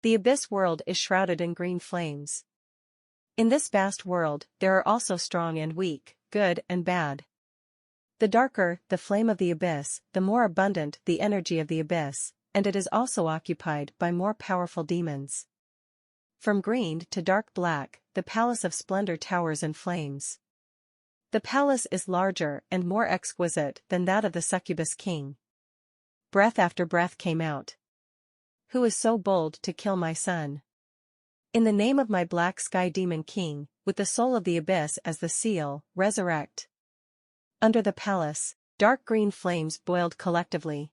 The abyss world is shrouded in green flames. In this vast world, there are also strong and weak, good and bad. The darker the flame of the abyss, the more abundant the energy of the abyss, and it is also occupied by more powerful demons. From green to dark black, the palace of splendor towers in flames. The palace is larger and more exquisite than that of the succubus king. Breath after breath came out. Who is so bold to kill my son? In the name of my black sky demon king, with the soul of the abyss as the seal, resurrect. Under the palace, dark green flames boiled collectively.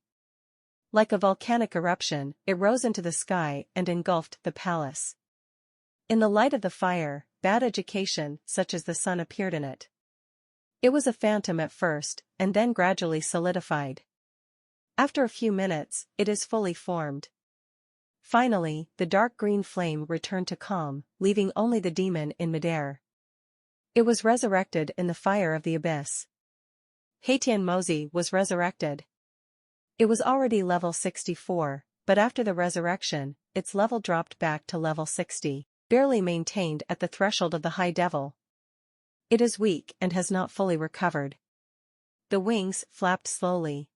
Like a volcanic eruption, it rose into the sky and engulfed the palace. In the light of the fire, bad education such as the sun appeared in it. It was a phantom at first, and then gradually solidified. After a few minutes, it is fully formed. Finally, the dark green flame returned to calm, leaving only the demon in midair. It was resurrected in the fire of the abyss. Haitian Mozi was resurrected. It was already level 64, but after the resurrection, its level dropped back to level 60, barely maintained at the threshold of the high devil. It is weak and has not fully recovered. The wings flapped slowly.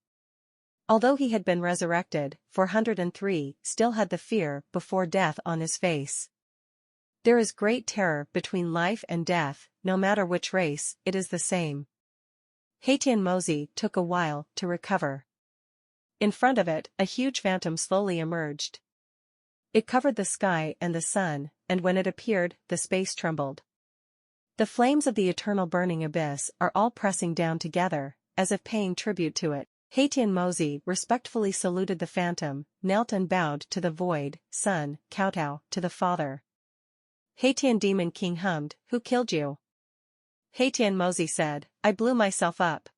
Although he had been resurrected, 403 still had the fear before death on his face. There is great terror between life and death, no matter which race, it is the same. Haitian Mozi took a while to recover. In front of it, a huge phantom slowly emerged. It covered the sky and the sun, and when it appeared, the space trembled. The flames of the eternal burning abyss are all pressing down together, as if paying tribute to it. Haitian Mozi respectfully saluted the phantom, knelt and bowed to the void, son, kowtow to the father. Haitian Demon King hummed, "Who killed you?" Haitian Mozi said, "I blew myself up."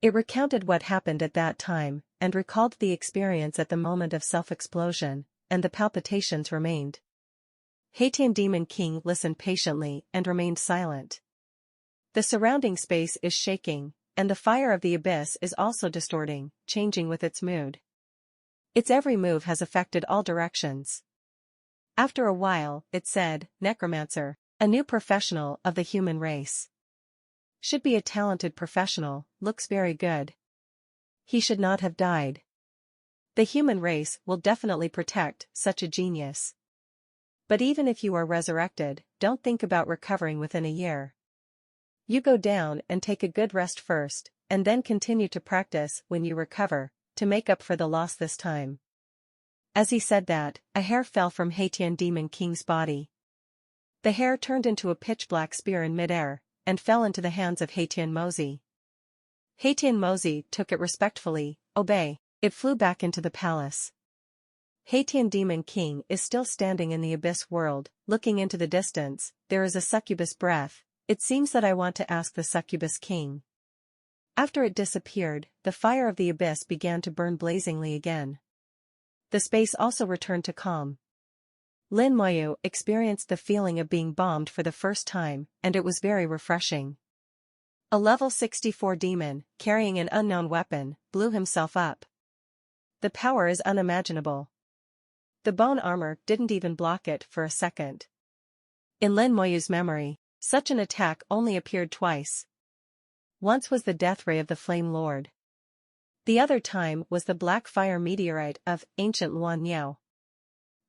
It recounted what happened at that time, and recalled the experience at the moment of self-explosion, and the palpitations remained. Haitian Demon King listened patiently and remained silent. The surrounding space is shaking, and the fire of the abyss is also distorting, changing with its mood. Its every move has affected all directions. After a while, it said, "Necromancer, a new professional of the human race. Should be a talented professional, looks very good. He should not have died. The human race will definitely protect such a genius. But even if you are resurrected, don't think about recovering within a year. You go down and take a good rest first, and then continue to practice when you recover, to make up for the loss this time." As he said that, a hair fell from Haitian Demon King's body. The hair turned into a pitch-black spear in midair, and fell into the hands of Haitian Mozi. Haitian Mozi took it respectfully. "Obey." It flew back into the palace. Haitian Demon King is still standing in the abyss world, looking into the distance. There is a succubus breath. "It seems that I want to ask the succubus king." After it disappeared, the fire of the abyss began to burn blazingly again. The space also returned to calm. Lin Moyu experienced the feeling of being bombed for the first time, and it was very refreshing. A level 64 demon, carrying an unknown weapon, blew himself up. The power is unimaginable. The bone armor didn't even block it for a second. In Lin Moyu's memory, such an attack only appeared twice. Once was the death ray of the Flame Lord. The other time was the black fire meteorite of ancient Luan Niao.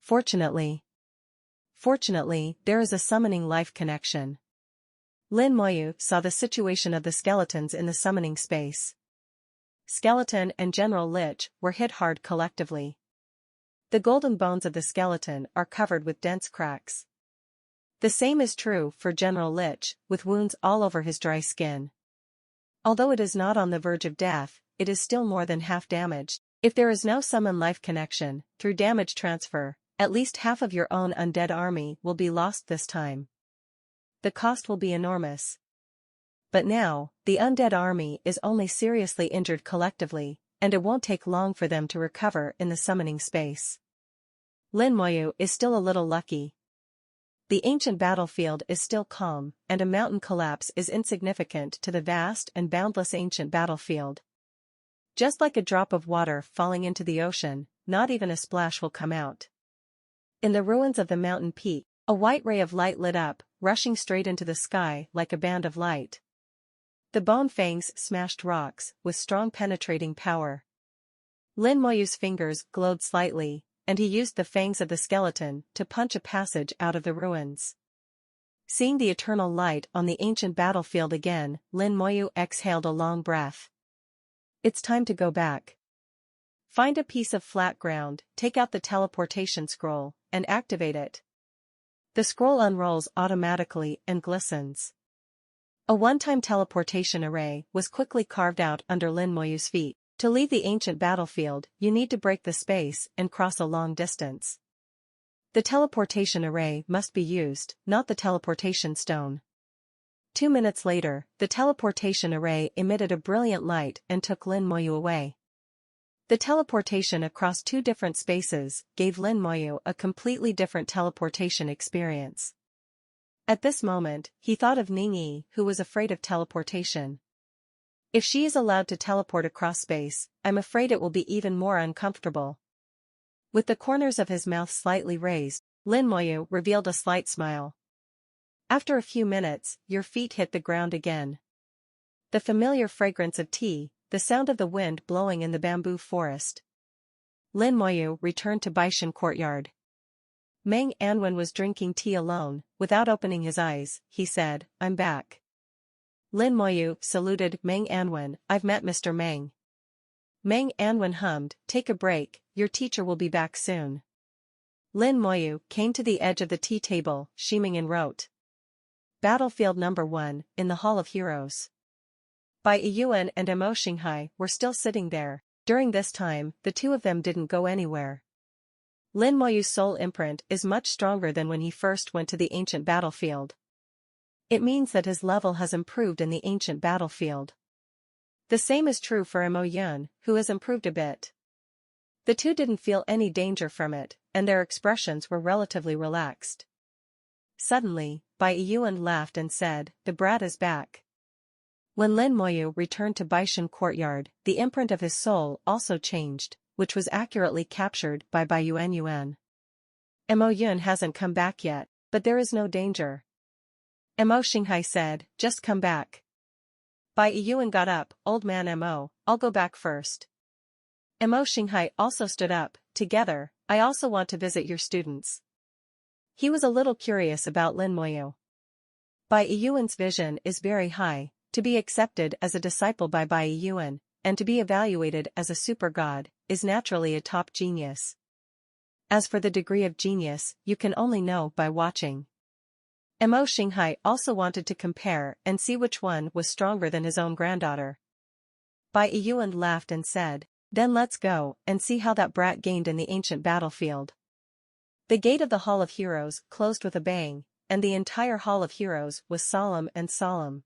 Fortunately, there is a summoning life connection. Lin Moyu saw the situation of the skeletons in the summoning space. Skeleton and General Lich were hit hard collectively. The golden bones of the skeleton are covered with dense cracks. The same is true for General Lich, with wounds all over his dry skin. Although it is not on the verge of death, it is still more than half damaged. If there is no summon life connection, through damage transfer, at least half of your own undead army will be lost this time. The cost will be enormous. But now, the undead army is only seriously injured collectively, and it won't take long for them to recover in the summoning space. Lin Moyu is still a little lucky. The ancient battlefield is still calm, and a mountain collapse is insignificant to the vast and boundless ancient battlefield. Just like a drop of water falling into the ocean, not even a splash will come out. In the ruins of the mountain peak, a white ray of light lit up, rushing straight into the sky like a band of light. The bone fangs smashed rocks with strong penetrating power. Lin Moyu's fingers glowed slightly, and he used the fangs of the skeleton to punch a passage out of the ruins. Seeing the eternal light on the ancient battlefield again, Lin Moyu exhaled a long breath. It's time to go back. Find a piece of flat ground, take out the teleportation scroll, and activate it. The scroll unrolls automatically and glistens. A one-time teleportation array was quickly carved out under Lin Moyu's feet. To leave the ancient battlefield, you need to break the space and cross a long distance. The teleportation array must be used, not the teleportation stone. 2 minutes later, the teleportation array emitted a brilliant light and took Lin Moyu away. The teleportation across 2 different spaces gave Lin Moyu a completely different teleportation experience. At this moment, he thought of Ningyi, who was afraid of teleportation. If she is allowed to teleport across space, I'm afraid it will be even more uncomfortable. With the corners of his mouth slightly raised, Lin Moyu revealed a slight smile. After a few minutes, your feet hit the ground again. The familiar fragrance of tea, the sound of the wind blowing in the bamboo forest. Lin Moyu returned to Baishan Courtyard. Meng Anwen was drinking tea alone. Without opening his eyes, he said, I'm back. Lin Moyu saluted Meng Anwen. I've met Mr. Meng. Meng Anwen hummed, take a break, your teacher will be back soon. Lin Moyu came to the edge of the tea table, Shiming wrote. Battlefield number 1, in the Hall of Heroes. Bai Yuan and Mo Xinghai were still sitting there. During this time, the two of them didn't go anywhere. Lin Moyu's soul imprint is much stronger than when he first went to the ancient battlefield. It means that his level has improved in the ancient battlefield. The same is true for Mo Yun, who has improved a bit. The two didn't feel any danger from it, and their expressions were relatively relaxed. Suddenly, Bai Yuan laughed and said, the brat is back. When Lin Moyu returned to Baishan Courtyard, the imprint of his soul also changed, which was accurately captured by Bai Yuan. Mo Yun hasn't come back yet, but there is no danger. Mo Xinghai said, just come back. Bai Yuan got up, old man Mo, I'll go back first. Mo Xinghai also stood up, together, I also want to visit your students. He was a little curious about Lin Moyu. Bai Yuan's vision is very high, to be accepted as a disciple by Bai Yuan, and to be evaluated as a super god, is naturally a top genius. As for the degree of genius, you can only know by watching. Mo Xinghai also wanted to compare and see which one was stronger than his own granddaughter. Bai Yuan laughed and said, then let's go and see how that brat gained in the ancient battlefield. The gate of the Hall of Heroes closed with a bang, and the entire Hall of Heroes was solemn and solemn.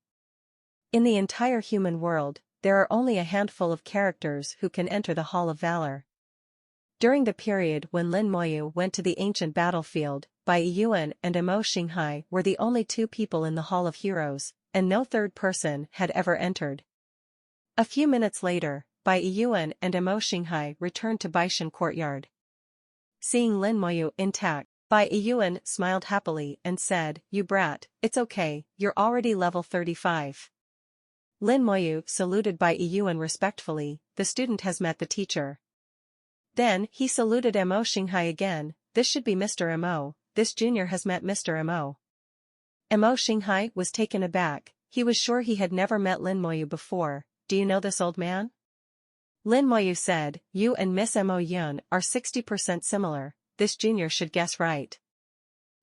In the entire human world, there are only a handful of characters who can enter the Hall of Valor. During the period when Lin Moyu went to the ancient battlefield, Bai Yuan and Mo Xinghai were the only 2 people in the Hall of Heroes, and no third person had ever entered. A few minutes later, Bai Yuan and Mo Xinghai returned to Baishan Courtyard. Seeing Lin Moyu intact, Bai Yuan smiled happily and said, you brat, it's okay, you're already level 35. Lin Moyu saluted Bai Yuan respectfully, the student has met the teacher. Then he saluted Mo Xinghai again, this should be Mr. Mo, this junior has met Mr. Mo. Mo Xinghai was taken aback, he was sure he had never met Lin Moyu before. Do you know this old man? Lin Moyu said, you and Miss Mo Yun are 60% similar, this junior should guess right.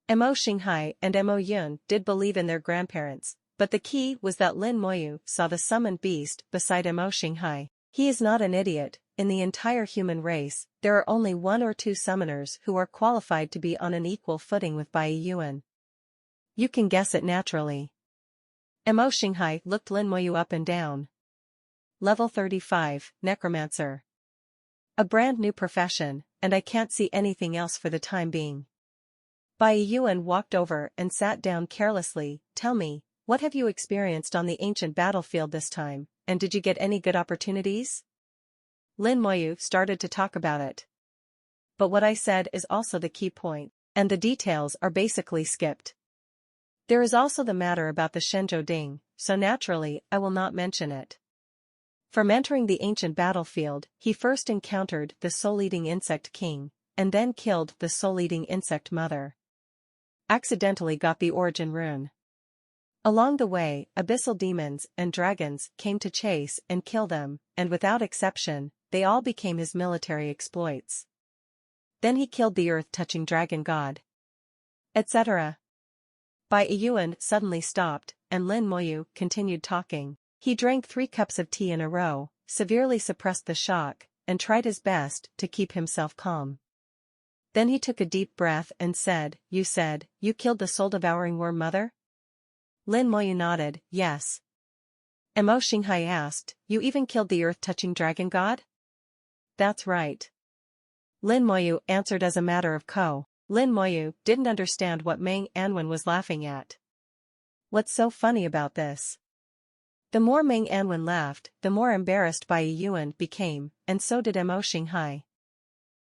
Mo Xinghai and Mo Yun did believe in their grandparents, but the key was that Lin Moyu saw the summoned beast beside Mo Xinghai. He is not an idiot. In the entire human race, there are only 1 or 2 summoners who are qualified to be on an equal footing with Bai Yuan. You can guess it naturally. Mo Xinghai looked Lin Moyu up and down. Level 35, Necromancer. A brand new profession, and I can't see anything else for the time being. Bai Yuan walked over and sat down carelessly. Tell me, what have you experienced on the ancient battlefield this time, and did you get any good opportunities? Lin Moyu started to talk about it. But what I said is also the key point. and the details are basically skipped. There is also the matter about the Shenzhou Ding, so naturally I will not mention it. From entering the ancient battlefield, he first encountered the soul-eating insect king, and then killed the soul-eating insect mother. Accidentally got the origin rune. Along the way, abyssal demons and dragons came to chase and kill them, and without exception, they all became his military exploits. Then he killed the earth-touching dragon god, etc. Bai Yuan suddenly stopped, and Lin Moyu continued talking. He drank 3 cups of tea in a row, severely suppressed the shock, and tried his best to keep himself calm. Then he took a deep breath and said, you killed the soul-devouring worm mother? Lin Moyu nodded, yes. Mo Xinghai asked, you even killed the earth-touching dragon god? That's right. Lin Moyu answered as a matter of course. Lin Moyu didn't understand what Meng Anwen was laughing at. What's so funny about this? The more Meng Anwen laughed, the more embarrassed Bai Yuan became, and so did Mo Xinghai.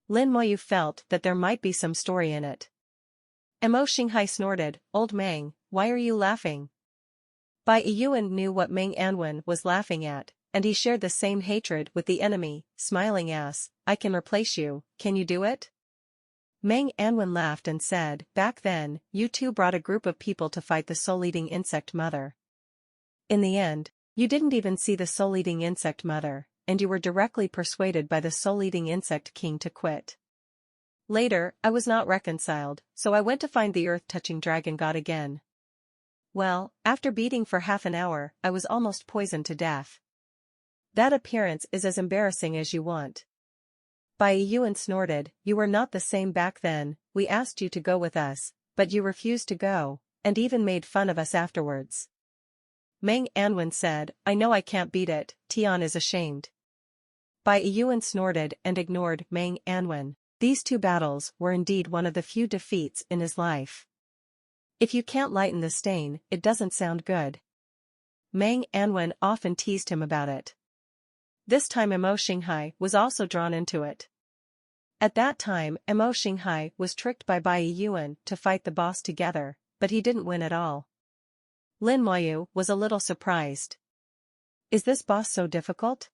Lin Moyu felt that there might be some story in it. Mo Xinghai snorted, old Meng, why are you laughing? Bai Yuan knew what Meng Anwen was laughing at, and he shared the same hatred with the enemy, smiling as, I can replace you, can you do it? Meng Anwen laughed and said, back then, you two brought a group of people to fight the soul-eating insect mother. In the end, you didn't even see the soul-eating insect mother, and you were directly persuaded by the soul-eating insect king to quit. Later, I was not reconciled, so I went to find the earth-touching dragon god again. Well, after beating for half an hour, I was almost poisoned to death. That appearance is as embarrassing as you want. Bai Yuan snorted, you were not the same back then, we asked you to go with us, but you refused to go, and even made fun of us afterwards. Meng Anwen said, I know I can't beat it, Tian is ashamed. Bai Yuan snorted and ignored Meng Anwen. These 2 battles were indeed one of the few defeats in his life. If you can't lighten the stain, it doesn't sound good. Meng Anwen often teased him about it. This time Mo Xinghai was also drawn into it. At that time Mo Xinghai was tricked by Bai Yuan to fight the boss together, but he didn't win at all. Lin Moyu was a little surprised. Is this boss so difficult?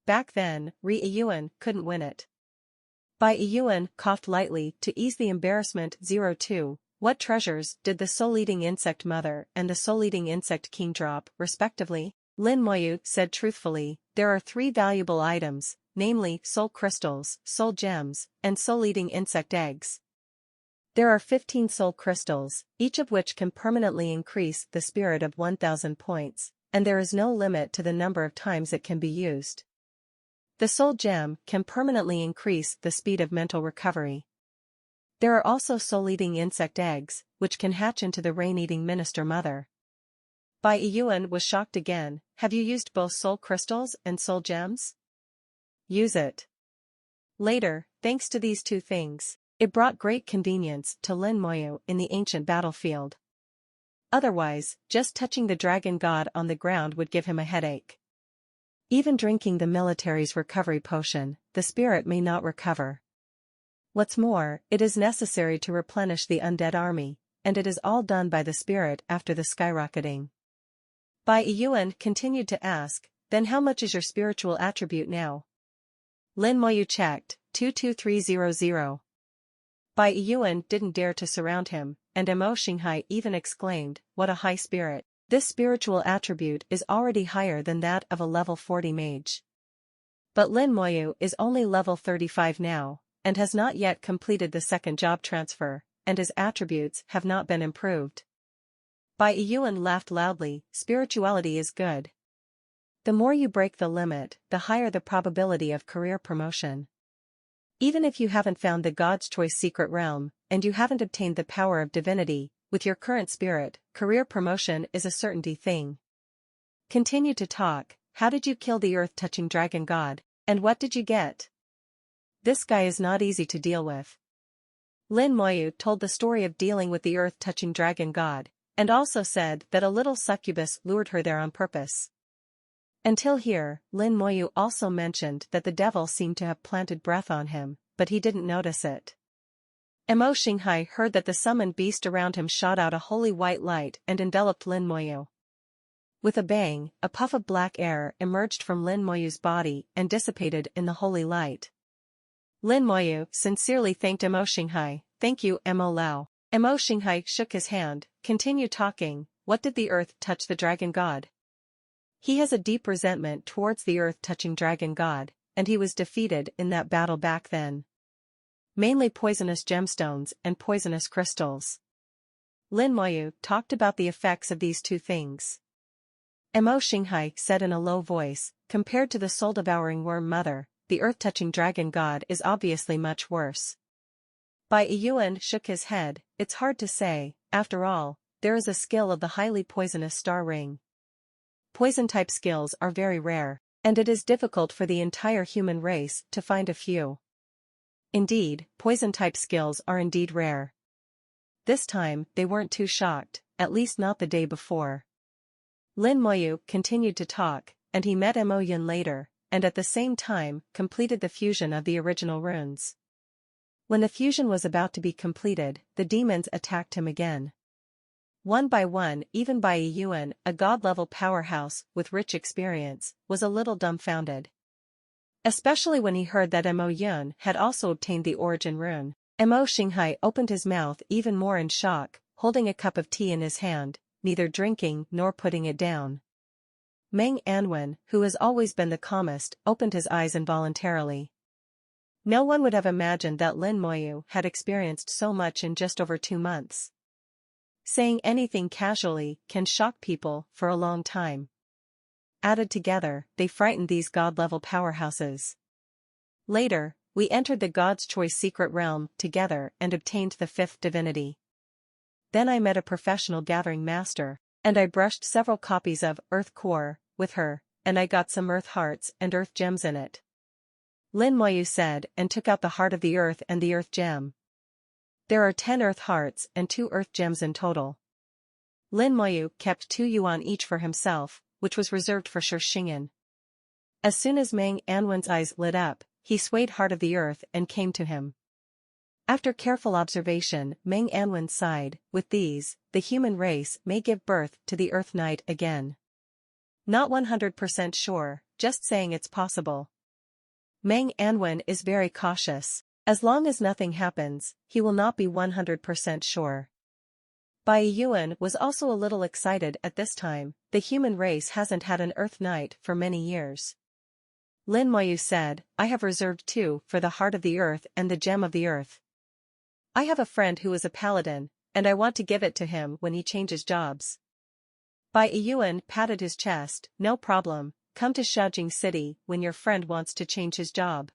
Back then, Ri Yuan couldn't win it. Bai Yuan coughed lightly to ease the embarrassment. 02. What treasures did the soul-eating insect mother and the soul-eating insect king drop, respectively? Lin Moyu said truthfully, there are 3 valuable items, namely soul crystals, soul gems, and soul-eating insect eggs. There are 15 soul crystals, each of which can permanently increase the spirit of 1,000 points, and there is no limit to the number of times it can be used. The soul gem can permanently increase the speed of mental recovery. There are also soul-eating insect eggs, which can hatch into the rain-eating minister mother. Bai Yuan was shocked again, have you used both soul crystals and soul gems? Use it. Later, thanks to these 2 things, it brought great convenience to Lin Moyu in the ancient battlefield. Otherwise, just touching the dragon god on the ground would give him a headache. Even drinking the military's recovery potion, the spirit may not recover. What's more, it is necessary to replenish the undead army, and it is all done by the spirit after the skyrocketing. Bai Yuan continued to ask, then how much is your spiritual attribute now? Lin Moyu checked, 22300. Bai Yuan didn't dare to surround him, and Mo Xinghai even exclaimed, what a high spirit. This spiritual attribute is already higher than that of a level 40 mage. But Lin Moyu is only level 35 now, and has not yet completed the second job transfer, and his attributes have not been improved. Bai Yuan laughed loudly, spirituality is good. The more you break the limit, the higher the probability of career promotion. Even if you haven't found the God's Choice secret realm, and you haven't obtained the power of divinity, with your current spirit, career promotion is a certainty thing. Continue to talk, how did you kill the earth-touching dragon god, and what did you get? This guy is not easy to deal with. Lin Moyu told the story of dealing with the earth-touching dragon god, and also said that a little succubus lured her there on purpose. Until here, Lin Moyu also mentioned that the devil seemed to have planted breath on him, but he didn't notice it. Emo Xinghai heard that the summoned beast around him shot out a holy white light and enveloped Lin Moyu. With a bang, a puff of black air emerged from Lin Moyu's body and dissipated in the holy light. Lin Moyu sincerely thanked Emo Xinghai. "Thank you, Emo Lao." Emo Xinghai shook his hand, continued talking. "What did the earth touch the dragon god? He has a deep resentment towards the earth-touching dragon god, and he was defeated in that battle back then. Mainly poisonous gemstones and poisonous crystals." Lin Moyu talked about the effects of these two things. Emo Xinghai said in a low voice, "Compared to the soul-devouring worm mother, the earth-touching dragon god is obviously much worse." Bai Yuan shook his head. "It's hard to say, after all, there is a skill of the highly poisonous star ring. Poison-type skills are very rare, and it is difficult for the entire human race to find a few. Indeed, poison-type skills are indeed rare." This time, they weren't too shocked, at least not the day before. Lin Moyu continued to talk, and he met Emo Yun later, and at the same time, completed the fusion of the original runes. When the fusion was about to be completed, the demons attacked him again. One by one, even Bai Yuan, a god-level powerhouse with rich experience, was a little dumbfounded. Especially when he heard that Emo Yun had also obtained the origin rune. Emo Xinghai opened his mouth even more in shock, holding a cup of tea in his hand, neither drinking nor putting it down. Meng Anwen, who has always been the calmest, opened his eyes involuntarily. No one would have imagined that Lin Moyu had experienced so much in just over 2 months. Saying anything casually can shock people for a long time. Added together, they frightened these god-level powerhouses. Later, we entered the God's Choice secret realm together and obtained the 5th divinity. Then I met a professional gathering master, and I brushed several copies of Earth Core with her, and I got some Earth Hearts and Earth Gems in it. Lin Moyu said, and took out the Heart of the Earth and the Earth Gem. There are 10 Earth Hearts and 2 Earth Gems in total. Lin Moyu kept 2 yuan each for himself, which was reserved for Shi Xingyan. As soon as Meng Anwen's eyes lit up, he swayed Heart of the Earth and came to him. After careful observation, Meng Anwen sighed. "With these, the human race may give birth to the Earth Knight again. Not 100% sure, just saying it's possible." Meng Anwen is very cautious. As long as nothing happens, he will not be 100% sure. Bai Yuan was also a little excited at this time. The human race hasn't had an Earth Knight for many years. Lin Moyu said, "I have reserved 2 for the Heart of the Earth and the Gem of the Earth. I have a friend who is a paladin, and I want to give it to him when he changes jobs." Bai Yuan patted his chest. "No problem, come to Shaojing City when your friend wants to change his job.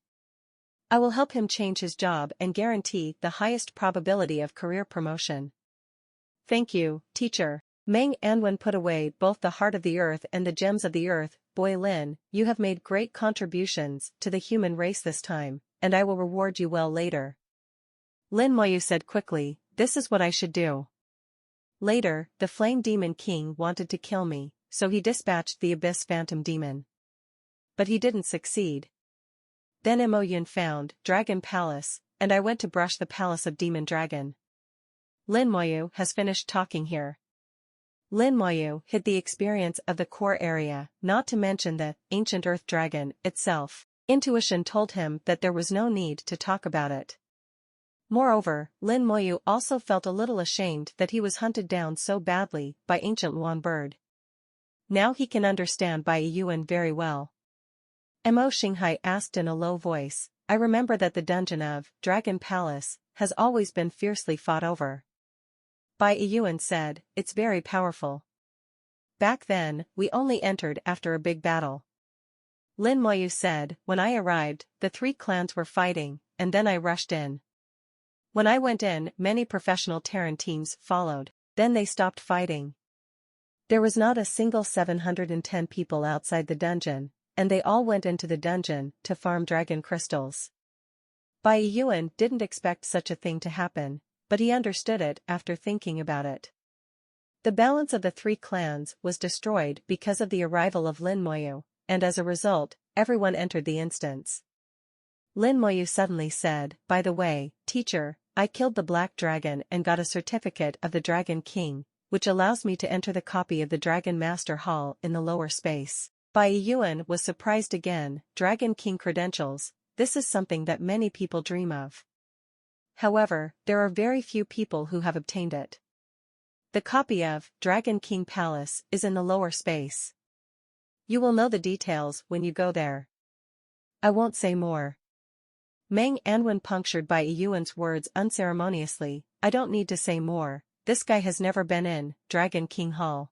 I will help him change his job and guarantee the highest probability of career promotion." "Thank you, teacher." Meng Anwen put away both the Heart of the Earth and the Gems of the Earth. "Boy Lin, you have made great contributions to the human race this time, and I will reward you well later." Lin Moyu said quickly, "This is what I should do." Later, the Flame Demon King wanted to kill me, so he dispatched the Abyss Phantom Demon. But he didn't succeed. Then Emo Yun found Dragon Palace, and I went to brush the Palace of Demon Dragon. Lin Moyu has finished talking here. Lin Moyu hid the experience of the core area, not to mention the ancient Earth Dragon itself. Intuition told him that there was no need to talk about it. Moreover, Lin Moyu also felt a little ashamed that he was hunted down so badly by ancient Luan Bird. Now he can understand Bai Yuan very well. Emo Xinghai asked in a low voice, "I remember that the dungeon of Dragon Palace has always been fiercely fought over." Bai Yuan said, "It's very powerful. Back then, we only entered after a big battle." Lin Moyu said, "When I arrived, the 3 clans were fighting, and then I rushed in. When I went in, many professional Terran teams followed, then they stopped fighting. There was not a single 710 people outside the dungeon, and they all went into the dungeon to farm dragon crystals." Bai Yuan didn't expect such a thing to happen, but he understood it after thinking about it. The balance of the 3 clans was destroyed because of the arrival of Lin Moyu, and as a result, everyone entered the instance. Lin Moyu suddenly said, "By the way, teacher, I killed the Black Dragon and got a certificate of the Dragon King, which allows me to enter the copy of the Dragon Master Hall in the lower space. Bai Yuan was surprised again. Dragon King credentials, this is something that many people dream of. However, there are very few people who have obtained it. The copy of Dragon King Palace is in the lower space. You will know the details when you go there. I won't say more. Meng Anwen punctured Bai Yuan's words unceremoniously. I don't need to say more, this guy has never been in Dragon King Hall.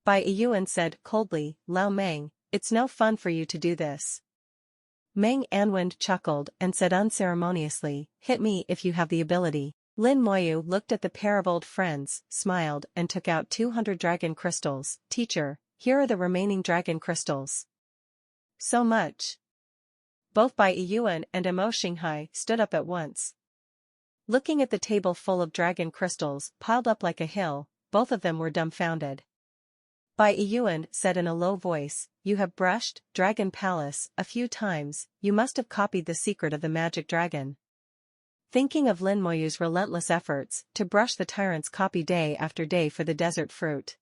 Bai Yuan said coldly, Lao Meng, it's no fun for you to do this. Meng Anwen chuckled and said unceremoniously, hit me if you have the ability. Lin Moyu looked at the pair of old friends, smiled and took out 200 dragon crystals. Teacher, here are the remaining dragon crystals. So much. Both Bai Yuan and Emo Xinghai stood up at once. Looking at the table full of dragon crystals piled up like a hill, both of them were dumbfounded. Bai Yuan said in a low voice, you have brushed Dragon Palace a few times, you must have copied the secret of the magic dragon. Thinking of Lin Moyu's relentless efforts to brush the tyrant's copy day after day for the desert fruit.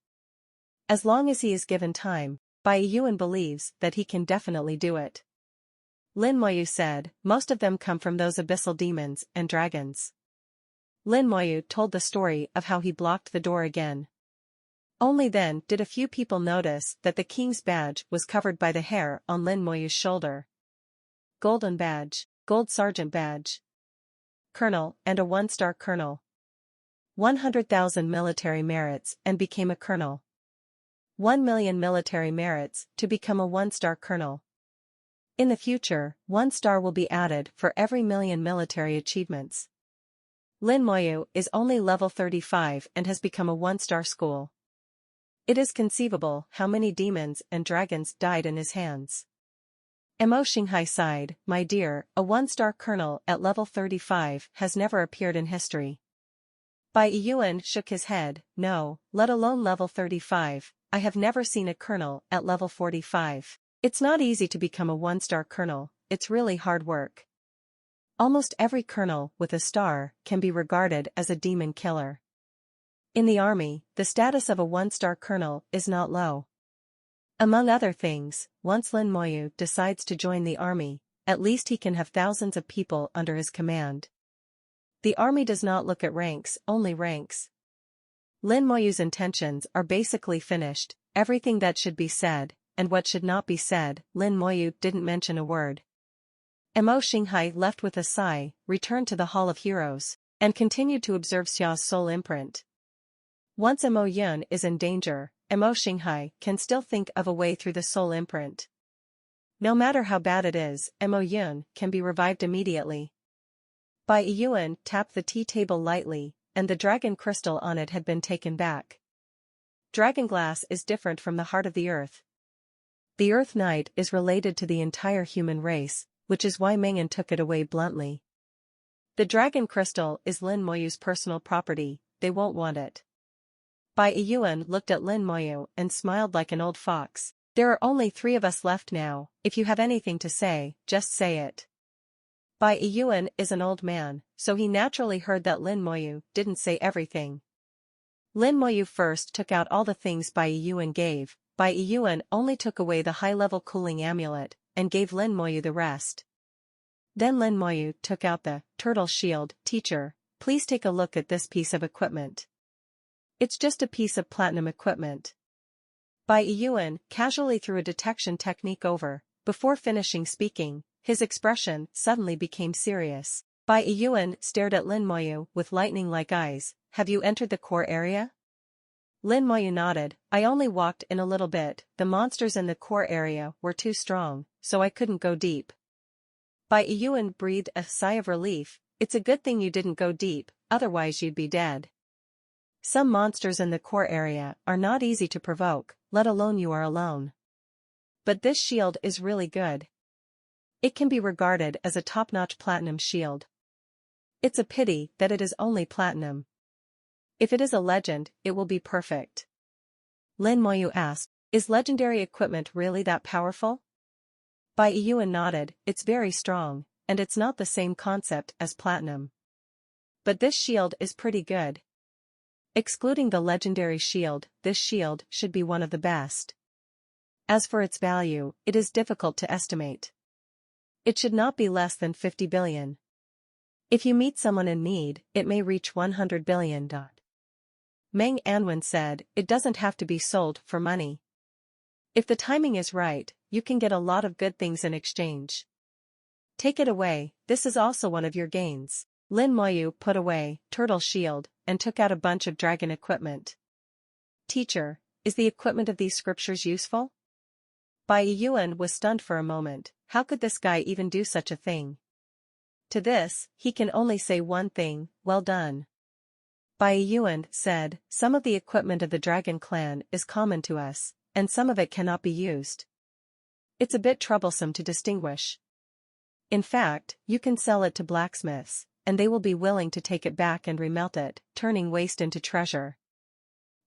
As long as he is given time, Bai Yuan believes that he can definitely do it. Lin Moyu said, most of them come from those abyssal demons and dragons. Lin Moyu told the story of how he blocked the door again. Only then did a few people notice that the king's badge was covered by the hair on Lin Moyu's shoulder. Golden badge, gold sergeant badge. Colonel and a 1-star colonel. 100,000 military merits and became a colonel. 1 million military merits to become a 1-star colonel. In the future, 1 star will be added for every million military achievements. Lin Moyu is only level 35 and has become a 1-star school. It is conceivable how many demons and dragons died in his hands. Emo Xinghai sighed, my dear, a 1-star colonel at level 35 has never appeared in history. Bai Yuan shook his head, no, let alone level 35, I have never seen a colonel at level 45. It's not easy to become a 1-star colonel, it's really hard work. Almost every colonel with a star can be regarded as a demon killer. In the army, the status of a 1-star colonel is not low. Among other things, once Lin Moyu decides to join the army, at least he can have thousands of people under his command. The army does not look at ranks, only ranks. Lin Moyu's intentions are basically finished, everything that should be said, and what should not be said, Lin Moyu didn't mention a word. Emo Xinghai left with a sigh, returned to the Hall of Heroes, and continued to observe Xiao's soul imprint. Once Emo Yun is in danger, Emo Xinghai can still think of a way through the soul imprint. No matter how bad it is, Emo Yun can be revived immediately. Bai Yuan tapped the tea table lightly, and the dragon crystal on it had been taken back. Dragon glass is different from the heart of the earth. The Earth Knight is related to the entire human race, which is why Mengan took it away bluntly. The dragon crystal is Lin Moyu's personal property, they won't want it. Bai Yuan looked at Lin Moyu and smiled like an old fox. There are only 3 of us left now, if you have anything to say, just say it. Bai Yuan is an old man, so he naturally heard that Lin Moyu didn't say everything. Lin Moyu first took out all the things Bai Yuan gave. Bai Yuan only took away the high-level cooling amulet, and gave Lin Moyu the rest. Then Lin Moyu took out the turtle shield. Teacher, please take a look at this piece of equipment. It's just a piece of platinum equipment. Bai Yuan casually threw a detection technique over. Before finishing speaking, his expression suddenly became serious. Bai Yuan stared at Lin Moyu with lightning-like eyes. Have you entered the core area? Lin Moyu nodded. I only walked in a little bit, the monsters in the core area were too strong, so I couldn't go deep. Bai Yuan breathed a sigh of relief. It's a good thing you didn't go deep, otherwise you'd be dead. Some monsters in the core area are not easy to provoke, let alone you are alone. But this shield is really good. It can be regarded as a top-notch platinum shield. It's a pity that it is only platinum. If it is a legend, it will be perfect. Lin Moyu asked, is legendary equipment really that powerful? Bai Yuan nodded, it's very strong, and it's not the same concept as platinum. but this shield is pretty good. Excluding the legendary shield, this shield should be one of the best. As for its value, it is difficult to estimate. It should not be less than 50 billion. If you meet someone in need, it may reach 100 billion. Meng Anwen said, it doesn't have to be sold for money. If the timing is right, you can get a lot of good things in exchange. Take it away, this is also one of your gains. Lin Moyu put away Turtle Shield and took out a bunch of dragon equipment. Teacher, is the equipment of these scriptures useful? Bai Yuan was stunned for a moment. How could this guy even do such a thing? To this, he can only say one thing, well done. Bai Yuan said, some of the equipment of the dragon clan is common to us, and some of it cannot be used. It's a bit troublesome to distinguish. In fact, you can sell it to blacksmiths, and they will be willing to take it back and remelt it, turning waste into treasure.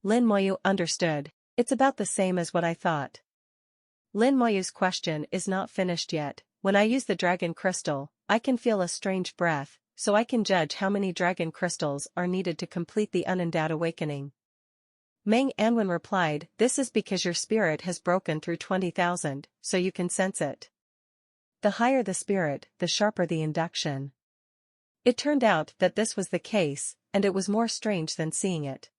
Lin Moyu understood. It's about the same as what I thought. Lin Moyu's question is not finished yet. When I use the dragon crystal, I can feel a strange breath, so I can judge how many dragon crystals are needed to complete the unendowed awakening. Meng Anwen replied, this is because your spirit has broken through 20,000, so you can sense it. The higher the spirit, the sharper the induction. It turned out that this was the case, and it was more strange than seeing it.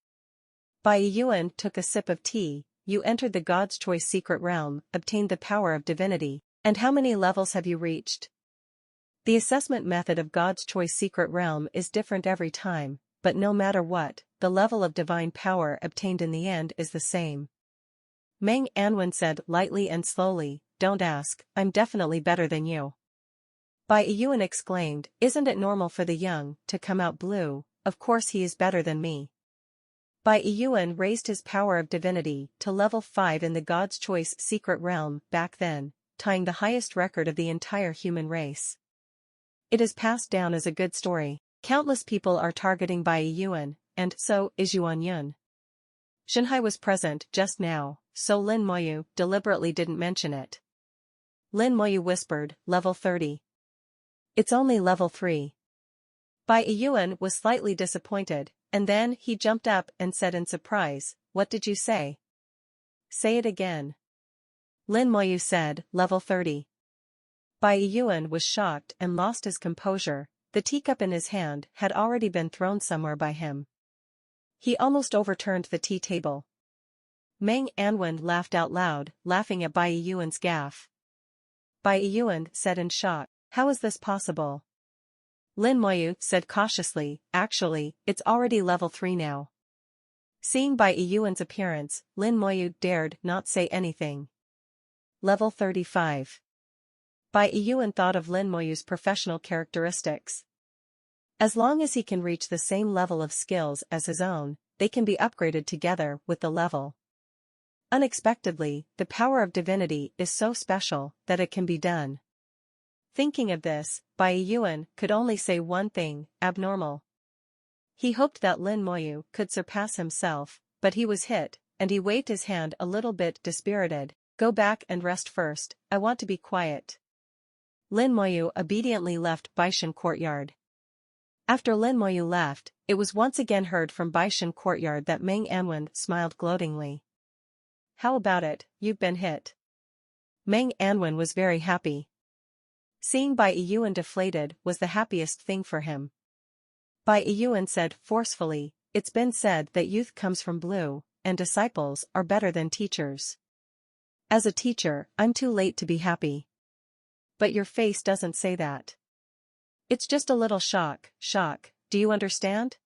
Bai Yuan took a sip of tea. You entered the God's Choice secret realm, obtained the power of divinity, and how many levels have you reached? The assessment method of God's Choice secret realm is different every time, but no matter what, the level of divine power obtained in the end is the same. Meng Anwen said lightly and slowly, don't ask, I'm definitely better than you. Bai Yuan exclaimed, isn't it normal for the young to come out blue? Of course he is better than me. Bai Yuan raised his power of divinity to level 5 in the God's Choice secret realm back then, tying the highest record of the entire human race. It is passed down as a good story. Countless people are targeting Bai Yuan, and so is Yuan Yun. Shanhai was present just now, so Lin Moyu deliberately didn't mention it. Lin Moyu whispered, level 30. It's only level 3. Bai Yuan was slightly disappointed, and then he jumped up and said in surprise, what did you say? Say it again. Lin Moyu said, level 30. Bai Yuan was shocked and lost his composure. The teacup in his hand had already been thrown somewhere by him. He almost overturned the tea table. Meng Anwen laughed out loud, laughing at Bai Yuan's gaffe. Bai Yuan said in shock, how is this possible? Lin Moyu said cautiously, actually, it's already level 3 now. Seeing Bai Yuan's appearance, Lin Moyu dared not say anything. Level 35. Bai Yuan thought of Lin Moyu's professional characteristics. As long as he can reach the same level of skills as his own, they can be upgraded together with the level. Unexpectedly, the power of divinity is so special that it can be done. Thinking of this, Bai Yuan could only say one thing, abnormal. He hoped that Lin Moyu could surpass himself, but he was hit, and he waved his hand a little bit dispirited. Go back and rest first, I want to be quiet. Lin Moyu obediently left Baishan Courtyard. After Lin Moyu left, it was once again heard from Baishan Courtyard that Meng Anwen smiled gloatingly. How about it, you've been hit. Meng Anwen was very happy. Seeing Bai Yuan deflated was the happiest thing for him. Bai Yuan said forcefully, it's been said that youth comes from blue, and disciples are better than teachers. As a teacher, I'm too late to be happy. But your face doesn't say that. It's just a little shock, do you understand?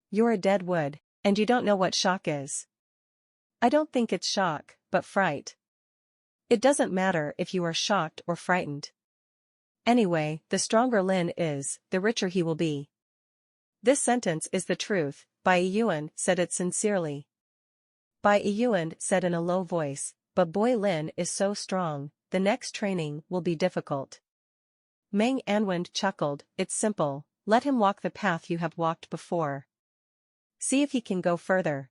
You're a dead wood, and you don't know what shock is. I don't think it's shock, but fright. It doesn't matter if you are shocked or frightened. Anyway, the stronger Lin is, the richer he will be. This sentence is the truth, Bai Yuan said it sincerely. Bai Yuan said in a low voice, but boy Lin is so strong, the next training will be difficult. Meng Anwen chuckled, it's simple, let him walk the path you have walked before. See if he can go further.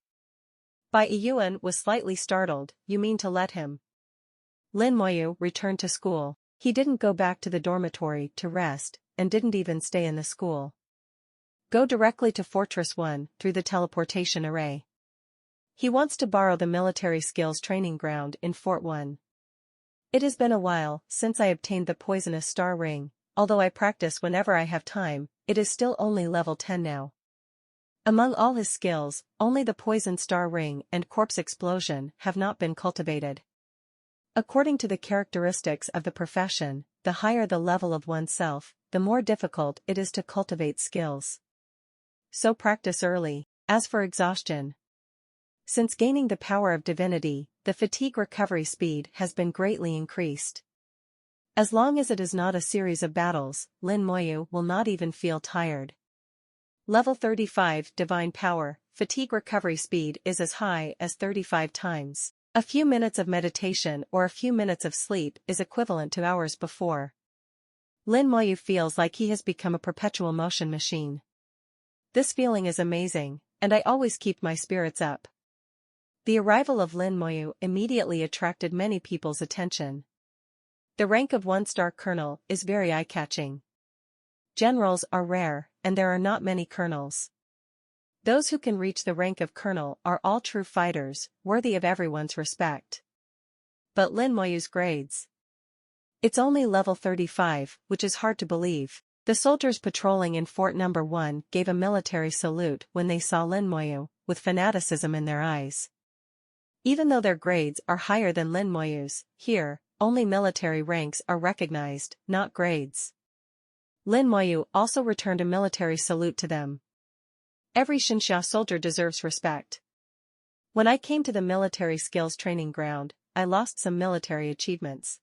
Bai Yuan was slightly startled, you mean to let him? Lin Moyu returned to school. He didn't go back to the dormitory to rest, and didn't even stay in the school. Go directly to Fortress 1 through the teleportation array. He wants to borrow the military skills training ground in Fort 1. It has been a while since I obtained the poisonous star ring, although I practice whenever I have time, it is still only level 10 now. Among all his skills, only the poison star ring and corpse explosion have not been cultivated. According to the characteristics of the profession, the higher the level of oneself, the more difficult it is to cultivate skills. So practice early. As for exhaustion, since gaining the power of divinity, the fatigue recovery speed has been greatly increased. As long as it is not a series of battles, Lin Moyu will not even feel tired. Level 35 Divine Power, fatigue recovery speed is as high as 35 times. A few minutes of meditation or a few minutes of sleep is equivalent to hours before. Lin Moyu feels like he has become a perpetual motion machine. This feeling is amazing, and I always keep my spirits up. The arrival of Lin Moyu immediately attracted many people's attention. The rank of 1-star colonel is very eye-catching. Generals are rare, and there are not many colonels. Those who can reach the rank of colonel are all true fighters, worthy of everyone's respect. But Lin Moyu's grades. It's only level 35, which is hard to believe. The soldiers patrolling in Fort No. 1 gave a military salute when they saw Lin Moyu, with fanaticism in their eyes. Even though their grades are higher than Lin Moyu's, here, only military ranks are recognized, not grades. Lin Moyu also returned a military salute to them. Every Xinxia soldier deserves respect. When I came to the military skills training ground, I lost some military achievements.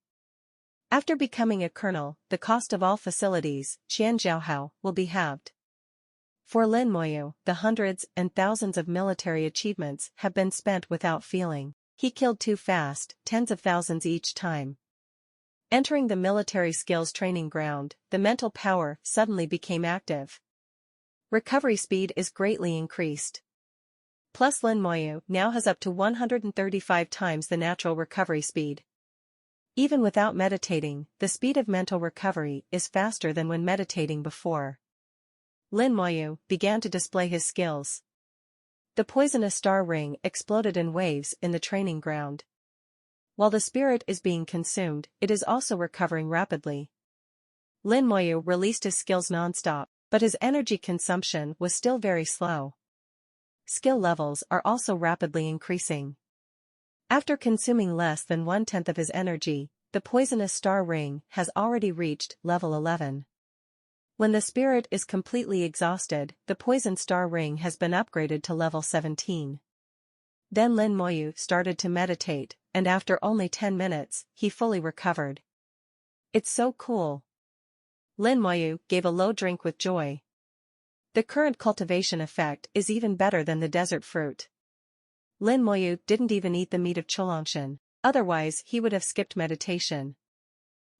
After becoming a colonel, the cost of all facilities, Qianzhaohao, will be halved. For Lin Moyu, the hundreds and thousands of military achievements have been spent without feeling. He killed too fast, tens of thousands each time. Entering the military skills training ground, the mental power suddenly became active. Recovery speed is greatly increased. Plus Lin Moyu now has up to 135 times the natural recovery speed. Even without meditating, the speed of mental recovery is faster than when meditating before. Lin Moyu began to display his skills. The poisonous star ring exploded in waves in the training ground. While the spirit is being consumed, it is also recovering rapidly. Lin Moyu released his skills non-stop, but his energy consumption was still very slow. Skill levels are also rapidly increasing. After consuming less than 1/10 of his energy, the poisonous star ring has already reached level 11. When the spirit is completely exhausted, the poison star ring has been upgraded to level 17. Then Lin Moyu started to meditate, and after only 10 minutes, he fully recovered. It's so cool. Lin Moyu gave a low drink with joy. The current cultivation effect is even better than the desert fruit. Lin Moyu didn't even eat the meat of Cholongshan, otherwise he would have skipped meditation.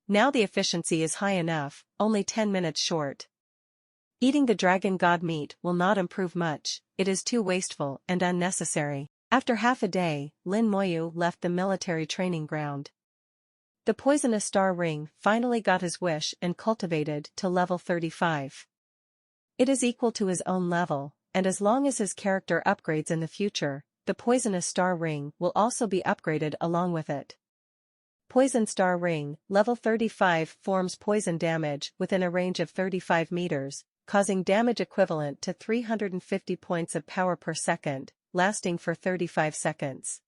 Now the efficiency is high enough, only 10 minutes short. Eating the dragon god meat will not improve much, it is too wasteful and unnecessary. After half a day, Lin Moyu left the military training ground. The poisonous star ring finally got his wish and cultivated to level 35. It is equal to his own level, and as long as his character upgrades in the future, the poisonous star ring will also be upgraded along with it. Poison star ring, level 35 forms poison damage within a range of 35 meters, causing damage equivalent to 350 points of power per second, lasting for 35 seconds.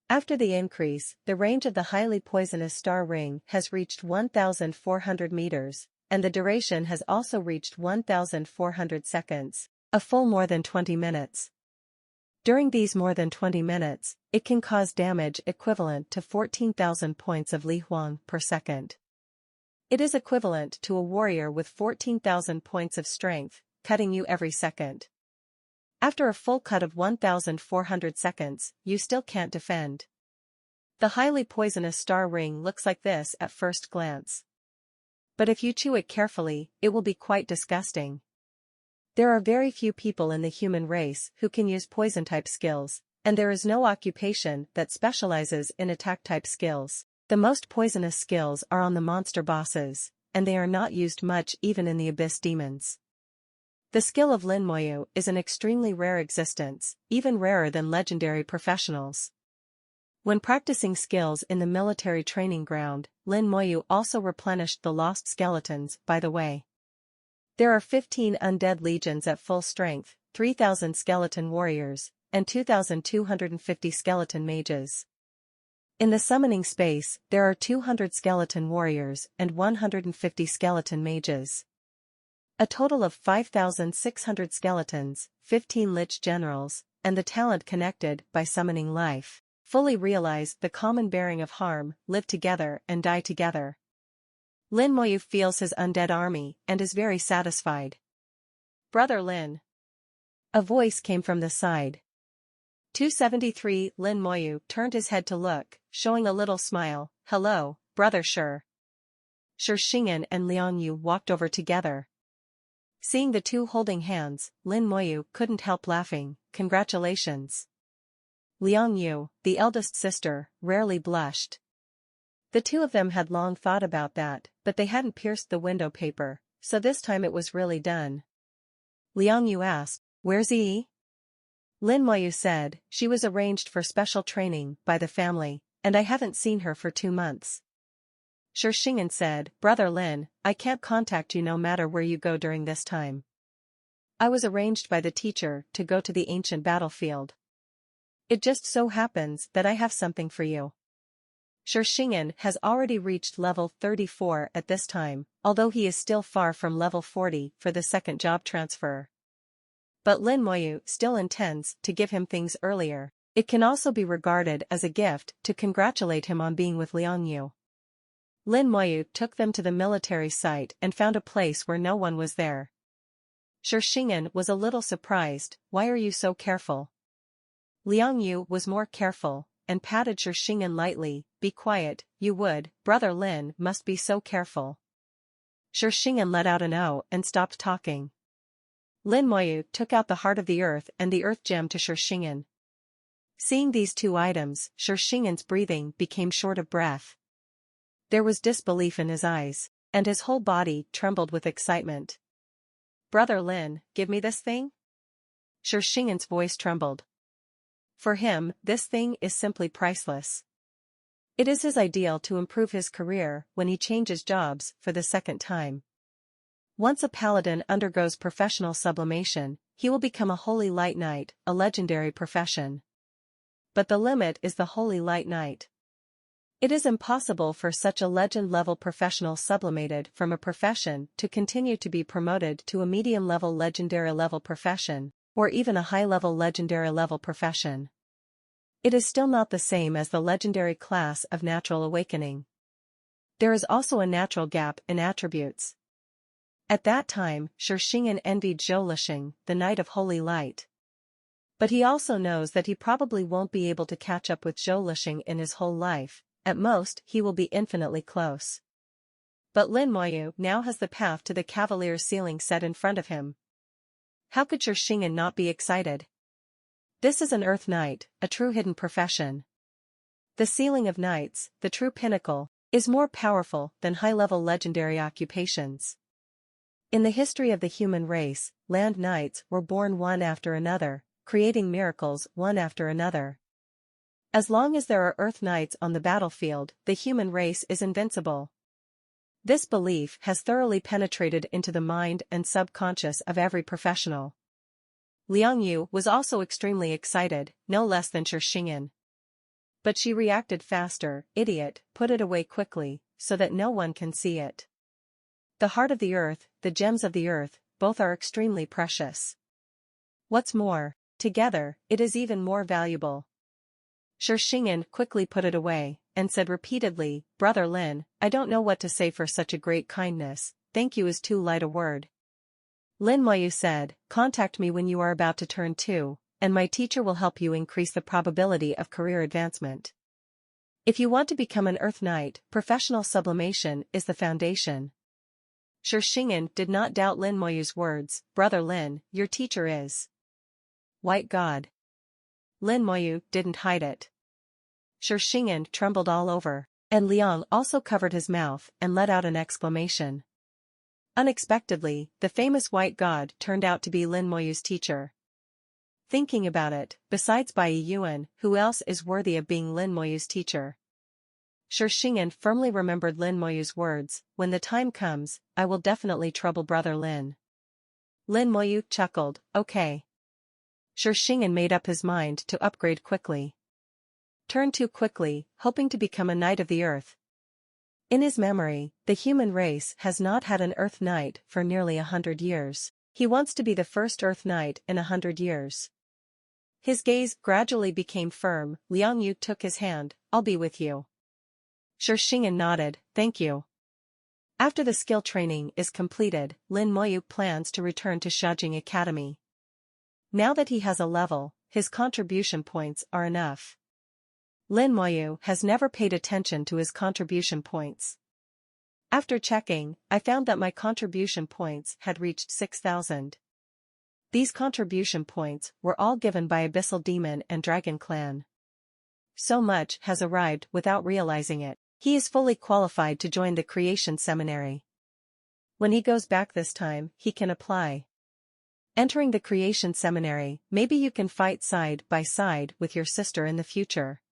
After the increase, the range of the highly poisonous star ring has reached 1,400 meters, and the duration has also reached 1,400 seconds, a full more than 20 minutes. During these more than 20 minutes, it can cause damage equivalent to 14,000 points of Li Huang per second. It is equivalent to a warrior with 14,000 points of strength, cutting you every second. After a full cut of 1,400 seconds, you still can't defend. The highly poisonous star ring looks like this at first glance. But if you chew it carefully, it will be quite disgusting. There are very few people in the human race who can use poison-type skills, and there is no occupation that specializes in attack-type skills. The most poisonous skills are on the monster bosses, and they are not used much even in the abyss demons. The skill of Lin Moyu is an extremely rare existence, even rarer than legendary professionals. When practicing skills in the military training ground, Lin Moyu also replenished the lost skeletons, by the way. There are 15 undead legions at full strength, 3,000 skeleton warriors, and 2,250 skeleton mages. In the summoning space, there are 200 skeleton warriors and 150 skeleton mages. A total of 5,600 skeletons, 15 lich generals, and the talent connected by summoning life, fully realize the common bearing of harm, live together and die together. Lin Moyu feels his undead army and is very satisfied. Brother Lin. A voice came from the side. 273 Lin Moyu turned his head to look, showing a little smile. Hello, brother Shi. Shingen and Liang Yu walked over together. Seeing the two holding hands, Lin Moyu couldn't help laughing. Congratulations. Liang Yu, the eldest sister, rarely blushed. The two of them had long thought about that, but they hadn't pierced the window paper, so this time it was really done. Liang Yu asked, "Where's Yi?" Lin Moyu said, "She was arranged for special training by the family, and I haven't seen her for 2 months." Shingen said, "Brother Lin, I can't contact you no matter where you go during this time. I was arranged by the teacher to go to the ancient battlefield. It just so happens that I have something for you." Shingen has already reached level 34 at this time, although he is still far from level 40 for the second job transfer. But Lin Moyu still intends to give him things earlier. It can also be regarded as a gift to congratulate him on being with Liang Yu. Lin Moyu took them to the military site and found a place where no one was there. Shingen was a little surprised. "Why are you so careful?" Liang Yu was more careful, and patted Shingen lightly. "Be quiet, you would, brother Lin must be so careful." Shingen let out an "oh" and stopped talking. Lin Moyu took out the heart of the earth and the earth gem to Shingen. Seeing these two items, Shingen's breathing became short of breath. There was disbelief in his eyes, and his whole body trembled with excitement. "Brother Lin, give me this thing?" Shingen's voice trembled. For him, this thing is simply priceless. It is his ideal to improve his career when he changes jobs for the second time. Once a paladin undergoes professional sublimation, he will become a Holy Light Knight, a legendary profession. But the limit is the Holy Light Knight. It is impossible for such a legend-level professional sublimated from a profession to continue to be promoted to a medium-level legendary-level profession, or even a high-level legendary-level profession. It is still not the same as the legendary class of Natural Awakening. There is also a natural gap in attributes. At that time, Shingen envied Zhou Lixing, the Knight of Holy Light. But he also knows that he probably won't be able to catch up with Zhou Lixing in his whole life. At most, he will be infinitely close. But Lin Moyu now has the path to the Cavalier's ceiling set in front of him. How could Shingen not be excited? This is an Earth Knight, a true hidden profession. The ceiling of knights, the true pinnacle, is more powerful than high-level legendary occupations. In the history of the human race, land knights were born one after another, creating miracles one after another. As long as there are Earth Knights on the battlefield, the human race is invincible. This belief has thoroughly penetrated into the mind and subconscious of every professional. Liang Yu was also extremely excited, no less than Shingen. But she reacted faster. "Idiot, put it away quickly, so that no one can see it. The heart of the earth, the gems of the earth, both are extremely precious. What's more, together, it is even more valuable." Shingen quickly put it away, and said repeatedly, "Brother Lin, I don't know what to say for such a great kindness, thank you is too light a word." Lin Moyu said, "Contact me when you are about to turn 2, and my teacher will help you increase the probability of career advancement. If you want to become an Earth Knight, professional sublimation is the foundation." Shingen did not doubt Lin Moyu's words. "Brother Lin, your teacher is White God." Lin Moyu didn't hide it. Shingen trembled all over, and Liang also covered his mouth and let out an exclamation. Unexpectedly, the famous white god turned out to be Lin Moyu's teacher. Thinking about it, besides Bai Yuan, who else is worthy of being Lin Moyu's teacher? Shi Xing'an firmly remembered Lin Moyu's words, when the time comes, I will definitely trouble brother Lin. Lin Moyu chuckled, okay. Shi Xing'an made up his mind to upgrade quickly. Turn too quickly, hoping to become a knight of the earth. In his memory, the human race has not had an Earth Knight for nearly 100 years. He wants to be the first Earth Knight in 100 years. His gaze gradually became firm. Liang Yu took his hand, I'll be with you. Shi Xing'an nodded, thank you. After the skill training is completed, Lin Moyu plans to return to Shajing Academy. Now that he has a level, his contribution points are enough. Lin Moyu has never paid attention to his contribution points. After checking, I found that my contribution points had reached 6,000. These contribution points were all given by Abyssal Demon and Dragon Clan. So much has arrived without realizing it. He is fully qualified to join the Creation Seminary. When he goes back this time, he can apply. Entering the Creation Seminary, maybe you can fight side by side with your sister in the future.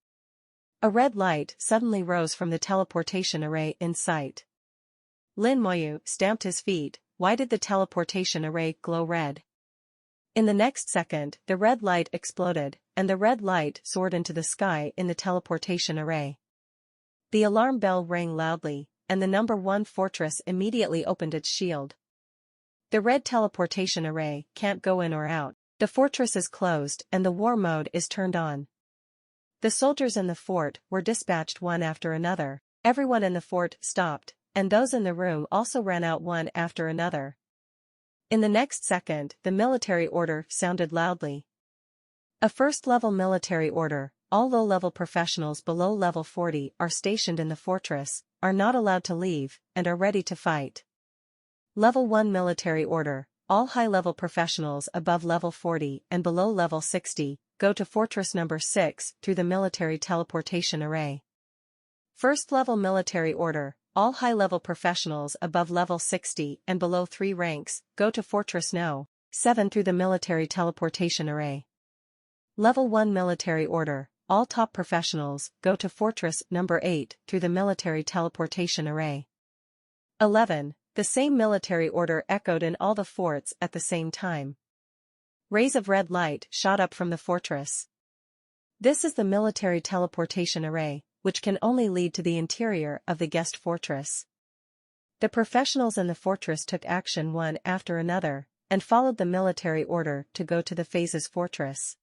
A red light suddenly rose from the teleportation array in sight. Lin Moyu stamped his feet. Why did the teleportation array glow red? In the next second, the red light exploded, and the red light soared into the sky in the teleportation array. The alarm bell rang loudly, and the number 1 fortress immediately opened its shield. The red teleportation array can't go in or out. The fortress is closed and the war mode is turned on. The soldiers in the fort were dispatched one after another. Everyone in the fort stopped, and those in the room also ran out one after another. In the next second, the military order sounded loudly. A first-level military order. All low-level professionals below level 40 are stationed in the fortress, are not allowed to leave, and are ready to fight. Level 1 military order. All high-level professionals above level 40 and below level 60, go to Fortress number 6 through the military teleportation array. First-level military order. All high-level professionals above level 60 and below 3 ranks, go to Fortress No. 7 through the military teleportation array. Level 1 military order. All top professionals, go to Fortress number 8 through the military teleportation array. 11. The same military order echoed in all the forts at the same time. Rays of red light shot up from the fortress. This is the military teleportation array, which can only lead to the interior of the guest fortress. The professionals in the fortress took action one after another, and followed the military order to go to the phases fortress.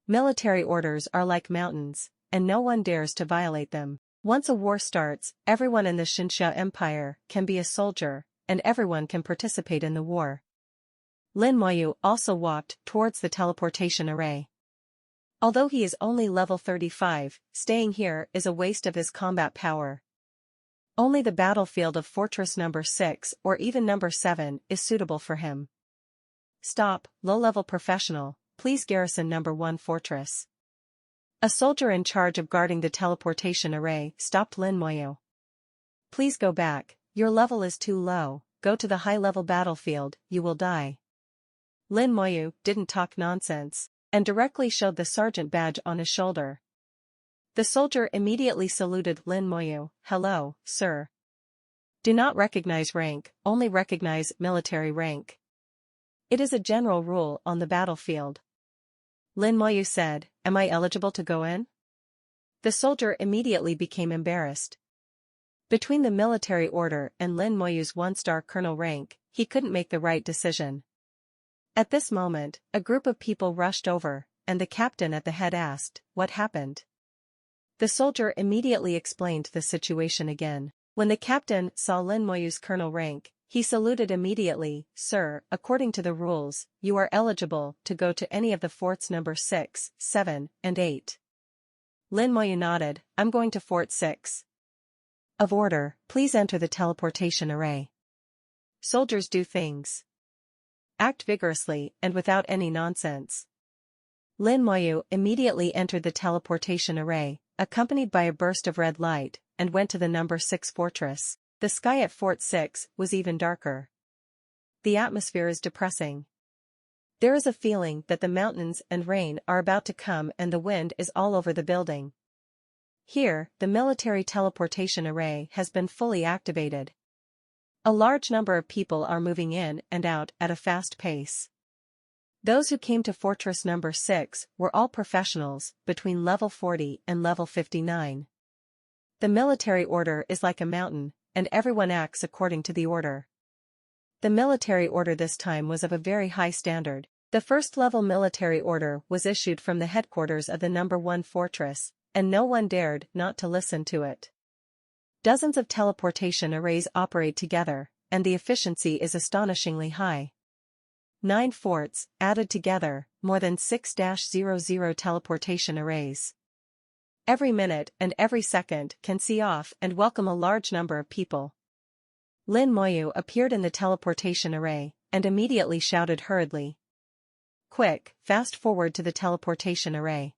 Military orders are like mountains, and no one dares to violate them. Once a war starts, everyone in the Xinxia Empire can be a soldier, and everyone can participate in the war. Lin Moyu also walked towards the teleportation array. Although he is only level 35, staying here is a waste of his combat power. Only the battlefield of Fortress number 6 or even number 7 is suitable for him. Stop, low-level professional, please garrison number 1 fortress. A soldier in charge of guarding the teleportation array stopped Lin Moyu. Please go back, your level is too low, go to the high-level battlefield, you will die. Lin Moyu didn't talk nonsense, and directly showed the sergeant badge on his shoulder. The soldier immediately saluted Lin Moyu. Hello, sir. Do not recognize rank, only recognize military rank. It is a general rule on the battlefield. Lin Moyu said, am I eligible to go in? The soldier immediately became embarrassed. Between the military order and Lin Moyu's 1-star colonel rank, he couldn't make the right decision. At this moment, a group of people rushed over, and the captain at the head asked, what happened? The soldier immediately explained the situation again. When the captain saw Lin Moyu's colonel rank, he saluted immediately. Sir, according to the rules, you are eligible to go to any of the forts number 6, 7, and 8. Lin Moyu nodded. I'm going to Fort 6. Of order, please enter the teleportation array. Soldiers do things. Act vigorously and without any nonsense. Lin Moyu immediately entered the teleportation array, accompanied by a burst of red light, and went to the number 6 fortress. The sky at Fort 6 was even darker. The atmosphere is depressing. There is a feeling that the mountains and rain are about to come and the wind is all over the building. Here, the military teleportation array has been fully activated. A large number of people are moving in and out at a fast pace. Those who came to Fortress Number 6 were all professionals, between level 40 and level 59. The military order is like a mountain, and everyone acts according to the order. The military order this time was of a very high standard. The first-level military order was issued from the headquarters of the Number 1 Fortress, and no one dared not to listen to it. Dozens of teleportation arrays operate together, and the efficiency is astonishingly high. 9 forts, added together, more than 6-00 teleportation arrays. Every minute and every second can see off and welcome a large number of people. Lin Moyu appeared in the teleportation array, and immediately shouted hurriedly. Quick, fast forward to the teleportation array.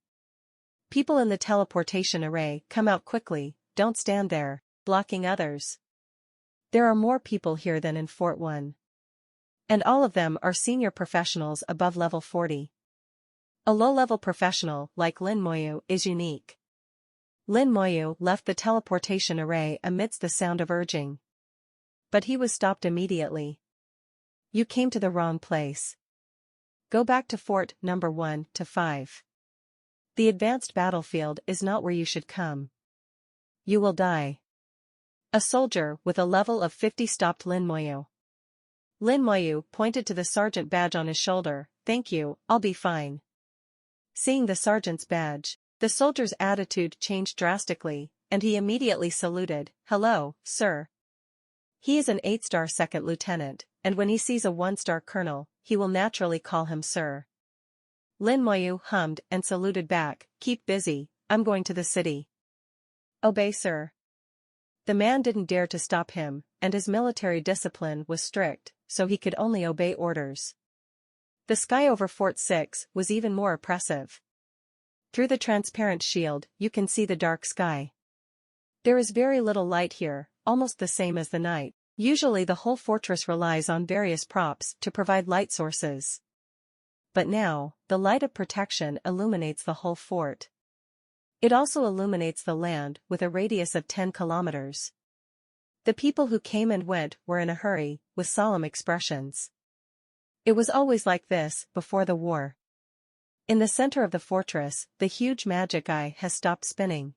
People in the teleportation array, come out quickly, don't stand there, blocking others. There are more people here than in Fort 1. And all of them are senior professionals above level 40. A low-level professional like Lin Moyu is unique. Lin Moyu left the teleportation array amidst the sound of urging. But he was stopped immediately. You came to the wrong place. Go back to Fort Number 1 to 5. The advanced battlefield is not where you should come. You will die. A soldier with a level of 50 stopped Lin Moyu. Lin Moyu pointed to the sergeant badge on his shoulder. Thank you, I'll be fine. Seeing the sergeant's badge, the soldier's attitude changed drastically, and he immediately saluted. Hello, sir. He is an 8-star second lieutenant, and when he sees a 1-star colonel, he will naturally call him sir. Lin Moyu hummed and saluted back. Keep busy, I'm going to the city. Obey, sir. The man didn't dare to stop him, and his military discipline was strict, so he could only obey orders. The sky over Fort 6 was even more oppressive. Through the transparent shield, you can see the dark sky. There is very little light here, almost the same as the night. Usually the whole fortress relies on various props to provide light sources. But now, the light of protection illuminates the whole fort. It also illuminates the land with a radius of 10 kilometers. The people who came and went were in a hurry, with solemn expressions. It was always like this before the war. In the center of the fortress, the huge magic eye has stopped spinning.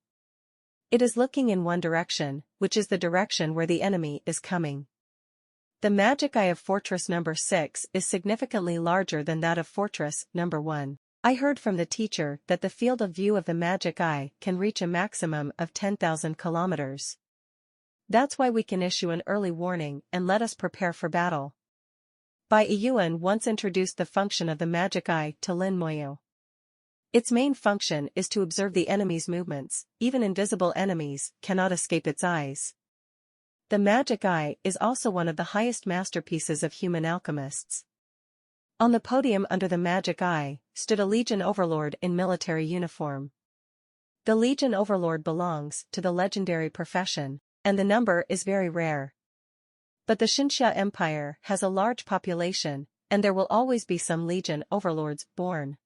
It is looking in one direction, which is the direction where the enemy is coming. The magic eye of Fortress Number 6 is significantly larger than that of Fortress Number 1. I heard from the teacher that the field of view of the magic eye can reach a maximum of 10,000 kilometers. That's why we can issue an early warning and let us prepare for battle. Bai Yuan once introduced the function of the magic eye to Lin Moyu. Its main function is to observe the enemy's movements. Even invisible enemies cannot escape its eyes. The magic eye is also one of the highest masterpieces of human alchemists. On the podium under the magic eye, stood a Legion Overlord in military uniform. The Legion Overlord belongs to the legendary profession, and the number is very rare. But the Xinxia Empire has a large population, and there will always be some Legion Overlords born.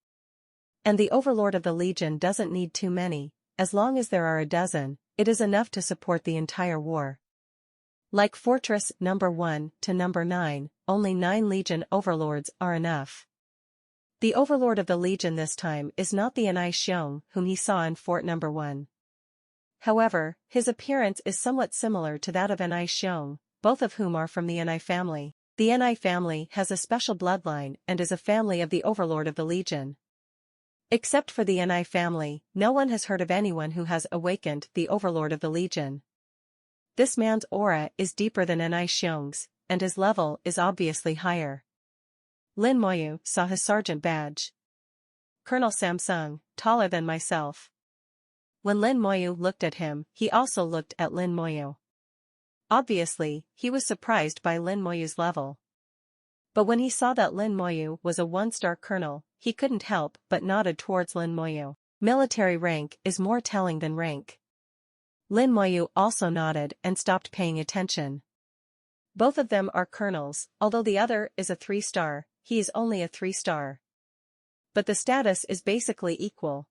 And the Overlord of the Legion doesn't need too many. As long as there are a dozen, it is enough to support the entire war. Like Fortress Number 1 to Number 9, only 9 Legion Overlords are enough. The Overlord of the Legion this time is not the Anai Xiong whom he saw in Fort Number 1. However, his appearance is somewhat similar to that of Anai Xiong, both of whom are from the Anai family. The Anai family has a special bloodline and is a family of the Overlord of the Legion. Except for the Anai family, no one has heard of anyone who has awakened the Overlord of the Legion. This man's aura is deeper than Anai Xiong's, and his level is obviously higher. Lin Moyu saw his sergeant badge. Colonel Samsung, taller than myself. When Lin Moyu looked at him, he also looked at Lin Moyu. Obviously, he was surprised by Lin Moyu's level. But when he saw that Lin Moyu was a 1-star colonel, he couldn't help but nodded towards Lin Moyu. Military rank is more telling than rank. Lin Moyu also nodded and stopped paying attention. Both of them are colonels, although the other is a 3-star, he is only a 3-star. But the status is basically equal.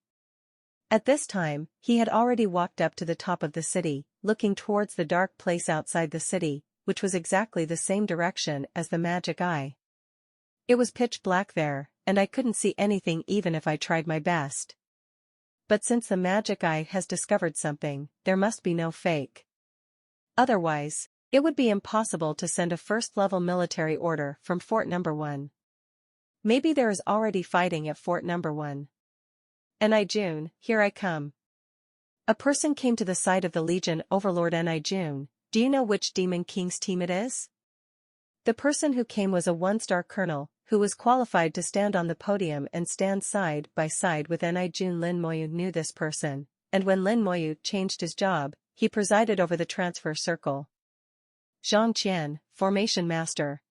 At this time, he had already walked up to the top of the city, looking towards the dark place outside the city, which was exactly the same direction as the magic eye. It was pitch black there, and I couldn't see anything even if I tried my best. But since the magic eye has discovered something, there must be no fake. Otherwise, it would be impossible to send a first-level military order from Fort Number 1. Maybe there is already fighting at Fort Number 1. Ni-Jun, here I come. A person came to the side of the Legion Overlord Ni-Jun. Do you know which Demon King's team it is? The person who came was a 1-star colonel, who was qualified to stand on the podium and stand side by side with Ni-Jun. Lin Moyu knew this person, and when Lin Moyu changed his job, he presided over the transfer circle. Zhang Qian, Formation Master.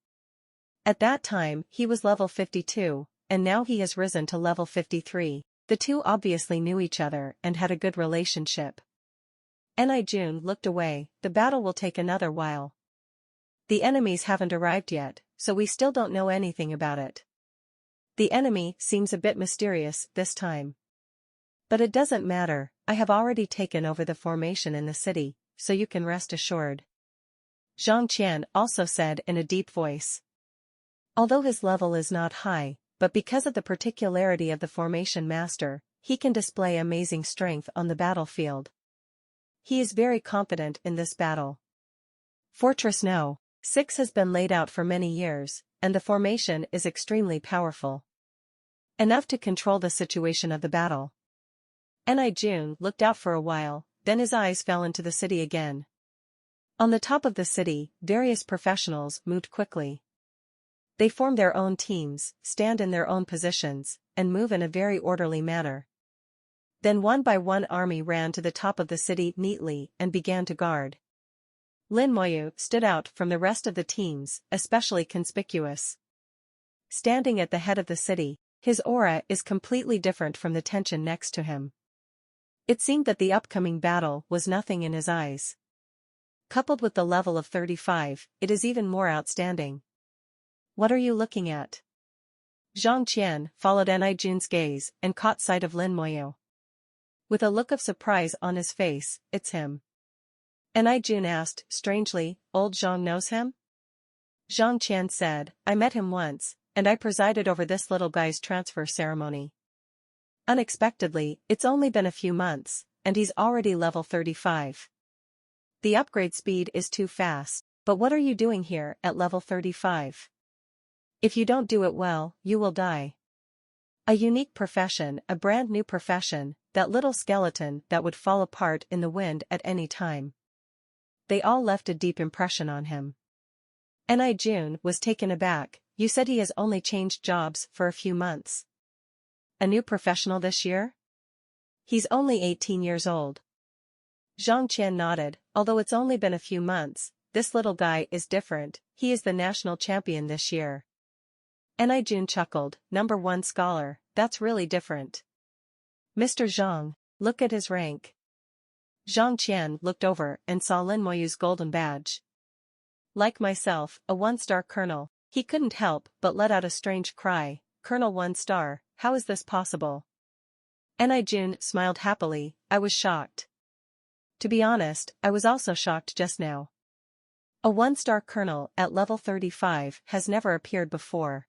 At that time, he was level 52, and now he has risen to level 53. The two obviously knew each other and had a good relationship. Ni-Jun looked away. The battle will take another while. The enemies haven't arrived yet, so we still don't know anything about it. The enemy seems a bit mysterious this time. But it doesn't matter, I have already taken over the formation in the city, so you can rest assured. Zhang Qian also said in a deep voice. Although his level is not high, but because of the particularity of the formation master, he can display amazing strength on the battlefield. He is very confident in this battle. Fortress No. 6 has been laid out for many years, and the formation is extremely powerful. Enough to control the situation of the battle. Ni-Jun looked out for a while, then his eyes fell into the city again. On the top of the city, various professionals moved quickly. They form their own teams, stand in their own positions, and move in a very orderly manner. Then one by one army ran to the top of the city neatly and began to guard. Lin Moyu stood out from the rest of the teams, especially conspicuous. Standing at the head of the city, his aura is completely different from the tension next to him. It seemed that the upcoming battle was nothing in his eyes. Coupled with the level of 35, it is even more outstanding. What are you looking at? Zhang Qian followed Ni-Jun's gaze and caught sight of Lin Moyu. With a look of surprise on his face, it's him. Ni-Jun asked, strangely, old Zhang knows him? Zhang Qian said, I met him once, and I presided over this little guy's transfer ceremony. Unexpectedly, it's only been a few months, and he's already level 35. The upgrade speed is too fast, but what are you doing here at level 35? If you don't do it well, you will die. A unique profession, a brand new profession, that little skeleton that would fall apart in the wind at any time. They all left a deep impression on him. Ni-Jun was taken aback. You said he has only changed jobs for a few months. A new professional this year? He's only 18 years old. Zhang Qian nodded, although it's only been a few months, this little guy is different, he is the national champion this year. Ni-Jun chuckled, number 1 scholar, that's really different. Mr. Zhang, look at his rank. Zhang Qian looked over and saw Lin Moyu's golden badge. Like myself, a 1-star colonel, he couldn't help but let out a strange cry, Colonel 1-star, how is this possible? Ni-Jun smiled happily, I was shocked. To be honest, I was also shocked just now. A 1-star colonel at level 35 has never appeared before.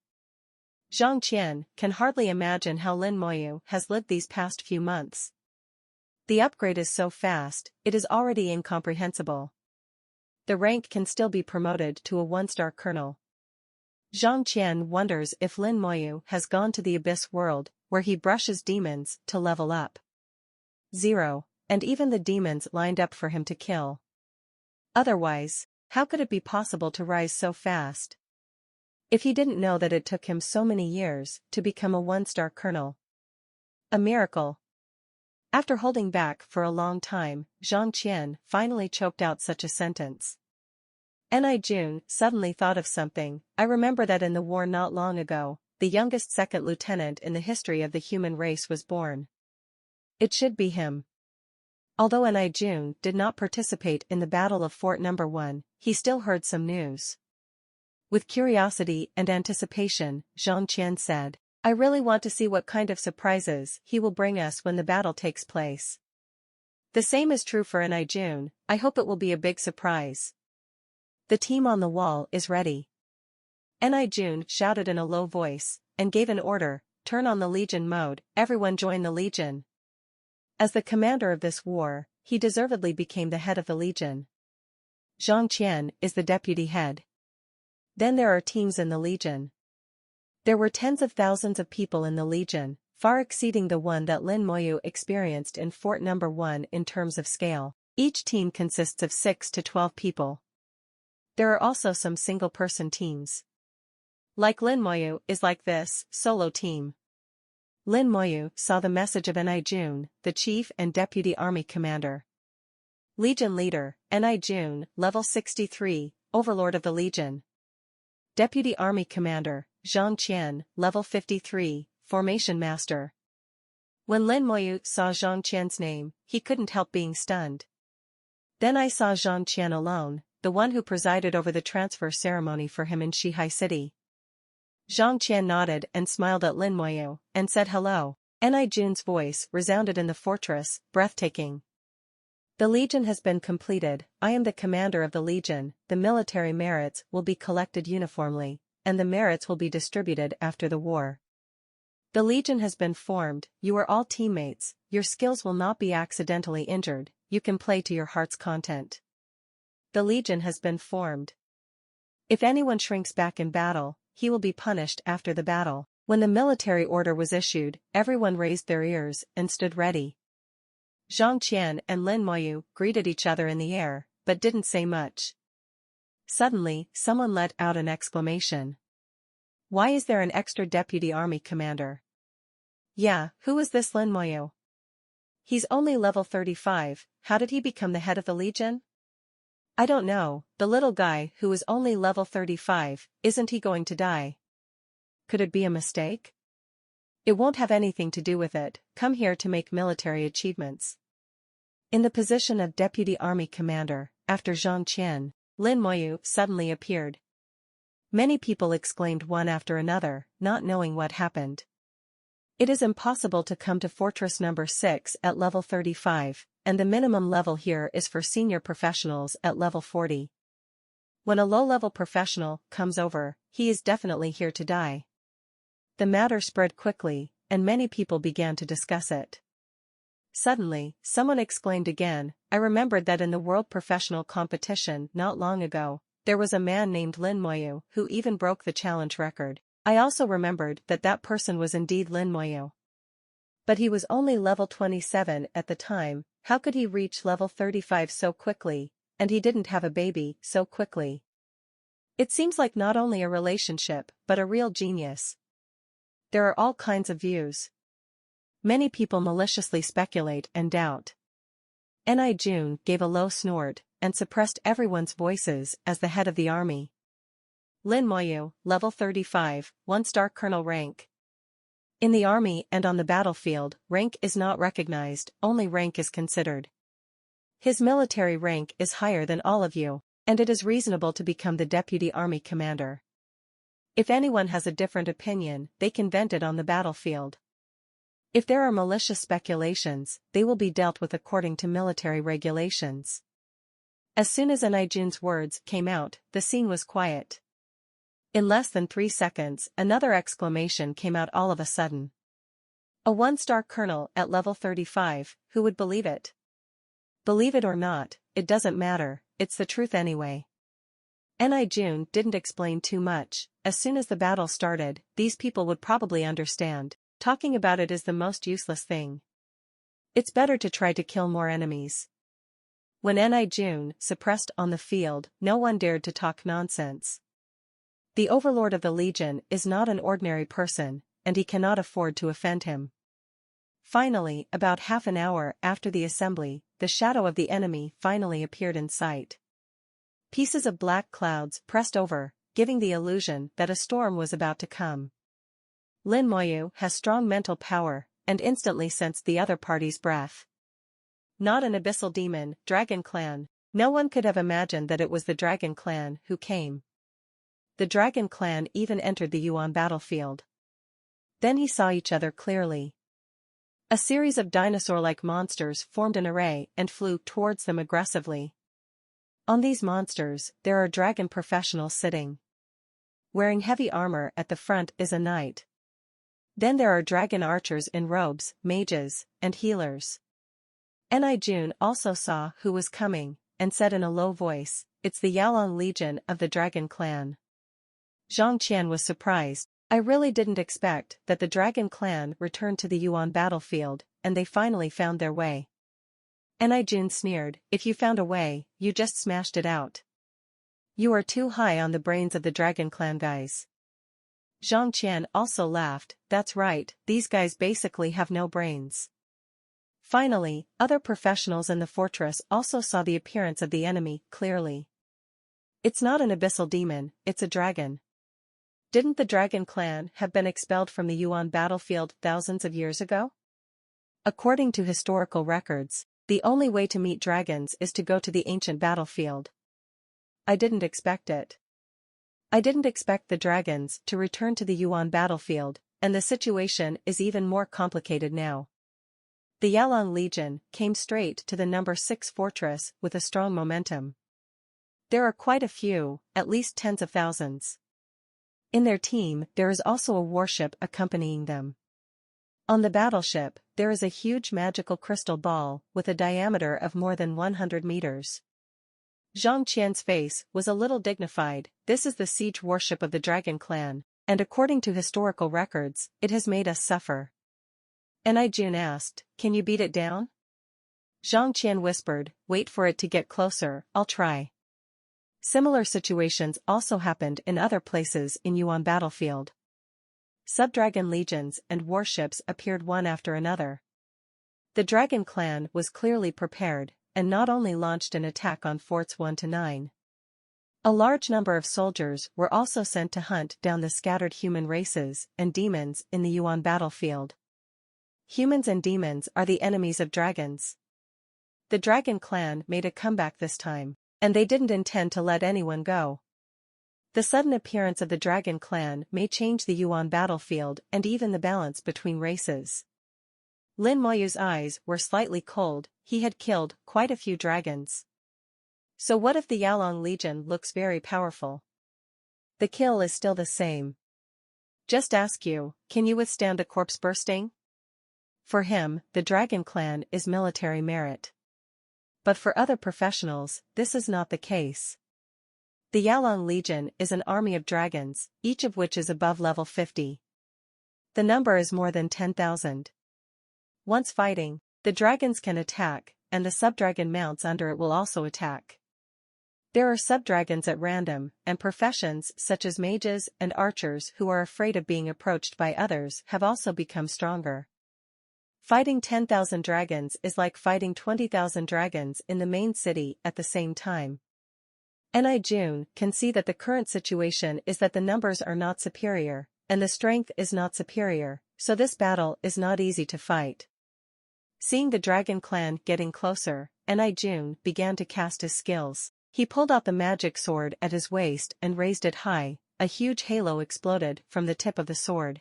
Zhang Qian can hardly imagine how Lin Moyu has lived these past few months. The upgrade is so fast, it is already incomprehensible. The rank can still be promoted to a 1-star colonel. Zhang Qian wonders if Lin Moyu has gone to the Abyss world, where he brushes demons to level up. 0, and even the demons lined up for him to kill. Otherwise, how could it be possible to rise so fast? If he didn't know that it took him so many years to become a 1-star colonel. A miracle. After holding back for a long time, Zhang Qian finally choked out such a sentence. Ni-Jun suddenly thought of something. I remember that in the war not long ago, the youngest second lieutenant in the history of the human race was born. It should be him. Although Jun did not participate in the Battle of Fort No. 1, he still heard some news. With curiosity and anticipation, Zhang Qian said, "I really want to see what kind of surprises he will bring us when the battle takes place." The same is true for Jun. I hope it will be a big surprise. The team on the wall is ready. Jun shouted in a low voice, and gave an order, "Turn on the Legion mode, everyone join the Legion." As the commander of this war, he deservedly became the head of the Legion. Zhang Qian is the deputy head. Then there are teams in the Legion. There were tens of thousands of people in the Legion, far exceeding the one that Lin Moyu experienced in Fort No. 1 in terms of scale. Each team consists of 6 to 12 people. There are also some single-person teams. Like Lin Moyu is like this, solo team. Lin Moyu saw the message of Jun, the chief and deputy army commander. Legion leader, Jun, level 63, overlord of the Legion. Deputy army commander, Zhang Qian, level 53, formation master. When Lin Moyu saw Zhang Qian's name, he couldn't help being stunned. Then I saw Zhang Qian alone, the one who presided over the transfer ceremony for him in Shihai City. Zhang Qian nodded and smiled at Lin Moyu, and said hello. Jun's voice resounded in the fortress, breathtaking. The Legion has been completed. I am the commander of the Legion. The military merits will be collected uniformly, and the merits will be distributed after the war. The Legion has been formed. You are all teammates. Your skills will not be accidentally injured. You can play to your heart's content. The Legion has been formed. If anyone shrinks back in battle, he will be punished after the battle. When the military order was issued, everyone raised their ears and stood ready. Zhang Qian and Lin Moyu greeted each other in the air, but didn't say much. Suddenly, someone let out an exclamation. "Why is there an extra deputy army commander?" "Yeah, who is this Lin Moyu? He's only level 35, how did he become the head of the Legion?" "I don't know, the little guy who is only level 35, isn't he going to die?" "Could it be a mistake?" "It won't have anything to do with it, come here to make military achievements." In the position of deputy army commander, after Zhang Qian, Lin Moyu suddenly appeared. Many people exclaimed one after another, not knowing what happened. It is impossible to come to Fortress No. 6 at level 35, and the minimum level here is for senior professionals at level 40. When a low-level professional comes over, he is definitely here to die. The matter spread quickly, and many people began to discuss it. Suddenly, someone exclaimed again, "I remembered that in the World Professional Competition not long ago, there was a man named Lin Moyu who even broke the challenge record. I also remembered that that person was indeed Lin Moyu. But he was only level 27 at the time. How could he reach level 35 so quickly, and he didn't have a baby so quickly? It seems like not only a relationship, but a real genius." There are all kinds of views. Many people maliciously speculate and doubt. Jun gave a low snort, and suppressed everyone's voices as the head of the army. Lin Moyu, level 35, 1-star colonel rank. In the army and on the battlefield, rank is not recognized, only rank is considered. His military rank is higher than all of you, and it is reasonable to become the deputy army commander. If anyone has a different opinion, they can vent it on the battlefield. If there are malicious speculations, they will be dealt with according to military regulations. As soon as Jun's words came out, the scene was quiet. In less than 3 seconds, another exclamation came out all of a sudden. "A 1-star colonel at level 35, who would believe it?" "Believe it or not, it doesn't matter, it's the truth anyway." Jun didn't explain too much. As soon as the battle started, these people would probably understand. Talking about it is the most useless thing. It's better to try to kill more enemies. When Jun suppressed on the field, no one dared to talk nonsense. The overlord of the Legion is not an ordinary person, and he cannot afford to offend him. Finally, about half an hour after the assembly, the shadow of the enemy finally appeared in sight. Pieces of black clouds pressed over, giving the illusion that a storm was about to come. Lin Moyu has strong mental power, and instantly sensed the other party's breath. Not an abyssal demon, dragon clan. No one could have imagined that it was the dragon clan who came. The dragon clan even entered the Yuan battlefield. Then he saw each other clearly. A series of dinosaur-like monsters formed an array and flew towards them aggressively. On these monsters, there are dragon professionals sitting. Wearing heavy armor at the front is a knight. Then there are dragon archers in robes, mages, and healers. Jun also saw who was coming, and said in a low voice, "It's the Yaolong Legion of the Dragon Clan." Zhang Qian was surprised. "I really didn't expect that the Dragon Clan returned to the Yuan battlefield, and they finally found their way." Jun sneered, "If you found a way, you just smashed it out. You are too high on the brains of the Dragon Clan guys." Zhang Qian also laughed, "That's right, these guys basically have no brains." Finally, other professionals in the fortress also saw the appearance of the enemy clearly. "It's not an abyssal demon, it's a dragon. Didn't the Dragon Clan have been expelled from the Yuan battlefield thousands of years ago? According to historical records, the only way to meet dragons is to go to the ancient battlefield. I didn't expect it. I didn't expect the dragons to return to the Yuan battlefield, and the situation is even more complicated now." The Yaolong Legion came straight to the number 6 fortress with a strong momentum. There are quite a few, at least tens of thousands. In their team there is also a warship accompanying them. On the battleship, there is a huge magical crystal ball with a diameter of more than 100 meters. Zhang Qian's face was a little dignified. "This is the siege warship of the Dragon Clan, and according to historical records, it has made us suffer." Jun asked, "Can you beat it down?" Zhang Qian whispered, "Wait for it to get closer, I'll try." Similar situations also happened in other places in Yuan battlefield. Subdragon legions and warships appeared one after another. The Dragon Clan was clearly prepared, and not only launched an attack on forts 1 to 9. A large number of soldiers were also sent to hunt down the scattered human races and demons in the Yuan battlefield. Humans and demons are the enemies of dragons. The Dragon Clan made a comeback this time, and they didn't intend to let anyone go. The sudden appearance of the Dragon Clan may change the Yuan battlefield and even the balance between races. Lin Moyu's eyes were slightly cold. He had killed quite a few dragons. So what if the Yaolong Legion looks very powerful? The kill is still the same. Just ask you, can you withstand a corpse bursting? For him, the Dragon Clan is military merit. But for other professionals, this is not the case. The Yaolong Legion is an army of dragons, each of which is above level 50. The number is more than 10,000. Once fighting, the dragons can attack, and the subdragon mounts under it will also attack. There are subdragons at random, and professions such as mages and archers who are afraid of being approached by others have also become stronger. Fighting 10,000 dragons is like fighting 20,000 dragons in the main city at the same time. Jun can see that the current situation is that the numbers are not superior, and the strength is not superior, so this battle is not easy to fight. Seeing the Dragon Clan getting closer, Jun began to cast his skills. He pulled out the magic sword at his waist and raised it high. A huge halo exploded from the tip of the sword.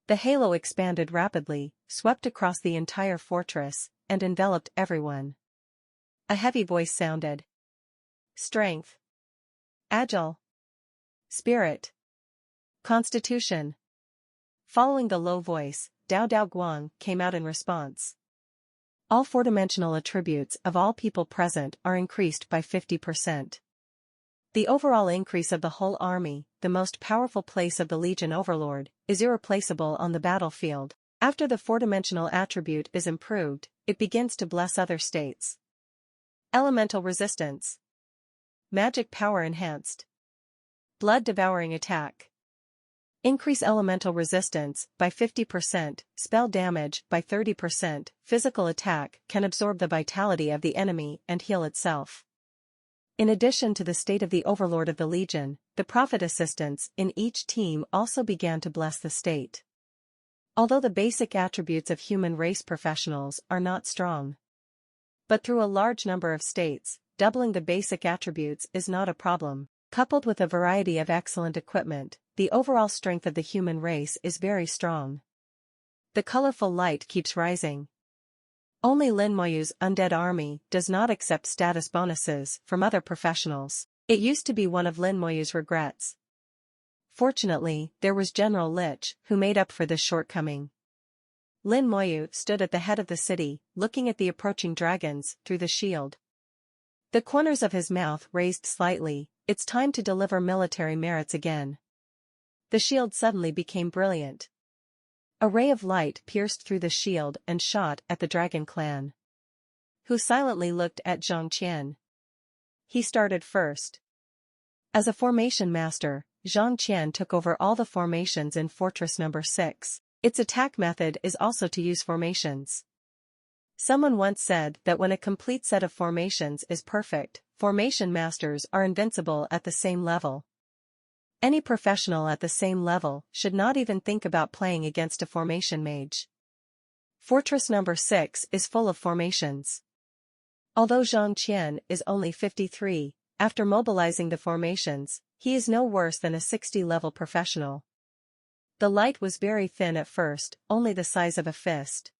The halo expanded rapidly, swept across the entire fortress, and enveloped everyone. A heavy voice sounded. Strength. Agile. Spirit. Constitution. Following the low voice, Dao Dao Guang came out in response. All four-dimensional attributes of all people present are increased by 50%. The overall increase of the whole army, the most powerful place of the Legion Overlord, is irreplaceable on the battlefield. After the four-dimensional attribute is improved, it begins to bless other states. Elemental resistance. Magic power enhanced. Blood-devouring attack. Increase elemental resistance by 50%, spell damage by 30%, physical attack can absorb the vitality of the enemy and heal itself. In addition to the state of the Overlord of the Legion, the prophet assistants in each team also began to bless the state. Although the basic attributes of human race professionals are not strong, But through a large number of states, doubling the basic attributes is not a problem. Coupled with a variety of excellent equipment, the overall strength of the human race is very strong. The colorful light keeps rising. Only Lin Moyu's undead army does not accept status bonuses from other professionals. It used to be one of Lin Moyu's regrets. Fortunately, there was General Lich, who made up for this shortcoming. Lin Moyu stood at the head of the city, looking at the approaching dragons through the shield. The corners of his mouth raised slightly. It's time to deliver military merits again. The shield suddenly became brilliant. A ray of light pierced through the shield and shot at the dragon clan, who silently looked at Zhang Qian. He started first. As a formation master, Zhang Qian took over all the formations in Fortress No. 6. Its attack method is also to use formations. Someone once said that when a complete set of formations is perfect, formation masters are invincible at the same level. Any professional at the same level should not even think about playing against a formation mage. Fortress No. 6 is full of formations. Although Zhang Qian is only 53, after mobilizing the formations, he is no worse than a 60-level professional. The light was very thin at first, only the size of a fist.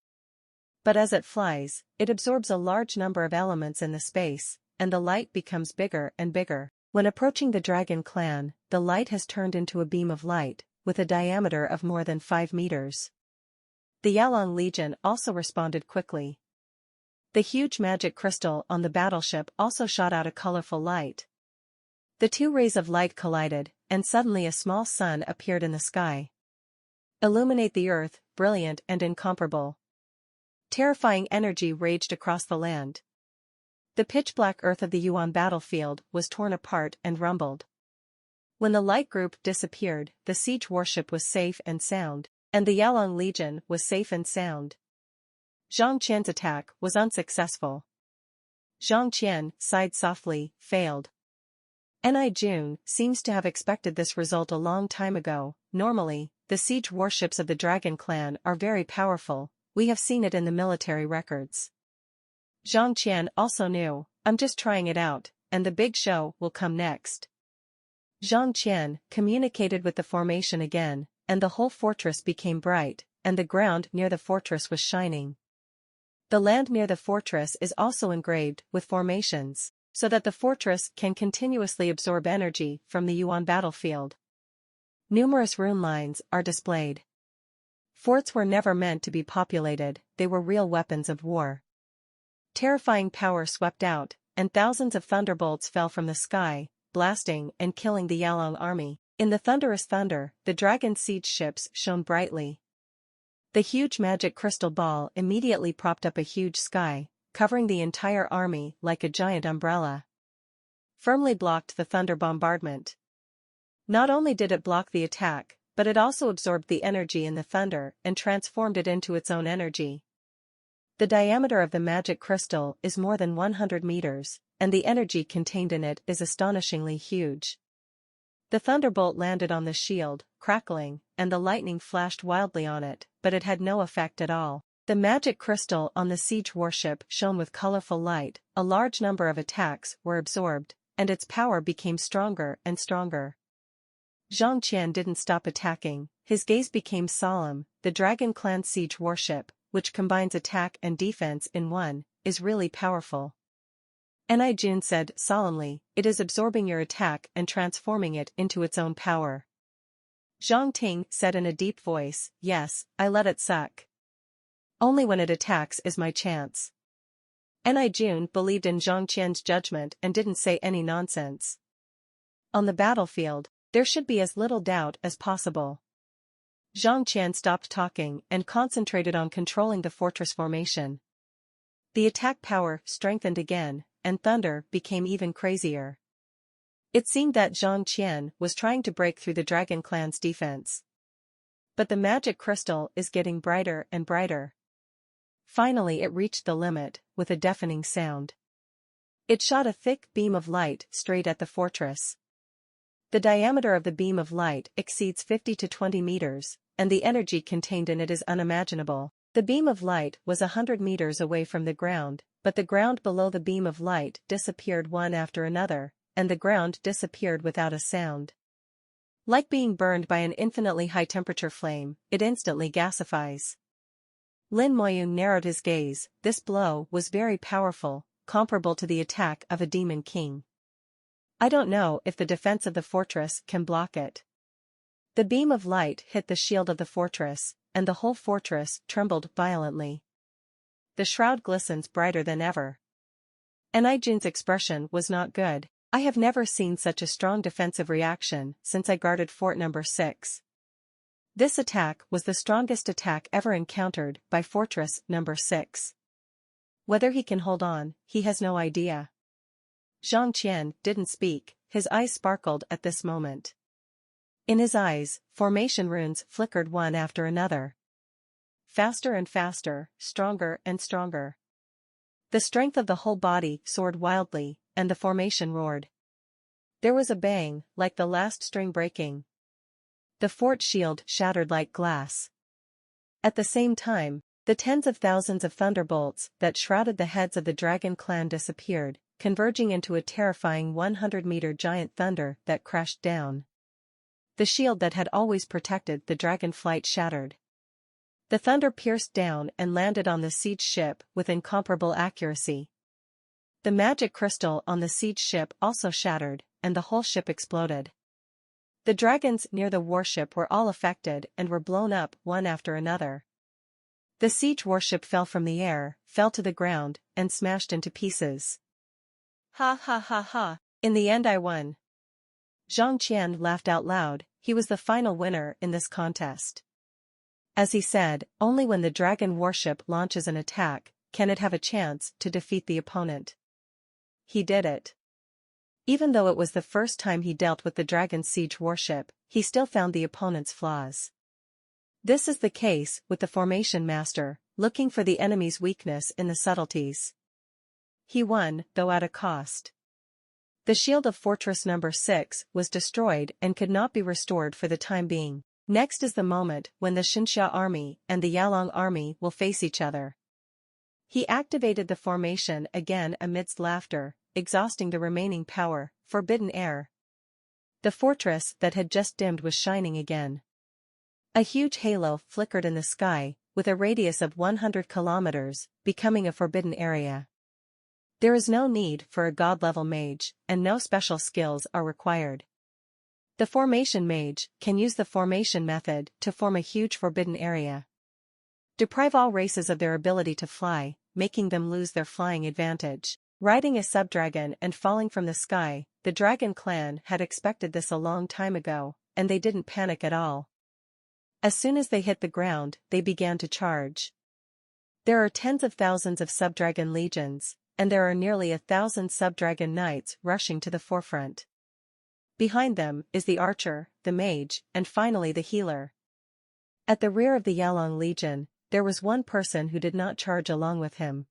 But as it flies, it absorbs a large number of elements in the space, and the light becomes bigger and bigger. When approaching the dragon clan, the light has turned into a beam of light, with a diameter of more than 5 meters. The Yalong Legion also responded quickly. The huge magic crystal on the battleship also shot out a colorful light. The two rays of light collided, and suddenly a small sun appeared in the sky. Illuminate the earth, brilliant and incomparable. Terrifying energy raged across the land. The pitch-black earth of the Yuan battlefield was torn apart and rumbled. When the light group disappeared, the siege warship was safe and sound, and the Yalong Legion was safe and sound. Zhang Qian's attack was unsuccessful. Zhang Qian sighed softly, failed. Ni Jun seems to have expected this result a long time ago. Normally, the siege warships of the Dragon Clan are very powerful, we have seen it in the military records. Zhang Qian also knew, I'm just trying it out, and the big show will come next. Zhang Qian communicated with the formation again, and the whole fortress became bright, and the ground near the fortress was shining. The land near the fortress is also engraved with formations, so that the fortress can continuously absorb energy from the Yuan battlefield. Numerous rune lines are displayed. Forts were never meant to be populated, they were real weapons of war. Terrifying power swept out, and thousands of thunderbolts fell from the sky, blasting and killing the Yalong army. In the thunderous thunder, the dragon siege ships shone brightly. The huge magic crystal ball immediately propped up a huge sky, covering the entire army like a giant umbrella. Firmly blocked the thunder bombardment. Not only did it block the attack, but it also absorbed the energy in the thunder and transformed it into its own energy. The diameter of the magic crystal is more than 100 meters, and the energy contained in it is astonishingly huge. The thunderbolt landed on the shield, crackling, and the lightning flashed wildly on it, but it had no effect at all. The magic crystal on the siege warship shone with colorful light, a large number of attacks were absorbed, and its power became stronger and stronger. Zhang Qian didn't stop attacking, his gaze became solemn. The Dragon Clan siege warship, which combines attack and defense in one, is really powerful. Ni Jun said solemnly, it is absorbing your attack and transforming it into its own power. Zhang Ting said in a deep voice, yes, I let it suck. Only when it attacks is my chance. Ni Jun believed in Zhang Qian's judgment and didn't say any nonsense. On the battlefield, there should be as little doubt as possible. Zhang Qian stopped talking and concentrated on controlling the fortress formation. The attack power strengthened again, and thunder became even crazier. It seemed that Zhang Qian was trying to break through the Dragon Clan's defense. But the magic crystal is getting brighter and brighter. Finally it reached the limit, with a deafening sound. It shot a thick beam of light straight at the fortress. The diameter of the beam of light exceeds 50 to 20 meters, and the energy contained in it is unimaginable. The beam of light was 100 meters away from the ground, but the ground below the beam of light disappeared one after another, and the ground disappeared without a sound. Like being burned by an infinitely high-temperature flame, it instantly gasifies. Lin Moyun narrowed his gaze. This blow was very powerful, comparable to the attack of a demon king. I don't know if the defense of the fortress can block it. The beam of light hit the shield of the fortress, and the whole fortress trembled violently. The shroud glistens brighter than ever. Anijin's expression was not good. I have never seen such a strong defensive reaction since I guarded Fort Number 6. This attack was the strongest attack ever encountered by Fortress Number 6. Whether he can hold on, he has no idea. Zhang Qian didn't speak, his eyes sparkled at this moment. In his eyes, formation runes flickered one after another. Faster and faster, stronger and stronger. The strength of the whole body soared wildly, and the formation roared. There was a bang, like the last string breaking. The fort shield shattered like glass. At the same time, the tens of thousands of thunderbolts that shrouded the heads of the dragon clan disappeared, converging into a terrifying 100-meter giant thunder that crashed down. The shield that had always protected the dragon flight shattered. The thunder pierced down and landed on the siege ship with incomparable accuracy. The magic crystal on the siege ship also shattered, and the whole ship exploded. The dragons near the warship were all affected and were blown up one after another. The siege warship fell from the air, fell to the ground, and smashed into pieces. Ha ha ha ha, in the end I won. Zhang Qian laughed out loud. He was the final winner in this contest. As he said, only when the dragon warship launches an attack can it have a chance to defeat the opponent. He did it. Even though it was the first time he dealt with the dragon siege warship, he still found the opponent's flaws. This is the case with the formation master, looking for the enemy's weakness in the subtleties. He won, though at a cost. The shield of Fortress Number 6 was destroyed and could not be restored for the time being. Next is the moment when the Xinxia army and the Yalong army will face each other. He activated the formation again amidst laughter, exhausting the remaining power, forbidden air. The fortress that had just dimmed was shining again. A huge halo flickered in the sky, with a radius of 100 kilometers, becoming a forbidden area. There is no need for a god-level mage, and no special skills are required. The formation mage can use the formation method to form a huge forbidden area. Deprive all races of their ability to fly, making them lose their flying advantage. Riding a subdragon and falling from the sky, the dragon clan had expected this a long time ago, and they didn't panic at all. As soon as they hit the ground, they began to charge. There are tens of thousands of subdragon legions, and there are nearly 1,000 subdragon knights rushing to the forefront. Behind them is the archer, the mage, and finally the healer. At the rear of the Yalong Legion, there was one person who did not charge along with him.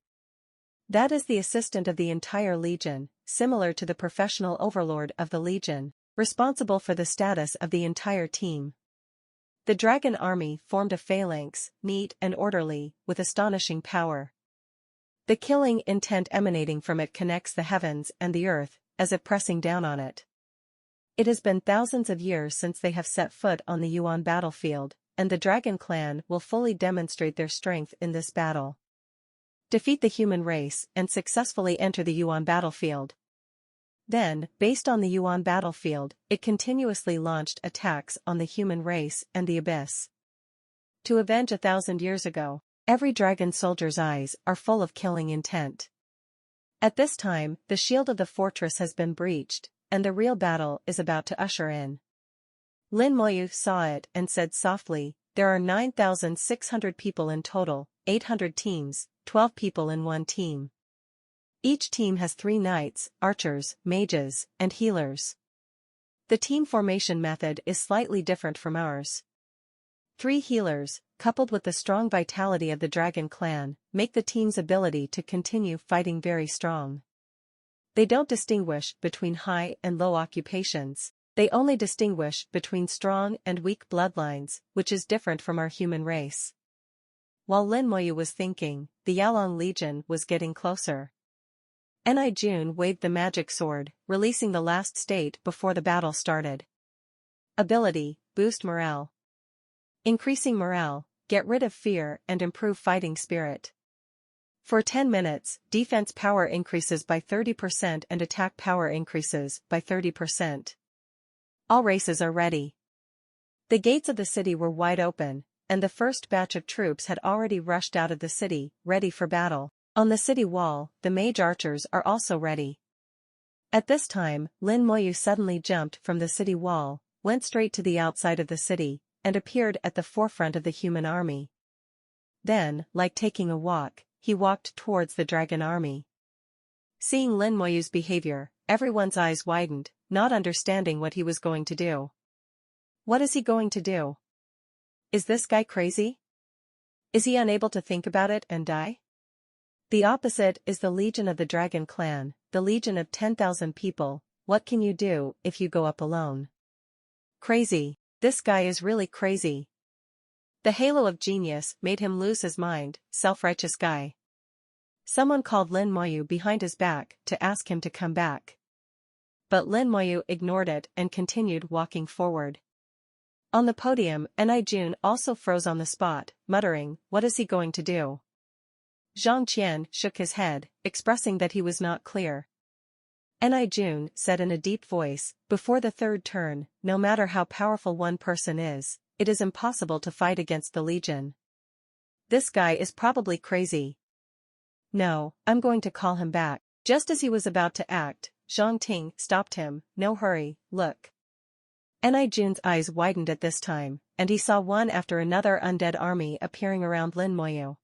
That is the assistant of the entire legion, similar to the professional overlord of the legion, responsible for the status of the entire team. The dragon army formed a phalanx, neat and orderly, with astonishing power. The killing intent emanating from it connects the heavens and the earth, as if pressing down on it. It has been thousands of years since they have set foot on the Yuan battlefield, and the Dragon Clan will fully demonstrate their strength in this battle. Defeat the human race and successfully enter the Yuan battlefield. Then, based on the Yuan battlefield, it continuously launched attacks on the human race and the abyss. To avenge 1,000 years ago, every dragon soldier's eyes are full of killing intent. At this time, the shield of the fortress has been breached, and the real battle is about to usher in. Lin Moyu saw it and said softly, "There are 9,600 people in total, 800 teams, 12 people in one team. Each team has 3 knights, archers, mages, and healers. The team formation method is slightly different from ours. 3 healers, coupled with the strong vitality of the Dragon Clan, make the team's ability to continue fighting very strong. They don't distinguish between high and low occupations, they only distinguish between strong and weak bloodlines, which is different from our human race. While Lin Moyu was thinking, the Yalong Legion was getting closer. Ni Jun waved the magic sword, releasing the last state before the battle started. Ability, boost morale. Increasing morale, get rid of fear and improve fighting spirit. For 10 minutes, defense power increases by 30% and attack power increases by 30%. All races are ready. The gates of the city were wide open, and the first batch of troops had already rushed out of the city, ready for battle. On the city wall, the mage archers are also ready. At this time, Lin Moyu suddenly jumped from the city wall, went straight to the outside of the city, and appeared at the forefront of the human army. Then, like taking a walk, he walked towards the dragon army. Seeing Lin Moyu's behavior, everyone's eyes widened, not understanding what he was going to do. What is he going to do? Is this guy crazy? Is he unable to think about it and die? The opposite is the Legion of the Dragon Clan, the Legion of 10,000 people. What can you do if you go up alone? Crazy. This guy is really crazy. The halo of genius made him lose his mind, self-righteous guy. Someone called Lin Moyu behind his back to ask him to come back. But Lin Moyu ignored it and continued walking forward. On the podium, Ni Jun also froze on the spot, muttering, "What is he going to do?" Zhang Qian shook his head, expressing that he was not clear. Ni Jun said in a deep voice, "Before the third turn, no matter how powerful one person is, it is impossible to fight against the Legion. This guy is probably crazy. No, I'm going to call him back." Just as he was about to act, Zhang Ting stopped him. "No hurry, look." Ni Jun's eyes widened at this time, and he saw one after another undead army appearing around Lin Moyu.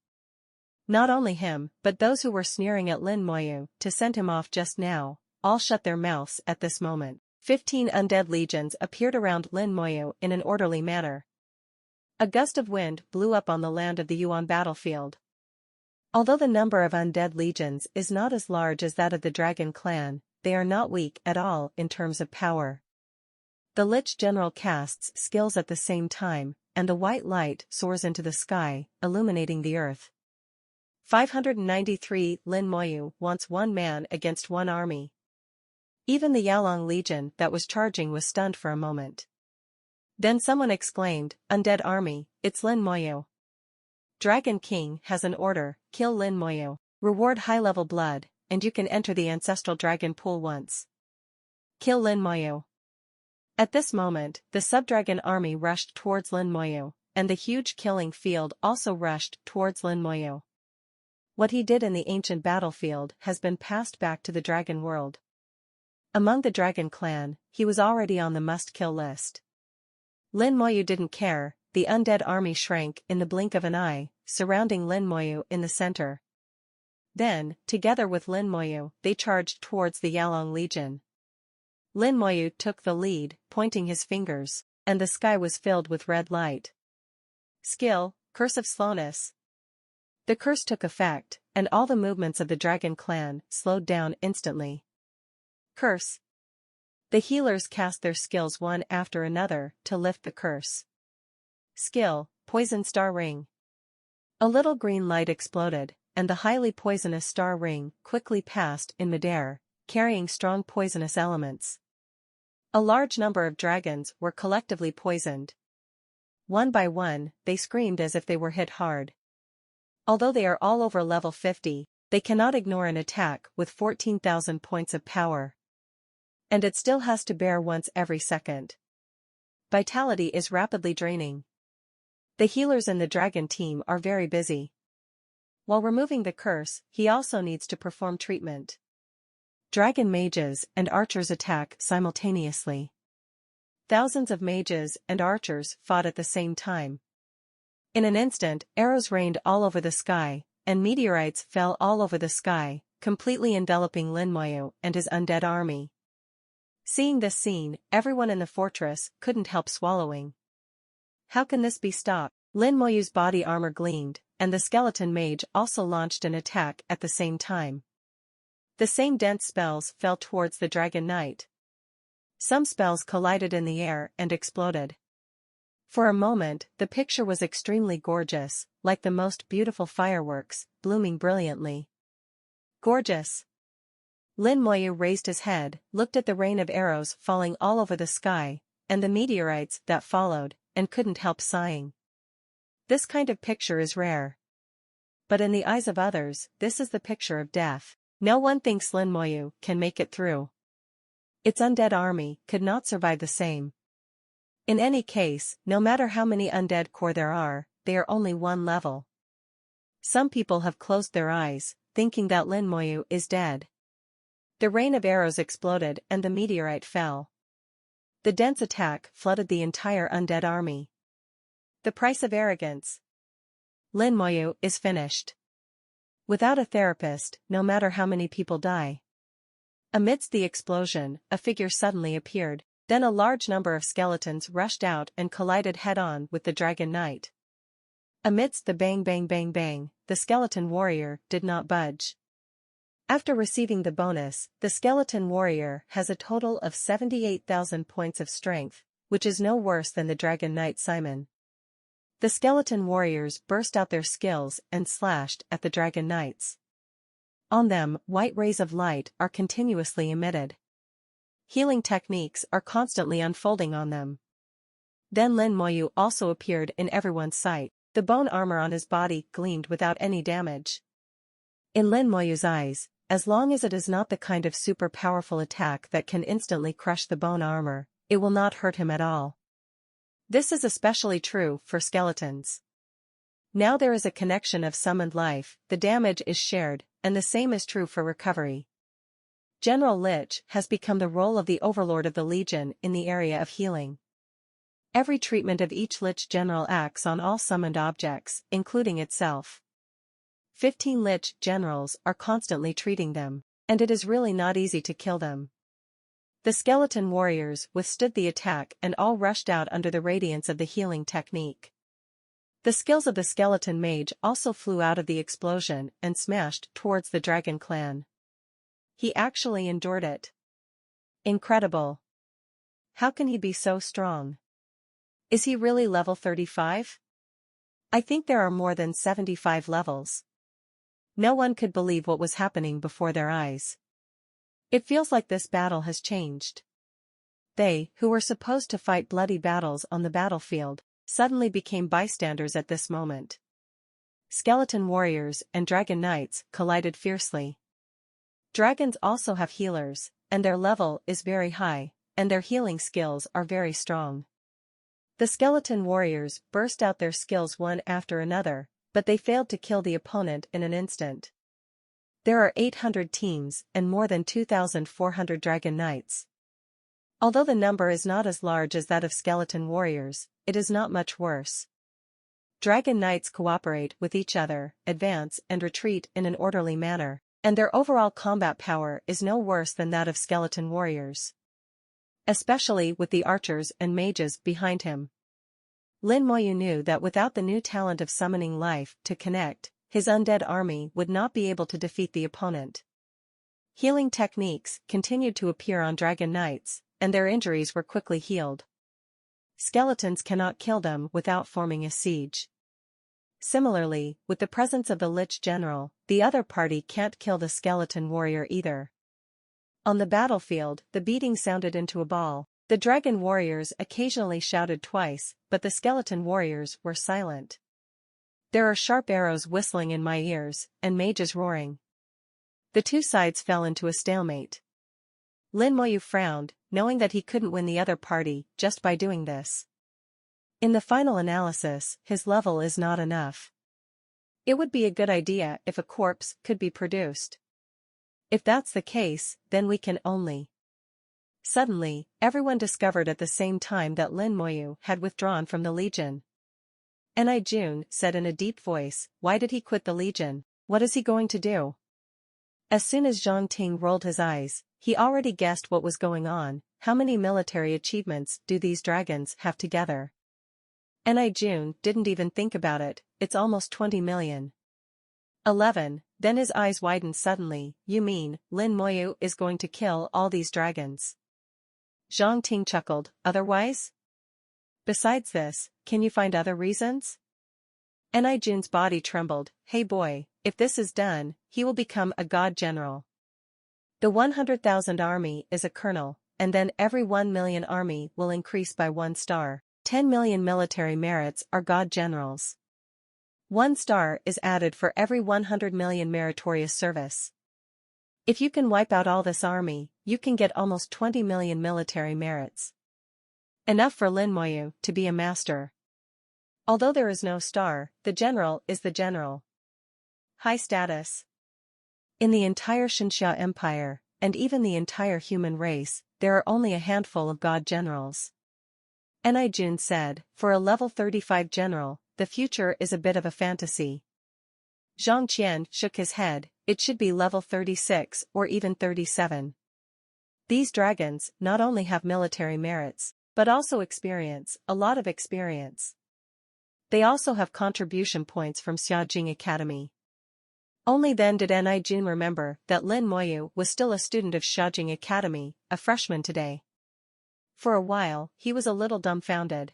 Not only him, but those who were sneering at Lin Moyu to send him off just now, all shut their mouths at this moment. 15 undead legions appeared around Lin Moyu in an orderly manner. A gust of wind blew up on the land of the Yuan battlefield. Although the number of undead legions is not as large as that of the Dragon Clan, they are not weak at all in terms of power. The Lich General casts skills at the same time, and the white light soars into the sky, illuminating the earth. 593 Lin Moyu wants one man against one army. Even the Yalong Legion that was charging was stunned for a moment. Then someone exclaimed, "Undead army, it's Lin Moyu. Dragon King has an order, kill Lin Moyu. Reward high-level blood, and you can enter the ancestral dragon pool once. Kill Lin Moyu." At this moment, the Subdragon army rushed towards Lin Moyu, and the huge killing field also rushed towards Lin Moyu. What he did in the ancient battlefield has been passed back to the dragon world. Among the Dragon Clan, he was already on the must-kill list. Lin Moyu didn't care. The undead army shrank in the blink of an eye, surrounding Lin Moyu in the center. Then, together with Lin Moyu, they charged towards the Yalong Legion. Lin Moyu took the lead, pointing his fingers, and the sky was filled with red light. Skill, Curse of Slowness. The curse took effect, and all the movements of the Dragon Clan slowed down instantly. Curse. The healers cast their skills one after another to lift the curse. Skill, Poison Star Ring. A little green light exploded, and the highly poisonous star ring quickly passed in midair, carrying strong poisonous elements. A large number of dragons were collectively poisoned. One by one, they screamed as if they were hit hard. Although they are all over level 50, they cannot ignore an attack with 14,000 points of power. And it still has to bear once every second. Vitality is rapidly draining. The healers in the dragon team are very busy. While removing the curse, he also needs to perform treatment. Dragon mages and archers attack simultaneously. Thousands of mages and archers fought at the same time. In an instant, arrows rained all over the sky, and meteorites fell all over the sky, completely enveloping Lin Moyu and his undead army. Seeing this scene, everyone in the fortress couldn't help swallowing. How can this be stopped? Lin Moyu's body armor gleamed, and the skeleton mage also launched an attack at the same time. The same dense spells fell towards the Dragon Knight. Some spells collided in the air and exploded. For a moment, the picture was extremely gorgeous, like the most beautiful fireworks, blooming brilliantly. Gorgeous. Lin Moyu raised his head, looked at the rain of arrows falling all over the sky, and the meteorites that followed, and couldn't help sighing. This kind of picture is rare. But in the eyes of others, this is the picture of death. No one thinks Lin Moyu can make it through. Its undead army could not survive the same. In any case, no matter how many undead core there are, they are only one level. Some people have closed their eyes, thinking that Lin Moyu is dead. The rain of arrows exploded and the meteorite fell. The dense attack flooded the entire undead army. The price of arrogance. Lin Moyu is finished. Without a therapist, no matter how many people die. Amidst the explosion, a figure suddenly appeared. Then a large number of skeletons rushed out and collided head-on with the Dragon Knight. Amidst the bang bang bang bang, the skeleton warrior did not budge. After receiving the bonus, the skeleton warrior has a total of 78,000 points of strength, which is no worse than the Dragon Knight Simon. The skeleton warriors burst out their skills and slashed at the Dragon Knights. On them, white rays of light are continuously emitted. Healing techniques are constantly unfolding on them. Then Lin Moyu also appeared in everyone's sight. The bone armor on his body gleamed without any damage. In Lin Moyu's eyes, as long as it is not the kind of super powerful attack that can instantly crush the bone armor, it will not hurt him at all. This is especially true for skeletons. Now there is a connection of summoned life, the damage is shared, and the same is true for recovery. General Lich has become the role of the overlord of the Legion in the area of healing. Every treatment of each Lich General acts on all summoned objects, including itself. 15 Lich Generals are constantly treating them, and it is really not easy to kill them. The skeleton warriors withstood the attack and all rushed out under the radiance of the healing technique. The skills of the skeleton mage also flew out of the explosion and smashed towards the Dragon Clan. He actually endured it. Incredible. How can he be so strong? Is he really level 35? I think there are more than 75 levels. No one could believe what was happening before their eyes. It feels like this battle has changed. They, who were supposed to fight bloody battles on the battlefield, suddenly became bystanders at this moment. Skeleton warriors and dragon knights collided fiercely. Dragons also have healers, and their level is very high, and their healing skills are very strong. The skeleton warriors burst out their skills one after another, but they failed to kill the opponent in an instant. There are 800 teams and more than 2,400 dragon knights. Although the number is not as large as that of skeleton warriors, it is not much worse. Dragon knights cooperate with each other, advance and retreat in an orderly manner, and their overall combat power is no worse than that of skeleton warriors. Especially with the archers and mages behind him. Lin Moyu knew that without the new talent of summoning life to connect, his undead army would not be able to defeat the opponent. Healing techniques continued to appear on dragon knights, and their injuries were quickly healed. Skeletons cannot kill them without forming a siege. Similarly, with the presence of the Lich General, the other party can't kill the skeleton warrior either. On the battlefield, the beating sounded into a ball. The dragon warriors occasionally shouted twice, but the skeleton warriors were silent. There are sharp arrows whistling in my ears, and mages roaring. The two sides fell into a stalemate. Lin Moyu frowned, knowing that he couldn't win the other party just by doing this. In the final analysis, his level is not enough. It would be a good idea if a corpse could be produced. If that's the case, then we can only. Suddenly, everyone discovered at the same time that Lin Moyu had withdrawn from the Legion. Ni Jun said in a deep voice, "Why did he quit the Legion? What is he going to do?" As soon as Zhang Ting rolled his eyes, he already guessed what was going on. How many military achievements do these dragons have together? Ni Jun didn't even think about it, it's almost 20 million. 11, then his eyes widened suddenly. You mean, Lin Moyu is going to kill all these dragons? Zhang Ting chuckled, otherwise? Besides this, can you find other reasons? Jun's body trembled. Hey boy, if this is done, he will become a god general. The 100,000 army is a colonel, and then every 1 million army will increase by 1 star. 10 million military merits are god generals. 1 star is added for every 100 million meritorious service. If you can wipe out all this army, you can get almost 20 million military merits. Enough for Lin Moyu to be a master. Although there is no star, the general is the general. High status. In the entire Xinxia Empire, and even the entire human race, there are only a handful of god generals. Jun said, for a level 35 general, the future is a bit of a fantasy. Zhang Qian shook his head, it should be level 36 or even 37. These dragons not only have military merits, but also experience, a lot of experience. They also have contribution points from Xiaojing Academy. Only then did Jun remember that Lin Moyu was still a student of Xiaojing Academy, a freshman today. For a while, he was a little dumbfounded.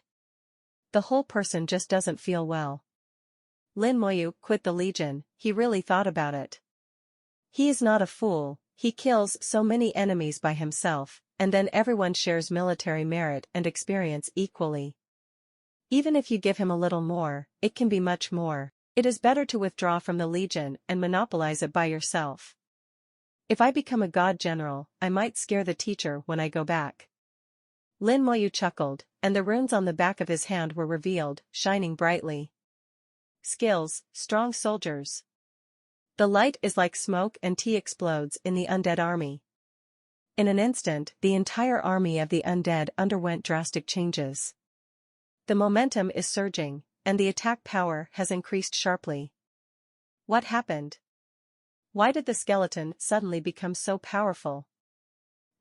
The whole person just doesn't feel well. Lin Moyu quit the Legion, he really thought about it. He is not a fool, he kills so many enemies by himself, and then everyone shares military merit and experience equally. Even if you give him a little more, it can be much more. It is better to withdraw from the Legion and monopolize it by yourself. If I become a god general, I might scare the teacher when I go back. Lin Moyu chuckled, and the runes on the back of his hand were revealed, shining brightly. Skills, strong soldiers. The light is like smoke and tea explodes in the undead army. In an instant, the entire army of the undead underwent drastic changes. The momentum is surging, and the attack power has increased sharply. What happened? Why did the skeleton suddenly become so powerful?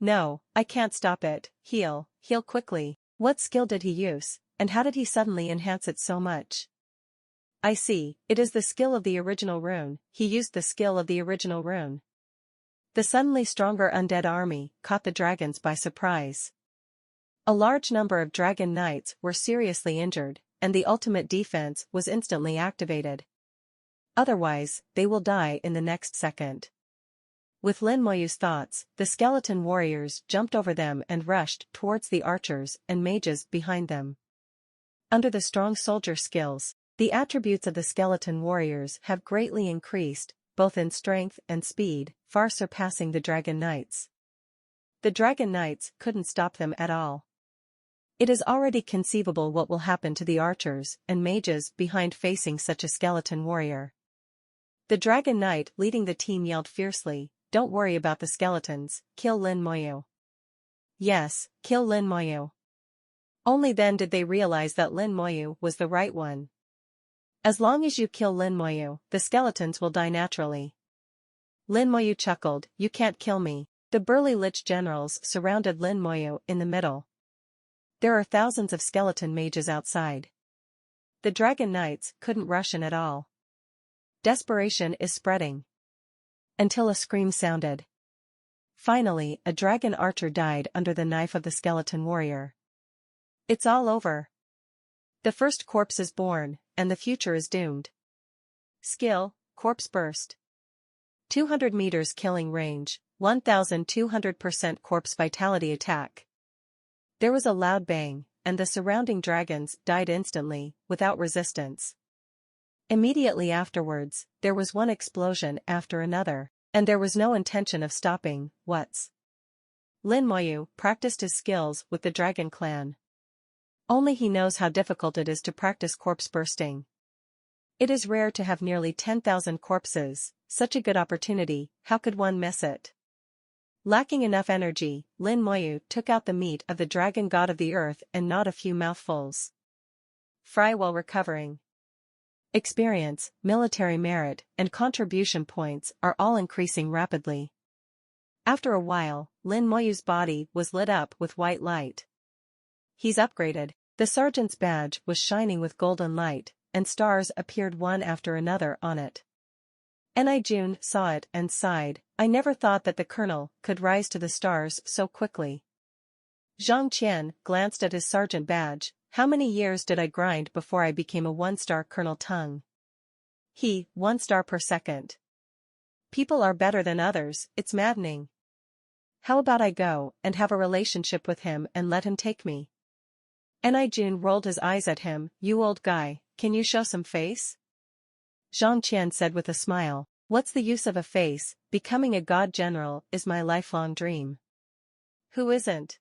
No, I can't stop it. Heal quickly. What skill did he use, and how did he suddenly enhance it so much? I see, it is the skill of the original rune, he used the skill of the original rune. The suddenly stronger undead army caught the dragons by surprise. A large number of dragon knights were seriously injured, and the ultimate defense was instantly activated. Otherwise, they will die in the next second. With Lin Moyu's thoughts, the skeleton warriors jumped over them and rushed towards the archers and mages behind them. Under the strong soldier skills, the attributes of the skeleton warriors have greatly increased, both in strength and speed, far surpassing the dragon knights. The dragon knights couldn't stop them at all. It is already conceivable what will happen to the archers and mages behind facing such a skeleton warrior. The dragon knight leading the team yelled fiercely, "Don't worry about the skeletons, kill Lin Moyu." Yes, kill Lin Moyu. Only then did they realize that Lin Moyu was the right one. As long as you kill Lin Moyu, the skeletons will die naturally. Lin Moyu chuckled, "You can't kill me." The burly lich generals surrounded Lin Moyu in the middle. There are thousands of skeleton mages outside. The dragon knights couldn't rush in at all. Desperation is spreading. Until a scream sounded. Finally, a dragon archer died under the knife of the skeleton warrior. It's all over. The first corpse is born, and the future is doomed. Skill, corpse burst. 200 meters killing range, 1200% corpse vitality attack. There was a loud bang, and the surrounding dragons died instantly, without resistance. Immediately afterwards, there was one explosion after another, and there was no intention of stopping. Lin Moyu practiced his skills with the dragon clan. Only he knows how difficult it is to practice corpse bursting. It is rare to have nearly 10,000 corpses, such a good opportunity, how could one miss it? Lacking enough energy, Lin Moyu took out the meat of the dragon god of the earth and gnawed a few mouthfuls. Fry while recovering. Experience, military merit, and contribution points are all increasing rapidly. After a while, Lin Moyu's body was lit up with white light. He's upgraded. The sergeant's badge was shining with golden light, and stars appeared one after another on it. Jun saw it and sighed, "I never thought that the colonel could rise to the stars so quickly." Zhang Qian glanced at his sergeant badge, How many years did I grind before I became a 1-star Colonel Tongue? 1 star per second. People are better than others, it's maddening. How about I go and have a relationship with him and let him take me? Jun rolled his eyes at him. You old guy, can you show some face? Zhang Qian said with a smile, what's the use of a face, becoming a god general is my lifelong dream. Who isn't?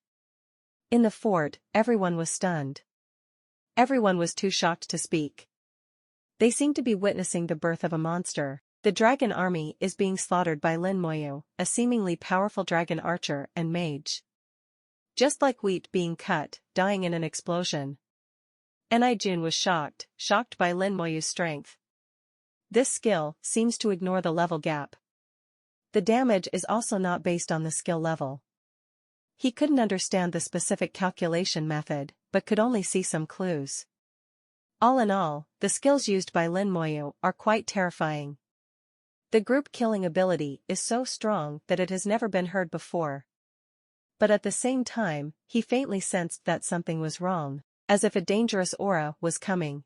In the fort, everyone was stunned. Everyone was too shocked to speak. They seemed to be witnessing the birth of a monster. The dragon army is being slaughtered by Lin Moyu, a seemingly powerful dragon archer and mage. Just like wheat being cut, dying in an explosion. Jun was shocked by Lin Moyu's strength. This skill seems to ignore the level gap. The damage is also not based on the skill level. He couldn't understand the specific calculation method, but could only see some clues. All in all, the skills used by Lin Moyu are quite terrifying. The group killing ability is so strong that it has never been heard before. But at the same time, he faintly sensed that something was wrong, as if a dangerous aura was coming.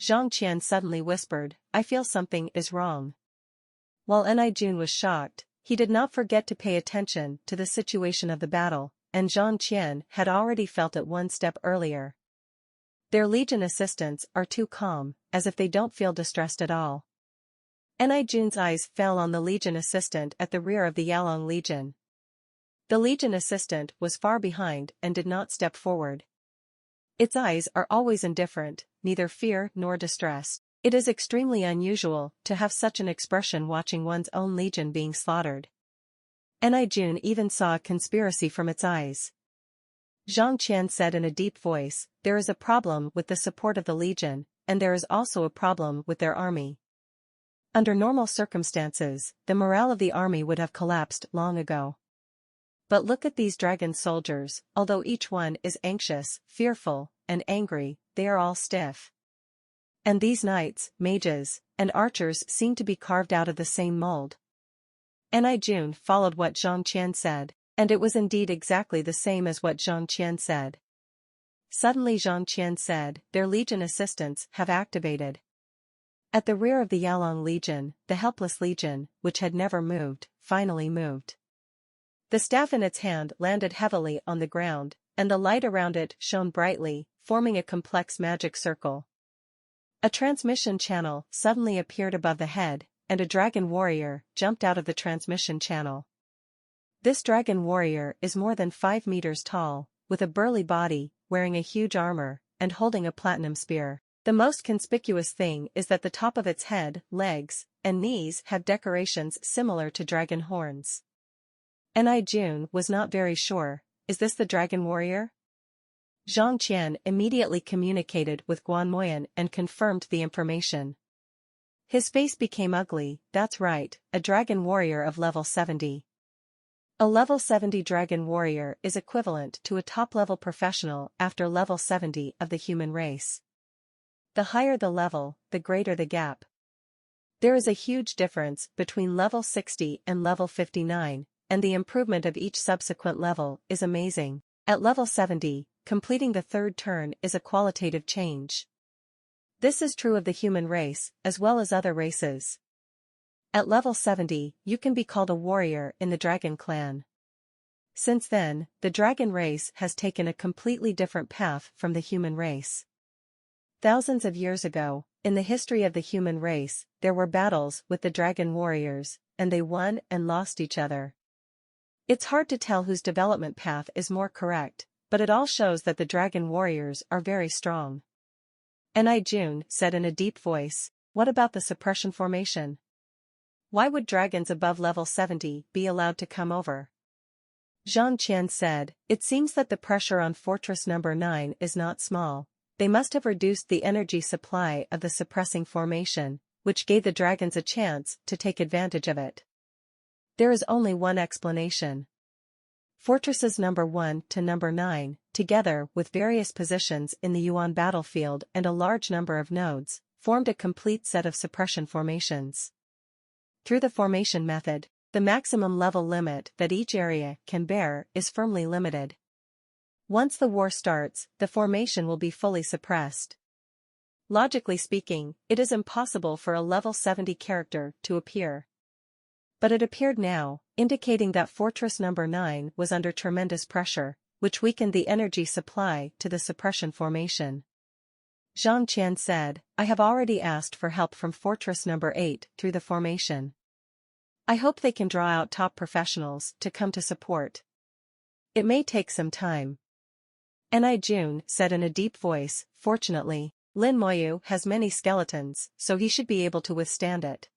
Zhang Qian suddenly whispered, I feel something is wrong. While Jun was shocked, he did not forget to pay attention to the situation of the battle, and Zhang Qian had already felt it one step earlier. Their Legion assistants are too calm, as if they don't feel distressed at all. Jun's eyes fell on the Legion assistant at the rear of the Yalong Legion. The Legion assistant was far behind and did not step forward. Its eyes are always indifferent, neither fear nor distress. It is extremely unusual to have such an expression watching one's own legion being slaughtered. Jun even saw a conspiracy from its eyes. Zhang Qian said in a deep voice, there is a problem with the support of the legion, and there is also a problem with their army. Under normal circumstances, the morale of the army would have collapsed long ago. But look at these dragon soldiers, although each one is anxious, fearful, and angry, they are all stiff. And these knights, mages, and archers seem to be carved out of the same mold. Jun followed what Zhang Qian said, and it was indeed exactly the same as what Zhang Qian said. Suddenly Zhang Qian said, their legion assistants have activated. At the rear of the Yalong Legion, the helpless legion, which had never moved, finally moved. The staff in its hand landed heavily on the ground, and the light around it shone brightly, forming a complex magic circle. A transmission channel suddenly appeared above the head, and a dragon warrior jumped out of the transmission channel. This dragon warrior is more than 5 meters tall, with a burly body, wearing a huge armor, and holding a platinum spear. The most conspicuous thing is that the top of its head, legs, and knees have decorations similar to dragon horns. Jun was not very sure, is this the dragon warrior? Zhang Qian immediately communicated with Guan Moyan and confirmed the information. His face became ugly, that's right, a dragon warrior of level 70. A level 70 dragon warrior is equivalent to a top-level professional after level 70 of the human race. The higher the level, the greater the gap. There is a huge difference between level 60 and level 59, and the improvement of each subsequent level is amazing. At level 70, completing the third turn is a qualitative change. This is true of the human race, as well as other races. At level 70, you can be called a warrior in the dragon clan. Since then, the dragon race has taken a completely different path from the human race. Thousands of years ago, in the history of the human race, there were battles with the dragon warriors, and they won and lost each other. It's hard to tell whose development path is more correct, but it all shows that the dragon warriors are very strong. Jun said in a deep voice, what about the suppression formation? Why would dragons above level 70 be allowed to come over? Zhang Qian said, it seems that the pressure on Fortress Number 9 is not small. They must have reduced the energy supply of the suppressing formation, which gave the dragons a chance to take advantage of it. There is only one explanation. Fortresses number 1 to number 9, together with various positions in the Yuan battlefield and a large number of nodes, formed a complete set of suppression formations. Through the formation method, the maximum level limit that each area can bear is firmly limited. Once the war starts, the formation will be fully suppressed. Logically speaking, it is impossible for a level 70 character to appear. But it appeared now, indicating that Fortress Number 9 was under tremendous pressure, which weakened the energy supply to the suppression formation. Zhang Qian said, I have already asked for help from Fortress Number 8 through the formation. I hope they can draw out top professionals to come to support. It may take some time. Ni Jun said in a deep voice, fortunately, Lin Moyu has many skeletons, so he should be able to withstand it.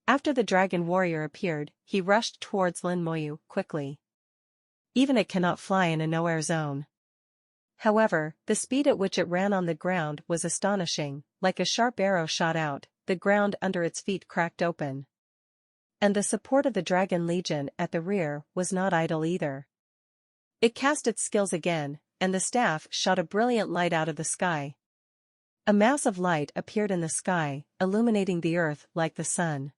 After the dragon warrior appeared, he rushed towards Lin Moyu quickly. Even it cannot fly in a no-air zone. However, the speed at which it ran on the ground was astonishing, like a sharp arrow shot out, the ground under its feet cracked open. And the support of the Dragon Legion at the rear was not idle either. It cast its skills again, and the staff shot a brilliant light out of the sky. A mass of light appeared in the sky, illuminating the earth like the sun.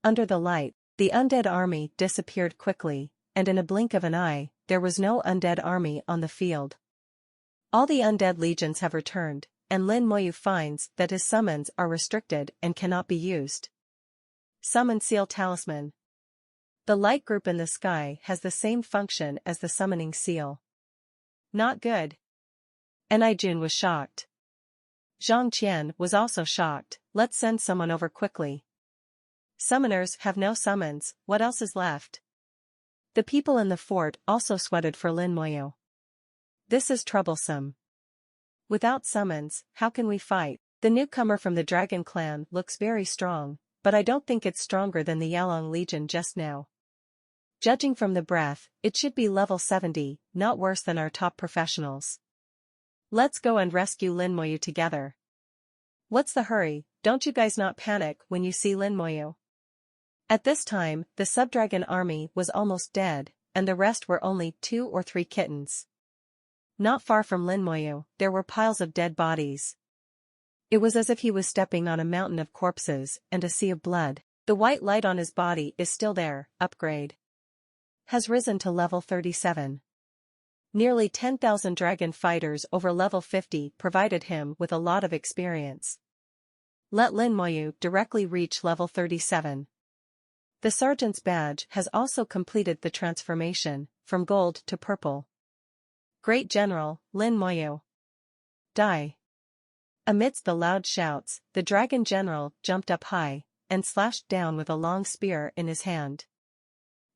Under the light, the undead army disappeared quickly, and in a blink of an eye, there was no undead army on the field. All the undead legions have returned, and Lin Moyu finds that his summons are restricted and cannot be used. Summon Seal Talisman. The light group in the sky has the same function as the summoning seal. Not good. Ni Jun was shocked. Zhang Qian was also shocked. Let's send someone over quickly. Summoners have no summons, what else is left? The people in the fort also sweated for Lin Moyu. This is troublesome. Without summons, how can we fight? The newcomer from the Dragon Clan looks very strong, but I don't think it's stronger than the Yalong Legion just now. Judging from the breath, it should be level 70, not worse than our top professionals. Let's go and rescue Lin Moyu together. What's the hurry? Don't you guys not panic when you see Lin Moyu? At this time, the Subdragon army was almost dead, and the rest were only 2 or 3 kittens. Not far from Lin Moyu, there were piles of dead bodies. It was as if he was stepping on a mountain of corpses and a sea of blood. The white light on his body is still there. Upgrade has risen to level 37. Nearly 10,000 dragon fighters over level 50 provided him with a lot of experience. Let Lin Moyu directly reach level 37. The sergeant's badge has also completed the transformation, from gold to purple. Great General, Lin Moyu. Die. Amidst the loud shouts, the dragon general jumped up high, and slashed down with a long spear in his hand.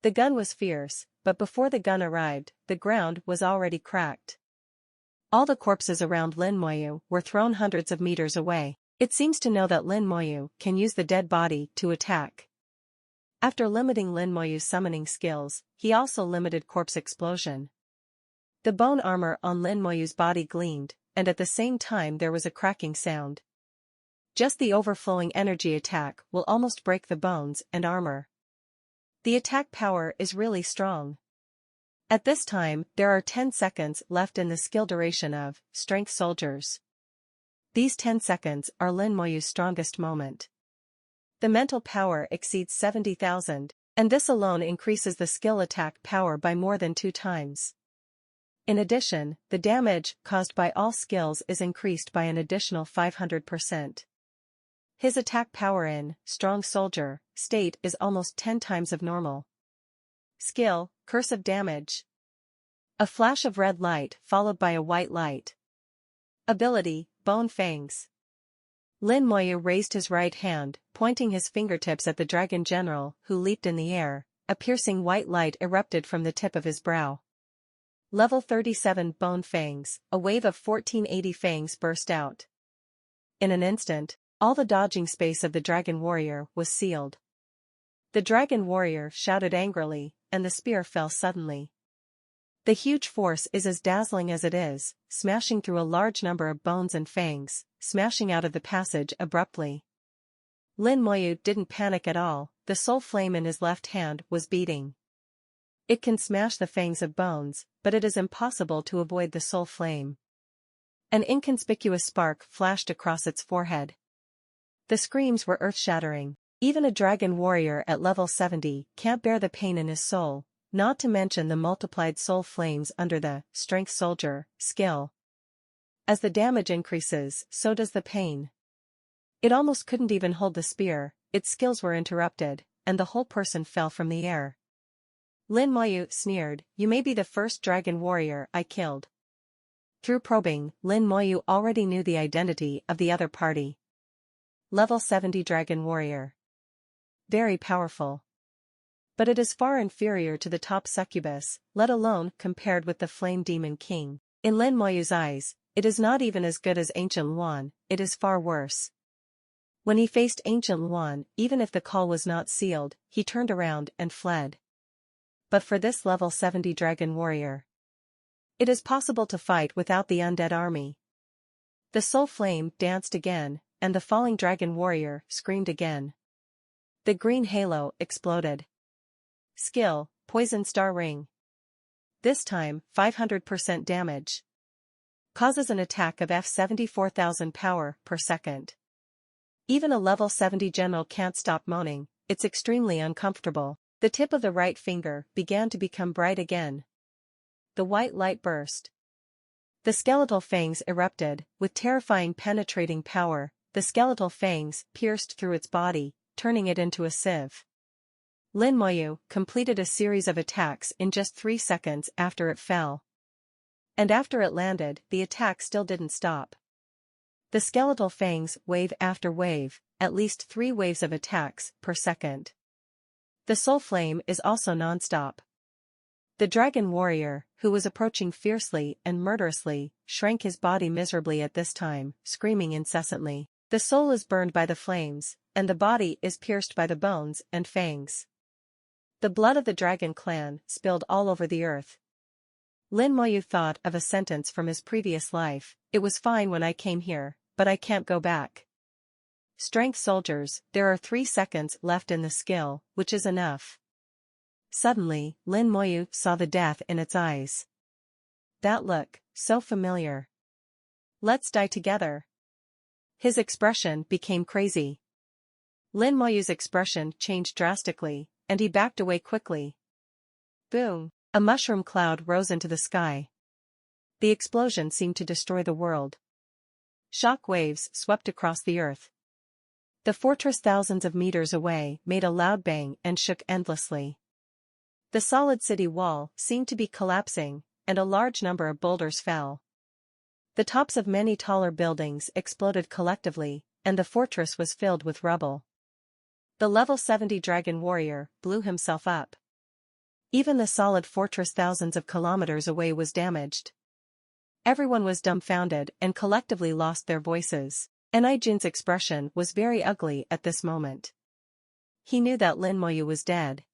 The gun was fierce, but before the gun arrived, the ground was already cracked. All the corpses around Lin Moyu were thrown hundreds of meters away. It seems to know that Lin Moyu can use the dead body to attack. After limiting Lin Moyu's summoning skills, he also limited corpse explosion. The bone armor on Lin Moyu's body gleamed, and at the same time there was a cracking sound. Just the overflowing energy attack will almost break the bones and armor. The attack power is really strong. At this time, there are 10 seconds left in the skill duration of Strength Soldiers. These 10 seconds are Lin Moyu's strongest moment. The mental power exceeds 70,000, and this alone increases the skill attack power by more than 2 times. In addition, the damage caused by all skills is increased by an additional 500%. His attack power in Strong Soldier state is almost 10 times of normal. Skill, Curse of Damage. A flash of red light followed by a white light. Ability, Bone Fangs. Lin Moyu raised his right hand, pointing his fingertips at the dragon general, who leaped in the air. A piercing white light erupted from the tip of his brow. Level 37 Bone Fangs, a wave of 1480 fangs burst out. In an instant, all the dodging space of the dragon warrior was sealed. The dragon warrior shouted angrily, and the spear fell suddenly. The huge force is as dazzling as it is, smashing through a large number of bones and fangs, smashing out of the passage abruptly. Lin Moyu didn't panic at all, the soul flame in his left hand was beating. It can smash the fangs of bones, but it is impossible to avoid the soul flame. An inconspicuous spark flashed across its forehead. The screams were earth-shattering. Even a dragon warrior at level 70 can't bear the pain in his soul, not to mention the multiplied soul flames under the strength soldier skill. As the damage increases, so does the pain. It almost couldn't even hold the spear, its skills were interrupted, and the whole person fell from the air. Lin Moyu sneered, "You may be the first dragon warrior I killed." Through probing, Lin Moyu already knew the identity of the other party. Level 70 Dragon Warrior. Very powerful. But it is far inferior to the top succubus, let alone compared with the Flame Demon King. In Lin Moyu's eyes, it is not even as good as Ancient Luan, it is far worse. When he faced Ancient Luan, even if the call was not sealed, he turned around and fled. But for this level 70 Dragon Warrior, it is possible to fight without the undead army. The soul flame danced again, and the falling dragon warrior screamed again. The green halo exploded. Skill, Poison Star Ring. This time, 500% damage. Causes an attack of F74,000 power per second. Even a level 70 general can't stop moaning, it's extremely uncomfortable. The tip of the right finger began to become bright again. The white light burst. The skeletal fangs erupted, with terrifying penetrating power. The skeletal fangs pierced through its body, turning it into a sieve. Lin Moyu completed a series of attacks in just 3 seconds after it fell. And after it landed, the attack still didn't stop. The skeletal fangs wave after wave, at least 3 waves of attacks per second. The soul flame is also non-stop. The dragon warrior, who was approaching fiercely and murderously, shrank his body miserably at this time, screaming incessantly. The soul is burned by the flames, and the body is pierced by the bones and fangs. The blood of the dragon clan spilled all over the earth. Lin Moyu thought of a sentence from his previous life, "It was fine when I came here, but I can't go back." Strength soldiers, there are 3 seconds left in the skill, which is enough. Suddenly, Lin Moyu saw the death in its eyes. That look, so familiar. Let's die together. His expression became crazy. Lin Moyu's expression changed drastically, and he backed away quickly. Boom! A mushroom cloud rose into the sky. The explosion seemed to destroy the world. Shock waves swept across the earth. The fortress thousands of meters away made a loud bang and shook endlessly. The solid city wall seemed to be collapsing, and a large number of boulders fell. The tops of many taller buildings exploded collectively, and the fortress was filled with rubble. The level 70 dragon warrior blew himself up. Even the solid fortress thousands of kilometers away was damaged. Everyone was dumbfounded and collectively lost their voices. Enijin's expression was very ugly at this moment. He knew that Lin Moyu was dead.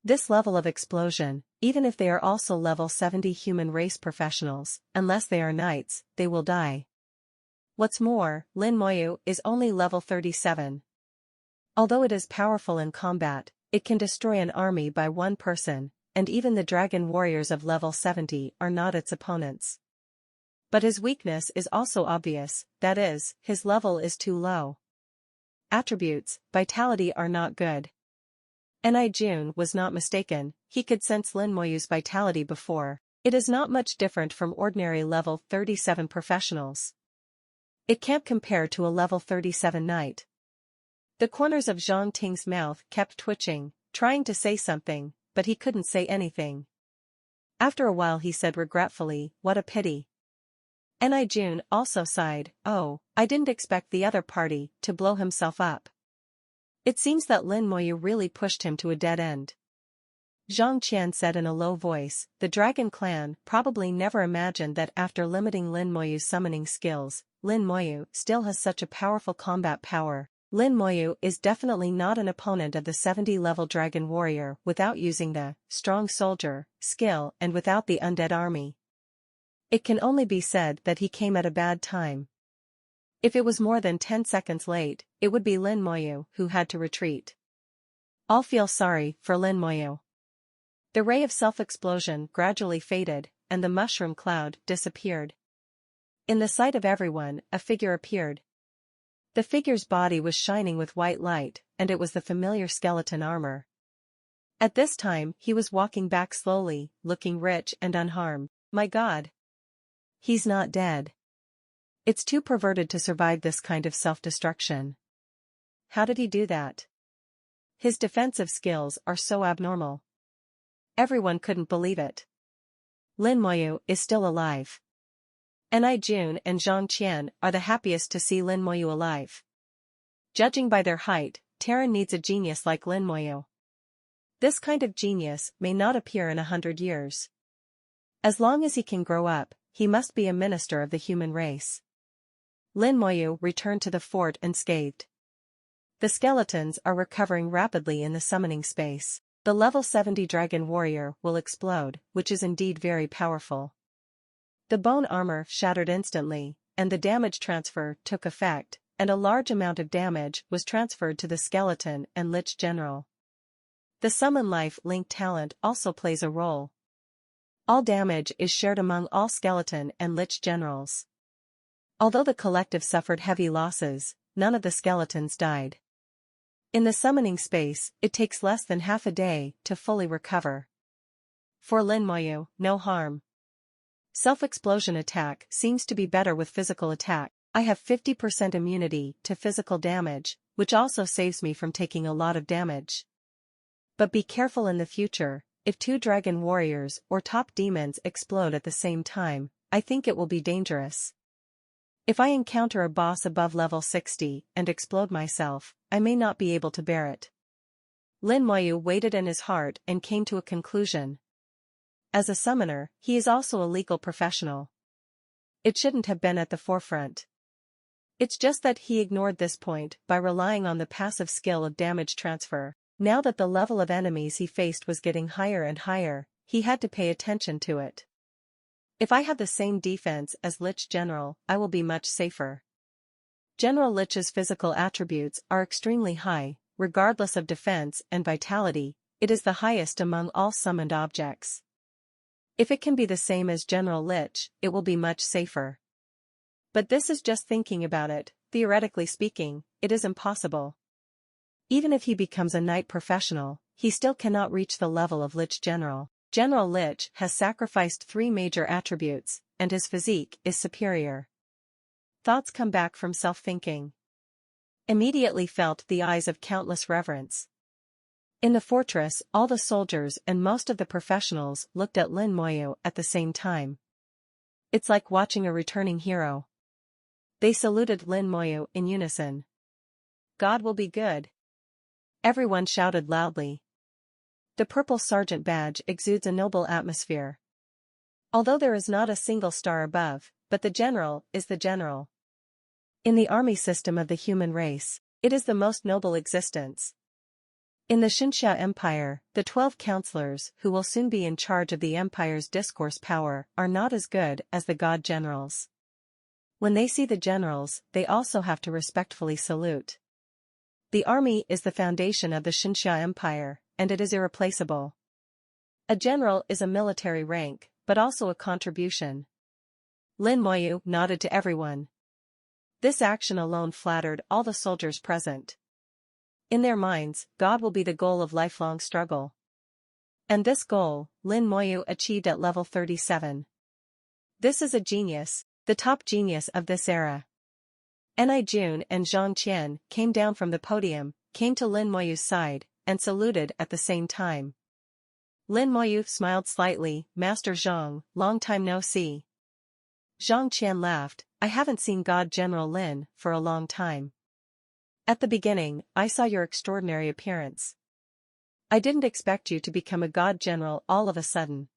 This level of explosion, even if they are also level 70 human race professionals, unless they are knights, they will die. What's more, Lin Moyu is only level 37. Although it is powerful in combat, it can destroy an army by one person, and even the dragon warriors of level 70 are not its opponents. But his weakness is also obvious, that is, his level is too low. Attributes, vitality are not good. Enijin was not mistaken, he could sense Lin Moyu's vitality before. It is not much different from ordinary level 37 professionals. It can't compare to a level 37 knight. The corners of Zhang Ting's mouth kept twitching, trying to say something, but he couldn't say anything. After a while he said regretfully, "What a pity." Enijin also sighed, "Oh, I didn't expect the other party to blow himself up." It seems that Lin Moyu really pushed him to a dead end. Zhang Qian said in a low voice, "The Dragon Clan probably never imagined that after limiting Lin Moyu's summoning skills, Lin Moyu still has such a powerful combat power. Lin Moyu is definitely not an opponent of the 70-level Dragon Warrior without using the strong soldier skill and without the undead army. It can only be said that he came at a bad time. If it was more than 10 seconds late, it would be Lin Moyu who had to retreat. All feel sorry for Lin Moyu." The ray of self-explosion gradually faded, and the mushroom cloud disappeared. In the sight of everyone, a figure appeared. The figure's body was shining with white light, and it was the familiar skeleton armor. At this time he was walking back slowly, looking rich and unharmed. My God! He's not dead. It's too perverted to survive this kind of self-destruction. How did he do that? His defensive skills are so abnormal. Everyone couldn't believe it. Lin Moyu is still alive. Ni Jun and Zhang Qian are the happiest to see Lin Moyu alive. Judging by their height, Terran needs a genius like Lin Moyu. This kind of genius may not appear in 100 years. As long as he can grow up, he must be a minister of the human race. Lin Moyu returned to the fort unscathed. The skeletons are recovering rapidly in the summoning space. The level 70 dragon warrior will explode, which is indeed very powerful. The bone armor shattered instantly, and the damage transfer took effect, and a large amount of damage was transferred to the skeleton and Lich General. The summon life link talent also plays a role. All damage is shared among all skeleton and Lich Generals. Although the collective suffered heavy losses, none of the skeletons died. In the summoning space, it takes less than half a day to fully recover. For Lin Moyu, no harm. Self-explosion attack seems to be better with physical attack. I have 50% immunity to physical damage, which also saves me from taking a lot of damage. But be careful in the future, if 2 dragon warriors or top demons explode at the same time, I think it will be dangerous. If I encounter a boss above level 60 and explode myself, I may not be able to bear it. Lin Moyu waited in his heart and came to a conclusion. As a summoner, he is also a legal professional. It shouldn't have been at the forefront. It's just that he ignored this point by relying on the passive skill of damage transfer. Now that the level of enemies he faced was getting higher and higher, he had to pay attention to it. If I have the same defense as Lich General, I will be much safer. General Lich's physical attributes are extremely high, regardless of defense and vitality, it is the highest among all summoned objects. If it can be the same as General Lich, it will be much safer. But this is just thinking about it, theoretically speaking, it is impossible. Even if he becomes a knight professional, he still cannot reach the level of Lich General. General Lich has sacrificed 3 major attributes, and his physique is superior. Thoughts come back from self-thinking. Immediately felt the eyes of countless reverence. In the fortress, all the soldiers and most of the professionals looked at Lin Moyu at the same time. It's like watching a returning hero. They saluted Lin Moyu in unison. God will be good. Everyone shouted loudly. The purple sergeant badge exudes a noble atmosphere. Although there is not a single star above, but the general is the general. In the army system of the human race, it is the most noble existence. In the Xinxia Empire, the 12 counselors who will soon be in charge of the empire's discourse power are not as good as the god generals. When they see the generals, they also have to respectfully salute. The army is the foundation of the Xinxia Empire, and it is irreplaceable. A general is a military rank, but also a contribution. Lin Moyu nodded to everyone. This action alone flattered all the soldiers present. In their minds, God will be the goal of lifelong struggle. And this goal, Lin Moyu achieved at level 37. This is a genius, the top genius of this era. Ni Jun and Zhang Qian came down from the podium, came to Lin Moyu's side, and saluted at the same time. Lin Moyu smiled slightly. Master Zhang, long time no see. Zhang Qian laughed. I haven't seen God General Lin for a long time. At the beginning, I saw your extraordinary appearance. I didn't expect you to become a God General all of a sudden.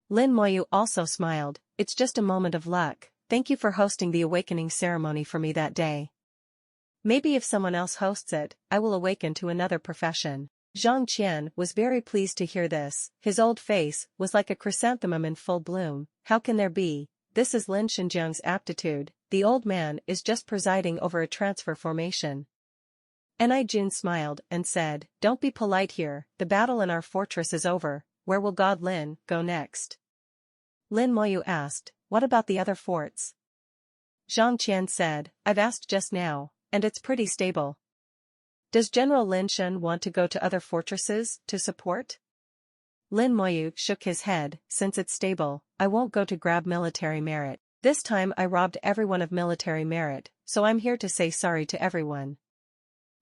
Lin Moyu also smiled. It's just a moment of luck. Thank you for hosting the awakening ceremony for me that day. Maybe if someone else hosts it, I will awaken to another profession. Zhang Qian was very pleased to hear this. His old face was like a chrysanthemum in full bloom. How can there be? This is Lin Xinjiang's aptitude. The old man is just presiding over a transfer formation. Ni Jun smiled and said, Don't be polite here, the battle in our fortress is over, where will God Lin go next? Lin Moyu asked, What about the other forts? Zhang Qian said, I've asked just now, and it's pretty stable. Does General Lin Shen want to go to other fortresses to support? Lin Moyu shook his head. Since it's stable, I won't go to grab military merit. This time I robbed everyone of military merit, so I'm here to say sorry to everyone.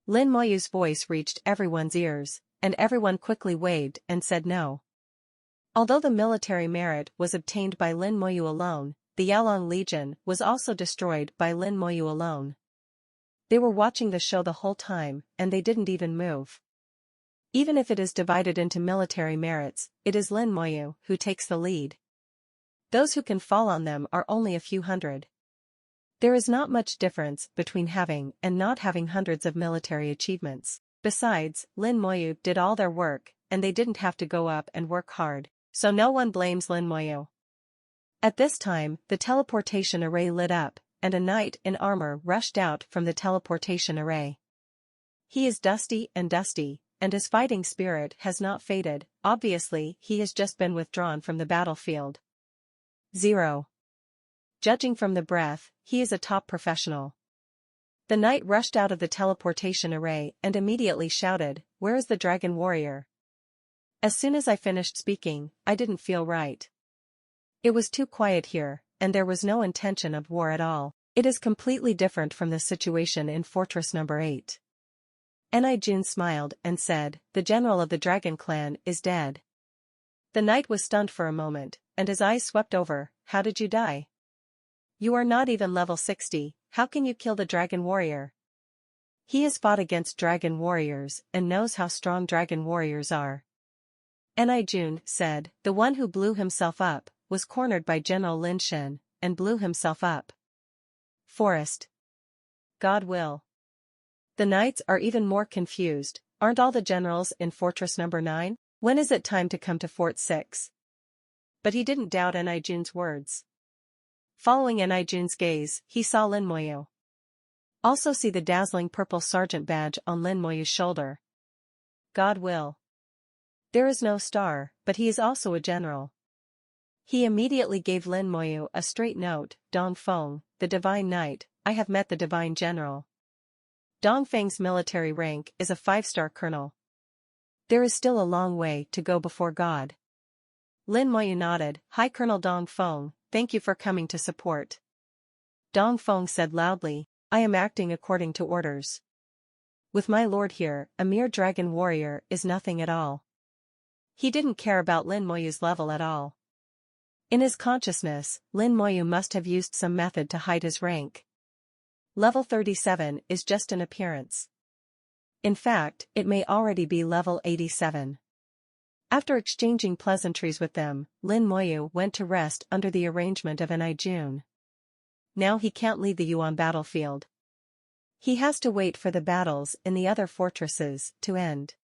Lin Moyu's voice reached everyone's ears, and everyone quickly waved and said no. Although the military merit was obtained by Lin Moyu alone, the Yalong Legion was also destroyed by Lin Moyu alone. They were watching the show the whole time, and they didn't even move. Even if it is divided into military merits, it is Lin Moyu who takes the lead. Those who can fall on them are only a few hundred. There is not much difference between having and not having hundreds of military achievements. Besides, Lin Moyu did all their work, and they didn't have to go up and work hard, so no one blames Lin Moyu. At this time, the teleportation array lit up, and a knight in armor rushed out from the teleportation array. He is dusty, and his fighting spirit has not faded. Obviously, he has just been withdrawn from the battlefield. 0. Judging from the breath, he is a top professional. The knight rushed out of the teleportation array and immediately shouted, "Where is the dragon warrior?" As soon as I finished speaking, I didn't feel right. It was too quiet here, and there was no intention of war at all. It is completely different from the situation in Fortress Number 8. Ni-jun smiled and said, "The general of the Dragon Clan is dead." The knight was stunned for a moment, and his eyes swept over. "How did you die? You are not even level 60, how can you kill the dragon warrior?" He has fought against dragon warriors and knows how strong dragon warriors are. Ni-jun said, "The one who blew himself up was cornered by General Lin Shen and blew himself up." Forest. God will. The knights are even more confused. Aren't all the generals in Fortress Number 9? When is it time to come to Fort 6? But he didn't doubt Ni-jun's words. Following Ni-jun's gaze, he saw Lin Moyu. Also see the dazzling purple sergeant badge on Lin Moyu's shoulder. God will. There is no star, but he is also a general. He immediately gave Lin Moyu a straight note. "Dongfeng, the Divine Knight, I have met the Divine General. Dongfeng's military rank is a 5-star colonel. There is still a long way to go before God." Lin Moyu nodded. "Hi Colonel Dongfeng, thank you for coming to support." Dongfeng said loudly, "I am acting according to orders. With my lord here, a mere dragon warrior is nothing at all." He didn't care about Lin Moyu's level at all. In his consciousness, Lin Moyu must have used some method to hide his rank. Level 37 is just an appearance. In fact, it may already be level 87. After exchanging pleasantries with them, Lin Moyu went to rest under the arrangement of Ni-jun. Now he can't leave the Yuan battlefield. He has to wait for the battles in the other fortresses to end.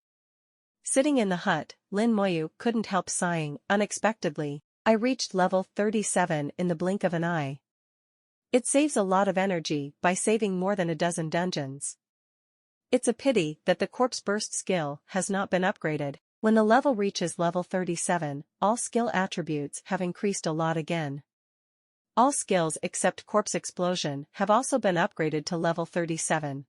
Sitting in the hut, Lin Moyu couldn't help sighing. Unexpectedly, I reached level 37 in the blink of an eye. It saves a lot of energy by saving more than a dozen dungeons. It's a pity that the corpse burst skill has not been upgraded. When the level reaches level 37, all skill attributes have increased a lot again. All skills except corpse explosion have also been upgraded to level 37.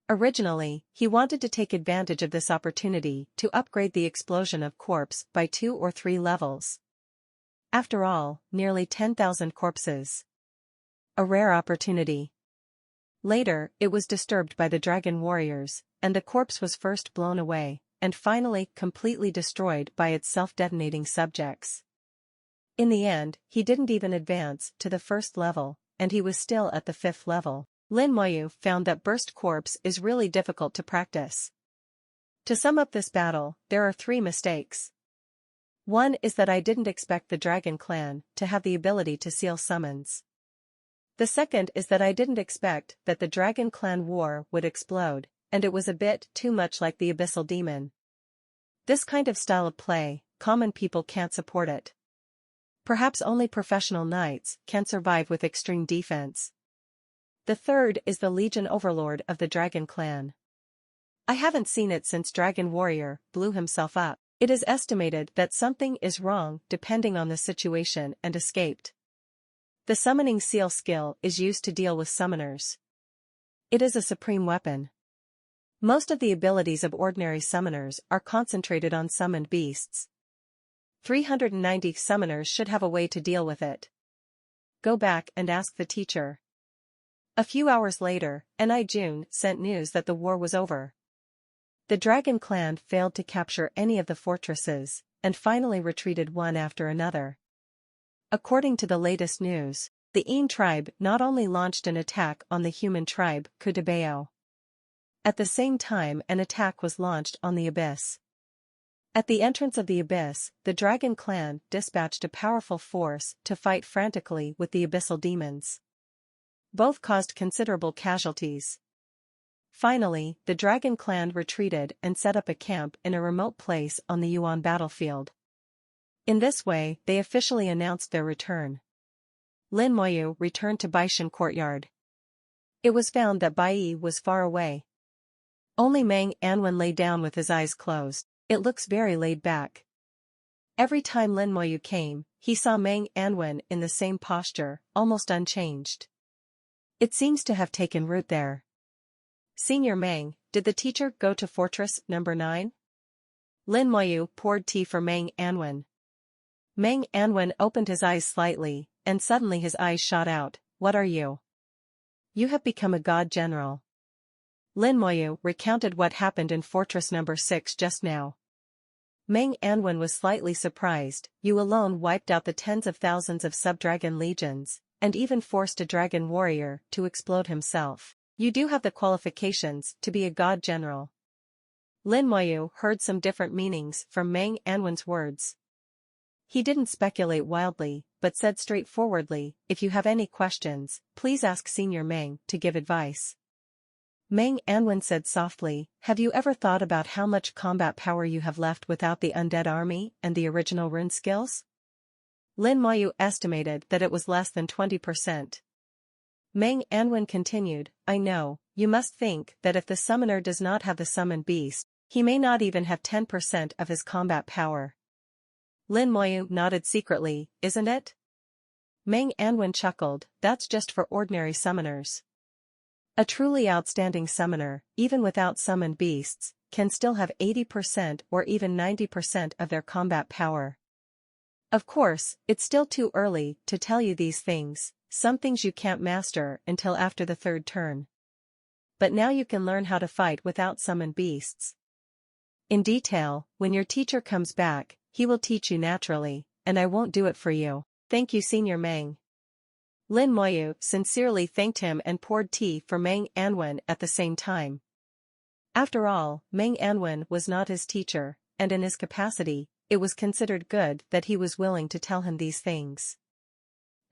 Originally, he wanted to take advantage of this opportunity to upgrade the explosion of corpse by 2 or 3 levels. After all, nearly 10,000 corpses. A rare opportunity. Later, it was disturbed by the dragon warriors, and the corpse was first blown away, and finally completely destroyed by its self-detonating subjects. In the end, he didn't even advance to the 1st level, and he was still at the 5th level. Lin Moyu found that burst corpse is really difficult to practice. To sum up this battle, there are 3 mistakes. One is that I didn't expect the Dragon Clan to have the ability to seal summons. The second is that I didn't expect that the Dragon Clan war would explode, and it was a bit too much like the Abyssal Demon. This kind of style of play, common people can't support it. Perhaps only professional knights can survive with extreme defense. The third is the Legion Overlord of the Dragon Clan. I haven't seen it since Dragon Warrior blew himself up. It is estimated that something is wrong depending on the situation and escaped. The summoning seal skill is used to deal with summoners. It is a supreme weapon. Most of the abilities of ordinary summoners are concentrated on summoned beasts. 390 summoners should have a way to deal with it. Go back and ask the teacher. A few hours later, June sent news that the war was over. The Dragon Clan failed to capture any of the fortresses, and finally retreated one after another. According to the latest news, the Een tribe not only launched an attack on the human tribe Kudabeo. At the same time an attack was launched on the Abyss. At the entrance of the Abyss, the Dragon Clan dispatched a powerful force to fight frantically with the abyssal demons. Both caused considerable casualties. Finally, the Dragon Clan retreated and set up a camp in a remote place on the Yuan battlefield. In this way, they officially announced their return. Lin Moyu returned to Baishan courtyard. It was found that Bai was far away. Only Mang Anwen lay down with his eyes closed. It looks very laid back. Every time Lin Moyu came, he saw Mang Anwen in the same posture, almost unchanged. It seems to have taken root there. Senior Mang, did the teacher go to Fortress Number 9? Lin Moyu poured tea for Mang Anwen. Mang Anwen opened his eyes slightly, and suddenly his eyes shot out. What are you? You have become a god general. Lin Moyu recounted what happened in Fortress Number 6 just now. Mang Anwen was slightly surprised. You alone wiped out the tens of thousands of subdragon legions, and even forced a dragon warrior to explode himself. You do have the qualifications to be a god general. Lin Moyu heard some different meanings from Mang Anwen's words. He didn't speculate wildly, but said straightforwardly, if you have any questions, please ask Senior Mang to give advice. Mang Anwen said softly, have you ever thought about how much combat power you have left without the undead army and the original rune skills? Lin Moyu estimated that it was less than 20%. Mang Anwen continued, I know, you must think that if the summoner does not have the summoned beast, he may not even have 10% of his combat power. Lin Moyu nodded secretly, isn't it? Mang Anwen chuckled, that's just for ordinary summoners. A truly outstanding summoner, even without summoned beasts, can still have 80% or even 90% of their combat power. Of course, it's still too early to tell you these things, some things you can't master until after the third turn. But now you can learn how to fight without summoned beasts. In detail, when your teacher comes back, he will teach you naturally, and I won't do it for you. Thank you Senior Mang. Lin Moyu sincerely thanked him and poured tea for Mang Anwen at the same time. After all, Mang Anwen was not his teacher, and in his capacity, it was considered good that he was willing to tell him these things.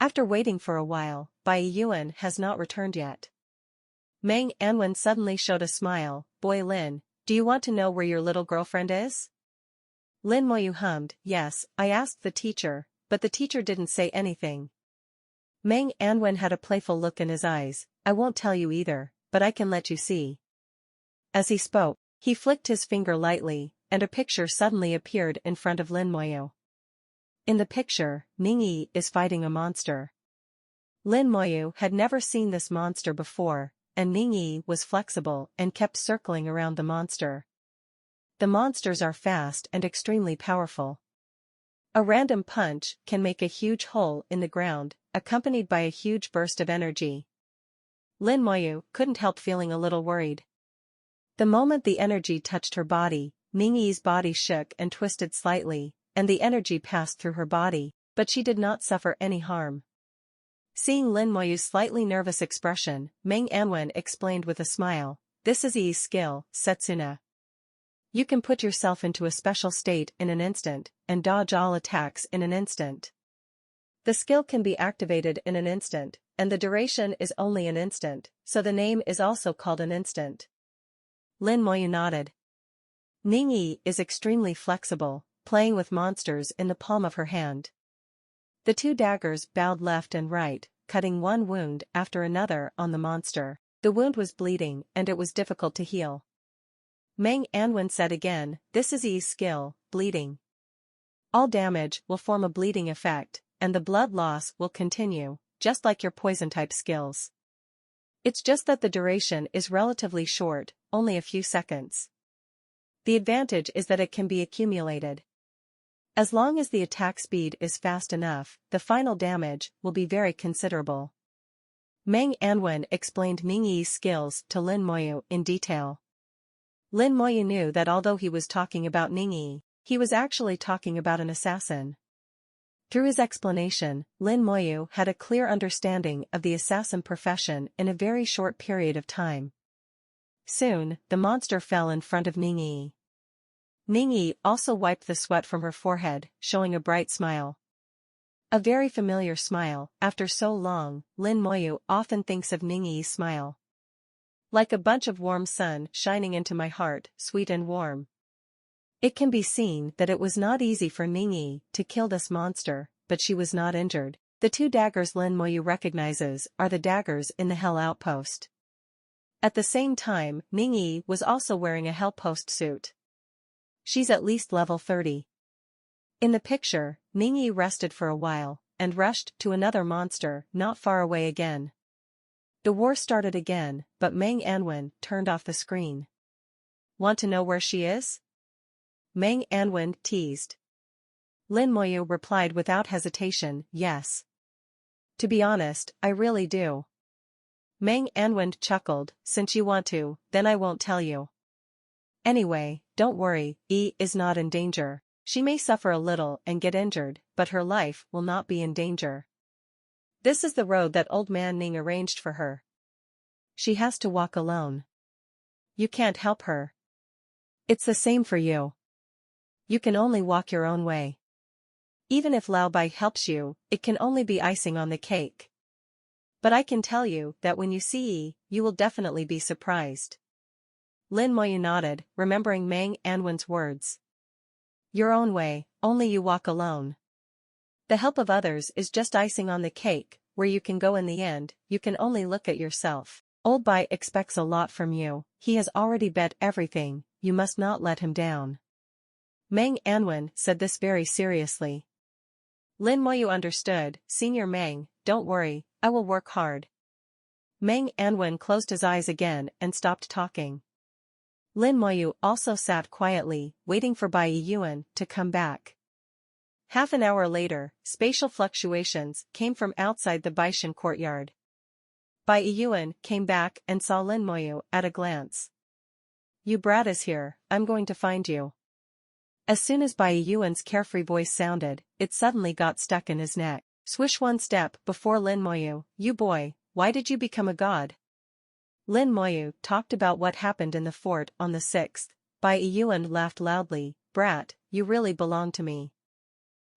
After waiting for a while, Bai Yuan has not returned yet. Mang Anwen suddenly showed a smile, Boy Lin, do you want to know where your little girlfriend is? Lin Moyu hummed, yes, I asked the teacher, but the teacher didn't say anything. Mang Anwen had a playful look in his eyes, I won't tell you either, but I can let you see. As he spoke, he flicked his finger lightly, and a picture suddenly appeared in front of Lin Moyu. In the picture, Ningyi is fighting a monster. Lin Moyu had never seen this monster before, and Ningyi was flexible and kept circling around the monster. The monsters are fast and extremely powerful. A random punch can make a huge hole in the ground, accompanied by a huge burst of energy. Lin Moyu couldn't help feeling a little worried. The moment the energy touched her body, Ningyi's body shook and twisted slightly, and the energy passed through her body, but she did not suffer any harm. Seeing Lin Moyu's slightly nervous expression, Mang Anwen explained with a smile, this is Yi's skill, Setsuna. You can put yourself into a special state in an instant, and dodge all attacks in an instant. The skill can be activated in an instant, and the duration is only an instant, so the name is also called an instant. Lin Moyu nodded. Ningyi is extremely flexible, playing with monsters in the palm of her hand. The two daggers bowed left and right, cutting one wound after another on the monster. The wound was bleeding and it was difficult to heal. Mang Anwen said again, this is Yi's skill, bleeding. All damage will form a bleeding effect, and the blood loss will continue, just like your poison-type skills. It's just that the duration is relatively short, only a few seconds. The advantage is that it can be accumulated. As long as the attack speed is fast enough, the final damage will be very considerable. Meng Anwen explained Ming Yi's skills to Lin Moyu in detail. Lin Moyu knew that although he was talking about Ning Yi, he was actually talking about an assassin. Through his explanation, Lin Moyu had a clear understanding of the assassin profession in a very short period of time. Soon, the monster fell in front of Ning Yi. Ning Yi also wiped the sweat from her forehead, showing a bright smile. A very familiar smile. After so long, Lin Moyu often thinks of Ning Yi's smile. Like a bunch of warm sun shining into my heart, sweet and warm. It can be seen that it was not easy for Ning Yi to kill this monster, but she was not injured. The two daggers Lin Moyu recognizes are the daggers in the Hell Outpost. At the same time, Ning Yi was also wearing a Hell Post suit. She's at least level 30. In the picture, Ning Yi rested for a while, and rushed to another monster not far away again. The war started again, but Meng Anwen turned off the screen. Want to know where she is? Meng Anwen teased. Lin Moyu replied without hesitation, yes. To be honest, I really do. Meng Anwen chuckled, since you want to, then I won't tell you. Anyway, don't worry, Yi is not in danger. She may suffer a little and get injured, but her life will not be in danger. This is the road that old man Ning arranged for her. She has to walk alone. You can't help her. It's the same for you. You can only walk your own way. Even if Lao Bai helps you, it can only be icing on the cake. But I can tell you that when you see Yi, you will definitely be surprised. Lin Moyu nodded, remembering Meng Anwen's words. Your own way, only you walk alone. The help of others is just icing on the cake, where you can go in the end, you can only look at yourself. Old Bai expects a lot from you, he has already bet everything, you must not let him down. Meng Anwen said this very seriously. Lin Moyu understood, Senior Meng, don't worry, I will work hard. Meng Anwen closed his eyes again and stopped talking. Lin Moyu also sat quietly, waiting for Bai Yuan to come back. Half an hour later, spatial fluctuations came from outside the Baishan courtyard. Bai Yuan came back and saw Lin Moyu at a glance. You brat is here, I'm going to find you. As soon as Bai Yuan's carefree voice sounded, it suddenly got stuck in his neck. Swish one step before Lin Moyu, you boy, why did you become a god? Lin Moyu talked about what happened in the fort on the 6th. Bai Yuan laughed loudly, brat, you really belong to me.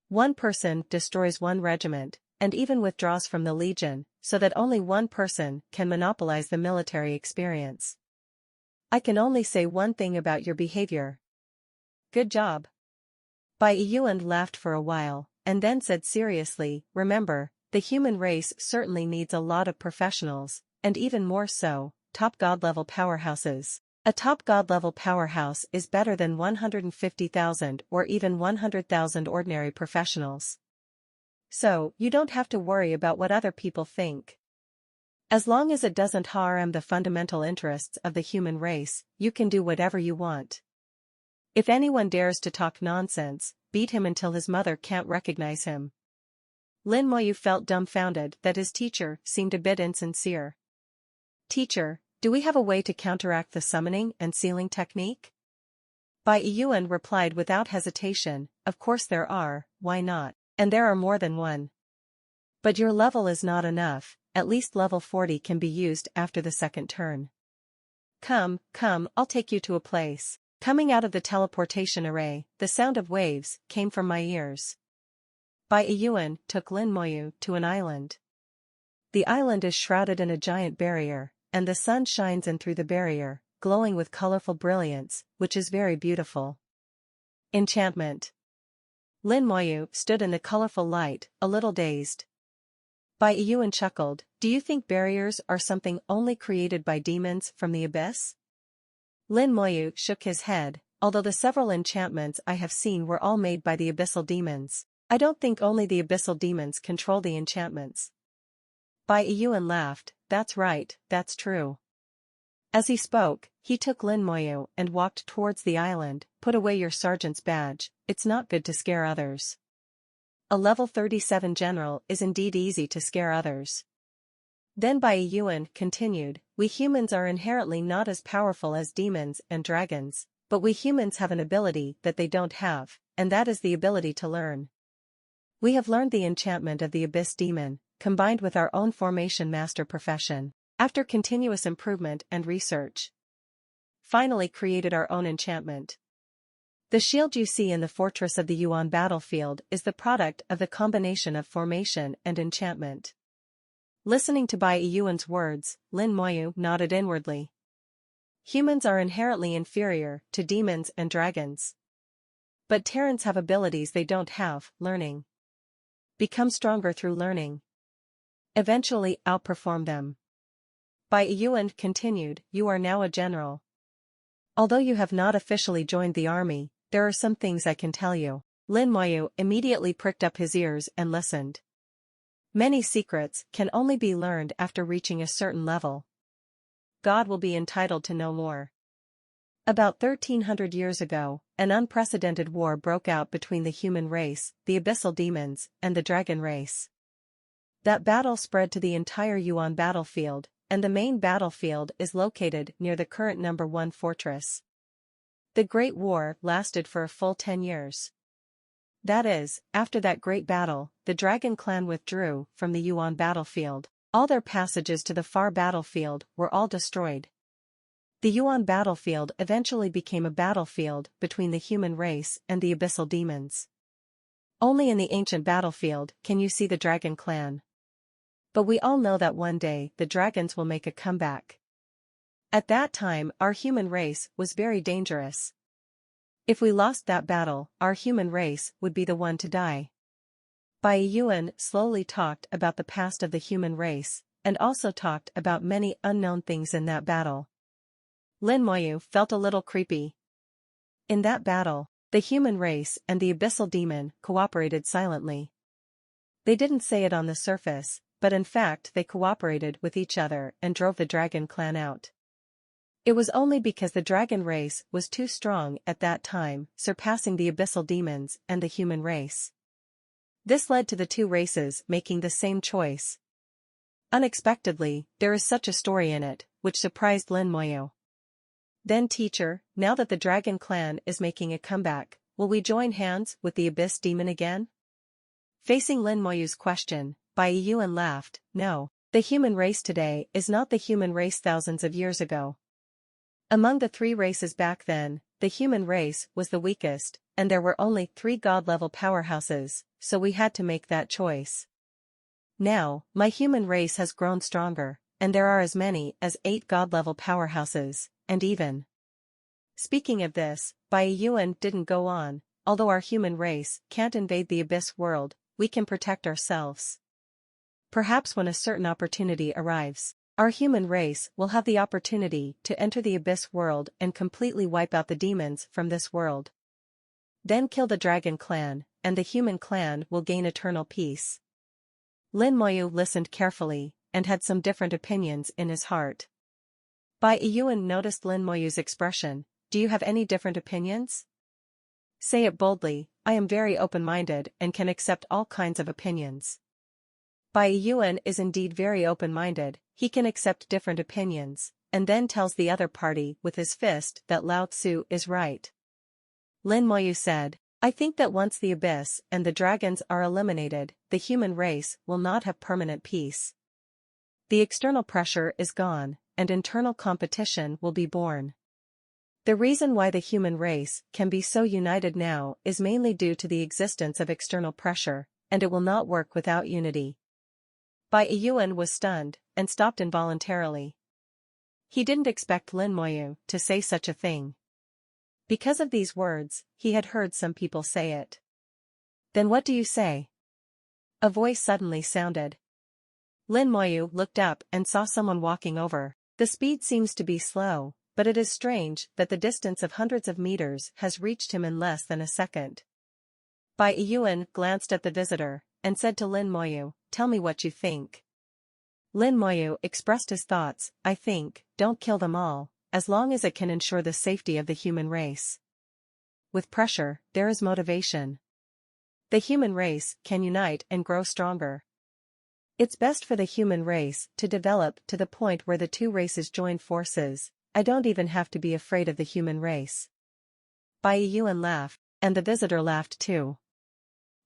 One person destroys one regiment, and even withdraws from the legion, so that only one person can monopolize the military experience. I can only say one thing about your behavior. Good job. Bai Yuan laughed for a while, and then said seriously, remember, the human race certainly needs a lot of professionals, and even more so, top god-level powerhouses. A top god-level powerhouse is better than 150,000 or even 100,000 ordinary professionals. So, you don't have to worry about what other people think. As long as it doesn't harm the fundamental interests of the human race, you can do whatever you want. If anyone dares to talk nonsense, beat him until his mother can't recognize him. Lin Moyu felt dumbfounded that his teacher seemed a bit insincere. Teacher, do we have a way to counteract the summoning and sealing technique? Bai Yuan replied without hesitation, of course there are, why not? And there are more than one. But your level is not enough, at least level 40 can be used after the second turn. Come, I'll take you to a place. Coming out of the teleportation array, the sound of waves came from my ears. Bai Yuan took Lin Moyu to an island. The island is shrouded in a giant barrier, and the sun shines in through the barrier, glowing with colorful brilliance, which is very beautiful. Enchantment. Lin Moyu stood in the colorful light, a little dazed. Bai Yuan chuckled, do you think barriers are something only created by demons from the abyss? Lin Moyu shook his head, although the several enchantments I have seen were all made by the abyssal demons. I don't think only the abyssal demons control the enchantments. Bai Yuan laughed, that's right, that's true. As he spoke, he took Lin Moyu and walked towards the island. Put away your sergeant's badge, it's not good to scare others. A level 37 general is indeed easy to scare others. Then Bai Yuan continued, we humans are inherently not as powerful as demons and dragons, but we humans have an ability that they don't have, and that is the ability to learn. We have learned the enchantment of the Abyss Demon, combined with our own formation master profession, after continuous improvement and research. Finally created our own enchantment. The shield you see in the fortress of the Yuan battlefield is the product of the combination of formation and enchantment. Listening to Bai Yuan's words, Lin Moyu nodded inwardly. Humans are inherently inferior to demons and dragons. But Terrans have abilities they don't have, learning. Become stronger through learning. Eventually outperform them. Bai Yuan continued, you are now a general. Although you have not officially joined the army, there are some things I can tell you. Lin Moyu immediately pricked up his ears and listened. Many secrets can only be learned after reaching a certain level. God will be entitled to know more. About 1300 years ago, an unprecedented war broke out between the human race, the abyssal demons, and the dragon race. That battle spread to the entire Yuan battlefield, and the main battlefield is located near the current number 1 fortress. The Great War lasted for a full 10 years. That is, after that great battle, the Dragon clan withdrew from the Yuan battlefield. All their passages to the far battlefield were all destroyed. The Yuan battlefield eventually became a battlefield between the human race and the abyssal demons. Only in the ancient battlefield can you see the Dragon clan. But we all know that one day the dragons will make a comeback. At that time our human race was very dangerous. If we lost that battle, our human race would be the one to die. Bai Yuan slowly talked about the past of the human race, and also talked about many unknown things in that battle. Lin Moyu felt a little creepy. In that battle, the human race and the abyssal demon cooperated silently. They didn't say it on the surface, but in fact they cooperated with each other and drove the Dragon clan out. It was only because the dragon race was too strong at that time, surpassing the abyssal demons and the human race. This led to the two races making the same choice. Unexpectedly, there is such a story in it, which surprised Lin Moyu. Then teacher, now that the Dragon clan is making a comeback, will we join hands with the Abyss Demon again? Facing Lin Moyu's question, Bai Yuan laughed, no, the human race today is not the human race thousands of years ago. Among the 3 races back then, the human race was the weakest, and there were only 3 god-level powerhouses, so we had to make that choice. Now, my human race has grown stronger, and there are as many as 8 god-level powerhouses, and even. Speaking of this, Bai Yuan didn't go on, although our human race can't invade the abyss world, we can protect ourselves. Perhaps when a certain opportunity arrives, our human race will have the opportunity to enter the abyss world and completely wipe out the demons from this world. Then kill the Dragon clan, and the human clan will gain eternal peace. Lin Moyu listened carefully, and had some different opinions in his heart. Bai Yuan noticed Lin Moyu's expression, do you have any different opinions? Say it boldly, I am very open-minded and can accept all kinds of opinions. Bai Yuan is indeed very open-minded, he can accept different opinions, and then tells the other party with his fist that Lao Tzu is right. Lin Moyu said, I think that once the abyss and the dragons are eliminated, the human race will not have permanent peace. The external pressure is gone, and internal competition will be born. The reason why the human race can be so united now is mainly due to the existence of external pressure, and it will not work without unity. Bai Yuan was stunned, and stopped involuntarily. He didn't expect Lin Moyu to say such a thing. Because of these words, he had heard some people say it. Then what do you say? A voice suddenly sounded. Lin Moyu looked up and saw someone walking over. The speed seems to be slow, but it is strange that the distance of hundreds of meters has reached him in less than a second. Bai Yuan glanced at the visitor, and said to Lin Moyu, tell me what you think. Lin Moyu expressed his thoughts. I think, don't kill them all, as long as it can ensure the safety of the human race. With pressure, there is motivation. The human race can unite and grow stronger. It's best for the human race to develop to the point where the two races join forces. I don't even have to be afraid of the human race. Bai Yuan laughed, and the visitor laughed too.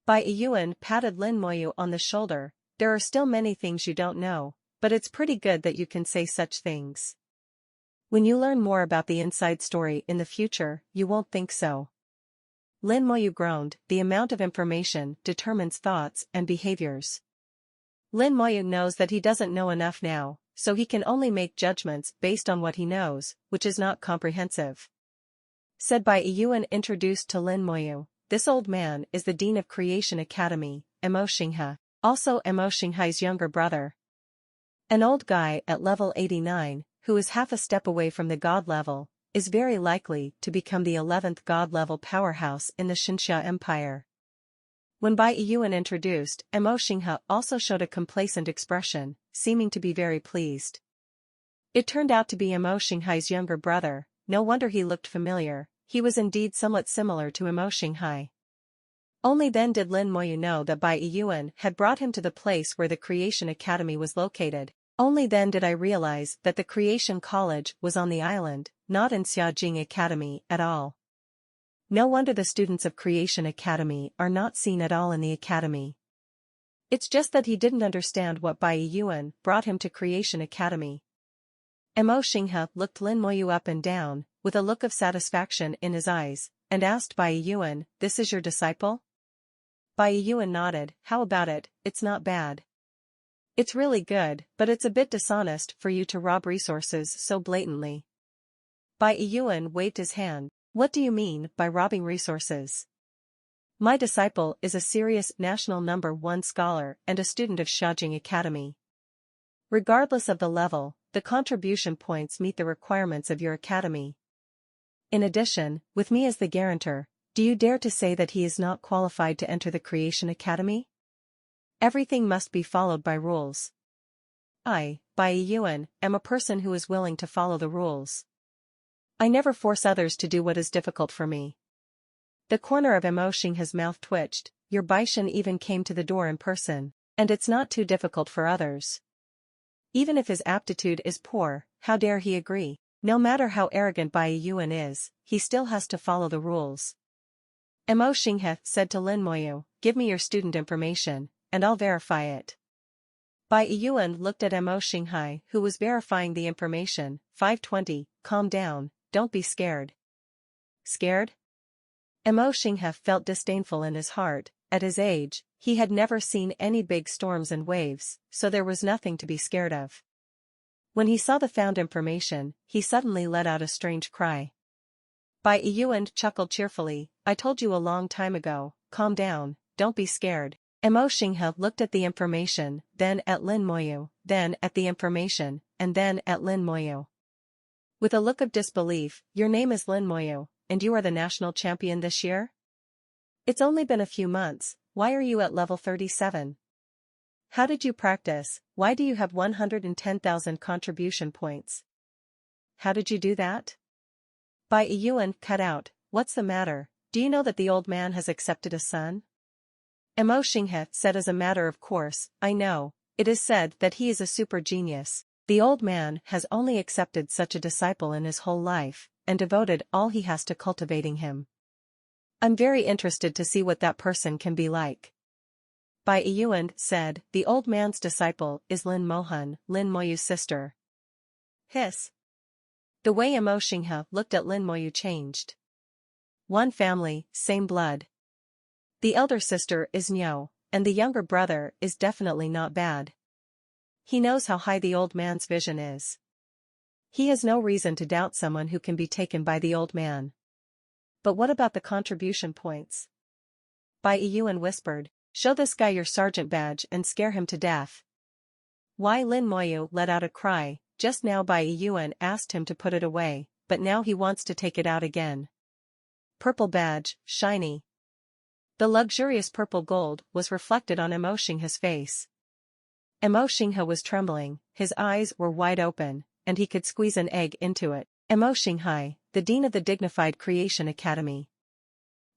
Bai Yuan patted Lin Moyu on the shoulder. There are still many things you don't know, but it's pretty good that you can say such things. When you learn more about the inside story in the future, you won't think so. Lin Moyu groaned. The amount of information determines thoughts and behaviors. Lin Moyu knows that he doesn't know enough now, so he can only make judgments based on what he knows, which is not comprehensive. Said Bai Yuan introduced to Lin Moyu, this old man is the Dean of Creation Academy, Emo Xinghe, also Emo Xinghai's younger brother. An old guy at level 89, who is half a step away from the god level, is very likely to become the 11th god level powerhouse in the Xinxia Empire. When Bai Yuan introduced, Emo Xinghe also showed a complacent expression, seeming to be very pleased. It turned out to be Emo Xinghai's younger brother. No wonder he looked familiar, he was indeed somewhat similar to Emo Xinghai. Only then did Lin Moyu know that Bai Yuan had brought him to the place where the Creation Academy was located. Only then did I realize that the Creation College was on the island, not in Xiaojing Academy at all. No wonder the students of Creation Academy are not seen at all in the academy. It's just that he didn't understand what Bai Yuan brought him to Creation Academy. Emo Xinghe looked Lin Moyu up and down, with a look of satisfaction in his eyes, and asked Bai Yuan, this is your disciple? Bai Yuan nodded, how about it, it's not bad. It's really good, but it's a bit dishonest for you to rob resources so blatantly. Bai Yuan waved his hand. What do you mean by robbing resources? My disciple is a serious national #1 scholar and a student of Xiaojing Academy. Regardless of the level, the contribution points meet the requirements of your academy. In addition, with me as the guarantor, do you dare to say that he is not qualified to enter the Creation Academy? Everything must be followed by rules. I, Bai Yuan, am a person who is willing to follow the rules. I never force others to do what is difficult for me. The corner of Emo Xinghe's mouth twitched. Your Baishan even came to the door in person, and it's not too difficult for others. Even if his aptitude is poor, how dare he agree? No matter how arrogant Bai Yuan is, he still has to follow the rules. Emo Xinghe said to Lin Moyu, give me your student information, and I'll verify it. Bai Yuan looked at Emo Xinghai, who was verifying the information. 520, calm down, don't be scared. Scared? Emo Xinghe felt disdainful in his heart. At his age, he had never seen any big storms and waves, so there was nothing to be scared of. When he saw the found information, he suddenly let out a strange cry. Bai Yuan chuckled cheerfully, I told you a long time ago, calm down, don't be scared. Emo Xinghe looked at the information, then at Lin Moyu, then at the information, and then at Lin Moyu. With a look of disbelief, your name is Lin Moyu, and you are the national champion this year? It's only been a few months, why are you at level 37? How did you practice? Why do you have 110,000 contribution points? How did you do that? Bai Yuan cut out, what's the matter, do you know that the old man has accepted a son? Emo Xinghe said as a matter of course, I know, it is said that he is a super genius. The old man has only accepted such a disciple in his whole life, and devoted all he has to cultivating him. I'm very interested to see what that person can be like. Bai Yuan said, the old man's disciple is Lin Mohan, Lin Moyu's sister. Hiss. The way Emo Xinghe looked at Lin Moyu changed. One family, same blood. The elder sister is Niu, and the younger brother is definitely not bad. He knows how high the old man's vision is. He has no reason to doubt someone who can be taken by the old man. But what about the contribution points? Bai Yuan whispered, show this guy your sergeant badge and scare him to death. Why? Lin Moyu let out a cry. Just now Bai Yuan asked him to put it away, but now he wants to take it out again. Purple badge, shiny. The luxurious purple gold was reflected on Emo Xinghe's face. Emo Xinghe was trembling, his eyes were wide open, and he could squeeze an egg into it. Emo Xinghe, the dean of the dignified Creation Academy.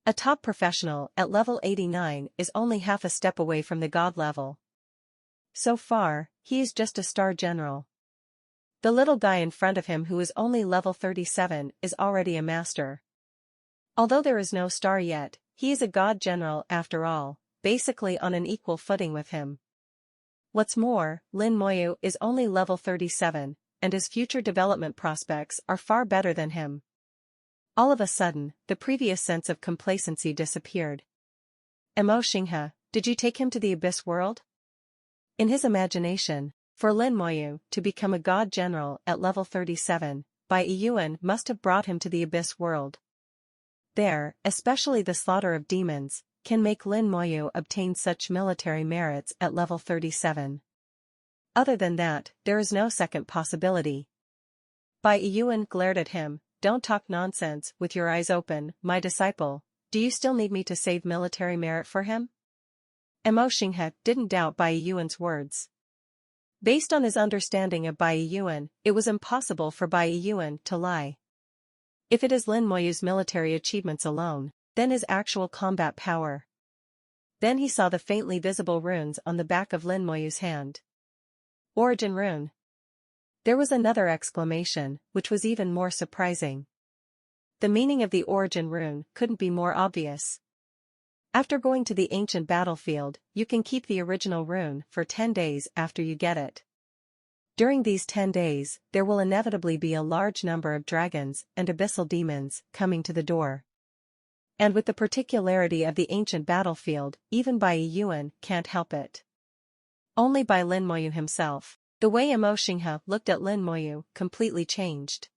A top professional at level 89 is only half a step away from the god level. So far, he's just a star general. The little guy in front of him who is only level 37 is already a master. Although there is no star yet, he is a god general after all, basically on an equal footing with him. What's more, Lin Moyu is only level 37, and his future development prospects are far better than him. All of a sudden, the previous sense of complacency disappeared. Emo Xinghe, did you take him to the Abyss World? In his imagination, for Lin Moyu to become a god general at level 37, Bai Yuan must have brought him to the Abyss World. There, especially the slaughter of demons, can make Lin Moyu obtain such military merits at level 37. Other than that, there is no second possibility. Bai Yuan glared at him. Don't talk nonsense with your eyes open, my disciple. Do you still need me to save military merit for him? Emo Xinghe didn't doubt Bai Yuan's words. Based on his understanding of Bai Yuan, it was impossible for Bai Yuan to lie. If it is Lin Moyu's military achievements alone, then his actual combat power. Then he saw the faintly visible runes on the back of Lin Moyu's hand. Origin rune. There was another exclamation, which was even more surprising. The meaning of the origin rune couldn't be more obvious. After going to the ancient battlefield, you can keep the original rune for 10 days after you get it. During these 10 days, there will inevitably be a large number of dragons and abyssal demons coming to the door. And with the particularity of the ancient battlefield, even Bai Yuan can't help it. Only by Lin Moyu himself. The way Emo Xinghe looked at Lin Moyu completely changed.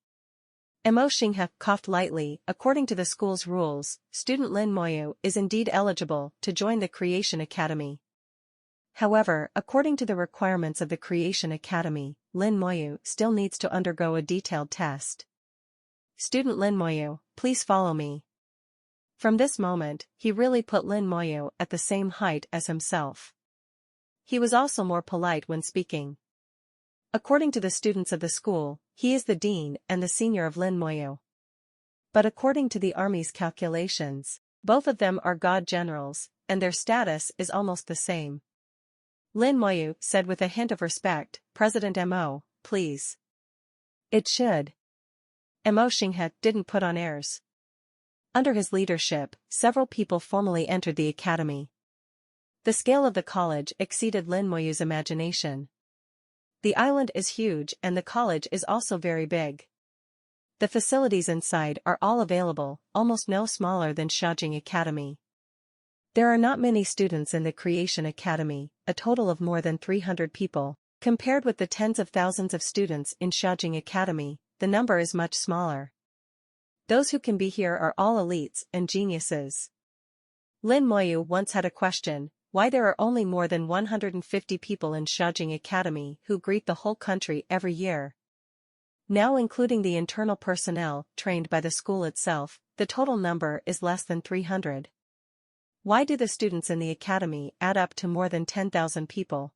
Emo Xinghe coughed lightly. According to the school's rules, student Lin Moyu is indeed eligible to join the Creation Academy. However, according to the requirements of the Creation Academy, Lin Moyu still needs to undergo a detailed test. Student Lin Moyu, please follow me. From this moment, he really put Lin Moyu at the same height as himself. He was also more polite when speaking. According to the students of the school, he is the dean and the senior of Lin Moyu. But according to the army's calculations, both of them are god generals, and their status is almost the same. Lin Moyu said with a hint of respect, President Mo, please. It should. Emo Xinghe didn't put on airs. Under his leadership, several people formally entered the academy. The scale of the college exceeded Lin Moyu's imagination. The island is huge and the college is also very big. The facilities inside are all available, almost no smaller than Xiaojing Academy. There are not many students in the Creation Academy, a total of more than 300 people. Compared with the tens of thousands of students in Xiaojing Academy, the number is much smaller. Those who can be here are all elites and geniuses. Lin Moyu once had a question, why there are only more than 150 people in Xiaojing Academy who greet the whole country every year. Now including the internal personnel trained by the school itself, the total number is less than 300. Why do the students in the academy add up to more than 10,000 people?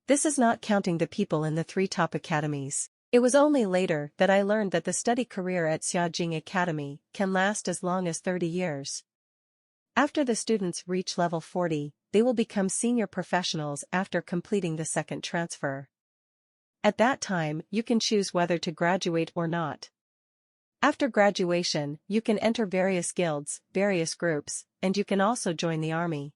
This is not counting the people in the 3 top academies. It was only later that I learned that the study career at Xiaojing Academy can last as long as 30 years. After the students reach level 40, they will become senior professionals after completing the second transfer. At that time, you can choose whether to graduate or not. After graduation, you can enter various guilds, various groups, and you can also join the army.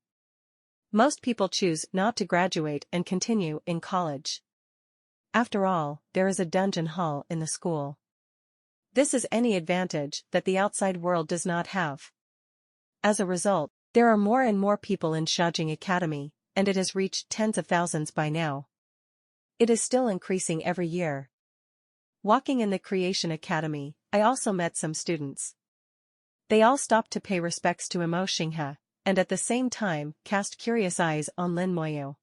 Most people choose not to graduate and continue in college. After all, there is a dungeon hall in the school. This is any advantage that the outside world does not have. As a result, there are more and more people in Xiaojing Academy, and it has reached tens of thousands by now. It is still increasing every year. Walking in the Creation Academy, I also met some students. They all stopped to pay respects to Emo Xinghe, and at the same time cast curious eyes on Lin Moyu.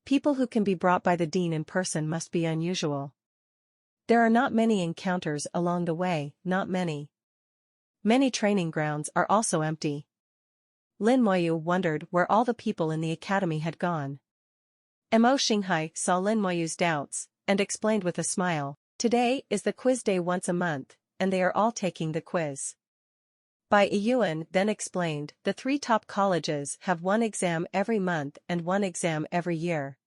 People who can be brought by the dean in person must be unusual. There are not many encounters along the way, not many. Many training grounds are also empty. Lin Moyu wondered where all the people in the academy had gone. Mo Xinghai saw Lin Moyu's doubts, and explained with a smile, "Today is the quiz day once a month, and they are all taking the quiz." Bai Yuan then explained, "The 3 top colleges have 1 exam every month and 1 exam every year.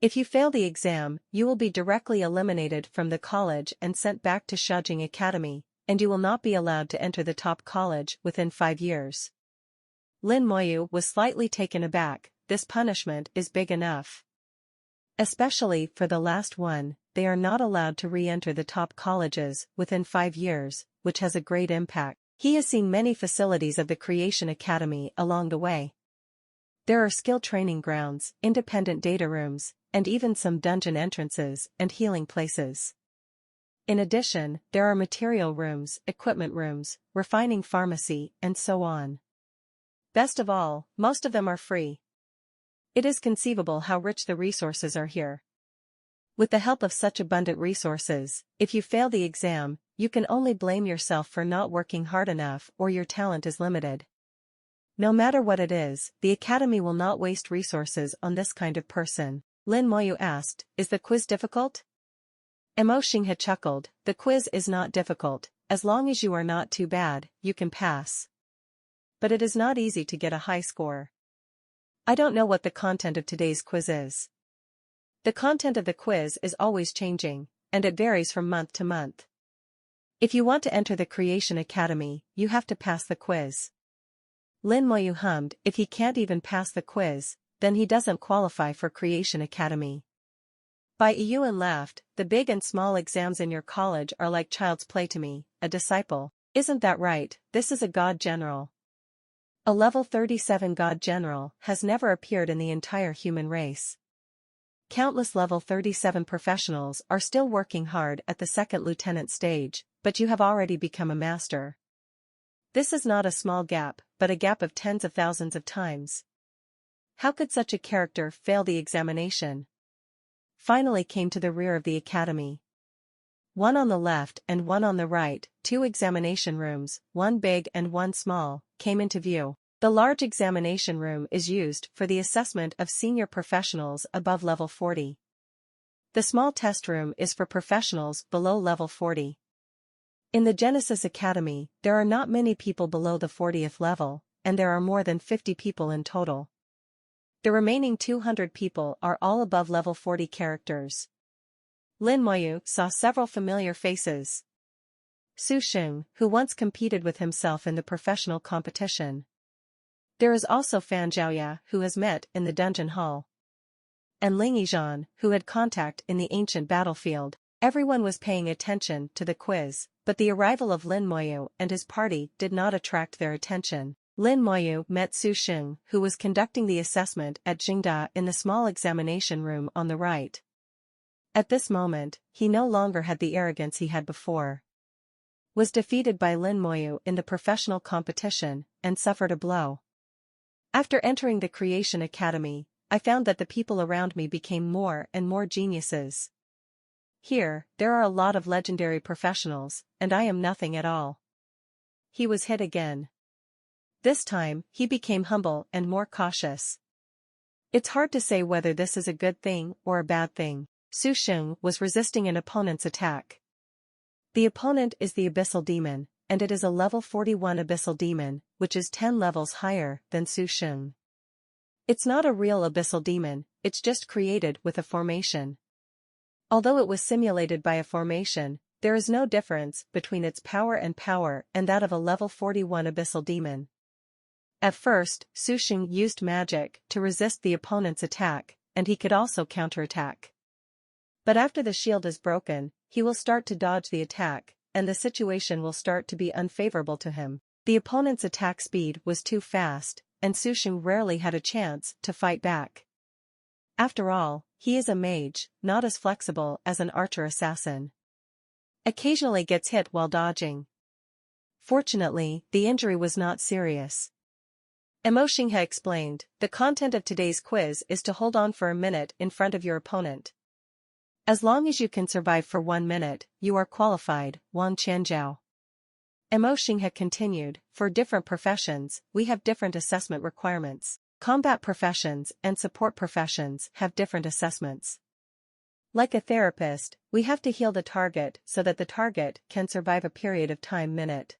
If you fail the exam, you will be directly eliminated from the college and sent back to Shajing Academy, and you will not be allowed to enter the top college within 5 years." Lin Moyu was slightly taken aback. This punishment is big enough. Especially for the last one, they are not allowed to re-enter the top colleges within 5 years, which has a great impact. He has seen many facilities of the Creation Academy along the way. There are skill training grounds, independent data rooms, and even some dungeon entrances and healing places. In addition, there are material rooms, equipment rooms, refining pharmacy, and so on. Best of all, most of them are free. It is conceivable how rich the resources are here. With the help of such abundant resources, if you fail the exam, you can only blame yourself for not working hard enough or your talent is limited. No matter what it is, the academy will not waste resources on this kind of person. Lin Moyu asked, "Is the quiz difficult?" Mo Xinghe chuckled, "The quiz is not difficult, as long as you are not too bad, you can pass. But it is not easy to get a high score. I don't know what the content of today's quiz is." The content of the quiz is always changing, and it varies from month to month. If you want to enter the Creation Academy, you have to pass the quiz. Lin Moyu hummed, "If he can't even pass the quiz, then he doesn't qualify for Creation Academy." Bai Yuan laughed, "The big and small exams in your college are like child's play to me, a disciple. Isn't that right? This is a God General. A level 37 God General has never appeared in the entire human race. Countless level 37 professionals are still working hard at the 2nd lieutenant stage, but you have already become a master. This is not a small gap, but a gap of tens of thousands of times. How could such a character fail the examination?" Finally came to the rear of the academy. One on the left and one on the right, 2 examination rooms, one big and one small, came into view. The large examination room is used for the assessment of senior professionals above level 40. The small test room is for professionals below level 40. In the Genesis Academy, there are not many people below the 40th level, and there are more than 50 people in total. The remaining 200 people are all above level 40 characters. Lin Moyu saw several familiar faces. Su Xing, who once competed with himself in the professional competition. There is also Fan Zhaoya, who has met in the dungeon hall. And Ling Yizhan, who had contact in the ancient battlefield. Everyone was paying attention to the quiz, but the arrival of Lin Moyu and his party did not attract their attention. Lin Moyu met Su Xing, who was conducting the assessment at Jingda in the small examination room on the right. At this moment, he no longer had the arrogance he had before. Was defeated by Lin Moyu in the professional competition, and suffered a blow. After entering the Creation Academy, I found that the people around me became more and more geniuses. Here, there are a lot of legendary professionals, and I am nothing at all." He was hit again. This time, he became humble and more cautious. It's hard to say whether this is a good thing or a bad thing. Su Xing was resisting an opponent's attack. The opponent is the Abyssal Demon, and it is a level 41 Abyssal Demon, which is 10 levels higher than Su Xing. It's not a real Abyssal Demon, it's just created with a formation. Although it was simulated by a formation, there is no difference between its power and that of a level 41 Abyssal Demon. At first, Su Xing used magic to resist the opponent's attack, and he could also counterattack. But after the shield is broken, he will start to dodge the attack, and the situation will start to be unfavorable to him. The opponent's attack speed was too fast, and Su Xing rarely had a chance to fight back. After all, he is a mage, not as flexible as an archer-assassin. Occasionally gets hit while dodging. Fortunately, the injury was not serious. Mo Xinghe explained, "The content of today's quiz is to hold on for a minute in front of your opponent. As long as you can survive for 1 minute, you are qualified." Wang Qianzhao. Mo Xinghe continued, "For different professions, we have different assessment requirements. Combat professions and support professions have different assessments. Like a therapist, we have to heal the target so that the target can survive a period of time minute.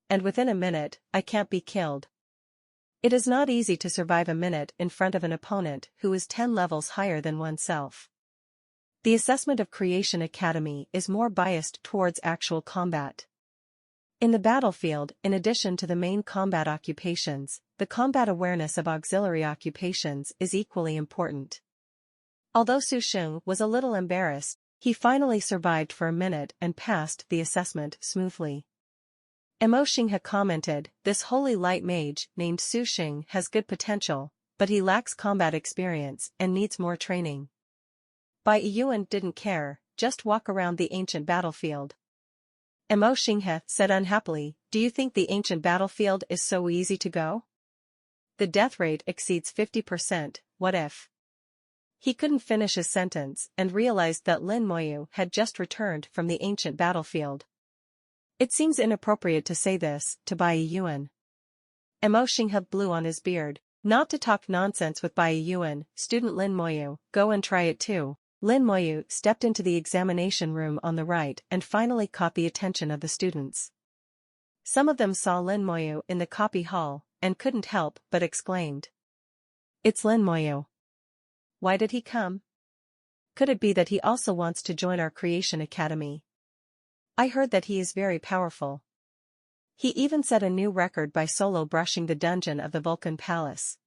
And within a minute, I can't be killed. It is not easy to survive a minute in front of an opponent who is 10 levels higher than oneself. The assessment of Creation Academy is more biased towards actual combat. In the battlefield, in addition to the main combat occupations, the combat awareness of auxiliary occupations is equally important. Although Su Sheng was a little embarrassed, he finally survived for a minute and passed the assessment smoothly. Mo Xinghe commented, "This holy light mage named Su Sheng has good potential, but he lacks combat experience and needs more training." Bai Yuan didn't care, just walk around the ancient battlefield. Mo Xinghe said unhappily, "Do you think the ancient battlefield is so easy to go? The death rate exceeds 50%, what if?" He couldn't finish his sentence and realized that Lin Moyu had just returned from the ancient battlefield. It seems inappropriate to say this to Bai Yuan. Mo Xinghe blew on his beard. "Not to talk nonsense with Bai Yuan, student Lin Moyu, go and try it too." Lin Moyu stepped into the examination room on the right and finally caught the attention of the students. Some of them saw Lin Moyu in the copy hall and couldn't help but exclaimed, "It's Lin Moyu. Why did he come? Could it be that he also wants to join our Creation Academy? I heard that he is very powerful. He even set a new record by solo brushing the dungeon of the Vulcan Palace.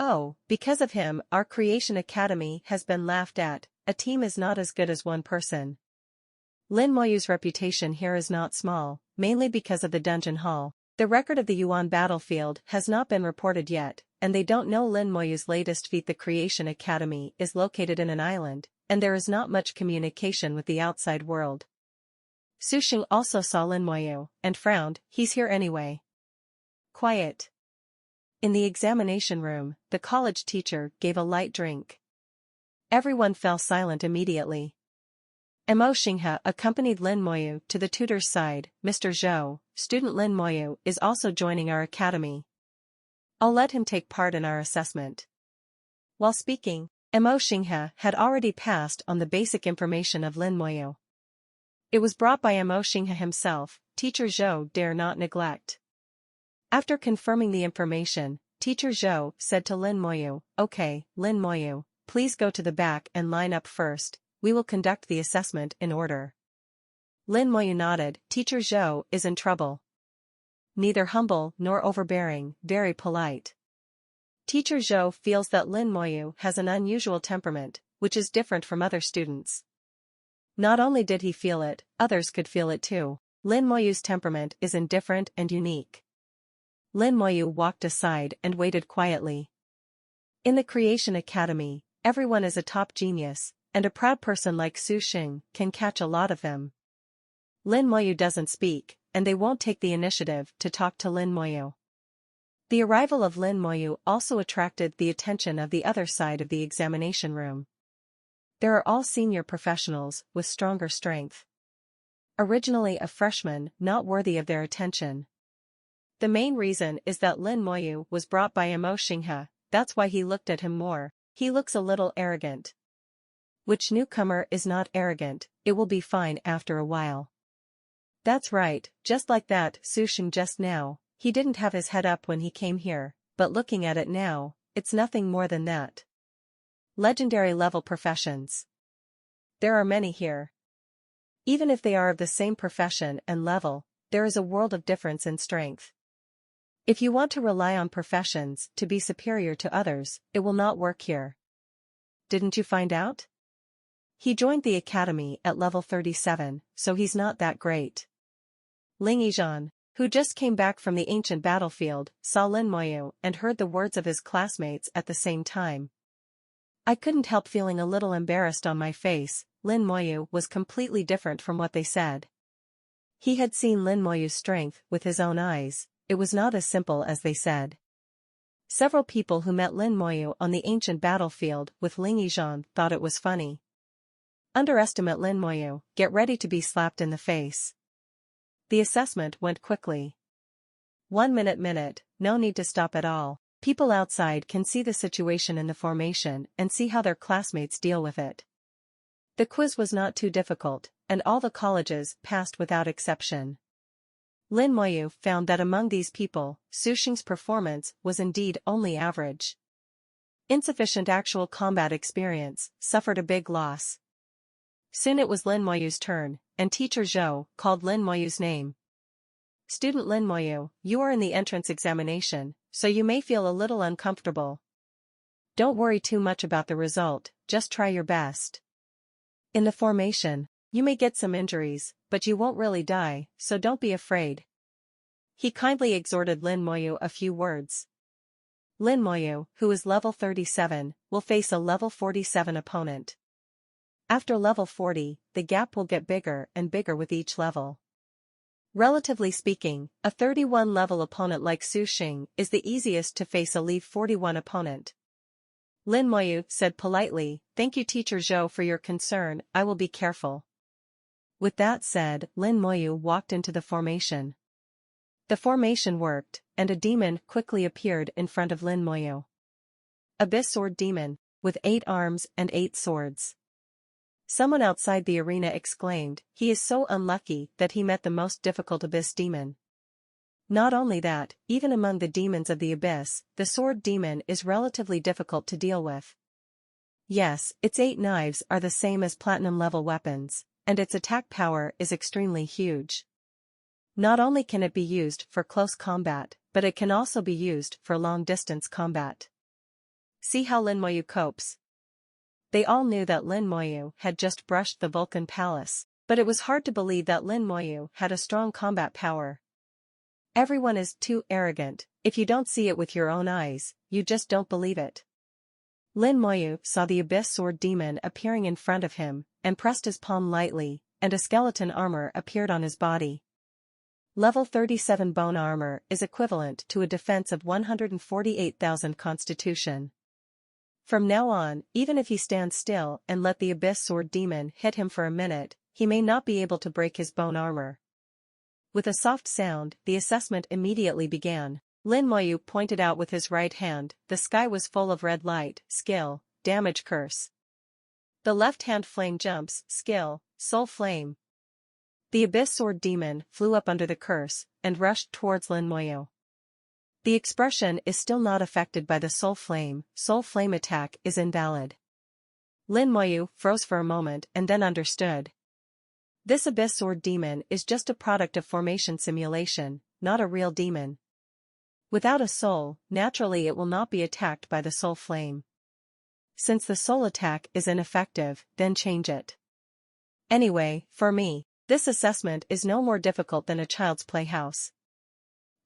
Oh, because of him, our Creation Academy has been laughed at. A team is not as good as one person." Lin Moyu's reputation here is not small, mainly because of the dungeon hall. The record of the Yuan battlefield has not been reported yet, and they don't know Lin Moyu's latest feat. The Creation Academy is located in an island, and there is not much communication with the outside world. Su Sheng also saw Lin Moyu, and frowned. "He's here anyway." Quiet. In the examination room, the college teacher gave a light drink. Everyone fell silent immediately. Mo Xinghe accompanied Lin Moyu to the tutor's side. "Mr. Zhou, student Lin Moyu is also joining our academy. I'll let him take part in our assessment." While speaking, Mo Xinghe had already passed on the basic information of Lin Moyu. It was brought by Mo Xinghe himself. Teacher Zhou dare not neglect. After confirming the information, Teacher Zhou said to Lin Moyu, "Okay, Lin Moyu, please go to the back and line up first. We will conduct the assessment in order." Lin Moyu nodded. Teacher Zhou is in trouble. Neither humble nor overbearing, very polite. Teacher Zhou feels that Lin Moyu has an unusual temperament, which is different from other students. Not only did he feel it, others could feel it too. Lin Moyu's temperament is indifferent and unique. Lin Moyu walked aside and waited quietly. In the Creation Academy, everyone is a top genius, and a proud person like Su Sheng can catch a lot of them. Lin Moyu doesn't speak, and they won't take the initiative to talk to Lin Moyu. The arrival of Lin Moyu also attracted the attention of the other side of the examination room. There are all senior professionals with stronger strength. Originally a freshman, not worthy of their attention. The main reason is that Lin Moyu was brought by Mo Xinghe, that's why he looked at him more. He looks a little arrogant. Which newcomer is not arrogant? It will be fine after a while. That's right, just like that Su Sheng just now. He didn't have his head up when he came here, but looking at it now, it's nothing more than that. Legendary level professions. There are many here. Even if they are of the same profession and level, there is a world of difference in strength. If you want to rely on professions to be superior to others, it will not work here. Didn't you find out? He joined the academy at level 37, so he's not that great. Ling Yizhan, who just came back from the ancient battlefield, saw Lin Moyu and heard the words of his classmates at the same time. I couldn't help feeling a little embarrassed on my face. Lin Moyu was completely different from what they said. He had seen Lin Moyu's strength with his own eyes. It was not as simple as they said. Several people who met Lin Moyu on the ancient battlefield with Ling Yizhan thought it was funny. Underestimate Lin Moyu, get ready to be slapped in the face. The assessment went quickly. 1 minute, no need to stop at all. People outside can see the situation in the formation and see how their classmates deal with it. The quiz was not too difficult, and all the colleges passed without exception. Lin Moyu found that among these people, Su Xing's performance was indeed only average. Insufficient actual combat experience, suffered a big loss. Soon it was Lin Moyu's turn, and teacher Zhou called Lin Moyu's name. Student Lin Moyu, you are in the entrance examination, so you may feel a little uncomfortable. Don't worry too much about the result, just try your best. In the formation, you may get some injuries, but you won't really die, so don't be afraid. He kindly exhorted Lin Moyu a few words. Lin Moyu, who is level 37, will face a level 47 opponent. After level 40, the gap will get bigger and bigger with each level. Relatively speaking, a 31 level opponent like Su Xing is the easiest to face a level 41 opponent. Lin Moyu said politely, "Thank you Teacher Zhou for your concern, I will be careful." With that said, Lin Moyu walked into the formation. The formation worked, and a demon quickly appeared in front of Lin Moyu. Abyss Sword Demon, with 8 arms and 8 swords. Someone outside the arena exclaimed, "He is so unlucky that he met the most difficult Abyss Demon." Not only that, even among the demons of the Abyss, the Sword Demon is relatively difficult to deal with. Yes, its 8 knives are the same as platinum-level weapons, and its attack power is extremely huge. Not only can it be used for close combat, but it can also be used for long-distance combat. See how Lin Moyu copes. They all knew that Lin Moyu had just brushed the Vulcan Palace, but it was hard to believe that Lin Moyu had a strong combat power. Everyone is too arrogant, if you don't see it with your own eyes, you just don't believe it. Lin Moyu saw the Abyss Sword Demon appearing in front of him, and pressed his palm lightly, and a skeleton armor appeared on his body. Level 37 bone armor is equivalent to a defense of 148,000 constitution. From now on, even if he stands still and let the Abyss Sword Demon hit him for a minute, he may not be able to break his bone armor. With a soft sound, the assessment immediately began. Lin Moyu pointed out with his right hand, the sky was full of red light, skill, damage curse. The left hand flame jumps, skill, soul flame. The Abyss Sword Demon flew up under the curse, and rushed towards Lin Moyu. The expression is still not affected by the soul flame attack is invalid. Lin Moyu froze for a moment and then understood. This Abyss Sword Demon is just a product of formation simulation, not a real demon. Without a soul, naturally it will not be attacked by the soul flame. Since the soul attack is ineffective, then change it. Anyway, for me, this assessment is no more difficult than a child's playhouse.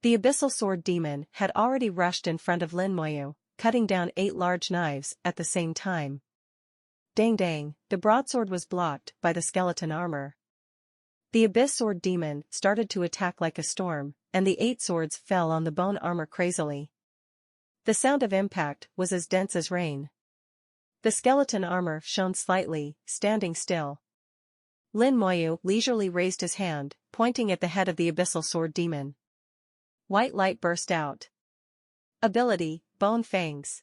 The Abyssal Sword Demon had already rushed in front of Lin Moyu, cutting down 8 large knives at the same time. Dang dang, the broadsword was blocked by the skeleton armor. The Abyss Sword Demon started to attack like a storm, and the 8 swords fell on the bone armor crazily. The sound of impact was as dense as rain. The skeleton armor shone slightly, standing still. Lin Moyu leisurely raised his hand, pointing at the head of the Abyssal Sword Demon. White light burst out. Ability, Bone Fangs.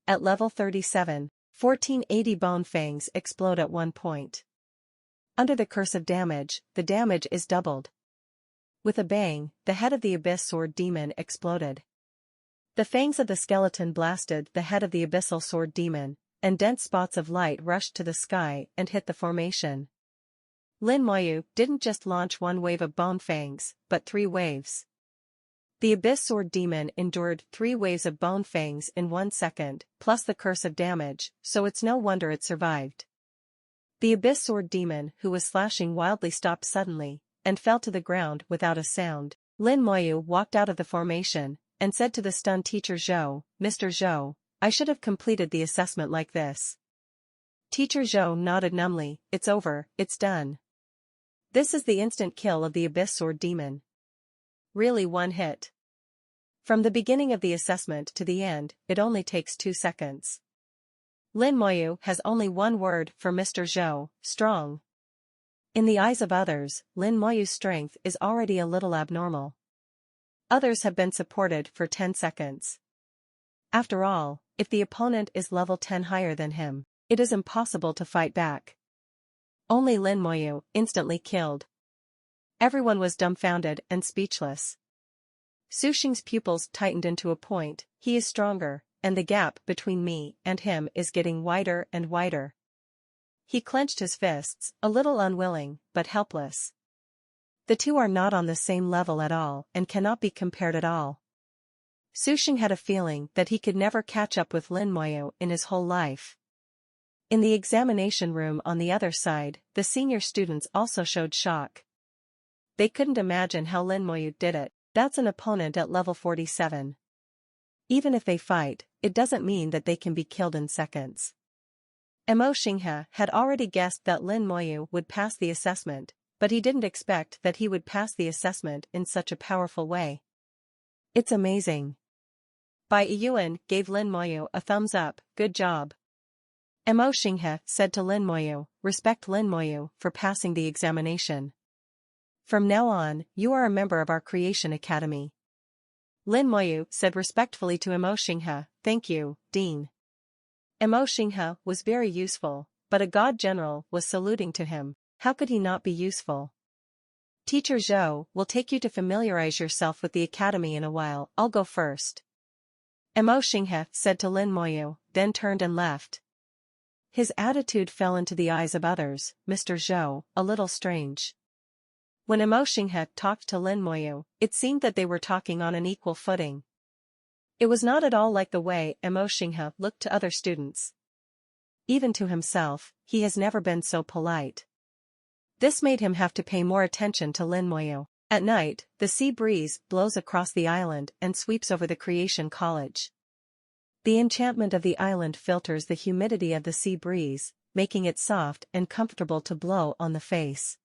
At level 37, 1480 Bone Fangs explode at one point. Under the curse of damage, the damage is doubled. With a bang, the head of the Abyss Sword Demon exploded. The fangs of the skeleton blasted the head of the Abyssal Sword Demon, and dense spots of light rushed to the sky and hit the formation. Lin Moyu didn't just launch one wave of bone fangs, but 3 waves. The Abyss Sword Demon endured 3 waves of bone fangs in 1 second, plus the curse of damage, so it's no wonder it survived. The Abyss Sword Demon who was slashing wildly stopped suddenly, and fell to the ground without a sound. Lin Moyu walked out of the formation, and said to the stunned teacher Zhou, "Mr. Zhou, I should have completed the assessment like this." Teacher Zhou nodded numbly, "It's over, it's done. This is the instant kill of the Abyss Sword Demon. Really one hit. From the beginning of the assessment to the end, it only takes 2 seconds. Lin Moyu has only one word for Mr. Zhou, strong. In the eyes of others, Lin Moyu's strength is already a little abnormal. Others have been supported for 10 seconds. After all, if the opponent is level 10 higher than him, it is impossible to fight back. Only Lin Moyu, instantly killed. Everyone was dumbfounded and speechless. Su Xing's pupils tightened into a point. He is stronger, and the gap between me and him is getting wider and wider. He clenched his fists, a little unwilling, but helpless. The two are not on the same level at all and cannot be compared at all. Su Xing had a feeling that he could never catch up with Lin Moyu in his whole life. In the examination room on the other side, the senior students also showed shock. They couldn't imagine how Lin Moyu did it. That's an opponent at level 47. Even if they fight, it doesn't mean that they can be killed in seconds. Mo Xinghe had already guessed that Lin Moyu would pass the assessment, but he didn't expect that he would pass the assessment in such a powerful way. It's amazing. Bai Yuan gave Lin Moyu a thumbs up. Good job. Mo Xinghe said to Lin Moyu, respect Lin Moyu for passing the examination. From now on, you are a member of our Creation Academy. Lin Moyu said respectfully to Mo Xinghe, thank you, Dean. Mo Xinghe was very useful, but a god general was saluting to him. How could he not be useful? Teacher Zhou will take you to familiarize yourself with the academy in a while. I'll go first. Mo Xinghe said to Lin Moyu, then turned and left. His attitude fell into the eyes of others, Mr. Zhou, a little strange. When Mo Xinghe talked to Lin Moyu, it seemed that they were talking on an equal footing. It was not at all like the way Mo Xinghe looked to other students. Even to himself, he has never been so polite. This made him have to pay more attention to Lin Moyu. At night, the sea breeze blows across the island and sweeps over the Creation College. The enchantment of the island filters the humidity of the sea breeze, making it soft and comfortable to blow on the face.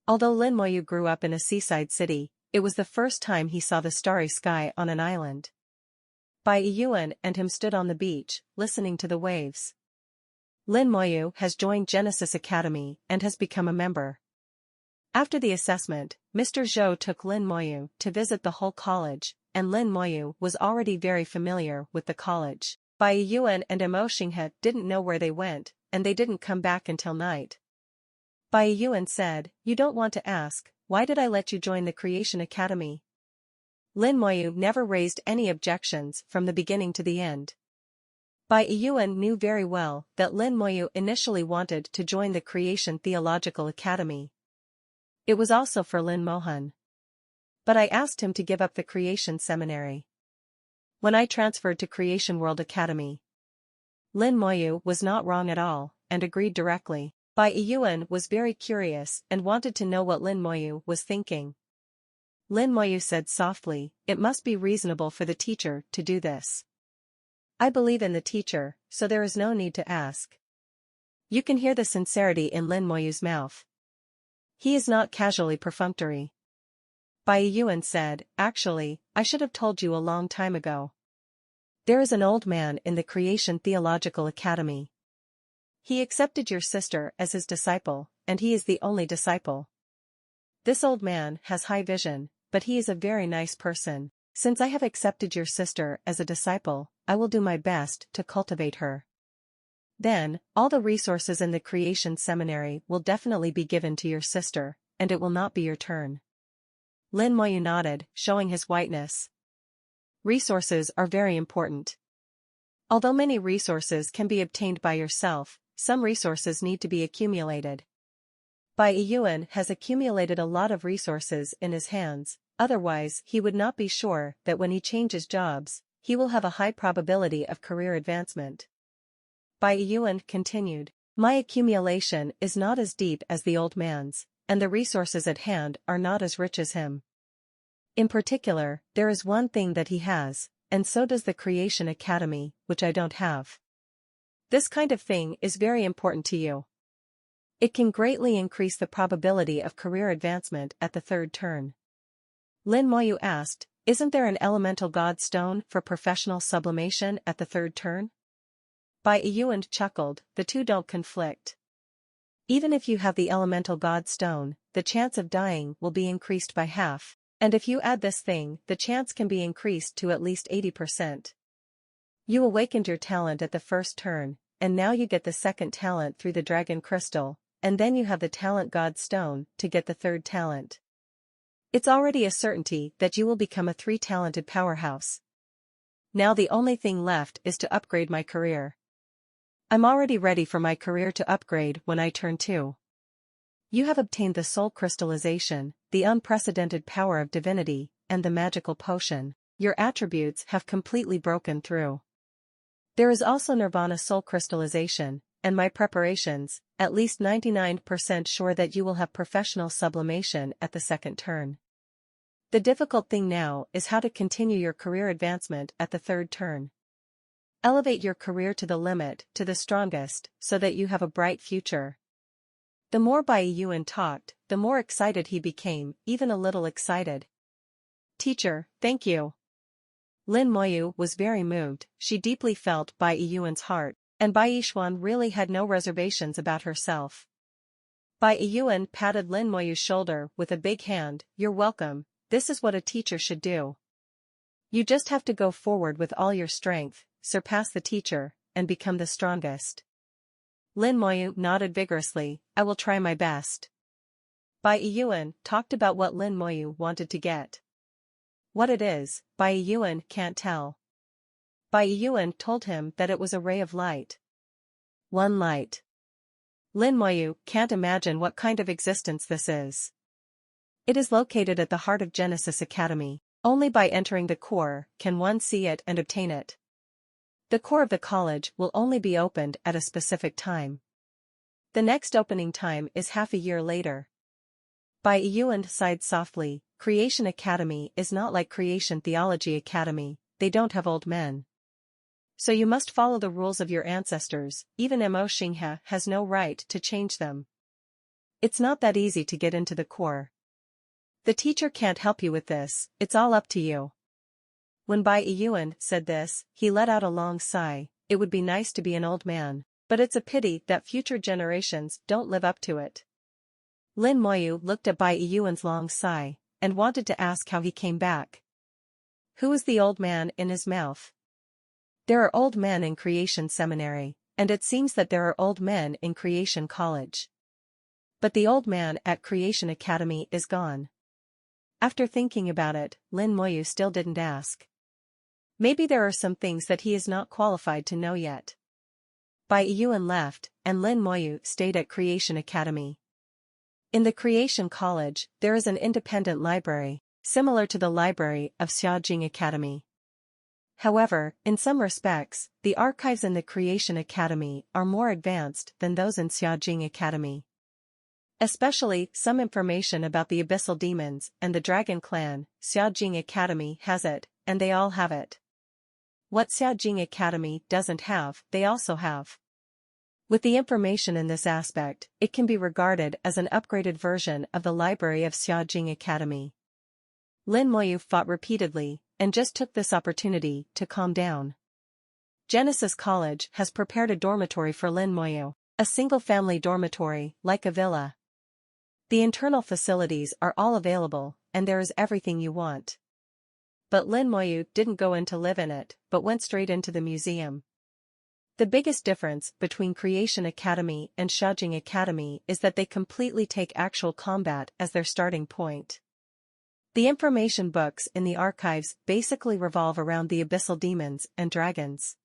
Although Lin Moyu grew up in a seaside city, it was the first time he saw the starry sky on an island. Bai Yuan and him stood on the beach, listening to the waves. Lin Moyu has joined Genesis Academy and has become a member. After the assessment, Mr. Zhou took Lin Moyu to visit the whole college, and Lin Moyu was already very familiar with the college. Bai Yuan and Mo Xinghe didn't know where they went, and they didn't come back until night. Bai Yuan said, you don't want to ask, why did I let you join the Creation Academy? Lin Moyu never raised any objections from the beginning to the end. Bai Yuan knew very well that Lin Moyu initially wanted to join the Creation Theological Academy. It was also for Lin Mohan. But I asked him to give up the Creation Seminary. When I transferred to Creation World Academy, Lin Moyu was not wrong at all, and agreed directly. Bai Yuan was very curious and wanted to know what Lin Moyu was thinking. Lin Moyu said softly, it must be reasonable for the teacher to do this. I believe in the teacher, so there is no need to ask. You can hear the sincerity in Lin Moyu's mouth. He is not casually perfunctory. Bai Yuan said, actually, I should have told you a long time ago. There is an old man in the Creation Theological Academy. He accepted your sister as his disciple, and he is the only disciple. This old man has high vision, but he is a very nice person. Since I have accepted your sister as a disciple, I will do my best to cultivate her. Then, all the resources in the Creation Seminary will definitely be given to your sister, and it will not be your turn. Lin Moyu nodded, showing his whiteness. Resources are very important. Although many resources can be obtained by yourself, some resources need to be accumulated. Bai Yuan has accumulated a lot of resources in his hands, otherwise he would not be sure that when he changes jobs, he will have a high probability of career advancement. Bai Yuan continued, my accumulation is not as deep as the old man's, and the resources at hand are not as rich as him. In particular, there is one thing that he has, and so does the Creation Academy, which I don't have. This kind of thing is very important to you. It can greatly increase the probability of career advancement at the third turn. Lin Moyu asked, isn't there an elemental god stone for professional sublimation at the third turn? Bai Yuan chuckled, the two don't conflict. Even if you have the elemental god stone, the chance of dying will be increased by half, and if you add this thing, the chance can be increased to at least 80%. You awakened your talent at the first turn, and now you get the second talent through the dragon crystal, and then you have the talent god stone to get the third talent. It's already a certainty that you will become a three-talented powerhouse. Now the only thing left is to upgrade my career. I'm already ready for my career to upgrade when I turn 2. You have obtained the soul crystallization, the unprecedented power of divinity, and the magical potion. Your attributes have completely broken through. There is also nirvana soul crystallization, and my preparations, at least 99% sure that you will have professional sublimation at the second turn. The difficult thing now is how to continue your career advancement at the third turn. Elevate your career to the limit, to the strongest, so that you have a bright future. The more Bai Yuan talked, the more excited he became, even a little excited. Teacher, thank you. Lin Moyu was very moved. She deeply felt Bai Yuan's heart, and Bai Yishuan really had no reservations about herself. Bai Yuan patted Lin Moyu's shoulder with a big hand. You're welcome, this is what a teacher should do. You just have to go forward with all your strength, surpass the teacher, and become the strongest. Lin Moyu nodded vigorously. I will try my best. Bai Yuan talked about what Lin Moyu wanted to get. What it is, Bai Yuan can't tell. Bai Yuan told him that it was a ray of light. One light. Lin Moyu can't imagine what kind of existence this is. It is located at the heart of Genesis Academy. Only by entering the core can one see it and obtain it. The core of the college will only be opened at a specific time. The next opening time is half a year later. Bai Yuan sighed softly. Creation Academy is not like Creation Theology Academy, they don't have old men. So you must follow the rules of your ancestors, even Mo Xinghe has no right to change them. It's not that easy to get into the core. The teacher can't help you with this, it's all up to you. When Bai Yuan said this, he let out a long sigh. It would be nice to be an old man, but it's a pity that future generations don't live up to it. Lin Moyu looked at Bai Yuan's long sigh, and wanted to ask how he came back. Who is the old man in his mouth? There are old men in Creation Seminary, and it seems that there are old men in Creation College. But the old man at Creation Academy is gone. After thinking about it, Lin Moyu still didn't ask. Maybe there are some things that he is not qualified to know yet. Bai Yuan left, and Lin Moyu stayed at Creation Academy. In the Creation College, there is an independent library, similar to the library of Xiaojing Academy. However, in some respects, the archives in the Creation Academy are more advanced than those in Xiaojing Academy. Especially some information about the Abyssal Demons and the Dragon Clan. Xiaojing Academy has it, and they all have it. What Xiaojing Academy doesn't have, they also have. With the information in this aspect, it can be regarded as an upgraded version of the library of Xiaojing Academy. Lin Moyu fought repeatedly, and just took this opportunity to calm down. Genesis College has prepared a dormitory for Lin Moyu, a single-family dormitory, like a villa. The internal facilities are all available, and there is everything you want. But Lin Moyu didn't go in to live in it, but went straight into the museum. The biggest difference between Creation Academy and Xiaojing Academy is that they completely take actual combat as their starting point. The information books in the archives basically revolve around the abyssal demons and dragons.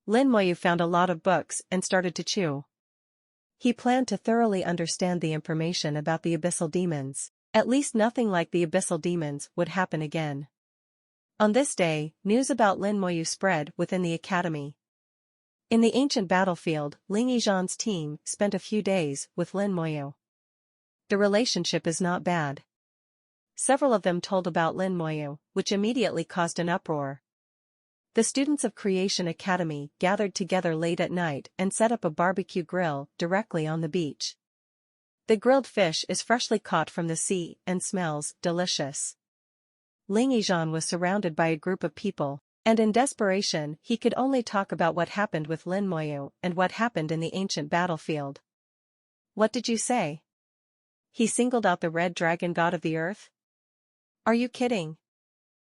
Lin Moyu found a lot of books and started to chew. He planned to thoroughly understand the information about the abyssal demons. At least nothing like the abyssal demons would happen again. On this day, news about Lin Moyu spread within the academy. In the ancient battlefield, Ling Yizhan's team spent a few days with Lin Moyu. The relationship is not bad. Several of them told about Lin Moyu, which immediately caused an uproar. The students of Creation Academy gathered together late at night and set up a barbecue grill directly on the beach. The grilled fish is freshly caught from the sea and smells delicious. Ling Yizhan was surrounded by a group of people, and in desperation he could only talk about what happened with Lin Moyu and what happened in the ancient battlefield. What did you say? He singled out the red dragon god of the earth? Are you kidding?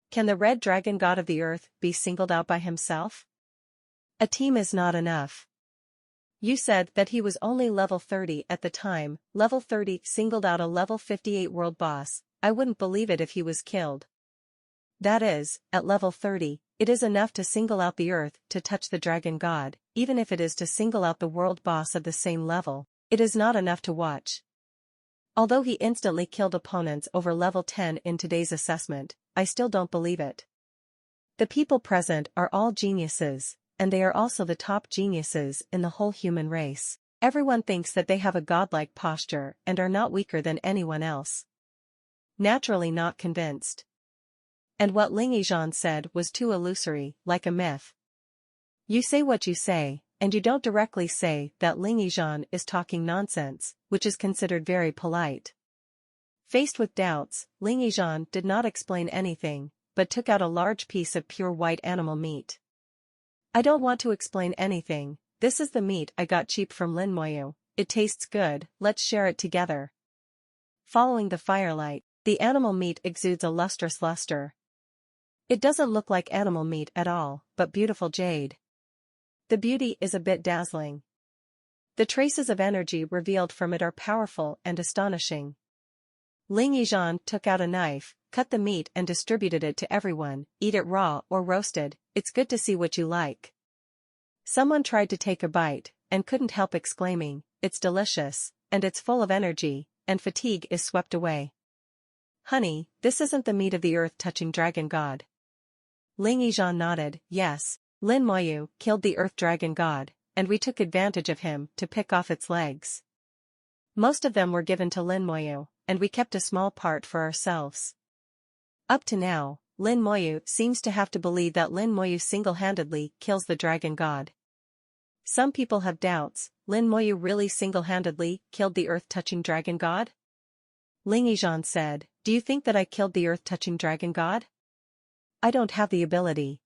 Can the red dragon god of the earth be singled out by himself? A team is not enough. You said that he was only level 30 at the time. Level 30 singled out a level 58 world boss. I wouldn't believe it if he was killed. That is, at level 30, it is enough to single out the earth to touch the dragon god. Even if it is to single out the world boss of the same level, it is not enough to watch. Although he instantly killed opponents over level 10 in today's assessment, I still don't believe it. The people present are all geniuses, and they are also the top geniuses in the whole human race. Everyone thinks that they have a godlike posture and are not weaker than anyone else. Naturally not convinced. And what Ling Yizhan said was too illusory, like a myth. You say what you say, and you don't directly say that Ling Yizhan is talking nonsense, which is considered very polite. Faced with doubts, Ling Yizhan did not explain anything, but took out a large piece of pure white animal meat. I don't want to explain anything. This is the meat I got cheap from Lin Moyu. It tastes good, let's share it together. Following the firelight, the animal meat exudes a lustrous luster. It doesn't look like animal meat at all, but beautiful jade. The beauty is a bit dazzling. The traces of energy revealed from it are powerful and astonishing. Ling Yizhan took out a knife, cut the meat and distributed it to everyone. Eat it raw or roasted, it's good to see what you like. Someone tried to take a bite, and couldn't help exclaiming, it's delicious, and it's full of energy, and fatigue is swept away. Honey, this isn't the meat of the earth-touching dragon god. Ling Yizhan nodded, yes, Lin Moyu killed the earth dragon god, and we took advantage of him to pick off its legs. Most of them were given to Lin Moyu, and we kept a small part for ourselves. Up to now, Lin Moyu seems to have to believe that Lin Moyu single-handedly kills the dragon god. Some people have doubts, Lin Moyu really single-handedly killed the earth-touching dragon god? Ling Yizhan said, do you think that I killed the earth-touching dragon god? I don't have the ability.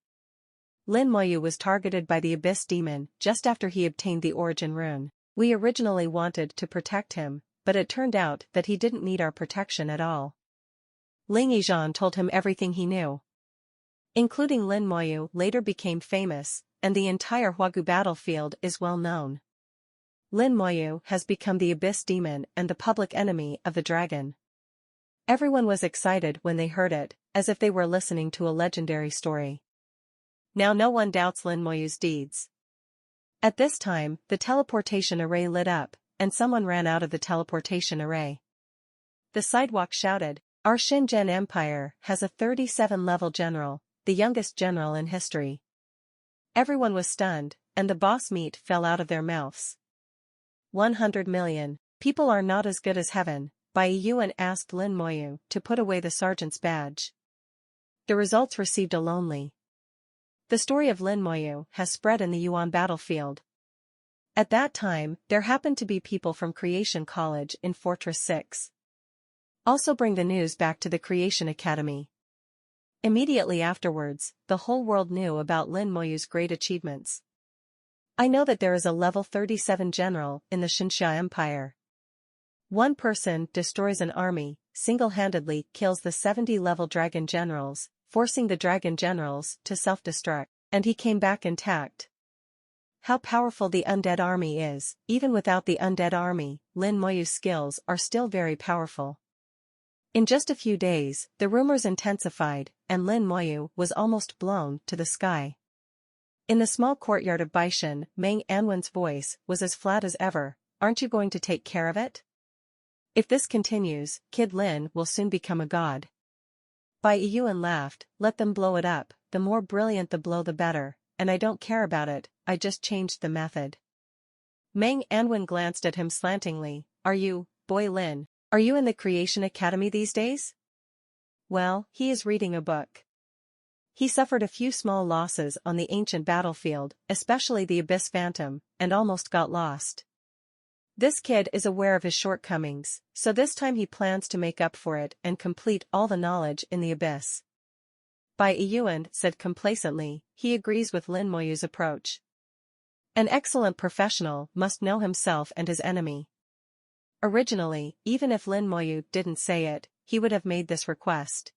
Lin Moyu was targeted by the Abyss Demon just after he obtained the Origin Rune. We originally wanted to protect him, but it turned out that he didn't need our protection at all. Ling Yizhan told him everything he knew. Including Lin Moyu later became famous, and the entire Huagu battlefield is well known. Lin Moyu has become the Abyss Demon and the public enemy of the dragon. Everyone was excited when they heard it, as if they were listening to a legendary story. Now no one doubts Lin Moyu's deeds. At this time, the teleportation array lit up, and someone ran out of the teleportation array. The sidewalk shouted, our Shenzhen Empire has a 37-level general, the youngest general in history. Everyone was stunned, and the boss meat fell out of their mouths. 100 million. People are not as good as heaven. Bai Yuan asked Lin Moyu to put away the sergeant's badge. The results received a lonely. The story of Lin Moyu has spread in the Yuan battlefield. At that time, there happened to be people from Creation College in Fortress 6. Also bring the news back to the Creation Academy. Immediately afterwards, the whole world knew about Lin Moyu's great achievements. I know that there is a level 37 general in the Xinxia Empire. One person destroys an army, single-handedly kills the 70-level dragon generals, forcing the dragon generals to self-destruct, and he came back intact. How powerful the undead army is. Even without the undead army, Lin Moyu's skills are still very powerful. In just a few days, the rumors intensified, and Lin Moyu was almost blown to the sky. In the small courtyard of Baishan, Meng Anwen's voice was as flat as ever, aren't you going to take care of it? If this continues, Kid Lin will soon become a god. Bai Yuan laughed, let them blow it up, the more brilliant the blow the better, and I don't care about it, I just changed the method. Meng Anwen glanced at him slantingly, are you, boy Lin, are you in the Creation Academy these days? Well, he is reading a book. He suffered a few small losses on the ancient battlefield, especially the Abyss Phantom, and almost got lost. This kid is aware of his shortcomings, so this time he plans to make up for it and complete all the knowledge in the Abyss. Bai Yuan said complacently, he agrees with Lin Moyu's approach. An excellent professional must know himself and his enemy. Originally, even if Lin Moyu didn't say it, he would have made this request.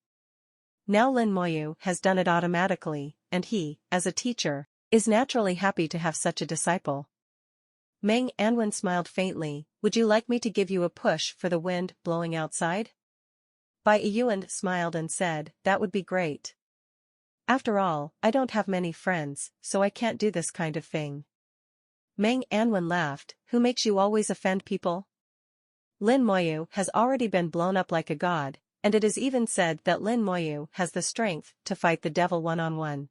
Now Lin Moyu has done it automatically, and he, as a teacher, is naturally happy to have such a disciple. Meng Anwen smiled faintly. Would you like me to give you a push for the wind blowing outside? Bai Yuan smiled and said, that would be great. After all, I don't have many friends, so I can't do this kind of thing. Meng Anwen laughed. Who makes you always offend people? Lin Moyu has already been blown up like a god, and it is even said that Lin Moyu has the strength to fight the devil one-on-one.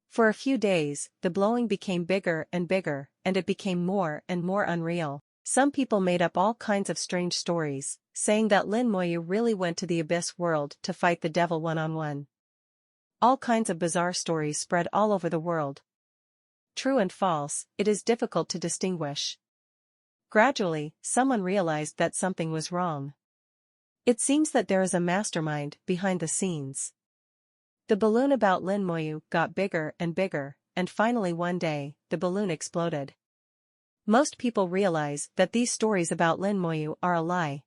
For a few days, the blowing became bigger and bigger, and it became more and more unreal. Some people made up all kinds of strange stories, saying that Lin Moyu really went to the abyss world to fight the devil one-on-one. All kinds of bizarre stories spread all over the world. True and false, it is difficult to distinguish. Gradually, someone realized that something was wrong. It seems that there is a mastermind behind the scenes. The balloon about Lin Moyu got bigger and bigger, and finally one day, the balloon exploded. Most people realize that these stories about Lin Moyu are a lie.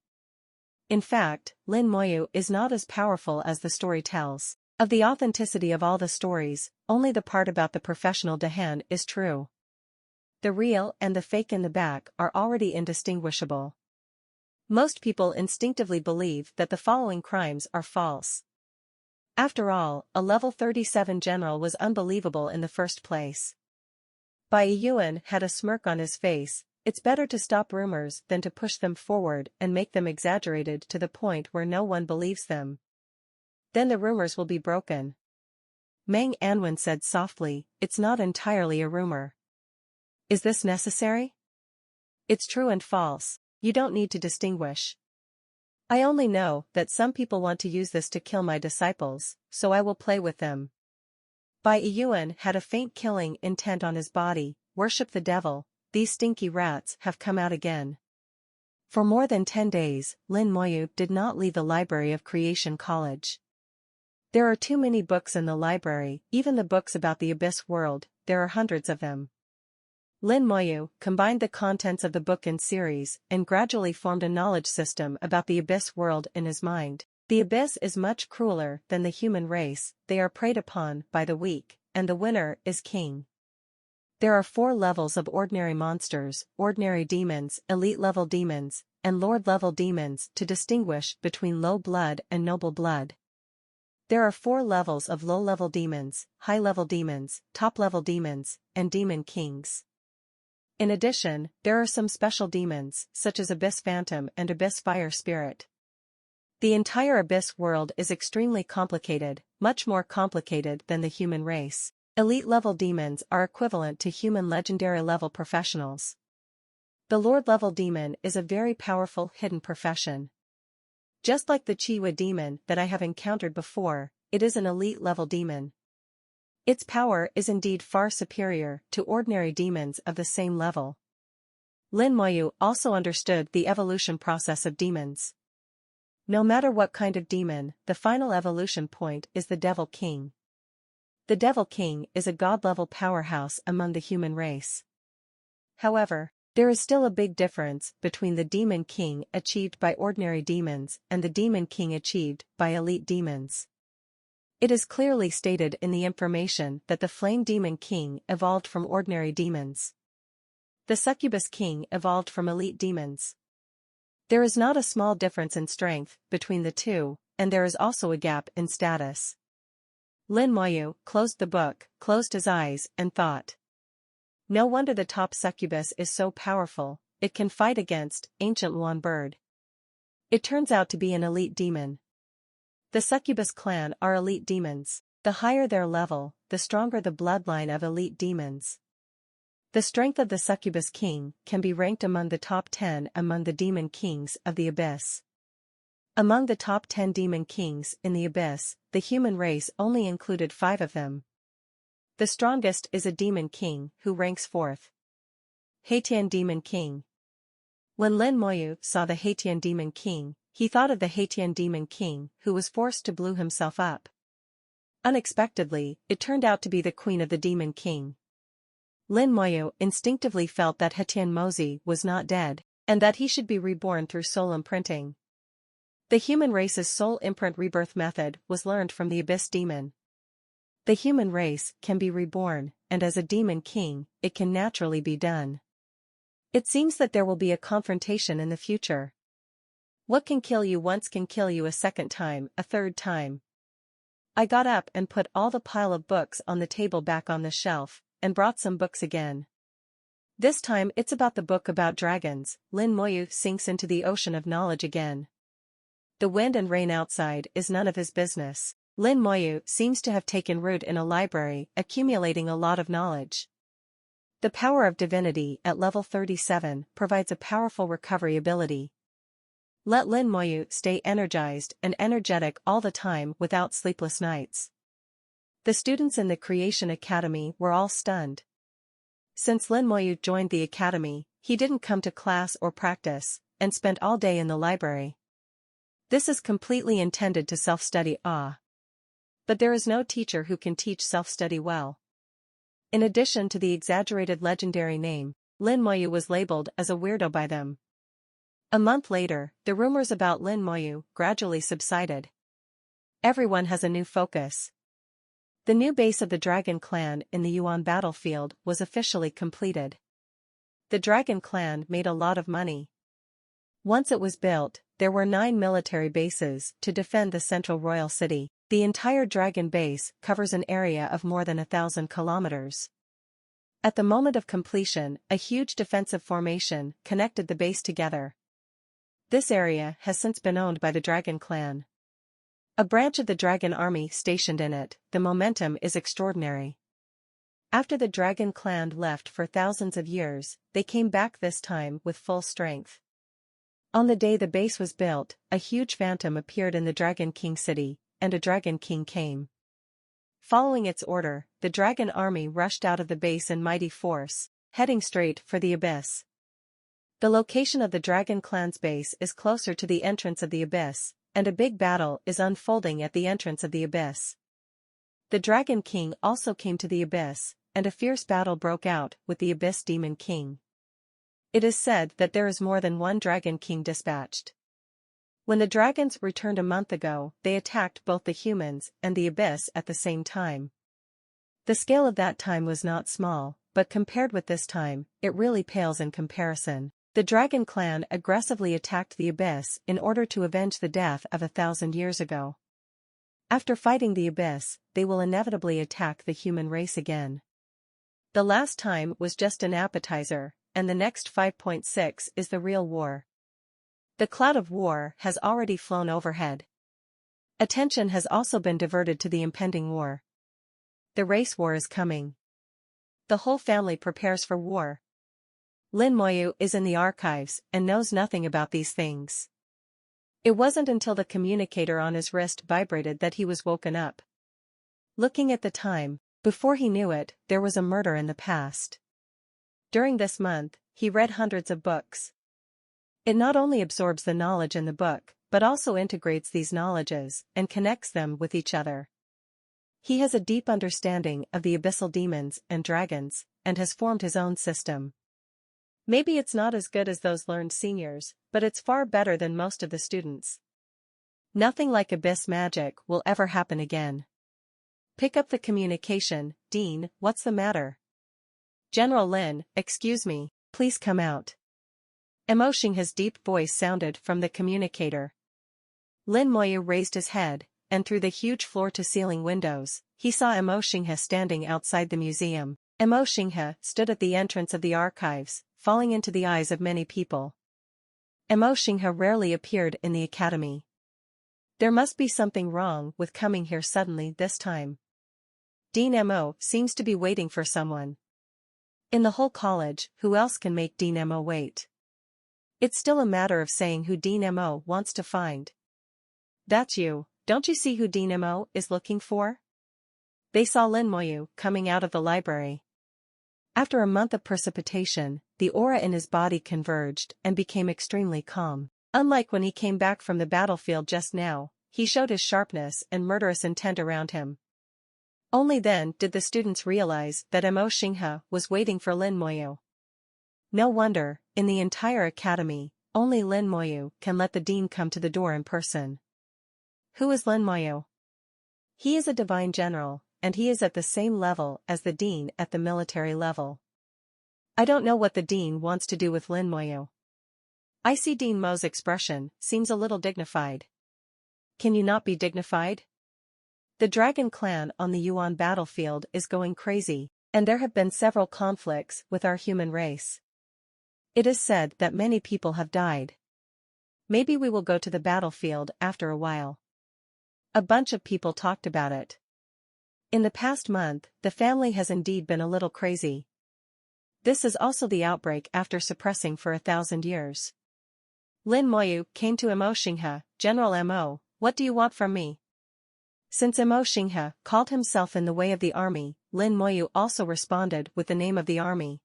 In fact, Lin Moyu is not as powerful as the story tells. Of the authenticity of all the stories, only the part about the professional Dahan is true. The real and the fake in the back are already indistinguishable. Most people instinctively believe that the following crimes are false. After all, a level 37 general was unbelievable in the first place. Bai Yuan had a smirk on his face. It's better to stop rumors than to push them forward and make them exaggerated to the point where no one believes them. Then the rumors will be broken. Meng Anwen said softly, it's not entirely a rumor. Is this necessary? It's true and false, you don't need to distinguish. I only know that some people want to use this to kill my disciples, so I will play with them. Bai Yuan had a faint killing intent on his body. Worship the devil, these stinky rats have come out again. For more than 10 days, Lin Moyu did not leave the library of Creation College. There are too many books in the library, even the books about the abyss world, there are hundreds of them. Lin Moyu combined the contents of the book in series and gradually formed a knowledge system about the abyss world in his mind. The abyss is much crueler than the human race, they are preyed upon by the weak, and the winner is king. There are 4 levels of ordinary monsters, ordinary demons, elite-level demons, and lord-level demons to distinguish between low blood and noble blood. There are 4 levels of low-level demons, high-level demons, top-level demons, and demon kings. In addition, there are some special demons, such as Abyss Phantom and Abyss Fire Spirit. The entire abyss world is extremely complicated, much more complicated than the human race. Elite-level demons are equivalent to human legendary-level professionals. The Lord-level demon is a very powerful hidden profession. Just like the Chiwa demon that I have encountered before, it is an elite-level demon. Its power is indeed far superior to ordinary demons of the same level. Lin Moyu also understood the evolution process of demons. No matter what kind of demon, the final evolution point is the Devil King. The Devil King is a god-level powerhouse among the human race. However, there is still a big difference between the Demon King achieved by ordinary demons and the Demon King achieved by elite demons. It is clearly stated in the information that the Flame Demon King evolved from ordinary demons. The Succubus King evolved from elite demons. There is not a small difference in strength between the two, and there is also a gap in status. Lin Moyu closed the book, closed his eyes, and thought. No wonder the top succubus is so powerful, it can fight against Ancient Luan Bird. It turns out to be an elite demon. The succubus clan are elite demons. The higher their level, the stronger the bloodline of elite demons. The strength of the Succubus King can be ranked among the top 10 among the Demon Kings of the Abyss. Among the top 10 Demon Kings in the Abyss, the human race only included 5 of them. The strongest is a Demon King who ranks 4th. Haitian Demon King. When Lin Moyu saw the Haitian Demon King, he thought of the Haitian Demon King who was forced to blow himself up. Unexpectedly, it turned out to be the Queen of the Demon King. Lin Moyu instinctively felt that Haitian Mozi was not dead, and that he should be reborn through soul imprinting. The human race's soul imprint rebirth method was learned from the Abyss Demon. The human race can be reborn, and as a demon king, it can naturally be done. It seems that there will be a confrontation in the future. What can kill you once can kill you a second time, a third time. I got up and put all the pile of books on the table back on the shelf, and brought some books again. This time it's about the book about dragons. Lin Moyu sinks into the ocean of knowledge again. The wind and rain outside is none of his business. Lin Moyu seems to have taken root in a library, accumulating a lot of knowledge. The power of divinity at level 37 provides a powerful recovery ability. Let Lin Moyu stay energized and energetic all the time without sleepless nights. The students in the Creation Academy were all stunned. Since Lin Moyu joined the academy, he didn't come to class or practice, and spent all day in the library. This is completely intended to self-study. But there is no teacher who can teach self-study well. In addition to the exaggerated legendary name, Lin Moyu was labeled as a weirdo by them. A month later, the rumors about Lin Moyu gradually subsided. Everyone has a new focus. The new base of the Dragon Clan in the Yuan battlefield was officially completed. The Dragon Clan made a lot of money. Once it was built, there were 9 military bases to defend the central royal city. The entire Dragon base covers an area of more than 1,000 kilometers. At the moment of completion, a huge defensive formation connected the base together. This area has since been owned by the Dragon Clan. A branch of the Dragon Army stationed in it. The momentum is extraordinary. After the Dragon Clan left for thousands of years, they came back this time with full strength. On the day the base was built, a huge phantom appeared in the Dragon King city, and a Dragon King came. Following its order, the Dragon Army rushed out of the base in mighty force, heading straight for the abyss. The location of the Dragon Clan's base is closer to the entrance of the abyss, and a big battle is unfolding at the entrance of the abyss. The Dragon King also came to the abyss, and a fierce battle broke out with the Abyss Demon King. It is said that there is more than one Dragon King dispatched. When the dragons returned a month ago, they attacked both the humans and the abyss at the same time. The scale of that time was not small, but compared with this time, it really pales in comparison. The Dragon Clan aggressively attacked the abyss in order to avenge the death of 1,000 years ago. After fighting the abyss, they will inevitably attack the human race again. The last time was just an appetizer, and the next 5.6 is the real war. The cloud of war has already flown overhead. Attention has also been diverted to the impending war. The race war is coming. The whole family prepares for war. Lin Moyu is in the archives and knows nothing about these things. It wasn't until the communicator on his wrist vibrated that he was woken up. Looking at the time, before he knew it, there was a murder in the past. During this month, he read hundreds of books. It not only absorbs the knowledge in the book, but also integrates these knowledges and connects them with each other. He has a deep understanding of the abyssal demons and dragons, and has formed his own system. Maybe it's not as good as those learned seniors, but it's far better than most of the students. Nothing like abyss magic will ever happen again. Pick up the communication. Dean, what's the matter? General Lin, excuse me, please come out. Emo Xinghe's deep voice sounded from the communicator. Lin Moyu raised his head, and through the huge floor-to-ceiling windows, he saw Emo Xinghe standing outside the museum. Emo Xinghe stood at the entrance of the archives, falling into the eyes of many people. Emo Xinghe rarely appeared in the academy. There must be something wrong with coming here suddenly this time. Dean Emo seems to be waiting for someone. In the whole college, who else can make Dean Emo wait? It's still a matter of saying who Dean Emo wants to find. That's you, don't you see who Dean Emo is looking for? They saw Lin Moyu coming out of the library. After a month of precipitation, the aura in his body converged and became extremely calm. Unlike when he came back from the battlefield just now, he showed his sharpness and murderous intent around him. Only then did the students realize that Emo Xinghe was waiting for Lin Moyu. No wonder, in the entire academy, only Lin Moyu can let the dean come to the door in person. Who is Lin Moyu? He is a divine general, and he is at the same level as the dean at the military level. I don't know what the dean wants to do with Lin Moyu. I see Dean Mo's expression seems a little dignified. Can you not be dignified? The dragon clan on the Yuan battlefield is going crazy, and there have been several conflicts with our human race. It is said that many people have died. Maybe we will go to the battlefield after a while. A bunch of people talked about it. In the past month, the family has indeed been a little crazy. This is also the outbreak after suppressing for 1,000 years. Lin Moyu came to Imo Xinghe, General Mo, what do you want from me? Since Imo Xinghe called himself in the way of the army, Lin Moyu also responded with the name of the army.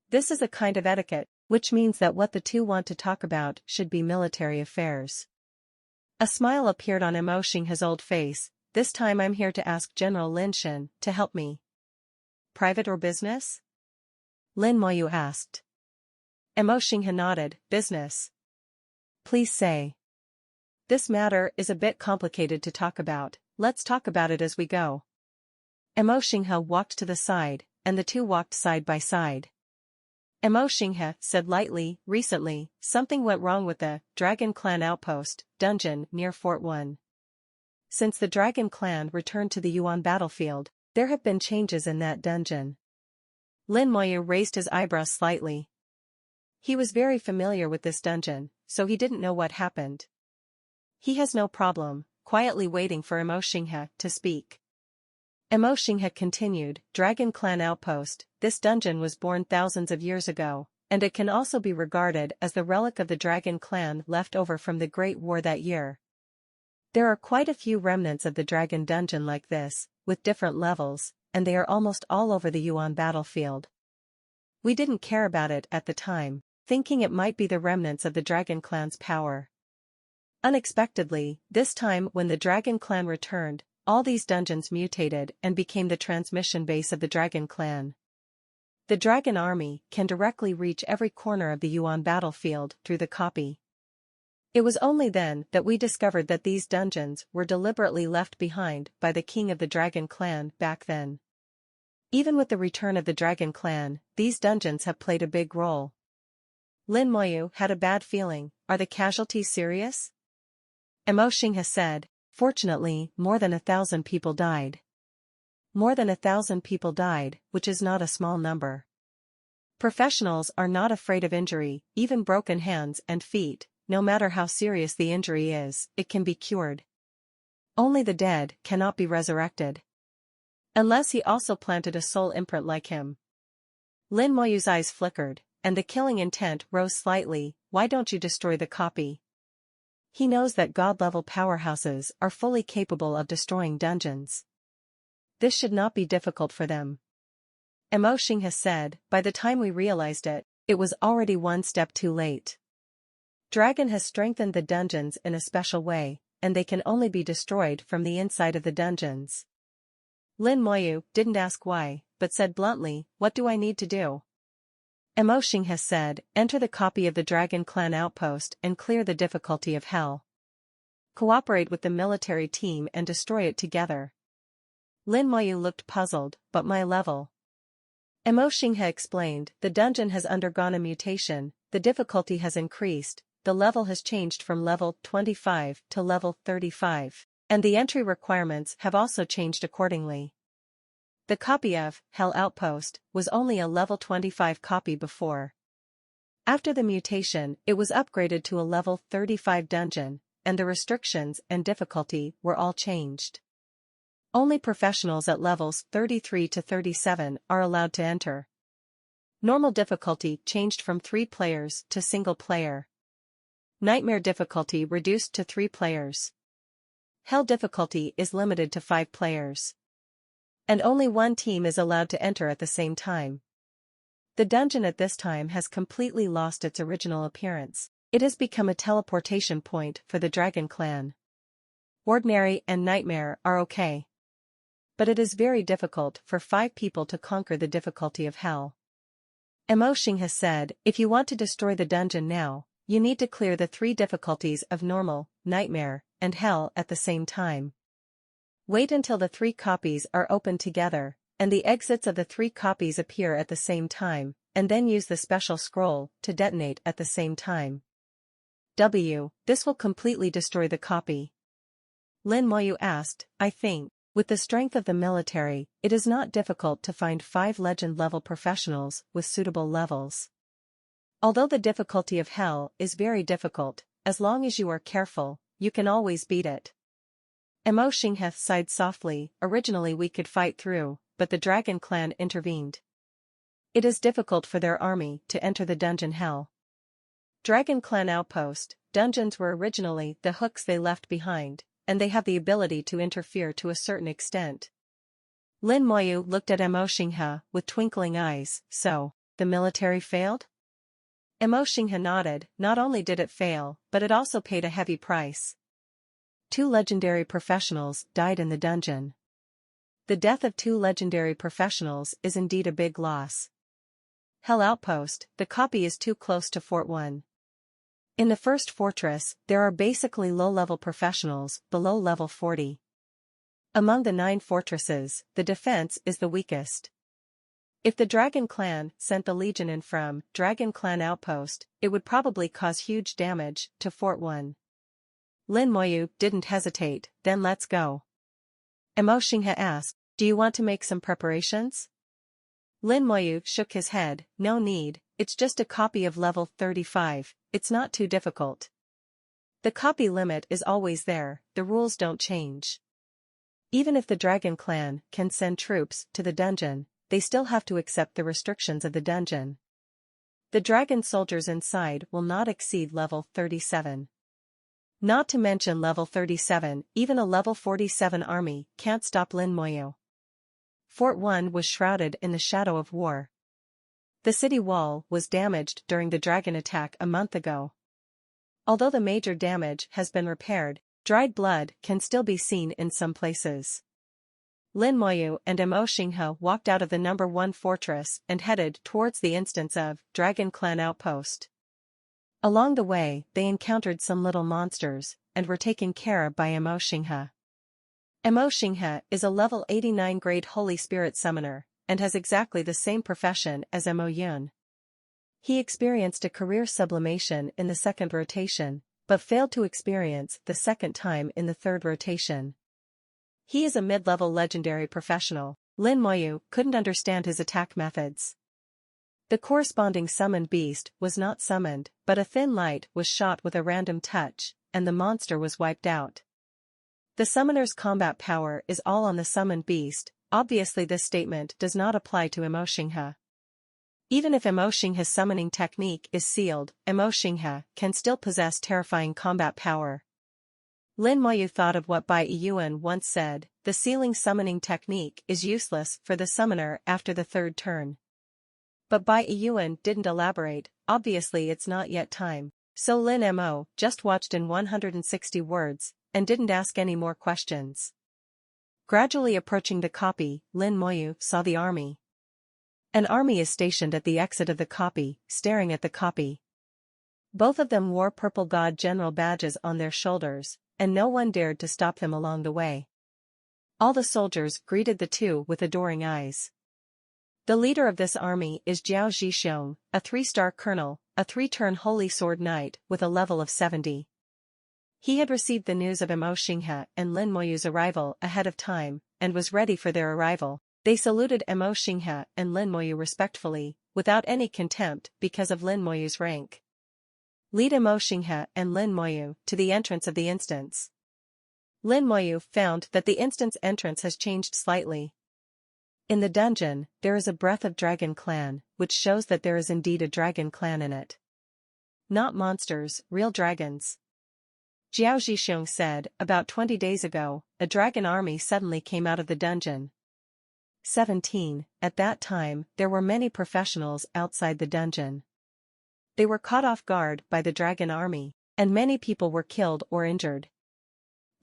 This is a kind of etiquette, which means that what the two want to talk about should be military affairs. A smile appeared on Imo Xinghe's old face. This time I'm here to ask General Lin Shen to help me. Private or business? Lin Moyu asked. Imo Xinghe nodded, business. Please say. This matter is a bit complicated to talk about, let's talk about it as we go. Imo Xinghe walked to the side, and the two walked side by side. Imo Xinghe said lightly, recently, something went wrong with the Dragon Clan outpost, dungeon near Fort 1. Since the Dragon Clan returned to the Yuan battlefield, there have been changes in that dungeon. Lin Moyu raised his eyebrows slightly. He was very familiar with this dungeon, so he didn't know what happened. He has no problem, quietly waiting for Imo Xinghe to speak. Imo Xinghe continued, Dragon Clan outpost, this dungeon was born thousands of years ago, and it can also be regarded as the relic of the Dragon Clan left over from the Great War that year. There are quite a few remnants of the Dragon Dungeon like this, with different levels, and they are almost all over the Yuan battlefield. We didn't care about it at the time, thinking it might be the remnants of the Dragon Clan's power. Unexpectedly, this time when the Dragon Clan returned, all these dungeons mutated and became the transmission base of the Dragon Clan. The Dragon Army can directly reach every corner of the Yuan battlefield through the copy. It was only then that we discovered that these dungeons were deliberately left behind by the king of the Dragon Clan back then. Even with the return of the Dragon Clan, these dungeons have played a big role. Lin Moyu had a bad feeling, are the casualties serious? Imo Xinghe said, fortunately, more than 1,000 people died. More than 1,000 people died, which is not a small number. Professionals are not afraid of injury, even broken hands and feet, no matter how serious the injury is, it can be cured. Only the dead cannot be resurrected. Unless he also planted a soul imprint like him. Lin Moyu's eyes flickered, and the killing intent rose slightly, why don't you destroy the copy? He knows that god-level powerhouses are fully capable of destroying dungeons. This should not be difficult for them. Imo Xinghe said, by the time we realized it, it was already one step too late. Dragon has strengthened the dungeons in a special way, and they can only be destroyed from the inside of the dungeons. Lin Moyu didn't ask why, but said bluntly, what do I need to do? Imo Xinghe said, enter the copy of the Dragon Clan outpost and clear the difficulty of hell. Cooperate with the military team and destroy it together. Lin Moyu looked puzzled, but my level. Imo Xinghe explained, the dungeon has undergone a mutation, the difficulty has increased, the level has changed from level 25 to level 35, and the entry requirements have also changed accordingly. The copy of Hell Outpost was only a level 25 copy before. After the mutation, it was upgraded to a level 35 dungeon, and the restrictions and difficulty were all changed. Only professionals at levels 33 to 37 are allowed to enter. Normal difficulty changed from 3 players to single player. Nightmare difficulty reduced to 3 players. Hell difficulty is limited to 5 players. And only one team is allowed to enter at the same time. The dungeon at this time has completely lost its original appearance. It has become a teleportation point for the Dragon Clan. Ordinary and Nightmare are okay. But it is very difficult for 5 people to conquer the difficulty of Hell. Imo Xinghe said, if you want to destroy the dungeon now, you need to clear the 3 difficulties of Normal, Nightmare, and Hell at the same time. Wait until the 3 copies are opened together, and the exits of the 3 copies appear at the same time, and then use the special scroll to detonate at the same time. This will completely destroy the copy. Lin Moyu asked, I think. With the strength of the military, it is not difficult to find 5 legend-level professionals with suitable levels. Although the difficulty of hell is very difficult, as long as you are careful, you can always beat it. Emo Xingheth sighed softly. Originally we could fight through, but the dragon clan intervened. It is difficult for their army to enter the dungeon hell. Dragon clan outpost, dungeons were originally the hooks they left behind, and they have the ability to interfere to a certain extent. Lin Moyu looked at Emo Xinghe with twinkling eyes. So, the military failed? Emo Xinghe nodded. Not only did it fail, but it also paid a heavy price. 2 legendary professionals died in the dungeon. The death of 2 legendary professionals is indeed a big loss. Hell Outpost, the copy is too close to Fort 1. In the first fortress, there are basically low-level professionals, below level 40. Among the 9 fortresses, the defense is the weakest. If the Dragon Clan sent the Legion in from Dragon Clan Outpost, it would probably cause huge damage to Fort 1. Lin Moyu didn't hesitate. Then let's go. Emo Xinghe asked, do you want to make some preparations? Lin Moyu shook his head. No need, it's just a copy of level 35, it's not too difficult. The copy limit is always there, the rules don't change. Even if the Dragon Clan can send troops to the dungeon, they still have to accept the restrictions of the dungeon. The dragon soldiers inside will not exceed level 37. Not to mention level 37, even a level 47 army can't stop Lin Moyu. Fort 1 was shrouded in the shadow of war. The city wall was damaged during the dragon attack a month ago. Although the major damage has been repaired, dried blood can still be seen in some places. Lin Moyu and Emo Xinghe walked out of the number 1 fortress and headed towards the instance of Dragon Clan Outpost. Along the way, they encountered some little monsters, and were taken care of by Emo Xinghe. Emo Xinghe is a level 89 grade Holy Spirit summoner, and has exactly the same profession as Emo Yun. He experienced a career sublimation in the 2nd rotation, but failed to experience the 2nd time in the 3rd rotation. He is a mid-level legendary professional. Lin Moyu couldn't understand his attack methods. The corresponding summoned beast was not summoned, but a thin light was shot with a random touch, and the monster was wiped out. The summoner's combat power is all on the summoned beast. Obviously this statement does not apply to Emo Xinghe. Even if Emo Xinghe's summoning technique is sealed, Emo Xinghe can still possess terrifying combat power. Lin Moyu thought of what Bai Yuan once said, the sealing summoning technique is useless for the summoner after the 3rd turn. But Bai Yuan didn't elaborate. Obviously it's not yet time, so Lin Mo just watched in 160 words, and didn't ask any more questions. Gradually approaching the copy, Lin Moyu saw the army. An army is stationed at the exit of the copy, staring at the copy. Both of them wore purple god general badges on their shoulders, and no one dared to stop them along the way. All the soldiers greeted the 2 with adoring eyes. The leader of this army is Jiao Zhixiong, a 3-star colonel, a 3-turn Holy Sword Knight with a level of 70. He had received the news of Emo Xinghe and Lin Moyu's arrival ahead of time, and was ready for their arrival. They saluted Emo Xinghe and Lin Moyu respectfully, without any contempt because of Lin Moyu's rank. Lead Emo Xinghe and Lin Moyu to the entrance of the instance. Lin Moyu found that the instance entrance has changed slightly. In the dungeon, there is a breath of Dragon Clan, which shows that there is indeed a Dragon Clan in it. Not monsters, real dragons. Jiao Zhixiong said, about 20 days ago, a dragon army suddenly came out of the dungeon. 17. At that time, there were many professionals outside the dungeon. They were caught off guard by the dragon army, and many people were killed or injured.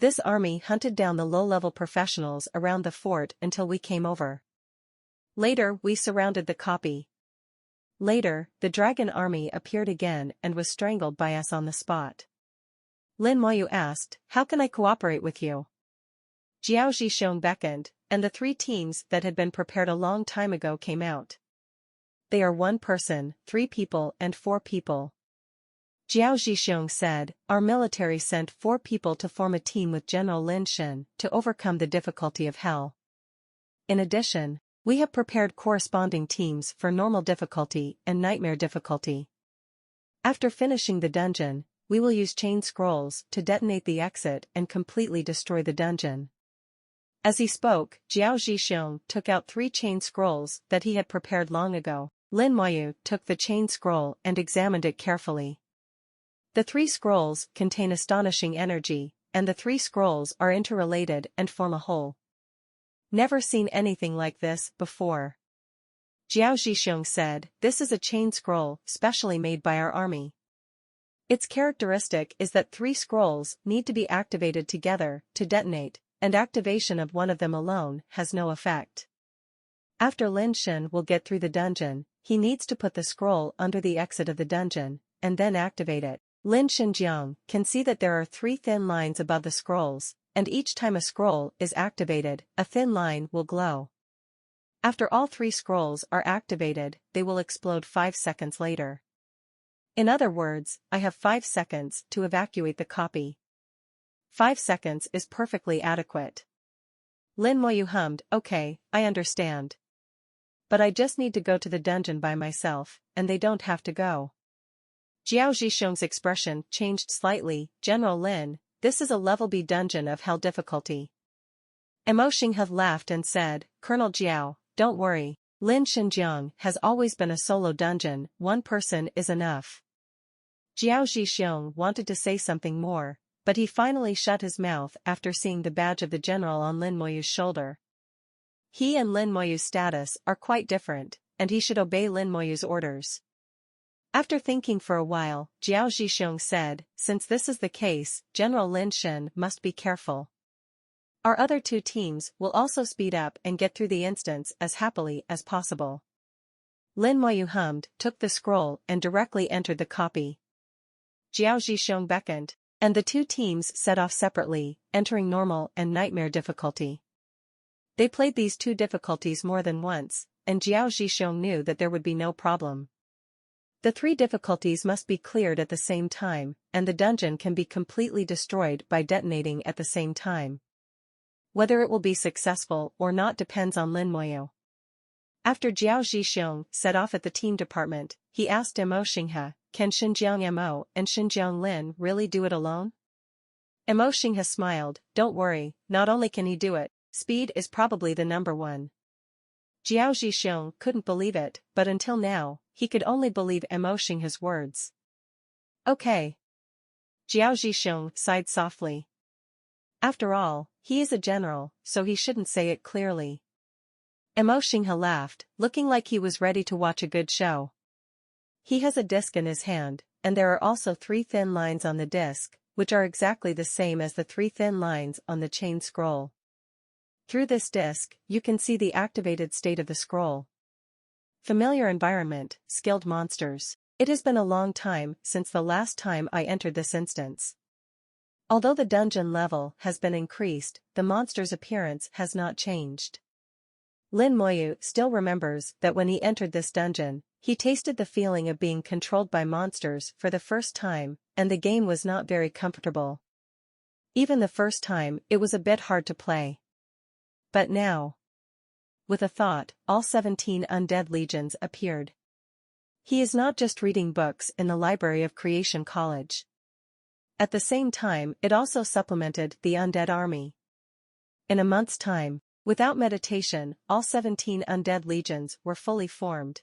This army hunted down the low-level professionals around the fort until we came over. Later we surrounded the copy. Later, the dragon army appeared again and was strangled by us on the spot. Lin Moyu asked, how can I cooperate with you? Jiao Zhixiong beckoned, and the 3 teams that had been prepared a long time ago came out. They are 1 person, 3 people and 4 people. Jiao Zhixiong said, our military sent 4 people to form a team with General Lin Shen to overcome the difficulty of hell. In addition, we have prepared corresponding teams for normal difficulty and nightmare difficulty. After finishing the dungeon, we will use chain scrolls to detonate the exit and completely destroy the dungeon. As he spoke, Jiao Zhixiong took out 3 chain scrolls that he had prepared long ago. Lin Moyu took the chain scroll and examined it carefully. The 3 scrolls contain astonishing energy, and the 3 scrolls are interrelated and form a whole. Never seen anything like this before. Jiao Zhixiong said, this is a chain scroll specially made by our army. Its characteristic is that 3 scrolls need to be activated together to detonate, and activation of one of them alone has no effect. After Lin Shen will get through the dungeon, he needs to put the scroll under the exit of the dungeon, and then activate it. Lin Shenjiang can see that there are 3 thin lines above the scrolls, and each time a scroll is activated, a thin line will glow. After all 3 scrolls are activated, they will explode 5 seconds later. In other words, I have 5 seconds to evacuate the copy. 5 seconds is perfectly adequate. Lin Moyu hummed, okay, I understand. But I just need to go to the dungeon by myself, and they don't have to go. Jiao Zhixiong's expression changed slightly. General Lin, this is a level B dungeon of hell difficulty. Mo Xinghe laughed and said, Colonel Jiao, don't worry, Lin Shenjiang has always been a solo dungeon, 1 person is enough. Jiao Zhixiong wanted to say something more, but he finally shut his mouth after seeing the badge of the general on Lin Moyu's shoulder. He and Lin Moyu's status are quite different, and he should obey Lin Moyu's orders. After thinking for a while, Jiao Zhixiong said, since this is the case, General Lin Shen must be careful. Our other 2 teams will also speed up and get through the instance as happily as possible. Lin Moyu hummed, took the scroll and directly entered the copy. Jiao Zhixiong beckoned, and the 2 teams set off separately, entering normal and nightmare difficulty. They played these 2 difficulties more than once, and Jiao Zhixiong knew that there would be no problem. The 3 difficulties must be cleared at the same time, and the dungeon can be completely destroyed by detonating at the same time. Whether it will be successful or not depends on Lin Moyu. After Jiao Zhixiong set off at the team department, he asked Mo Xinghe, can Xinjiang Mo and Xinjiang Lin really do it alone? Mo Xinghe smiled, don't worry, not only can he do it, speed is probably the number 1. Jiao Zhixiong couldn't believe it, but until now, he could only believe Mo Xinghe's words. Okay. Jiao Zhixiong sighed softly. After all, he is a general, so he shouldn't say it clearly. Mo Xinghe laughed, looking like he was ready to watch a good show. He has a disc in his hand, and there are also 3 thin lines on the disc, which are exactly the same as the 3 thin lines on the chain scroll. Through this disc, you can see the activated state of the scroll. Familiar environment, skilled monsters. It has been a long time since the last time I entered this instance. Although the dungeon level has been increased, the monster's appearance has not changed. Lin Moyu still remembers that when he entered this dungeon, he tasted the feeling of being controlled by monsters for the first time, and the game was not very comfortable. Even the first time, it was a bit hard to play. But now, with a thought, all 17 undead legions appeared. He is not just reading books in the Library of Creation College. At the same time, it also supplemented the undead army. In a month's time, without meditation, all 17 undead legions were fully formed.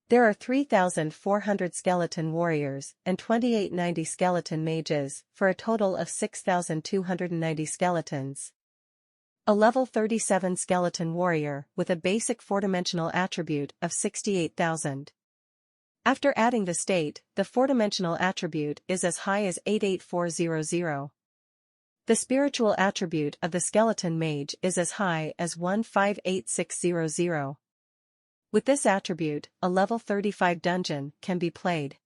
There are 3,400 skeleton warriors and 2,890 skeleton mages, for a total of 6,290 skeletons. A level 37 skeleton warrior with a basic 4-dimensional attribute of 68,000. After adding the state, the 4-dimensional attribute is as high as 88400. The spiritual attribute of the skeleton mage is as high as 158600. With this attribute, a level 35 dungeon can be played.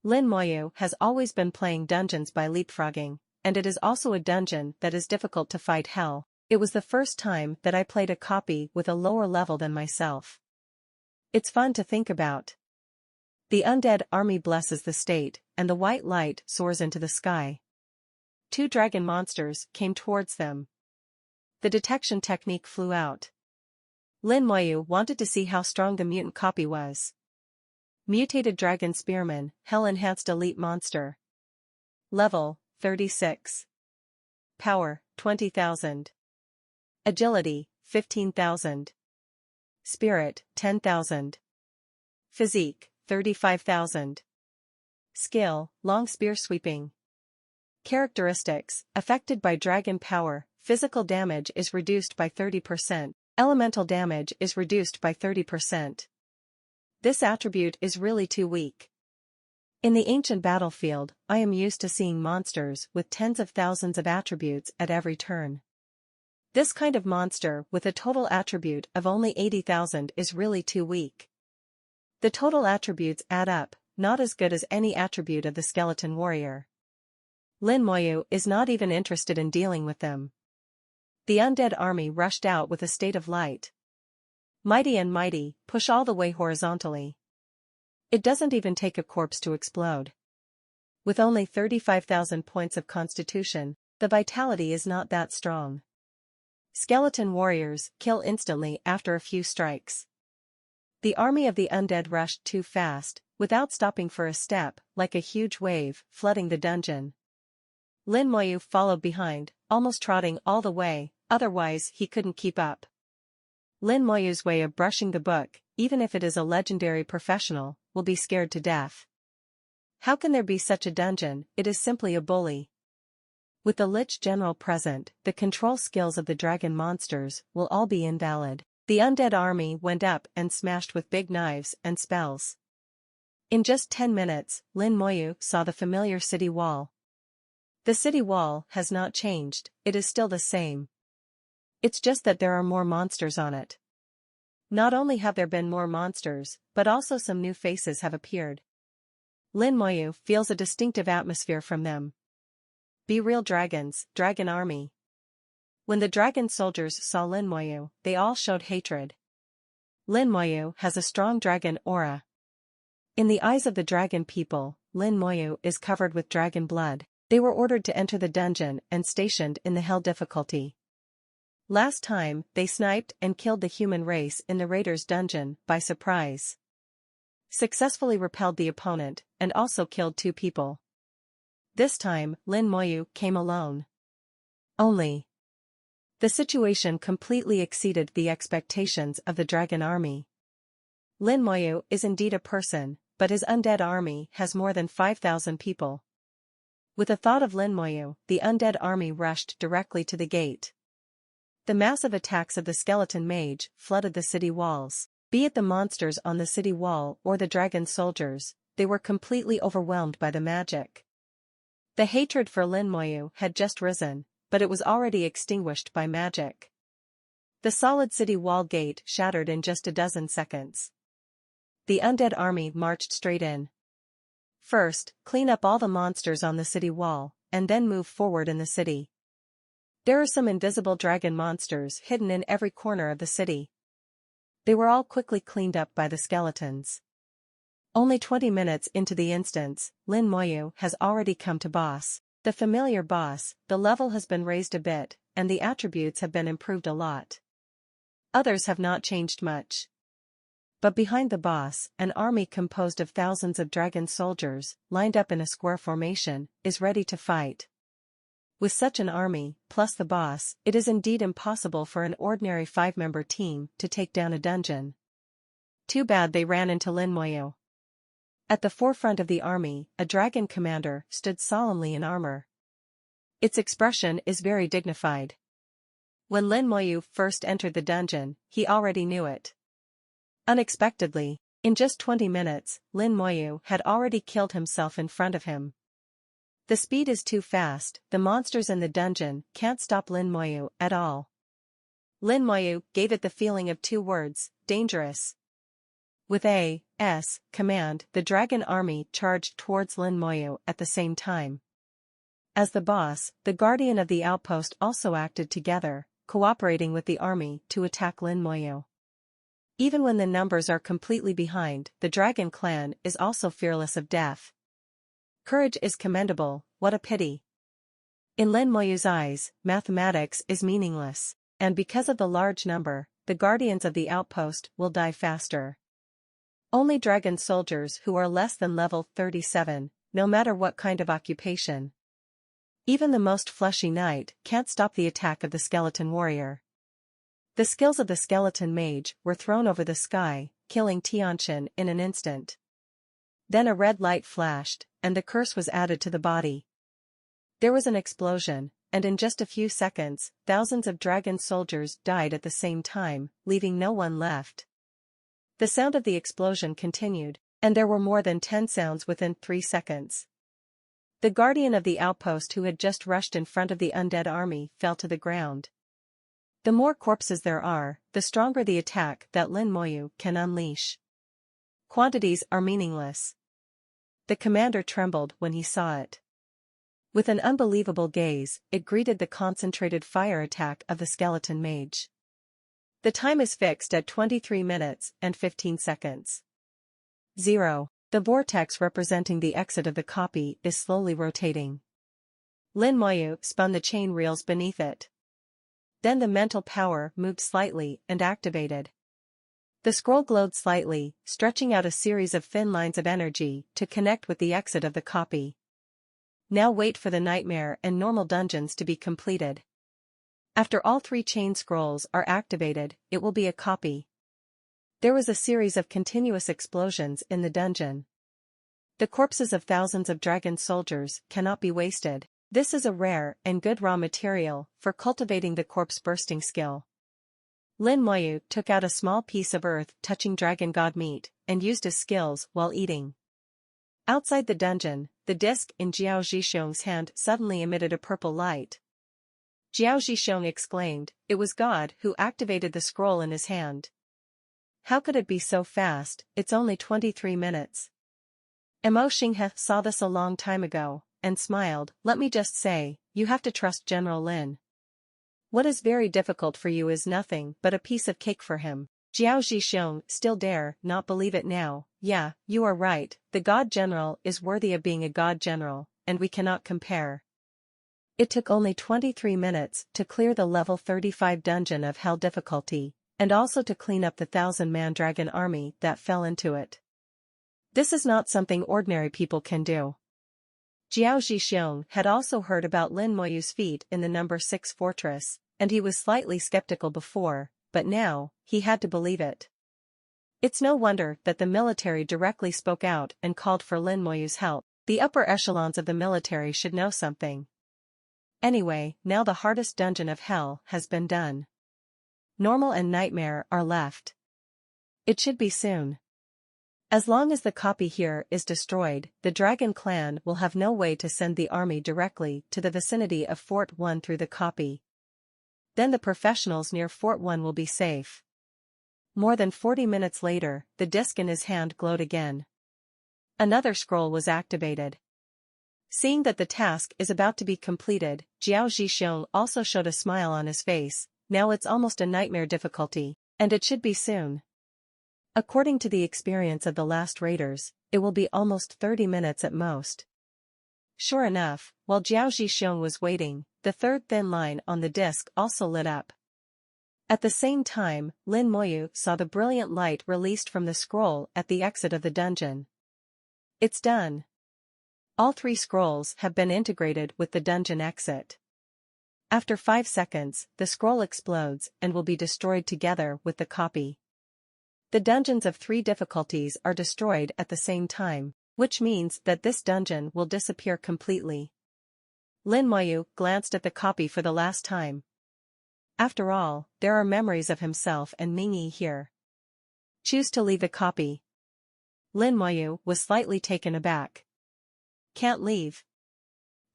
Lin Moyu has always been playing dungeons by leapfrogging, and it is also a dungeon that is difficult to fight. Hell, it was the first time that I played a copy with a lower level than myself. It's fun to think about. The undead army blesses the state, and the white light soars into the sky. 2 dragon monsters came towards them. The detection technique flew out. Lin Moyu wanted to see how strong the mutant copy was. Mutated Dragon Spearman, Hell-Enhanced Elite Monster. Level, 36. Power, 20,000. Agility, 15,000. Spirit, 10,000. Physique, 35,000. Skill, Long Spear Sweeping. Characteristics, affected by dragon power, physical damage is reduced by 30%, elemental damage is reduced by 30%. This attribute is really too weak. In the ancient battlefield, I am used to seeing monsters with tens of thousands of attributes at every turn. This kind of monster with a total attribute of only 80,000 is really too weak. The total attributes add up, not as good as any attribute of the skeleton warrior. Lin Moyu is not even interested in dealing with them. The undead army rushed out with a state of light. Mighty and mighty, push all the way horizontally. It doesn't even take a corpse to explode. With only 35,000 points of constitution, the vitality is not that strong. Skeleton warriors kill instantly after a few strikes. The army of the undead rushed too fast, without stopping for a step, like a huge wave, flooding the dungeon. Lin Moyu followed behind, almost trotting all the way, otherwise he couldn't keep up. Lin Moyu's way of brushing the book, even if it is a legendary professional, will be scared to death. How can there be such a dungeon? It is simply a bully. With the Lich General present, the control skills of the dragon monsters will all be invalid. The undead army went up and smashed with big knives and spells. In just 10 minutes, Lin Moyu saw the familiar city wall. The city wall has not changed, it is still the same. It's just that there are more monsters on it. Not only have there been more monsters, but also some new faces have appeared. Lin Moyu feels a distinctive atmosphere from them. Be real dragons, dragon army. When the dragon soldiers saw Lin Moyu, they all showed hatred. Lin Moyu has a strong dragon aura. In the eyes of the dragon people, Lin Moyu is covered with dragon blood. They were ordered to enter the dungeon and stationed in the hell difficulty. Last time, they sniped and killed the human race in the raiders' dungeon by surprise. Successfully repelled the opponent, and also killed 2 people. This time, Lin Moyu came alone. Only. The situation completely exceeded the expectations of the dragon army. Lin Moyu is indeed a person, but his undead army has more than 5,000 people. With the thought of Lin Moyu, the undead army rushed directly to the gate. The massive attacks of the skeleton mage flooded the city walls. Be it the monsters on the city wall or the dragon soldiers, they were completely overwhelmed by the magic. The hatred for Lin Moyu had just risen, but it was already extinguished by magic. The solid city wall gate shattered in just a dozen seconds. The undead army marched straight in. First, clean up all the monsters on the city wall, and then move forward in the city. There are some invisible dragon monsters hidden in every corner of the city. They were all quickly cleaned up by the skeletons. Only 20 minutes into the instance, Lin Moyu has already come to boss. The familiar boss, the level has been raised a bit, and the attributes have been improved a lot. Others have not changed much. But behind the boss, an army composed of thousands of dragon soldiers, lined up in a square formation, is ready to fight. With such an army, plus the boss, it is indeed impossible for an ordinary 5-member team to take down a dungeon. Too bad they ran into Lin Moyu. At the forefront of the army, a dragon commander stood solemnly in armor. Its expression is very dignified. When Lin Moyu first entered the dungeon, he already knew it. Unexpectedly, in just 20 minutes, Lin Moyu had already killed himself in front of him. The speed is too fast, the monsters in the dungeon can't stop Lin Moyu at all. Lin Moyu gave it the feeling of 2 words, dangerous. With a command, the dragon army charged towards Lin Moyu at the same time. As the boss, the guardian of the outpost also acted together, cooperating with the army to attack Lin Moyu. Even when the numbers are completely behind, the dragon clan is also fearless of death. Courage is commendable, what a pity. In Lin Moyu's eyes, mathematics is meaningless, and because of the large number, the guardians of the outpost will die faster. Only dragon soldiers who are less than level 37, no matter what kind of occupation. Even the most fleshy knight can't stop the attack of the skeleton warrior. The skills of the skeleton mage were thrown over the sky, killing Tianqian in an instant. Then a red light flashed, and the curse was added to the body. There was an explosion, and in just a few seconds, thousands of dragon soldiers died at the same time, leaving no one left. The sound of the explosion continued, and there were more than 10 sounds within 3 seconds. The guardian of the outpost who had just rushed in front of the undead army fell to the ground. The more corpses there are, the stronger the attack that Lin Moyu can unleash. Quantities are meaningless. The commander trembled when he saw it. With an unbelievable gaze, it greeted the concentrated fire attack of the skeleton mage. The time is fixed at 23 minutes and 15 seconds. 0. The vortex representing the exit of the copy is slowly rotating. Lin Moyu spun the chain reels beneath it. Then the mental power moved slightly and activated. The scroll glowed slightly, stretching out a series of thin lines of energy to connect with the exit of the copy. Now wait for the nightmare and normal dungeons to be completed. After all 3 chain scrolls are activated, it will be a copy. There was a series of continuous explosions in the dungeon. The corpses of thousands of dragon soldiers cannot be wasted. This is a rare and good raw material for cultivating the corpse-bursting skill. Lin Moyu took out a small piece of earth-touching dragon god meat and used his skills while eating. Outside the dungeon, the disc in Jiao Zhixiong's hand suddenly emitted a purple light. Jiao Zhixiong exclaimed, it was God who activated the scroll in his hand. How could it be so fast? It's only 23 minutes. Mo Xinghe saw this a long time ago, and smiled. Let me just say, you have to trust General Lin. What is very difficult for you is nothing but a piece of cake for him. Jiao Zhixiong still dare not believe it now. Yeah, you are right, the God General is worthy of being a God General, and we cannot compare. It took only 23 minutes to clear the level 35 dungeon of hell difficulty, and also to clean up the 1,000-man dragon army that fell into it. This is not something ordinary people can do. Jiao Zhixiong had also heard about Lin Moyu's feat in the number 6 fortress, and he was slightly skeptical before, but now, he had to believe it. It's no wonder that the military directly spoke out and called for Lin Moyu's help. The upper echelons of the military should know something. Anyway, now the hardest dungeon of hell has been done. Normal and nightmare are left. It should be soon. As long as the copy here is destroyed, the Dragon Clan will have no way to send the army directly to the vicinity of Fort 1 through the copy. Then the professionals near Fort 1 will be safe. More than 40 minutes later, the disc in his hand glowed again. Another scroll was activated. Seeing that the task is about to be completed, Jiao Zhixiong also showed a smile on his face. Now it's almost a nightmare difficulty, and it should be soon. According to the experience of the last raiders, it will be almost 30 minutes at most. Sure enough, while Jiao Zhixiong was waiting, the third thin line on the disc also lit up. At the same time, Lin Moyu saw the brilliant light released from the scroll at the exit of the dungeon. It's done. All 3 scrolls have been integrated with the dungeon exit. After 5 seconds, the scroll explodes and will be destroyed together with the copy. The dungeons of 3 difficulties are destroyed at the same time, which means that this dungeon will disappear completely. Lin Moyu glanced at the copy for the last time. After all, there are memories of himself and Mingyi here. Choose to leave the copy. Lin Moyu was slightly taken aback. Can't leave.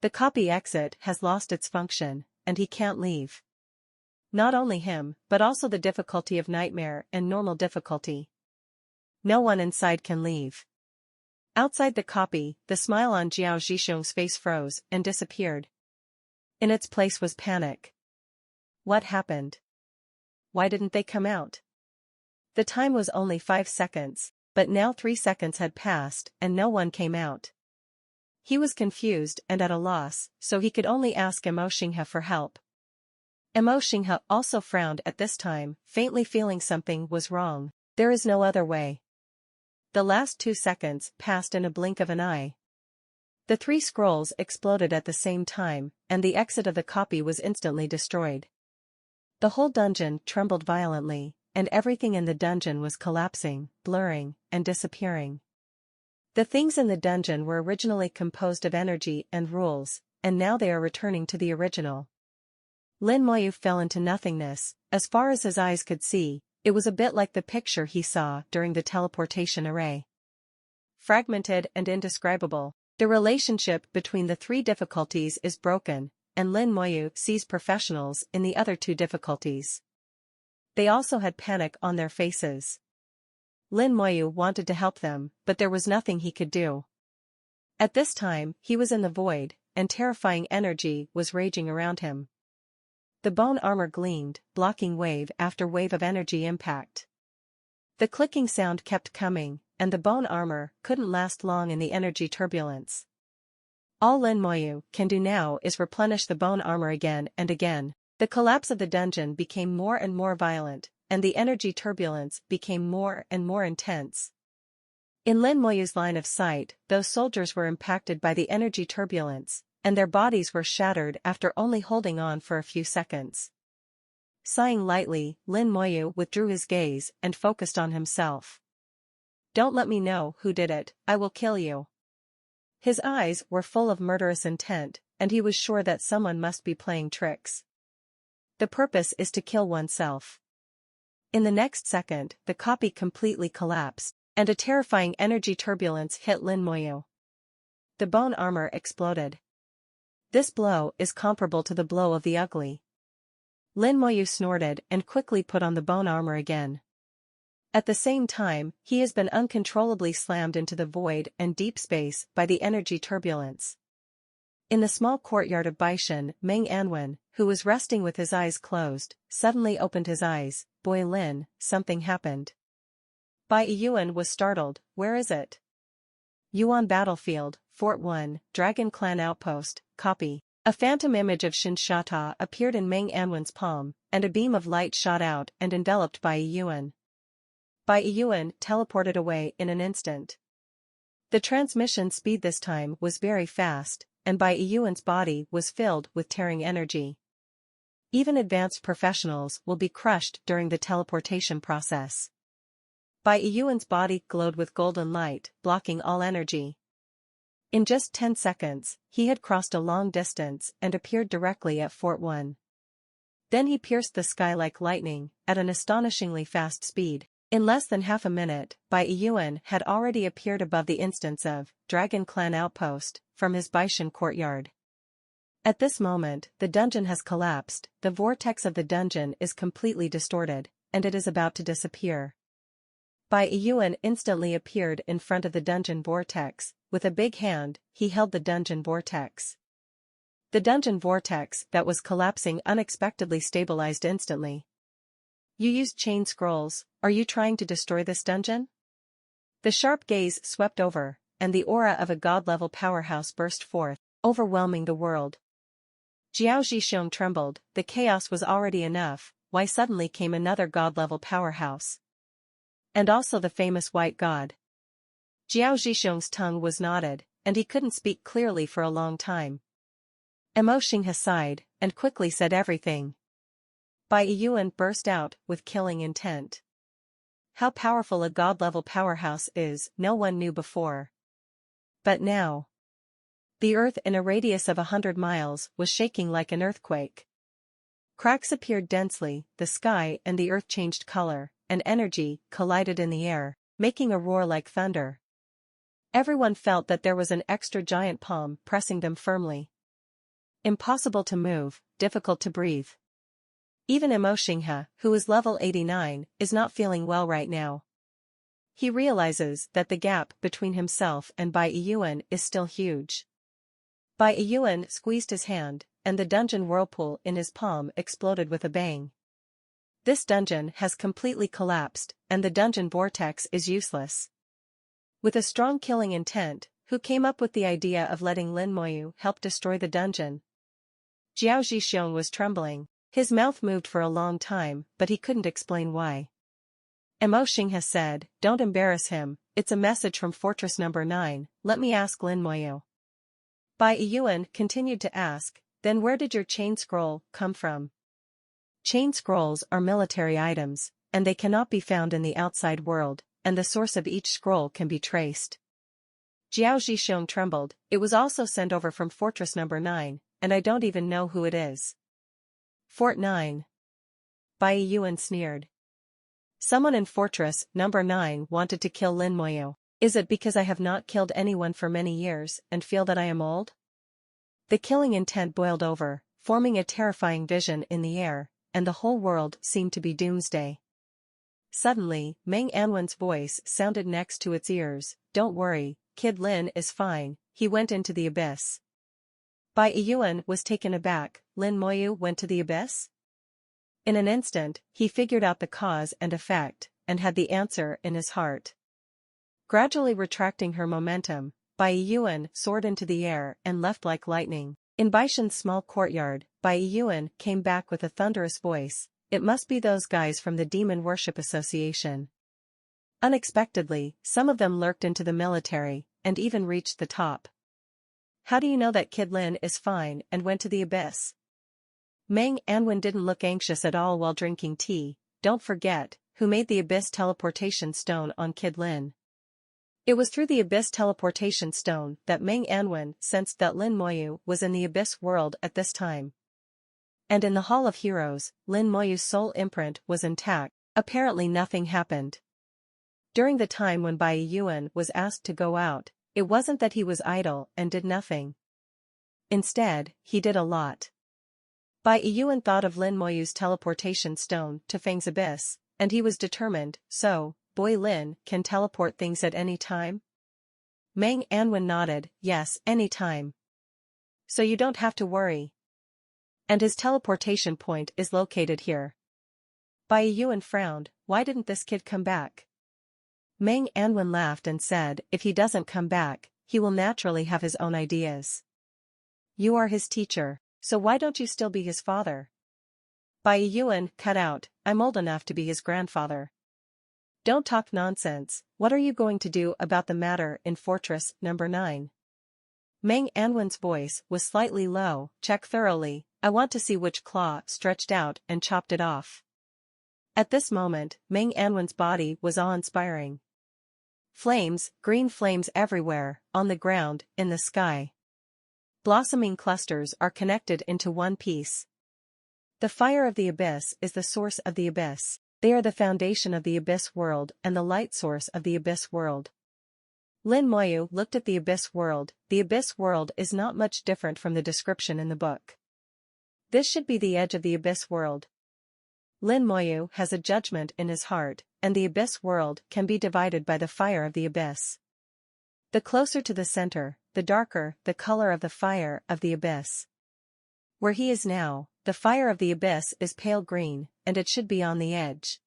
The copy exit has lost its function, and he can't leave. Not only him, but also the difficulty of nightmare and normal difficulty. No one inside can leave. Outside the copy, the smile on Jiao Zhisheng's face froze and disappeared. In its place was panic. What happened? Why didn't they come out? The time was only 5 seconds, but now 3 seconds had passed and no one came out. He was confused and at a loss, so he could only ask Emo Xinghe for help. Emo Xinghe also frowned at this time, faintly feeling something was wrong. There is no other way. The last 2 seconds passed in a blink of an eye. The 3 scrolls exploded at the same time, and the exit of the copy was instantly destroyed. The whole dungeon trembled violently, and everything in the dungeon was collapsing, blurring, and disappearing. The things in the dungeon were originally composed of energy and rules, and now they are returning to the original. Lin Moyu fell into nothingness. As far as his eyes could see, it was a bit like the picture he saw during the teleportation array. Fragmented and indescribable, the relationship between the 3 difficulties is broken, and Lin Moyu sees professionals in the other 2 difficulties. They also had panic on their faces. Lin Moyu wanted to help them, but there was nothing he could do. At this time, he was in the void, and terrifying energy was raging around him. The bone armor gleamed, blocking wave after wave of energy impact. The clicking sound kept coming, and the bone armor couldn't last long in the energy turbulence. All Lin Moyu can do now is replenish the bone armor again and again. The collapse of the dungeon became more and more violent, and the energy turbulence became more and more intense. In Lin Moyu's line of sight, those soldiers were impacted by the energy turbulence, and their bodies were shattered after only holding on for a few seconds. Sighing lightly, Lin Moyu withdrew his gaze and focused on himself. Don't let me know who did it, I will kill you. His eyes were full of murderous intent, and he was sure that someone must be playing tricks. The purpose is to kill oneself. In the next second, the copy completely collapsed, and a terrifying energy turbulence hit Lin Moyu. The bone armor exploded. This blow is comparable to the blow of the ugly. Lin Moyu snorted and quickly put on the bone armor again. At the same time, he has been uncontrollably slammed into the void and deep space by the energy turbulence. In the small courtyard of Baishan, Meng Anwen, who was resting with his eyes closed, suddenly opened his eyes. Boy Lin, something happened. Bai Yuan was startled. Where is it? Yuan Battlefield, Fort 1, Dragon Clan Outpost, copy. A phantom image of Shin Shata appeared in Meng Anwen's palm, and a beam of light shot out and enveloped Bai Yuan. Bai Yuan teleported away in an instant. The transmission speed this time was very fast, and Bai Yuan's body was filled with tearing energy. Even advanced professionals will be crushed during the teleportation process. Bai Yuan's body glowed with golden light, blocking all energy. In just 10 seconds, he had crossed a long distance and appeared directly at Fort 1. Then he pierced the sky like lightning, at an astonishingly fast speed. In less than half a minute, Bai Yuan had already appeared above the instance of Dragon Clan Outpost, from his Baishan courtyard. At this moment, the dungeon has collapsed, the vortex of the dungeon is completely distorted, and it is about to disappear. Bai Yuan instantly appeared in front of the dungeon vortex. With a big hand, he held the dungeon vortex. The dungeon vortex that was collapsing unexpectedly stabilized instantly. You used chain scrolls, are you trying to destroy this dungeon? The sharp gaze swept over, and the aura of a god-level powerhouse burst forth, overwhelming the world. Jiao Zhisheng trembled, the chaos was already enough, why suddenly came another god-level powerhouse? And also the famous white god. Jiao Zhisheng's tongue was knotted, and he couldn't speak clearly for a long time. Emo Xinghe sighed, and quickly said everything. Bai Yuan burst out with killing intent. How powerful a god-level powerhouse is, no one knew before. But now, the earth in a radius of 100 miles was shaking like an earthquake. Cracks appeared densely, the sky and the earth changed color, and energy collided in the air, making a roar like thunder. Everyone felt that there was an extra giant palm pressing them firmly. Impossible to move, difficult to breathe. Even Emo Xinghe, who is level 89, is not feeling well right now. he realizes that the gap between himself and Bai Yuan is still huge. Bai Yuan squeezed his hand, and the dungeon whirlpool in his palm exploded with a bang. This dungeon has completely collapsed, and the dungeon vortex is useless. With a strong killing intent, who came up with the idea of letting Lin Moyu help destroy the dungeon? Jiao Zhixiong was trembling. His mouth moved for a long time, but he couldn't explain why. Mo Xing has said, "Don't embarrass him, it's a message from Fortress Number 9, let me ask Lin Moyu." Bai Yuan continued to ask, "Then where did your chain scroll come from?" Chain scrolls are military items, and they cannot be found in the outside world, and the source of each scroll can be traced. Jiao Zhixiong trembled. "It was also sent over from Fortress Number 9, and I don't even know who it is." Fort 9. Bai Yuan sneered. "Someone in Fortress Number 9 wanted to kill Lin Moyu. Is it because I have not killed anyone for many years and feel that I am old?" The killing intent boiled over, forming a terrifying vision in the air, and the whole world seemed to be doomsday. Suddenly, Meng Anwen's voice sounded next to its ears, "Don't worry, Kid Lin is fine, he went into the abyss." Bai Yuan was taken aback. Lin Moyu went to the abyss? In an instant, he figured out the cause and effect, and had the answer in his heart. Gradually retracting her momentum, Bai Yuan soared into the air and left like lightning. In Baishan's small courtyard, Bai Yuan came back with a thunderous voice, "It must be those guys from the Demon Worship Association." Unexpectedly, some of them lurked into the military, and even reached the top. "How do you know that Kid Lin is fine and went to the abyss?" Meng Anwen didn't look anxious at all while drinking tea. "Don't forget, who made the abyss teleportation stone on Kid Lin?" It was through the abyss teleportation stone that Meng Anwen sensed that Lin Moyu was in the abyss world at this time. And in the Hall of Heroes, Lin Moyu's soul imprint was intact. Apparently nothing happened. During the time when Bai Yuan was asked to go out, it wasn't that he was idle and did nothing. Instead, he did a lot. Bai Yuan thought of Lin Moyu's teleportation stone to Fang's abyss, and he was determined. "So, Boy Lin can teleport things at any time?" Meng Anwen nodded, "Yes, any time. So you don't have to worry. And his teleportation point is located here." Bai Yuan frowned. "Why didn't this kid come back?" Meng Anwen laughed and said, "If he doesn't come back, he will naturally have his own ideas. You are his teacher, so why don't you still be his father?" Bai Yuan cut out, "I'm old enough to be his grandfather." "Don't talk nonsense, what are you going to do about the matter in Fortress Number 9? Meng Anwen's voice was slightly low. "Check thoroughly, I want to see which claw stretched out and chopped it off." At this moment, Meng Anwen's body was awe-inspiring. Flames, green flames everywhere, on the ground, in the sky. Blossoming clusters are connected into one piece. The fire of the abyss is the source of the abyss. They are the foundation of the abyss world and the light source of the abyss world. Lin Moyu looked at the abyss world. The abyss world is not much different from the description in the book. This should be the edge of the abyss world. Lin Moyu has a judgment in his heart, and the abyss world can be divided by the fire of the abyss. The closer to the center, the darker the color of the fire of the abyss. Where he is now, the fire of the abyss is pale green, and it should be on the edge.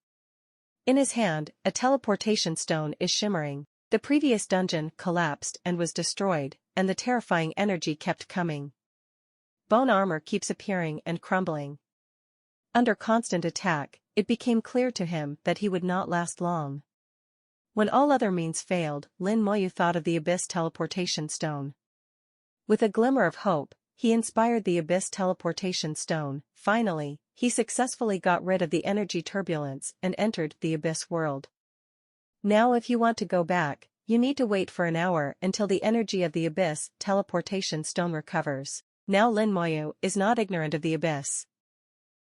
In his hand, a teleportation stone is shimmering. The previous dungeon collapsed and was destroyed, and the terrifying energy kept coming. Bone armor keeps appearing and crumbling. Under constant attack, it became clear to him that he would not last long. When all other means failed, Lin Moyu thought of the abyss teleportation stone. With a glimmer of hope, he inspired the abyss teleportation stone. Finally, he successfully got rid of the energy turbulence and entered the abyss world. Now if you want to go back, you need to wait for an hour until the energy of the abyss teleportation stone recovers. Now Lin Moyu is not ignorant of the abyss.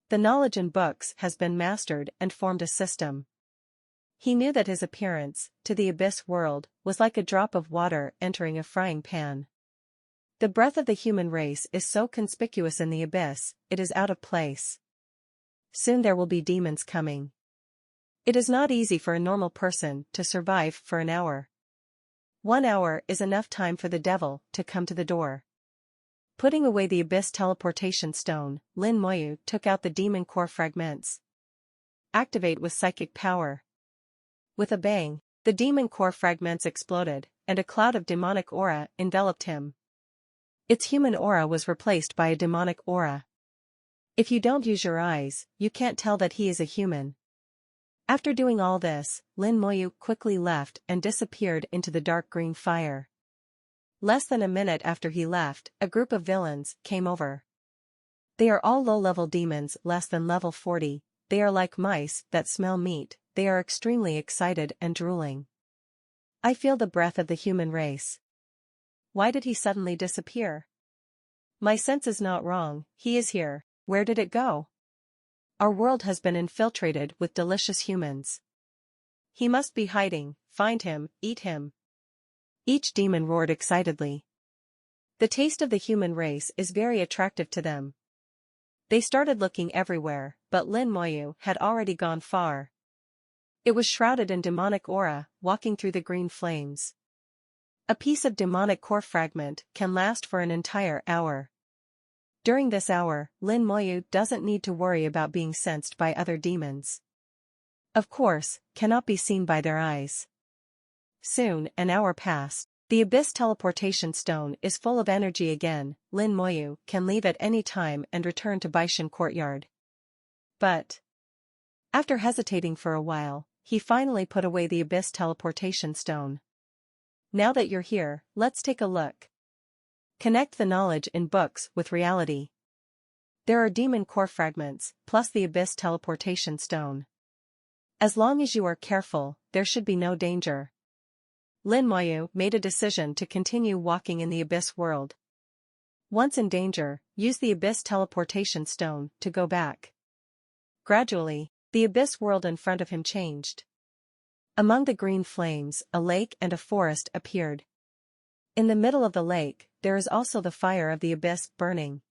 The knowledge in books has been mastered and formed a system. He knew that his appearance, to the abyss world, was like a drop of water entering a frying pan. The breath of the human race is so conspicuous in the abyss, it is out of place. Soon there will be demons coming. It is not easy for a normal person to survive for an hour. 1 hour is enough time for the devil to come to the door. Putting away the abyss teleportation stone, Lin Moyu took out the demon core fragments. Activate with psychic power. With a bang, the demon core fragments exploded, and a cloud of demonic aura enveloped him. Its human aura was replaced by a demonic aura. If you don't use your eyes, you can't tell that he is a human. After doing all this, Lin Moyu quickly left and disappeared into the dark green fire. Less than a minute after he left, a group of villains came over. They are all low-level demons less than level 40, they are like mice that smell meat, they are extremely excited and drooling. I feel the breath of the human race. Why did he suddenly disappear? My sense is not wrong, he is here, where did it go? Our world has been infiltrated with delicious humans. He must be hiding, find him, eat him. Each demon roared excitedly. The taste of the human race is very attractive to them. They started looking everywhere, but Lin Moyu had already gone far. It was shrouded in demonic aura, walking through the green flames. A piece of demonic core fragment can last for an entire hour. During this hour, Lin Moyu doesn't need to worry about being sensed by other demons. Of course, cannot be seen by their eyes. Soon, an hour passed. The Abyss Teleportation Stone is full of energy again. Lin Moyu can leave at any time and return to Baishan Courtyard. But after hesitating for a while, he finally put away the Abyss Teleportation Stone. Now that you're here, let's take a look. Connect the knowledge in books with reality. There are demon core fragments, plus the Abyss Teleportation Stone. As long as you are careful, there should be no danger. Lin Moyu made a decision to continue walking in the Abyss world. Once in danger, use the Abyss Teleportation Stone to go back. Gradually, the Abyss world in front of him changed. Among the green flames, a lake and a forest appeared. In the middle of the lake, there is also the fire of the abyss burning.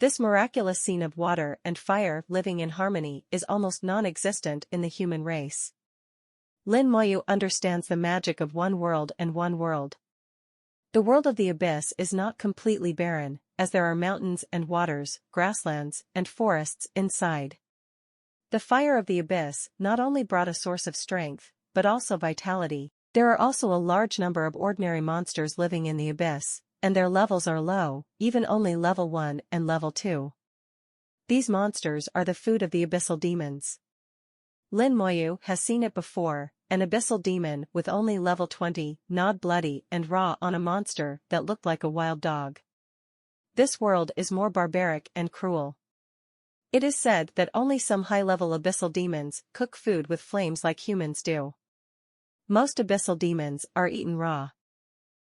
This miraculous scene of water and fire living in harmony is almost non-existent in the human race. Lin Moyu understands the magic of one world and one world. The world of the abyss is not completely barren, as there are mountains and waters, grasslands, and forests inside. The fire of the abyss not only brought a source of strength, but also vitality. There are also a large number of ordinary monsters living in the abyss, and their levels are low, even only level 1 and level 2. These monsters are the food of the abyssal demons. Lin Moyu has seen it before, an abyssal demon with only level 20 gnawed bloody and raw on a monster that looked like a wild dog. This world is more barbaric and cruel. It is said that only some high-level abyssal demons cook food with flames like humans do. Most abyssal demons are eaten raw.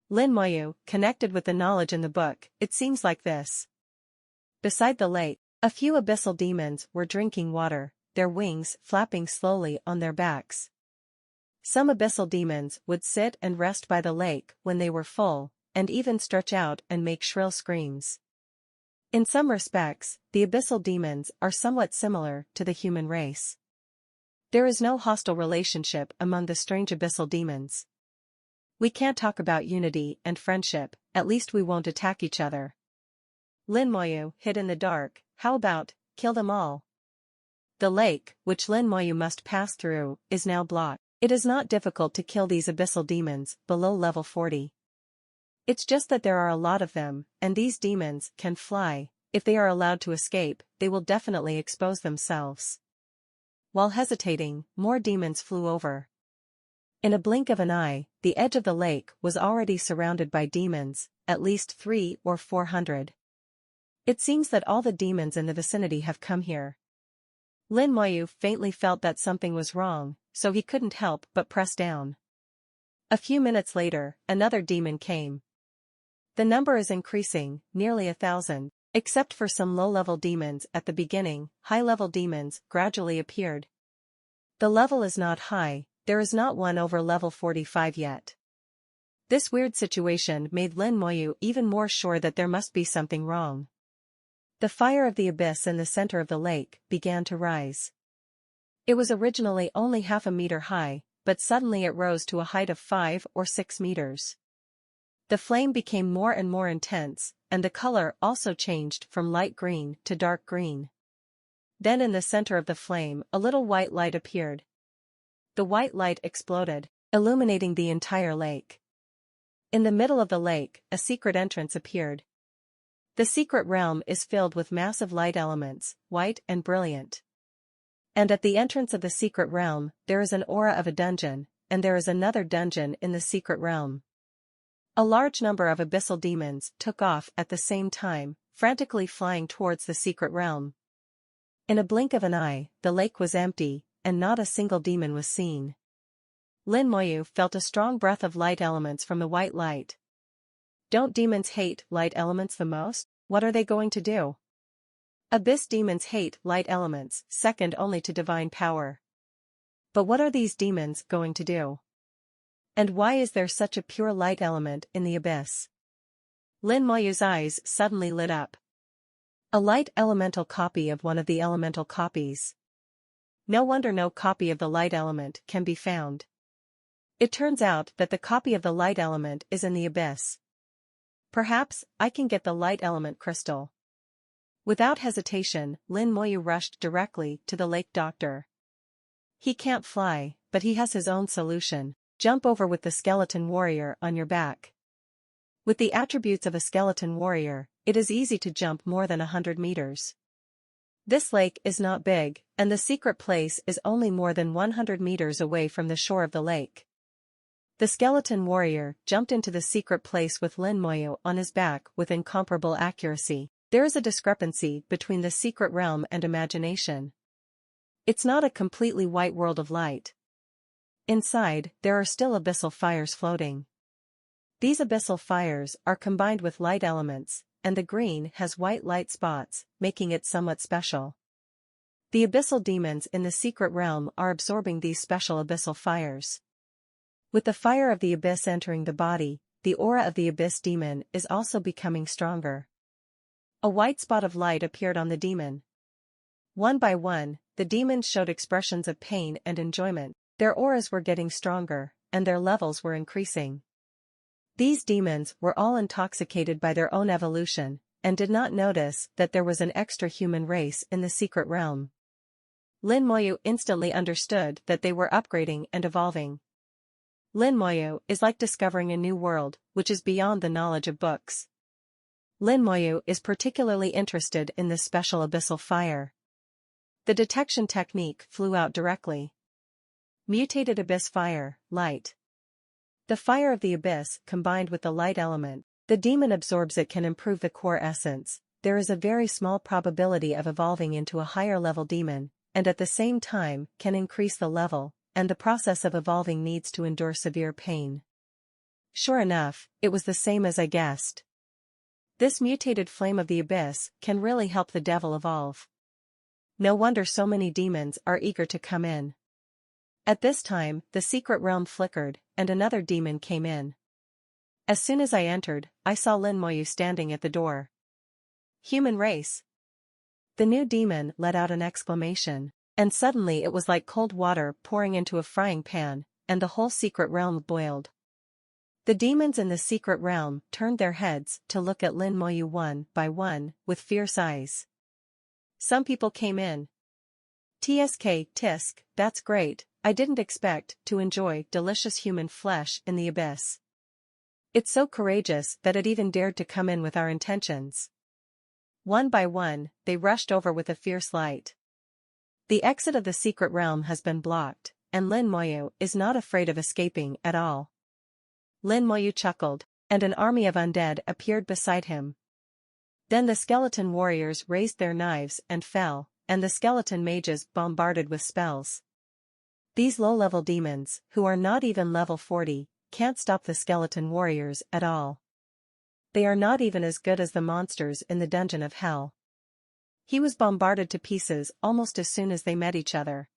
Lin Moyu connected with the knowledge in the book, it seems like this. Beside the lake, a few abyssal demons were drinking water, their wings flapping slowly on their backs. Some abyssal demons would sit and rest by the lake when they were full, and even stretch out and make shrill screams. In some respects, the abyssal demons are somewhat similar to the human race. There is no hostile relationship among the strange abyssal demons. We can't talk about unity and friendship, at least we won't attack each other. Lin Moyu hid in the dark, how about, kill them all? The lake, which Lin Moyu must pass through, is now blocked. It is not difficult to kill these abyssal demons below level 40. It's just that there are a lot of them, and these demons can fly. If they are allowed to escape, they will definitely expose themselves. While hesitating, more demons flew over. In a blink of an eye, the edge of the lake was already surrounded by demons, at least 300 or 400. It seems that all the demons in the vicinity have come here. Lin Moyu faintly felt that something was wrong, so he couldn't help but press down. A few minutes later, another demon came. The number is increasing, nearly 1,000. Except for some low-level demons at the beginning, high-level demons gradually appeared. The level is not high, there is not one over level 45 yet. This weird situation made Lin Moyu even more sure that there must be something wrong. The fire of the abyss in the center of the lake began to rise. It was originally only half a meter high, but suddenly it rose to a height of 5 or 6 meters. The flame became more and more intense, and the color also changed from light green to dark green. Then in the center of the flame a little white light appeared. The white light exploded, illuminating the entire lake. In the middle of the lake, a secret entrance appeared. The secret realm is filled with massive light elements, white and brilliant. And at the entrance of the secret realm, there is an aura of a dungeon, and there is another dungeon in the secret realm. A large number of abyssal demons took off at the same time, frantically flying towards the secret realm. In a blink of an eye, the lake was empty, and not a single demon was seen. Lin Moyu felt a strong breath of light elements from the white light. Don't demons hate light elements the most? What are they going to do? Abyss demons hate light elements, second only to divine power. But what are these demons going to do? And why is there such a pure light element in the abyss? Lin Moyu's eyes suddenly lit up. A light elemental copy of one of the elemental copies. No wonder no copy of the light element can be found. It turns out that the copy of the light element is in the abyss. Perhaps I can get the light element crystal. Without hesitation, Lin Moyu rushed directly to the lake doctor. He can't fly, but he has his own solution. Jump over with the skeleton warrior on your back. With the attributes of a skeleton warrior, it is easy to jump more than 100 meters. This lake is not big, and the secret place is only more than 100 meters away from the shore of the lake. The skeleton warrior jumped into the secret place with Lin Moyu on his back with incomparable accuracy. There is a discrepancy between the secret realm and imagination. It's not a completely white world of light. Inside, there are still abyssal fires floating. These abyssal fires are combined with light elements, and the green has white light spots, making it somewhat special. The abyssal demons in the secret realm are absorbing these special abyssal fires. With the fire of the abyss entering the body, the aura of the abyss demon is also becoming stronger. A white spot of light appeared on the demon. One by one, the demons showed expressions of pain and enjoyment. Their auras were getting stronger, and their levels were increasing. These demons were all intoxicated by their own evolution, and did not notice that there was an extra human race in the secret realm. Lin Moyu instantly understood that they were upgrading and evolving. Lin Moyu is like discovering a new world, which is beyond the knowledge of books. Lin Moyu is particularly interested in this special abyssal fire. The detection technique flew out directly. Mutated abyss fire, light. The fire of the abyss combined with the light element, the demon absorbs it can improve the core essence. There is a very small probability of evolving into a higher level demon, and at the same time can increase the level, and the process of evolving needs to endure severe pain. Sure enough, it was the same as I guessed. This mutated flame of the abyss can really help the devil evolve. No wonder so many demons are eager to come in. At this time, the secret realm flickered, and another demon came in. As soon as I entered, I saw Lin Moyu standing at the door. Human race. The new demon let out an exclamation, and suddenly it was like cold water pouring into a frying pan, and the whole secret realm boiled. The demons in the secret realm turned their heads to look at Lin Moyu one by one, with fierce eyes. Some people came in. Tisk, that's great. I didn't expect to enjoy delicious human flesh in the abyss. It's so courageous that it even dared to come in with our intentions. One by one, they rushed over with a fierce light. The exit of the secret realm has been blocked, and Lin Moyu is not afraid of escaping at all. Lin Moyu chuckled, and an army of undead appeared beside him. Then the skeleton warriors raised their knives and fell, and the skeleton mages bombarded with spells. These low-level demons, who are not even level 40, can't stop the skeleton warriors at all. They are not even as good as the monsters in the dungeon of hell. He was bombarded to pieces almost as soon as they met each other.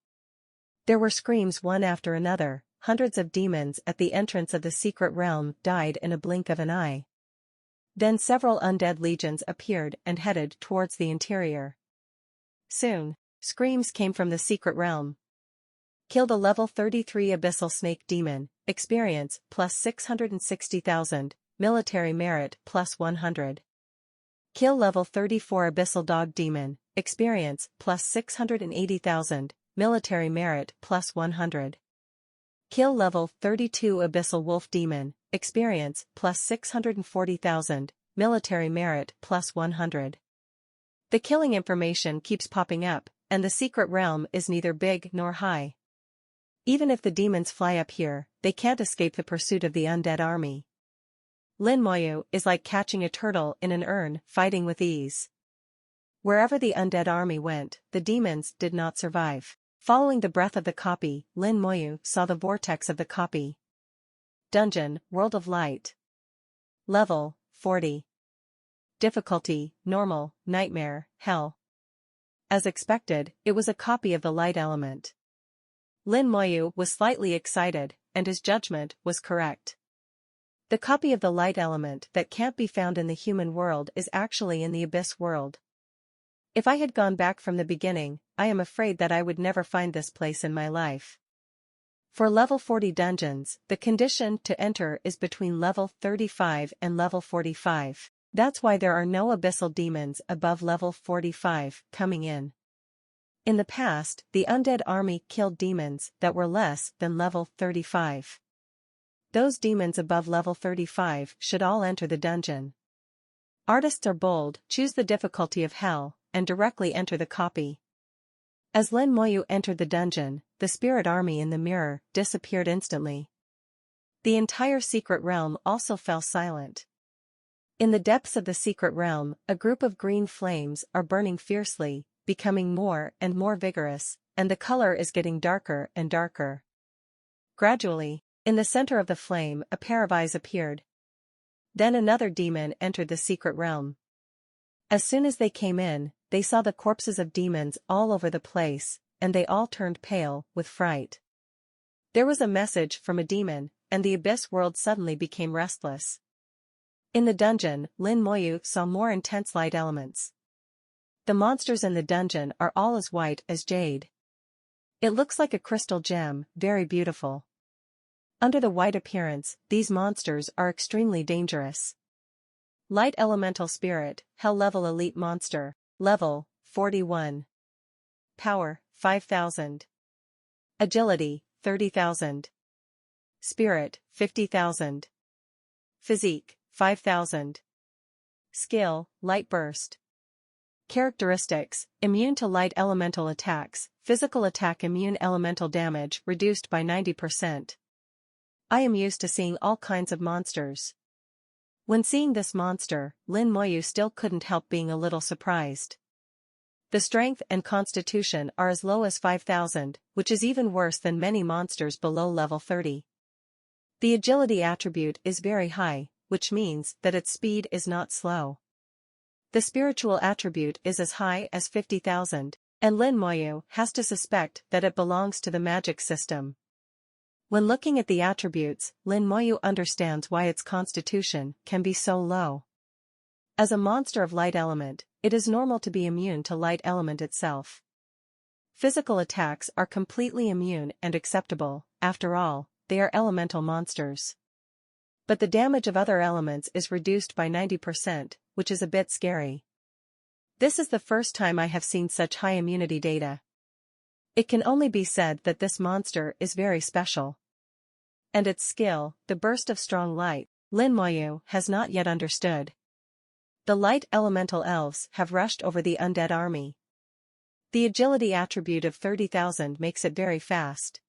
There were screams one after another. Hundreds of demons at the entrance of the secret realm died in a blink of an eye. Then several undead legions appeared and headed towards the interior. Soon, screams came from the secret realm. Kill the level 33 Abyssal Snake Demon, experience, plus 660,000, military merit, plus 100. Kill level 34 Abyssal Dog Demon, experience, plus 680,000, military merit, plus 100. Kill level 32 Abyssal Wolf Demon, experience, plus 640,000, military merit, plus 100. The killing information keeps popping up, and the secret realm is neither big nor high. Even if the demons fly up here, they can't escape the pursuit of the undead army. Lin Moyu is like catching a turtle in an urn, fighting with ease. Wherever the undead army went, the demons did not survive. Following the breath of the copy, Lin Moyu saw the vortex of the copy. Dungeon, World of Light. Level, 40. Difficulty, Normal, Nightmare, Hell. As expected, it was a copy of the light element. Lin Moyu was slightly excited, and his judgment was correct. The copy of the light element that can't be found in the human world is actually in the abyss world. If I had gone back from the beginning, I am afraid that I would never find this place in my life. For level 40 dungeons, the condition to enter is between level 35 and level 45. That's why there are no abyssal demons above level 45 coming in. In the past, the undead army killed demons that were less than level 35. Those demons above level 35 should all enter the dungeon. Artists are bold, choose the difficulty of Hell, and directly enter the copy. As Lin Moyu entered the dungeon, the spirit army in the mirror disappeared instantly. The entire secret realm also fell silent. In the depths of the secret realm, a group of green flames are burning fiercely, becoming more and more vigorous, and the color is getting darker and darker. Gradually, in the center of the flame, a pair of eyes appeared. Then another demon entered the secret realm. As soon as they came in, they saw the corpses of demons all over the place, and they all turned pale with fright. There was a message from a demon, and the abyss world suddenly became restless. In the dungeon, Lin Moyu saw more intense light elements. The monsters in the dungeon are all as white as jade. It looks like a crystal gem, very beautiful. Under the white appearance, these monsters are extremely dangerous. Light Elemental Spirit, Hell Level Elite Monster, Level, 41. Power, 5,000. Agility, 30,000. Spirit, 50,000. Physique, 5,000. Skill, Light Burst. Characteristics, immune to light elemental attacks, physical attack immune elemental damage reduced by 90%. I am used to seeing all kinds of monsters. When seeing this monster, Lin Moyu still couldn't help being a little surprised. The strength and constitution are as low as 5,000, which is even worse than many monsters below level 30. The agility attribute is very high, which means that its speed is not slow. The spiritual attribute is as high as 50,000, and Lin Moyu has to suspect that it belongs to the magic system. When looking at the attributes, Lin Moyu understands why its constitution can be so low. As a monster of light element, it is normal to be immune to light element itself. Physical attacks are completely immune and acceptable, after all, they are elemental monsters. But the damage of other elements is reduced by 90%, which is a bit scary. This is the first time I have seen such high immunity data. It can only be said that this monster is very special. And its skill, the burst of strong light, Lin Moyu has not yet understood. The light elemental elves have rushed over the undead army. The agility attribute of 30,000 makes it very fast.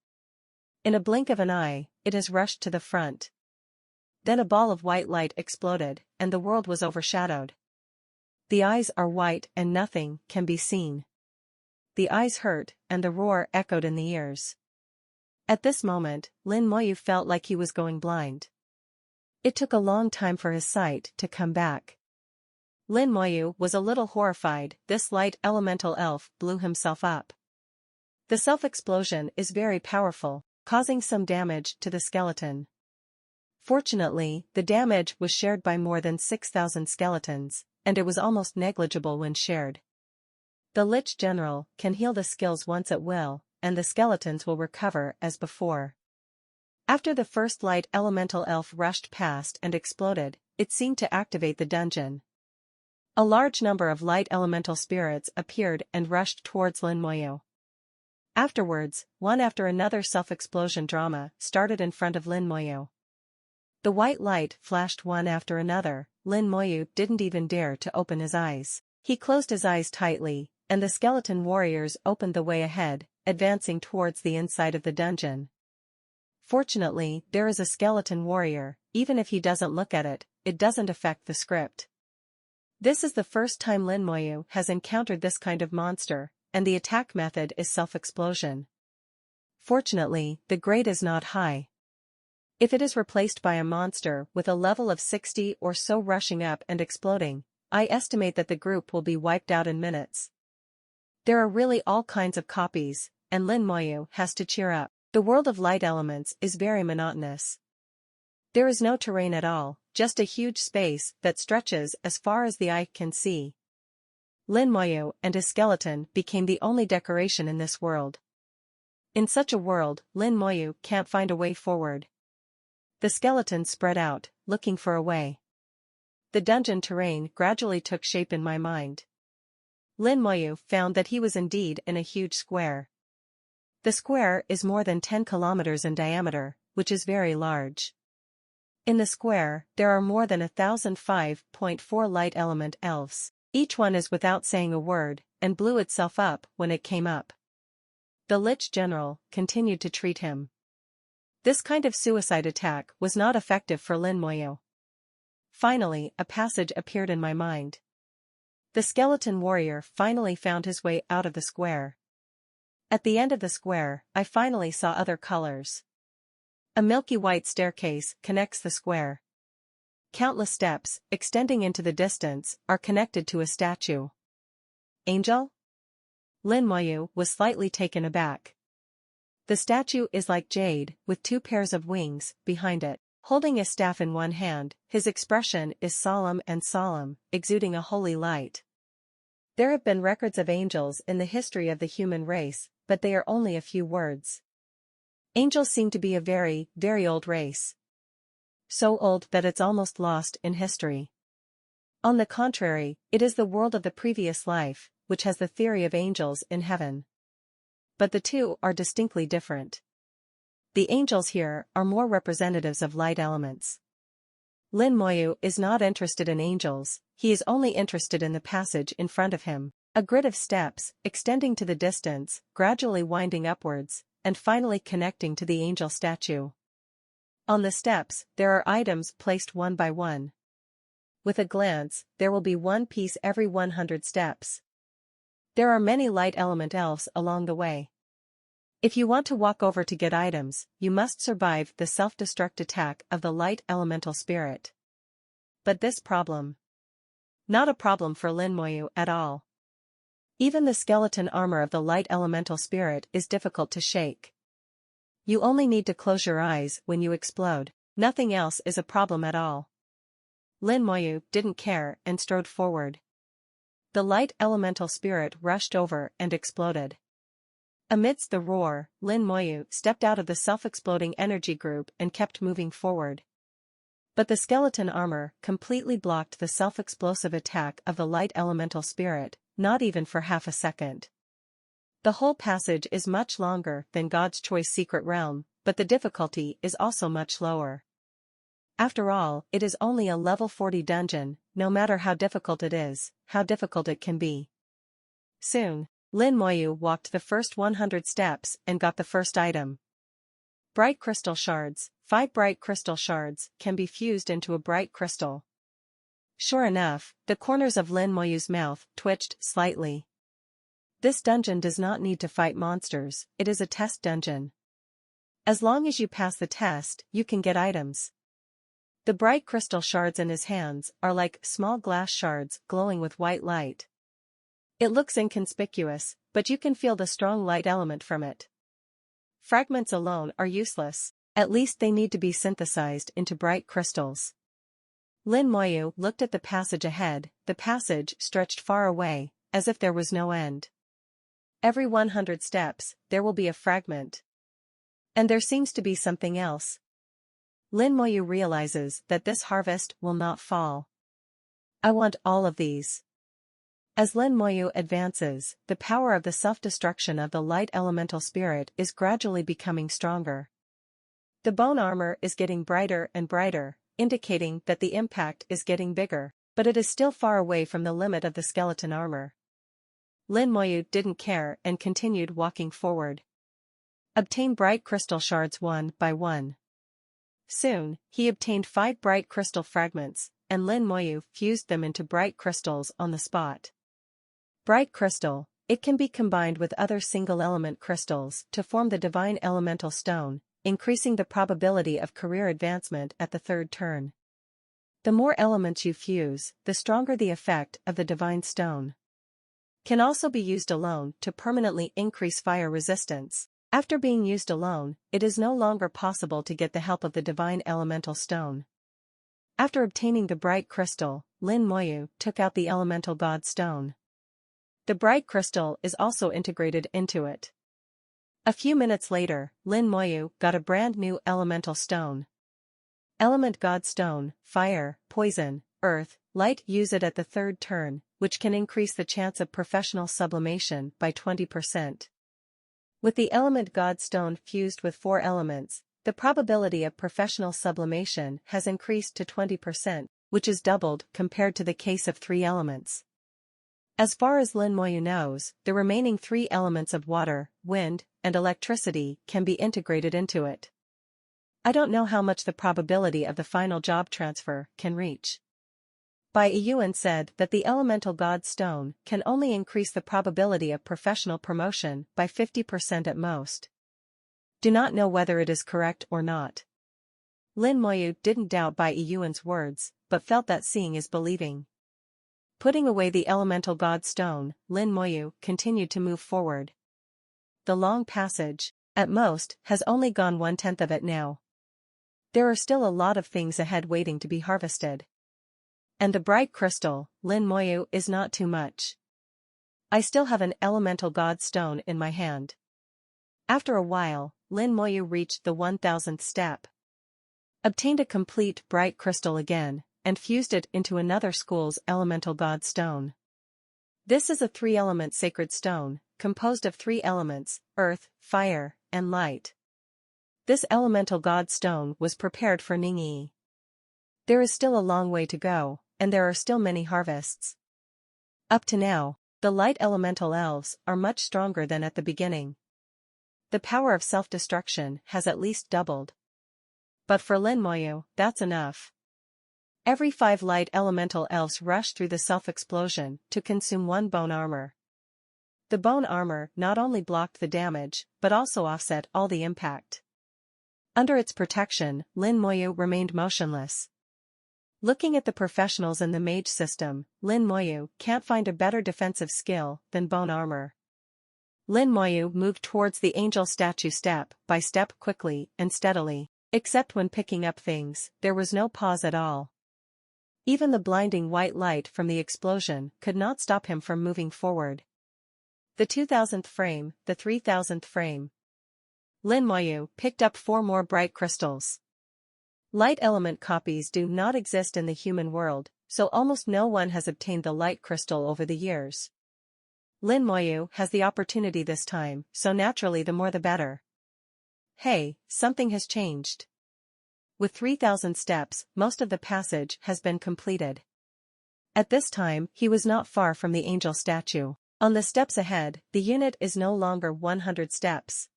In a blink of an eye, it has rushed to the front. Then a ball of white light exploded, and the world was overshadowed. The eyes are white and nothing can be seen. The eyes hurt, and the roar echoed in the ears. At this moment, Lin Moyu felt like he was going blind. It took a long time for his sight to come back. Lin Moyu was a little horrified. This light elemental elf blew himself up. The self-explosion is very powerful, causing some damage to the skeleton. Fortunately, the damage was shared by more than 6,000 skeletons, and it was almost negligible when shared. The Lich General can heal the skills once at will, and the skeletons will recover as before. After the first light elemental elf rushed past and exploded, it seemed to activate the dungeon. A large number of light elemental spirits appeared and rushed towards Lin Moyu. Afterwards, one after another self-explosion drama started in front of Lin Moyu. The white light flashed one after another. Lin Moyu didn't even dare to open his eyes. He closed his eyes tightly, and the skeleton warriors opened the way ahead, advancing towards the inside of the dungeon. Fortunately, there is a skeleton warrior. Even if he doesn't look at it, it doesn't affect the script. This is the first time Lin Moyu has encountered this kind of monster, and the attack method is self-explosion. Fortunately, the grade is not high. If it is replaced by a monster with a level of 60 or so rushing up and exploding, I estimate that the group will be wiped out in minutes. There are really all kinds of copies, and Lin Moyu has to cheer up. The world of light elements is very monotonous. There is no terrain at all, just a huge space that stretches as far as the eye can see. Lin Moyu and his skeleton became the only decoration in this world. In such a world, Lin Moyu can't find a way forward. The skeleton spread out, looking for a way. The dungeon terrain gradually took shape in my mind. Lin Moyu found that he was indeed in a huge square. The square is more than 10 kilometers in diameter, which is very large. In the square, there are more than 1,005.4 light element elves. Each one is without saying a word, and blew itself up when it came up. The Lich General continued to treat him. This kind of suicide attack was not effective for Lin Moyu. Finally, a passage appeared in my mind. The skeleton warrior finally found his way out of the square. At the end of the square, I finally saw other colors. A milky white staircase connects the square. Countless steps, extending into the distance, are connected to a statue. Angel? Lin Moyu was slightly taken aback. The statue is like jade, with 2 pairs of wings behind it. Holding a staff in one hand, his expression is solemn, exuding a holy light. There have been records of angels in the history of the human race, but they are only a few words. Angels seem to be a very, very old race. So old that it's almost lost in history. On the contrary, it is the world of the previous life, which has the theory of angels in heaven. But the two are distinctly different. The angels here are more representatives of light elements. Lin Moyu is not interested in angels, he is only interested in the passage in front of him. A grid of steps, extending to the distance, gradually winding upwards, and finally connecting to the angel statue. On the steps, there are items placed one by one. With a glance, there will be one piece every 100 steps. There are many light element elves along the way. If you want to walk over to get items, you must survive the self-destruct attack of the light elemental spirit. But this problem. Not a problem for Lin Moyu at all. Even the skeleton armor of the light elemental spirit is difficult to shake. You only need to close your eyes when you explode. Nothing else is a problem at all. Lin Moyu didn't care and strode forward. The light elemental spirit rushed over and exploded. Amidst the roar, Lin Moyu stepped out of the self-exploding energy group and kept moving forward. But the skeleton armor completely blocked the self-explosive attack of the light elemental spirit, not even for half a second. The whole passage is much longer than God's Choice Secret Realm, but the difficulty is also much lower. After all, it is only a level 40 dungeon, no matter how difficult it is, how difficult it can be. Soon, Lin Moyu walked the first 100 steps and got the first item. Bright crystal shards. 5 bright crystal shards can be fused into a bright crystal. Sure enough, the corners of Lin Moyu's mouth twitched slightly. This dungeon does not need to fight monsters, it is a test dungeon. As long as you pass the test, you can get items. The bright crystal shards in his hands are like small glass shards glowing with white light. It looks inconspicuous, but you can feel the strong light element from it. Fragments alone are useless, at least they need to be synthesized into bright crystals. Lin Moyu looked at the passage ahead, the passage stretched far away, as if there was no end. Every 100 steps, there will be a fragment. And there seems to be something else. Lin Moyu realizes that this harvest will not fall. I want all of these. As Lin Moyu advances, the power of the self-destruction of the light elemental spirit is gradually becoming stronger. The bone armor is getting brighter and brighter, indicating that the impact is getting bigger, but it is still far away from the limit of the skeleton armor. Lin Moyu didn't care and continued walking forward. Obtain bright crystal shards one by one. Soon, he obtained 5 bright crystal fragments, and Lin Moyu fused them into bright crystals on the spot. Bright crystal, it can be combined with other single-element crystals to form the divine elemental stone, increasing the probability of career advancement at the 3rd turn. The more elements you fuse, the stronger the effect of the divine stone. Can also be used alone to permanently increase fire resistance. After being used alone, it is no longer possible to get the help of the divine elemental stone. After obtaining the bright crystal, Lin Moyu took out the elemental god stone. The bright crystal is also integrated into it. A few minutes later, Lin Moyu got a brand new elemental stone. Element God Stone, Fire, Poison, Earth, Light. Use it at the 3rd turn, which can increase the chance of professional sublimation by 20%. With the Element God Stone fused with 4 elements, the probability of professional sublimation has increased to 20%, which is doubled compared to the case of 3 elements. As far as Lin Moyu knows, the remaining 3 elements of water, wind, and electricity can be integrated into it. I don't know how much the probability of the final job transfer can reach. Bai Yuan said that the elemental god stone can only increase the probability of professional promotion by 50% at most. Do not know whether it is correct or not. Lin Moyu didn't doubt Bai Yuan's words, but felt that seeing is believing. Putting away the elemental god stone, Lin Moyu continued to move forward. The long passage, at most, has only gone 1/10 of it now. There are still a lot of things ahead waiting to be harvested. And the bright crystal, Lin Moyu, is not too much. I still have an elemental god stone in my hand. After a while, Lin Moyu reached the 1000th step. Obtained a complete bright crystal again, and fused it into another school's elemental god stone. This is a 3-element sacred stone, composed of 3 elements, earth, fire, and light. This elemental god stone was prepared for Ningyi. There is still a long way to go, and there are still many harvests. Up to now, the light elemental elves are much stronger than at the beginning. The power of self-destruction has at least doubled. But for Lin Moyu, that's enough. Every 5 light elemental elves rush through the self-explosion to consume 1 bone armor. The bone armor not only blocked the damage, but also offset all the impact. Under its protection, Lin Moyu remained motionless. Looking at the professionals in the mage system, Lin Moyu can't find a better defensive skill than bone armor. Lin Moyu moved towards the angel statue step by step quickly and steadily. Except when picking up things, there was no pause at all. Even the blinding white light from the explosion could not stop him from moving forward. The 2000th frame, the 3000th frame. Lin Moyu picked up 4 more bright crystals. Light element copies do not exist in the human world, so almost no one has obtained the light crystal over the years. Lin Moyu has the opportunity this time, so naturally the more the better. Hey, something has changed. With 3000 steps, most of the passage has been completed. At this time, he was not far from the angel statue. On the steps ahead, the unit is no longer 100 steps.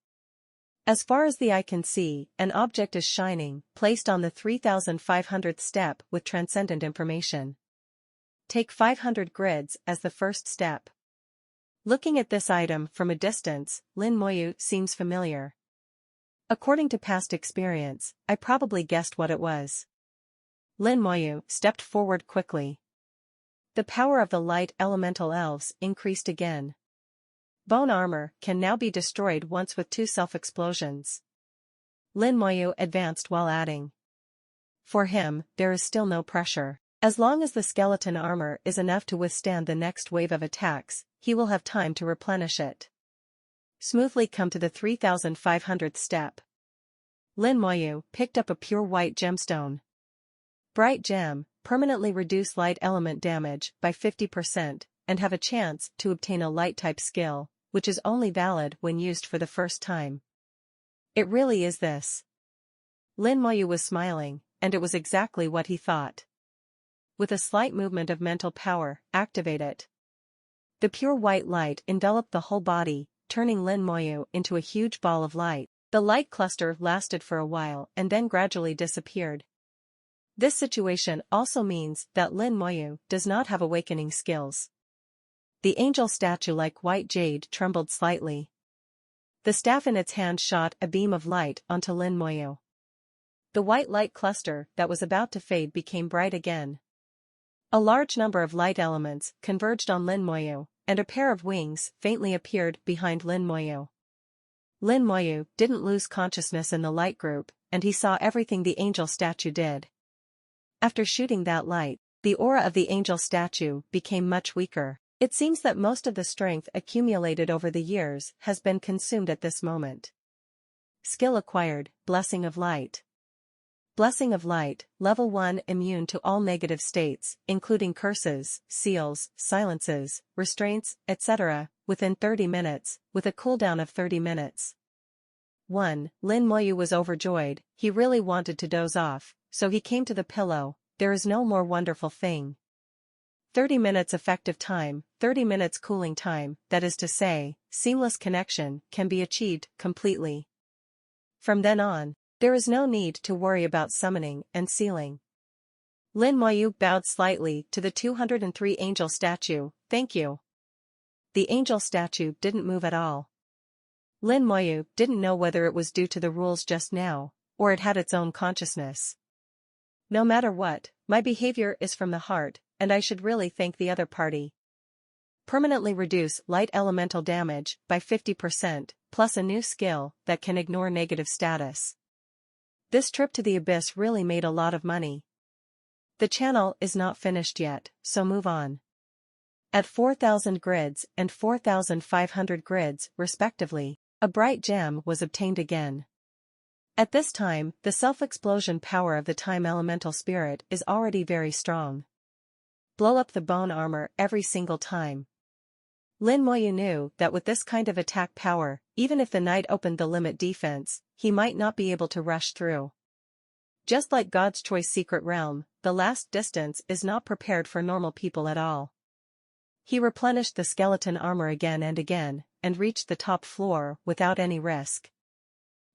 As far as the eye can see, an object is shining, placed on the 3500th step with transcendent information. Take 500 grids as the first step. Looking at this item from a distance, Lin Moyu seems familiar. According to past experience, I probably guessed what it was. Lin Moyu stepped forward quickly. The power of the light elemental elves increased again. Bone armor can now be destroyed once with 2 self-explosions. Lin Moyu advanced while adding. For him, there is still no pressure. As long as the skeleton armor is enough to withstand the next wave of attacks, he will have time to replenish it. smoothly come to the 3,500th step. Lin Moyu picked up a pure white gemstone. Bright gem, permanently reduce light element damage by 50%, and have a chance to obtain a light-type skill, which is only valid when used for the first time. It really is this. Lin Moyu was smiling, and it was exactly what he thought. With a slight movement of mental power, activate it. The pure white light enveloped the whole body, turning Lin Moyu into a huge ball of light. The light cluster lasted for a while and then gradually disappeared. This situation also means that Lin Moyu does not have awakening skills. The angel statue like white jade trembled slightly. The staff in its hand shot a beam of light onto Lin Moyu. The white light cluster that was about to fade became bright again. A large number of light elements converged on Lin Moyu, and a pair of wings faintly appeared behind Lin Moyu. Lin Moyu didn't lose consciousness in the light group, and he saw everything the angel statue did. After shooting that light, the aura of the angel statue became much weaker. It seems that most of the strength accumulated over the years has been consumed at this moment. Skill acquired, Blessing of Light. Blessing of Light, Level 1, immune to all negative states, including curses, seals, silences, restraints, etc., within 30 minutes, with a cooldown of 30 minutes. 1. Lin Moyu was overjoyed, he really wanted to doze off, so he came to the pillow. There is no more wonderful thing. 30 minutes effective time, 30 minutes cooling time, that is to say, seamless connection, can be achieved completely. From then on, there is no need to worry about summoning and sealing. Lin Moyu bowed slightly to the 203 angel statue. Thank you. The angel statue didn't move at all. Lin Moyu didn't know whether it was due to the rules just now, or it had its own consciousness. No matter what, my behavior is from the heart, and I should really thank the other party. Permanently reduce light elemental damage by 50%, plus a new skill that can ignore negative status. This trip to the abyss really made a lot of money. The channel is not finished yet, so move on. At 4,000 grids and 4,500 grids, respectively, a bright gem was obtained again. At this time, the self-explosion power of the time elemental spirit is already very strong. Blow up the bone armor every single time. Lin Moyu knew that with this kind of attack power, even if the knight opened the limit defense, he might not be able to rush through. Just like God's Choice Secret Realm, the last distance is not prepared for normal people at all. He replenished the skeleton armor again and reached the top floor without any risk.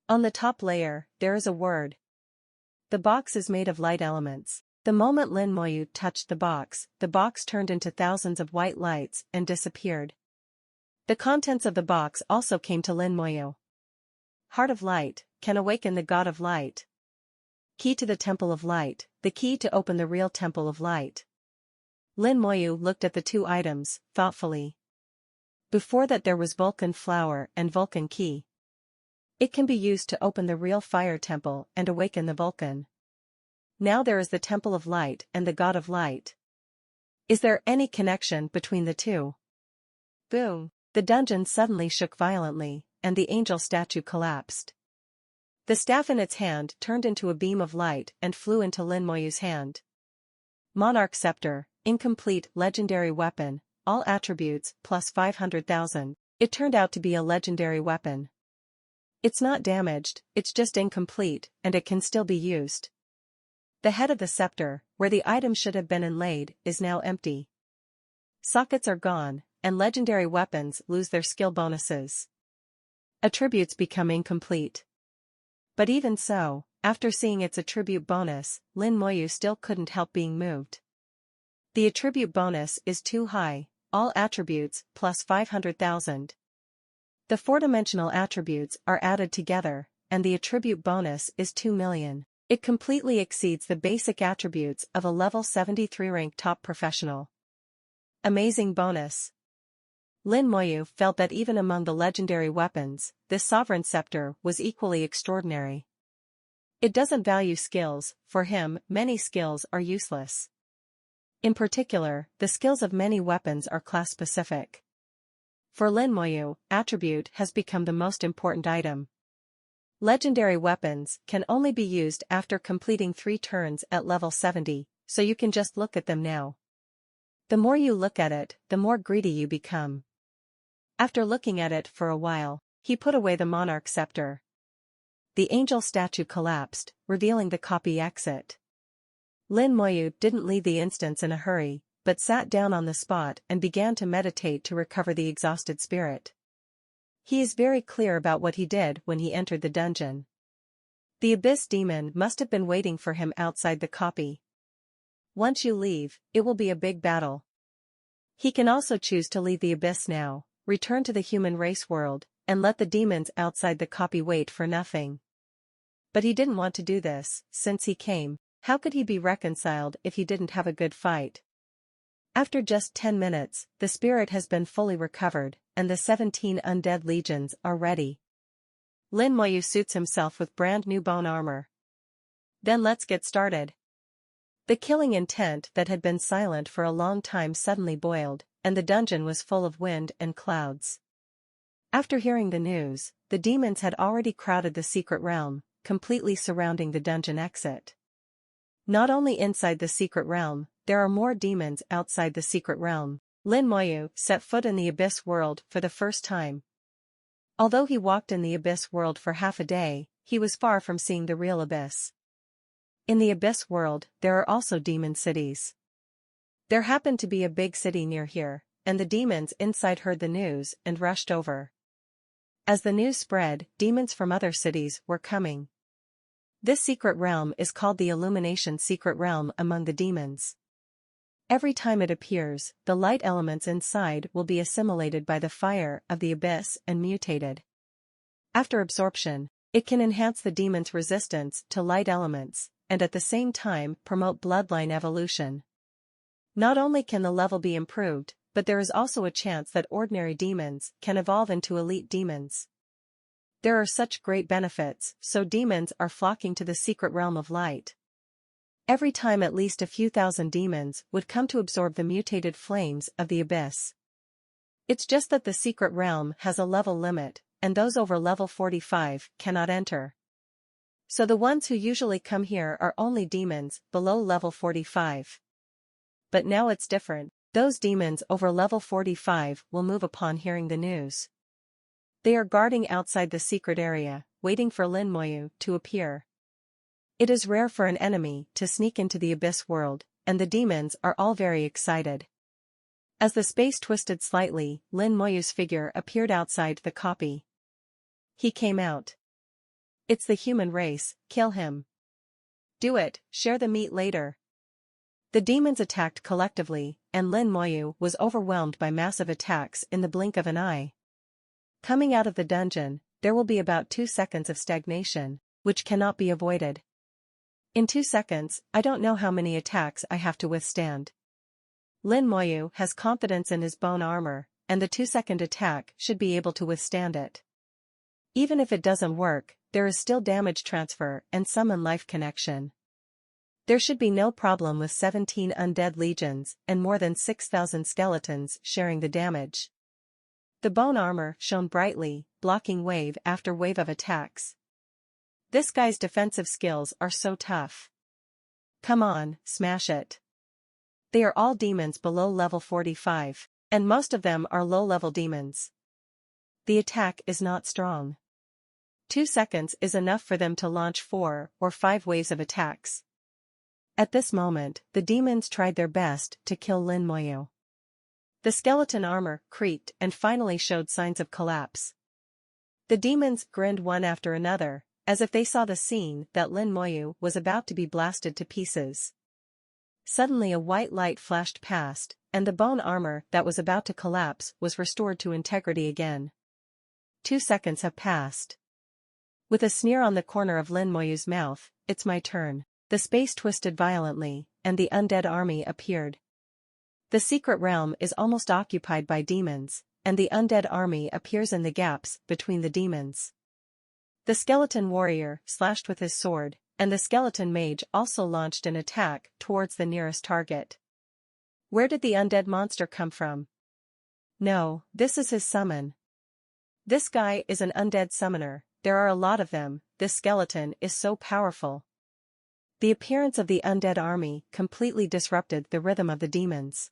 On the top layer, there is a word. The box is made of light elements. The moment Lin Moyu touched the box turned into thousands of white lights and disappeared. The contents of the box also came to Lin Moyu. Heart of Light, can awaken the God of Light. Key to the Temple of Light, the key to open the real Temple of Light. Lin Moyu looked at the two items, thoughtfully. Before that there was Vulcan Flower and Vulcan Key. It can be used to open the real Fire Temple and awaken the Vulcan. Now there is the Temple of Light and the God of Light. Is there any connection between the two? Boom! The dungeon suddenly shook violently, and the angel statue collapsed. The staff in its hand turned into a beam of light and flew into Lin Moyu's hand. Monarch Scepter, incomplete legendary weapon, all attributes plus 500,000. It turned out to be a legendary weapon. It's not damaged, it's just incomplete, and it can still be used. The head of the scepter, where the item should have been inlaid, is now empty. Sockets are gone, and legendary weapons lose their skill bonuses. Attributes become incomplete. But even so, after seeing its attribute bonus, Lin Moyu still couldn't help being moved. The attribute bonus is too high, all attributes plus 500,000. The four-dimensional attributes are added together, and the attribute bonus is 2 million. It completely exceeds the basic attributes of a level 73 rank top professional. Amazing bonus. Lin Moyu felt that even among the legendary weapons, this sovereign scepter was equally extraordinary. It doesn't value skills, for him, many skills are useless. In particular, the skills of many weapons are class-specific. For Lin Moyu, attribute has become the most important item. Legendary weapons can only be used after completing 3 turns at level 70, so you can just look at them now. The more you look at it, the more greedy you become. After looking at it for a while, he put away the monarch scepter. The angel statue collapsed, revealing the copy exit. Lin Moyu didn't leave the instance in a hurry, but sat down on the spot and began to meditate to recover the exhausted spirit. He is very clear about what he did when he entered the dungeon. The Abyss Demon must have been waiting for him outside the copy. Once you leave, it will be a big battle. He can also choose to leave the Abyss now, return to the human race world, and let the demons outside the copy wait for nothing. But he didn't want to do this, since he came. How could he be reconciled if he didn't have a good fight? After just 10 minutes, the spirit has been fully recovered, and the 17 undead legions are ready. Lin Moyu suits himself with brand new bone armor. Then let's get started. The killing intent that had been silent for a long time suddenly boiled, and the dungeon was full of wind and clouds. After hearing the news, the demons had already crowded the secret realm, completely surrounding the dungeon exit. Not only inside the secret realm, there are more demons outside the secret realm. Lin Moyu set foot in the Abyss world for the first time. Although he walked in the Abyss world for half a day, he was far from seeing the real Abyss. In the Abyss world, there are also demon cities. There happened to be a big city near here, and the demons inside heard the news and rushed over. As the news spread, demons from other cities were coming. This secret realm is called the Illumination Secret Realm among the demons. Every time it appears, the light elements inside will be assimilated by the fire of the Abyss and mutated. After absorption, it can enhance the demon's resistance to light elements, and at the same time promote bloodline evolution. Not only can the level be improved, but there is also a chance that ordinary demons can evolve into elite demons. There are such great benefits, so demons are flocking to the secret realm of light. Every time at least a few thousand demons would come to absorb the mutated flames of the Abyss. It's just that the secret realm has a level limit, and those over level 45 cannot enter. So the ones who usually come here are only demons below level 45. But now it's different. Those demons over level 45 will move upon hearing the news. They are guarding outside the secret area, waiting for Lin Moyu to appear. It is rare for an enemy to sneak into the Abyss world, and the demons are all very excited. As the space twisted slightly, Lin Moyu's figure appeared outside the copy. He came out. It's the human race, kill him. Do it, share the meat later. The demons attacked collectively, and Lin Moyu was overwhelmed by massive attacks in the blink of an eye. Coming out of the dungeon, there will be about 2 seconds of stagnation, which cannot be avoided. In 2 seconds, I don't know how many attacks I have to withstand. Lin Moyu has confidence in his bone armor, and the 2-second attack should be able to withstand it. Even if it doesn't work, there is still damage transfer and summon life connection. There should be no problem with 17 undead legions and more than 6,000 skeletons sharing the damage. The bone armor shone brightly, blocking wave after wave of attacks. This guy's defensive skills are so tough. Come on, smash it. They are all demons below level 45, and most of them are low-level demons. The attack is not strong. 2 seconds is enough for them to launch 4 or 5 waves of attacks. At this moment, the demons tried their best to kill Lin Moyu. The skeleton armor creaked and finally showed signs of collapse. The demons grinned one after another, as if they saw the scene that Lin Moyu was about to be blasted to pieces. Suddenly a white light flashed past, and the bone armor that was about to collapse was restored to integrity again. 2 seconds have passed. With a sneer on the corner of Lin Moyu's mouth, it's my turn. The space twisted violently, and the undead army appeared. The secret realm is almost occupied by demons, and the undead army appears in the gaps between the demons. The skeleton warrior slashed with his sword, and the skeleton mage also launched an attack towards the nearest target. Where did the undead monster come from? No, this is his summon. This guy is an undead summoner, there are a lot of them, this skeleton is so powerful. The appearance of the undead army completely disrupted the rhythm of the demons.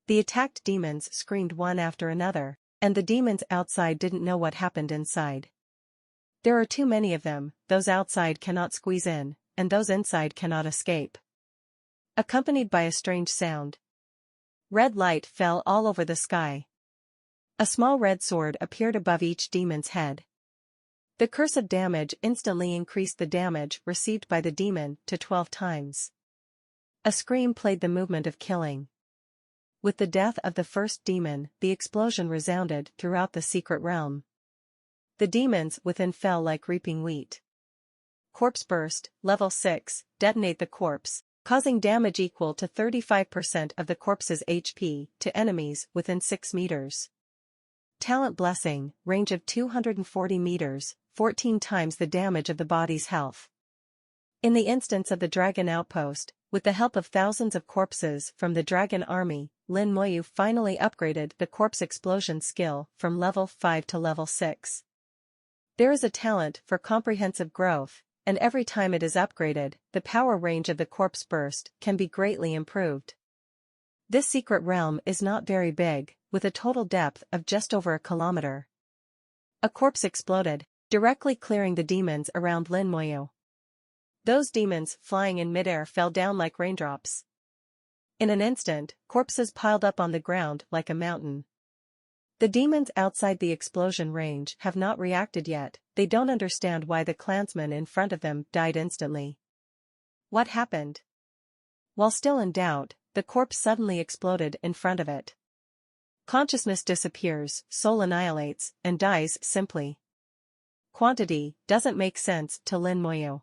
The attacked demons screamed one after another, and the demons outside didn't know what happened inside. There are too many of them, those outside cannot squeeze in, and those inside cannot escape. Accompanied by a strange sound. Red light fell all over the sky. A small red sword appeared above each demon's head. The curse of damage instantly increased the damage received by the demon to 12 times. A scream played the movement of killing. With the death of the first demon, the explosion resounded throughout the secret realm. The demons within fell like reaping wheat. Corpse burst, level 6, detonate the corpse, causing damage equal to 35% of the corpse's HP to enemies within 6 meters. Talent blessing, range of 240 meters, 14 times the damage of the body's health. In the instance of the dragon outpost, with the help of thousands of corpses from the dragon army, Lin Moyu finally upgraded the corpse explosion skill from level 5 to level 6. There is a talent for comprehensive growth, and every time it is upgraded, the power range of the corpse burst can be greatly improved. This secret realm is not very big, with a total depth of just over a kilometer. A corpse exploded, directly clearing the demons around Lin Moyu. Those demons flying in midair fell down like raindrops. In an instant, corpses piled up on the ground like a mountain. The demons outside the explosion range have not reacted yet, they don't understand why the clansman in front of them died instantly. What happened? While still in doubt, the corpse suddenly exploded in front of it. Consciousness disappears, soul annihilates, and dies simply. Quantity doesn't make sense to Lin Moyu.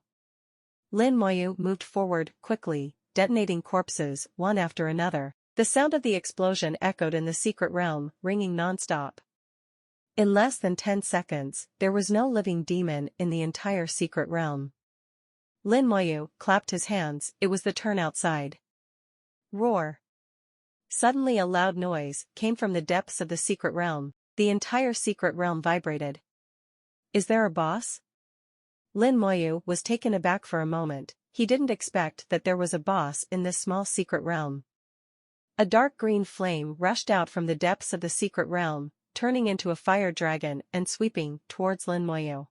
Lin Moyu moved forward quickly, detonating corpses one after another. The sound of the explosion echoed in the secret realm, ringing non-stop. In less than 10 seconds, there was no living demon in the entire secret realm. Lin Moyu clapped his hands, it was the turn outside. Roar. Suddenly a loud noise came from the depths of the secret realm, the entire secret realm vibrated. Is there a boss? Lin Moyu was taken aback for a moment, he didn't expect that there was a boss in this small secret realm. A dark green flame rushed out from the depths of the secret realm, turning into a fire dragon and sweeping towards Lin Moyu.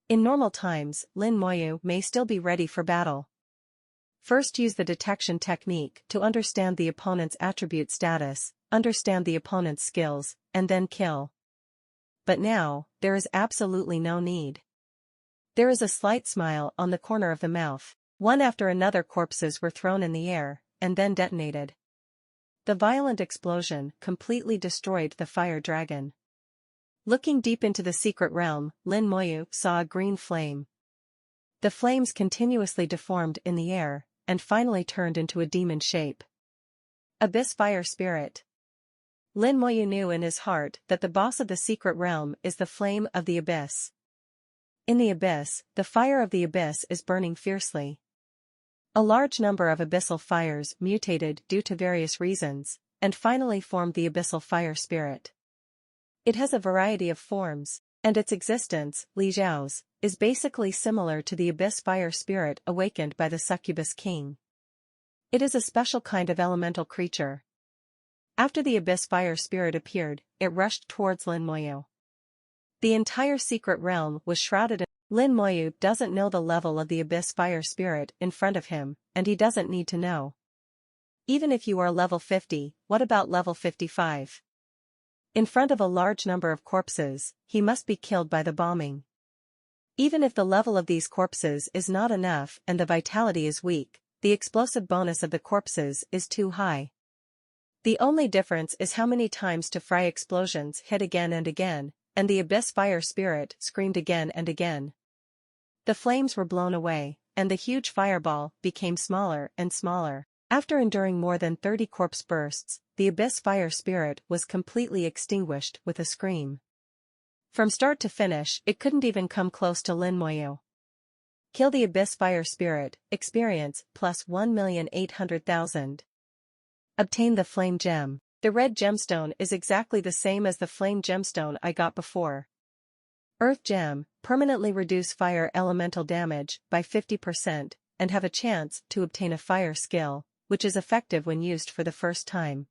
In normal times, Lin Moyu may still be ready for battle. First use the detection technique to understand the opponent's attribute status, understand the opponent's skills, and then kill. But now, there is absolutely no need. There is a slight smile on the corner of the mouth. One after another corpses were thrown in the air, and then detonated. The violent explosion completely destroyed the fire dragon. Looking deep into the secret realm, Lin Moyu saw a green flame. The flames continuously deformed in the air, and finally turned into a demon shape. Abyss Fire Spirit. Lin Moyu knew in his heart that the boss of the secret realm is the flame of the abyss. In the abyss, the fire of the abyss is burning fiercely. A large number of abyssal fires mutated due to various reasons, and finally formed the abyssal fire spirit. It has a variety of forms, and its existence, Li Zhao's, is basically similar to the abyss fire spirit awakened by the succubus king. It is a special kind of elemental creature. After the abyss fire spirit appeared, it rushed towards Lin Moyu. The entire secret realm was shrouded in. Lin Moyu doesn't know the level of the abyss fire spirit in front of him, and he doesn't need to know. Even if you are level 50, what about level 55? In front of a large number of corpses, he must be killed by the bombing. Even if the level of these corpses is not enough and the vitality is weak, the explosive bonus of the corpses is too high. The only difference is how many times to fry explosions hit again and again, and the abyss fire spirit screamed again and again. The flames were blown away, and the huge fireball became smaller and smaller. After enduring more than 30 corpse bursts, the abyss fire spirit was completely extinguished with a scream. From start to finish, it couldn't even come close to Lin Moyu. Kill the abyss fire spirit, experience, plus 1,800,000. Obtain the flame gem. The red gemstone is exactly the same as the flame gemstone I got before. Earth gem, permanently reduce fire elemental damage by 50% and have a chance to obtain a fire skill, which is effective when used for the first time.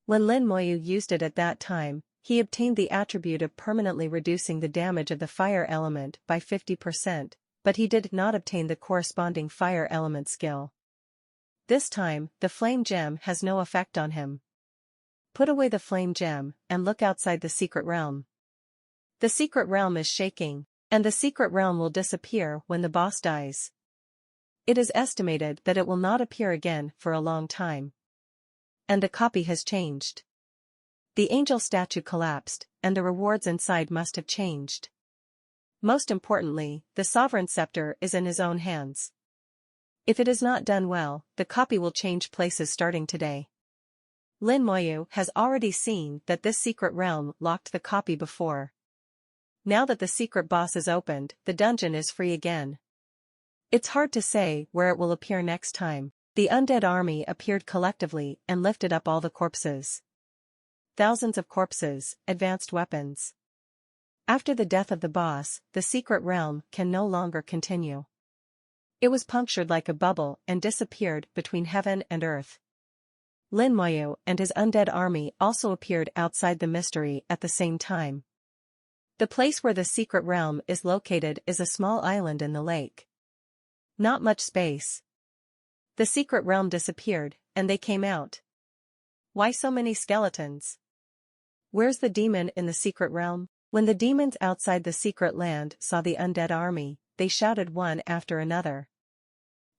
When Lin Moyu used it at that time, he obtained the attribute of permanently reducing the damage of the fire element by 50%, but he did not obtain the corresponding fire element skill. This time, the flame gem has no effect on him. Put away the flame gem, and look outside the secret realm. The secret realm is shaking, and the secret realm will disappear when the boss dies. It is estimated that it will not appear again for a long time. And the copy has changed. The angel statue collapsed, and the rewards inside must have changed. Most importantly, the sovereign scepter is in his own hands. If it is not done well, the copy will change places starting today. Lin Moyu has already seen that this secret realm locked the copy before. Now that the secret boss is opened, the dungeon is free again. It's hard to say where it will appear next time. The undead army appeared collectively and lifted up all the corpses. Thousands of corpses, advanced weapons. After the death of the boss, the secret realm can no longer continue. It was punctured like a bubble and disappeared between heaven and earth. Lin Moyu and his undead army also appeared outside the mystery at the same time. The place where the secret realm is located is a small island in the lake. Not much space. The secret realm disappeared, and they came out. Why so many skeletons? Where's the demon in the secret realm? When the demons outside the secret land saw the undead army, they shouted one after another.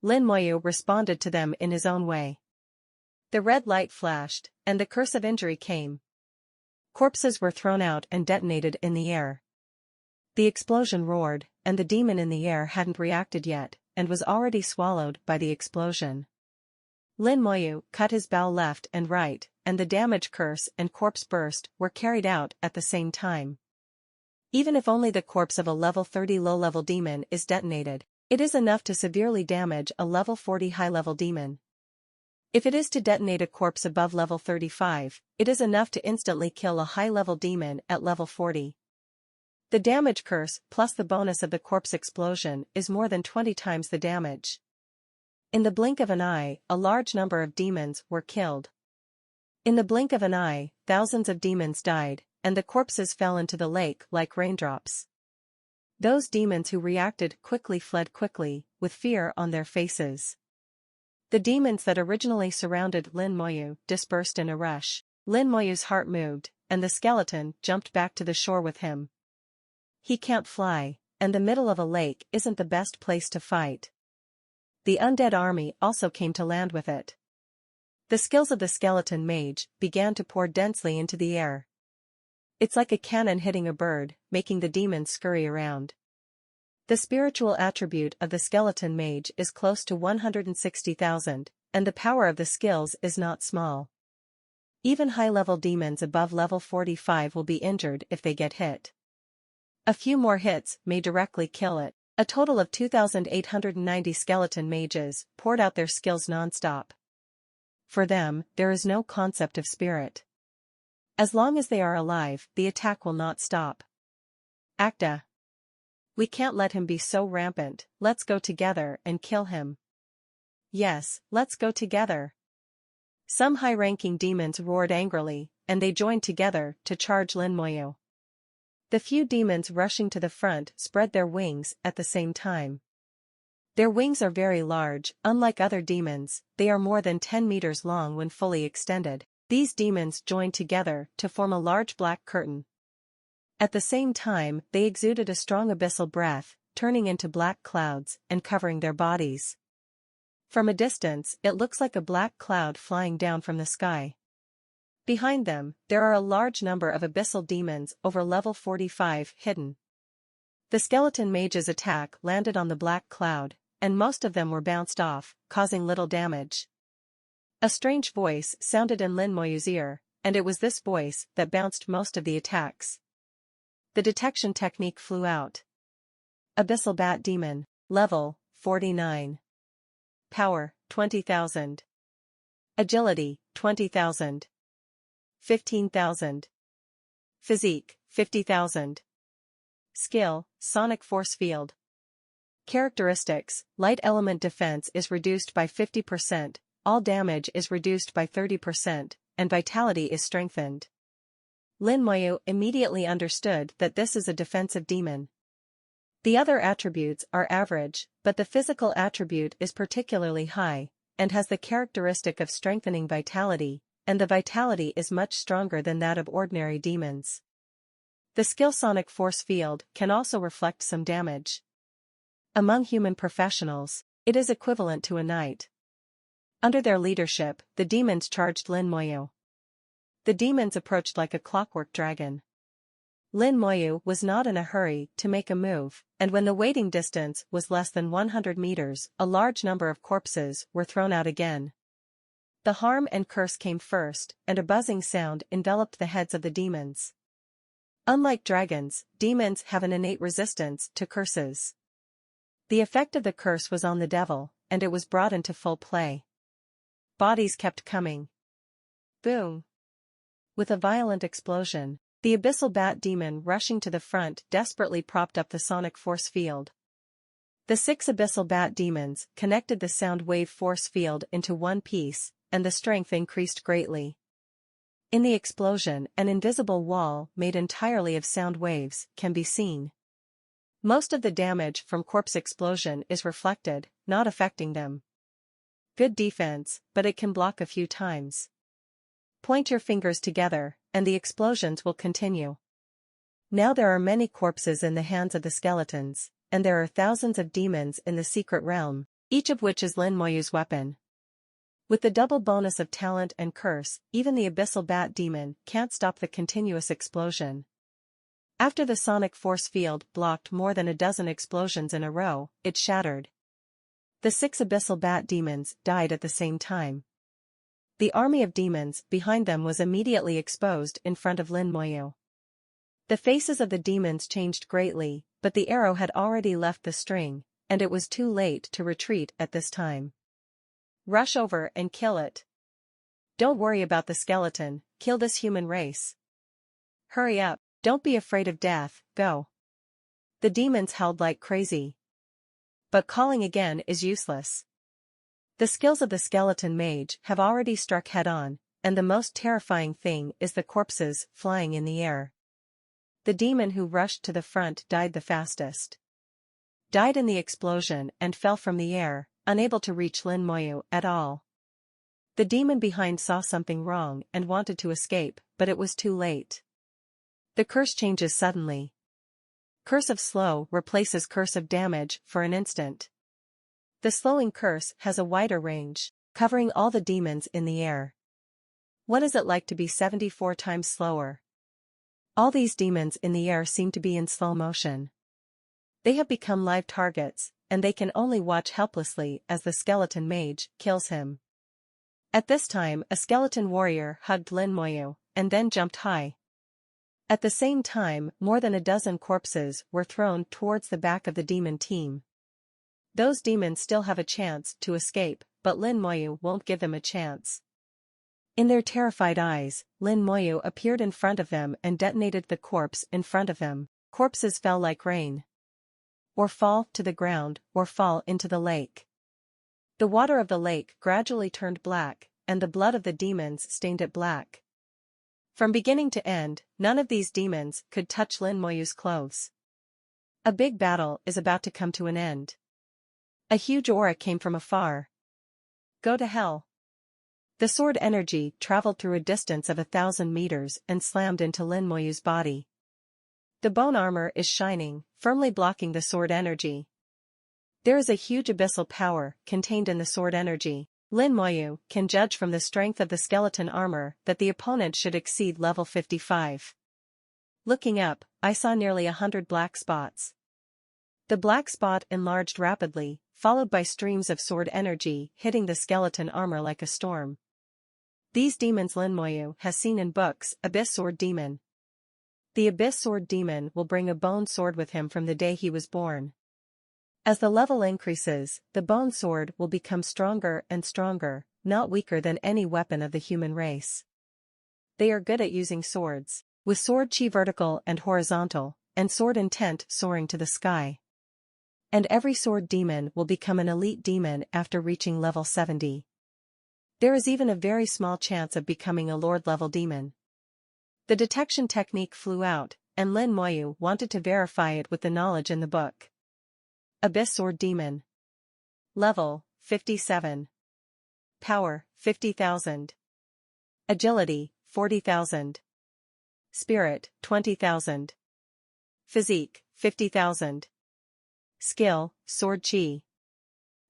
Lin Moyu responded to them in his own way. The red light flashed, and the curse of injury came. Corpses were thrown out and detonated in the air. The explosion roared, and the demon in the air hadn't reacted yet, and was already swallowed by the explosion. Lin Moyu cut his bow left and right, and the damage curse and corpse burst were carried out at the same time. Even if only the corpse of a level 30 low-level demon is detonated, it is enough to severely damage a level 40 high-level demon. If it is to detonate a corpse above level 35, it is enough to instantly kill a high-level demon at level 40. The damage curse plus the bonus of the corpse explosion is more than 20 times the damage. In the blink of an eye, a large number of demons were killed. In the blink of an eye, thousands of demons died, and the corpses fell into the lake like raindrops. Those demons who reacted quickly fled quickly, with fear on their faces. The demons that originally surrounded Lin Moyu dispersed in a rush. Lin Moyu's heart moved, and the skeleton jumped back to the shore with him. He can't fly, and the middle of a lake isn't the best place to fight. The undead army also came to land with it. The skills of the skeleton mage began to pour densely into the air. It's like a cannon hitting a bird, making the demons scurry around. The spiritual attribute of the skeleton mage is close to 160,000, and the power of the skills is not small. Even high-level demons above level 45 will be injured if they get hit. A few more hits may directly kill it. A total of 2,890 skeleton mages poured out their skills non-stop. For them, there is no concept of spirit. As long as they are alive, the attack will not stop. Acta. We can't let him be so rampant, let's go together and kill him. Yes, let's go together. Some high-ranking demons roared angrily, and they joined together to charge Lin Moyu. The few demons rushing to the front spread their wings at the same time. Their wings are very large, unlike other demons, they are more than 10 meters long when fully extended. These demons joined together to form a large black curtain. At the same time, they exuded a strong abyssal breath, turning into black clouds and covering their bodies. From a distance, it looks like a black cloud flying down from the sky. Behind them, there are a large number of abyssal demons over level 45 hidden. The skeleton mage's attack landed on the black cloud, and most of them were bounced off, causing little damage. A strange voice sounded in Lin Moyu's ear, and it was this voice that bounced most of the attacks. The detection technique flew out. Abyssal Bat Demon, level 49. Power, 20,000. Agility, 20,000. 15,000. Physique, 50,000. Skill, Sonic Force Field. Characteristics, Light Element Defense is reduced by 50%, all damage is reduced by 30%, and Vitality is strengthened. Lin Moyu immediately understood that this is a defensive demon. The other attributes are average, but the physical attribute is particularly high, and has the characteristic of strengthening vitality, and the vitality is much stronger than that of ordinary demons. The skill Sonic Force Field can also reflect some damage. Among human professionals, it is equivalent to a knight. Under their leadership, the demons charged Lin Moyu. The demons approached like a clockwork dragon. Lin Moyu was not in a hurry to make a move, and when the waiting distance was less than 100 meters, a large number of corpses were thrown out again. The harm and curse came first, and a buzzing sound enveloped the heads of the demons. Unlike dragons, demons have an innate resistance to curses. The effect of the curse was on the devil, and it was brought into full play. Bodies kept coming. Boom! With a violent explosion, the abyssal bat demon rushing to the front desperately propped up the sonic force field. The 6 abyssal bat demons connected the sound wave force field into one piece, and the strength increased greatly. In the explosion, an invisible wall made entirely of sound waves can be seen. Most of the damage from corpse explosion is reflected, not affecting them. Good defense, but it can block a few times. Point your fingers together, and the explosions will continue. Now there are many corpses in the hands of the skeletons, and there are thousands of demons in the secret realm, each of which is Lin Moyu's weapon. With the double bonus of talent and curse, even the abyssal bat demon can't stop the continuous explosion. After the sonic force field blocked more than a dozen explosions in a row, it shattered. The 6 abyssal bat demons died at the same time. The army of demons behind them was immediately exposed in front of Lin Moyu. The faces of the demons changed greatly, but the arrow had already left the string, and it was too late to retreat at this time. Rush over and kill it. Don't worry about the skeleton, kill this human race. Hurry up, don't be afraid of death, go. The demons howled like crazy. But calling again is useless. The skills of the skeleton mage have already struck head-on, and the most terrifying thing is the corpses flying in the air. The demon who rushed to the front died the fastest. Died in the explosion and fell from the air, unable to reach Lin Moyu at all. The demon behind saw something wrong and wanted to escape, but it was too late. The curse changes suddenly. Curse of slow replaces curse of damage for an instant. The slowing curse has a wider range, covering all the demons in the air. What is it like to be 74 times slower? All these demons in the air seem to be in slow motion. They have become live targets, and they can only watch helplessly as the skeleton mage kills him. At this time a skeleton warrior hugged Lin Moyu, and then jumped high. At the same time more than a dozen corpses were thrown towards the back of the demon team. Those demons still have a chance to escape, but Lin Moyu won't give them a chance. In their terrified eyes, Lin Moyu appeared in front of them and detonated the corpse in front of him. Corpses fell like rain. Or fall to the ground, or fall into the lake. The water of the lake gradually turned black, and the blood of the demons stained it black. From beginning to end, none of these demons could touch Lin Moyu's clothes. A big battle is about to come to an end. A huge aura came from afar. Go to hell. The sword energy traveled through a distance of 1,000 meters and slammed into Lin Moyu's body. The bone armor is shining, firmly blocking the sword energy. There is a huge abyssal power contained in the sword energy. Lin Moyu can judge from the strength of the skeleton armor that the opponent should exceed level 55. Looking up, I saw nearly 100 black spots. The black spot enlarged rapidly, followed by streams of sword energy hitting the skeleton armor like a storm. These demons Lin Moyu has seen in books. Abyss Sword Demon. The Abyss Sword Demon will bring a bone sword with him from the day he was born. As the level increases, the bone sword will become stronger and stronger, not weaker than any weapon of the human race. they are good at using swords, with sword chi vertical and horizontal, and sword intent soaring to the sky. And every sword demon will become an elite demon after reaching level 70. There is even a very small chance of becoming a Lord-level demon. The detection technique flew out, and Lin Moyu wanted to verify it with the knowledge in the book. Abyss Sword Demon. Level, 57. Power, 50,000. Agility, 40,000. Spirit, 20,000. Physique, 50,000. Skill, Sword Chi.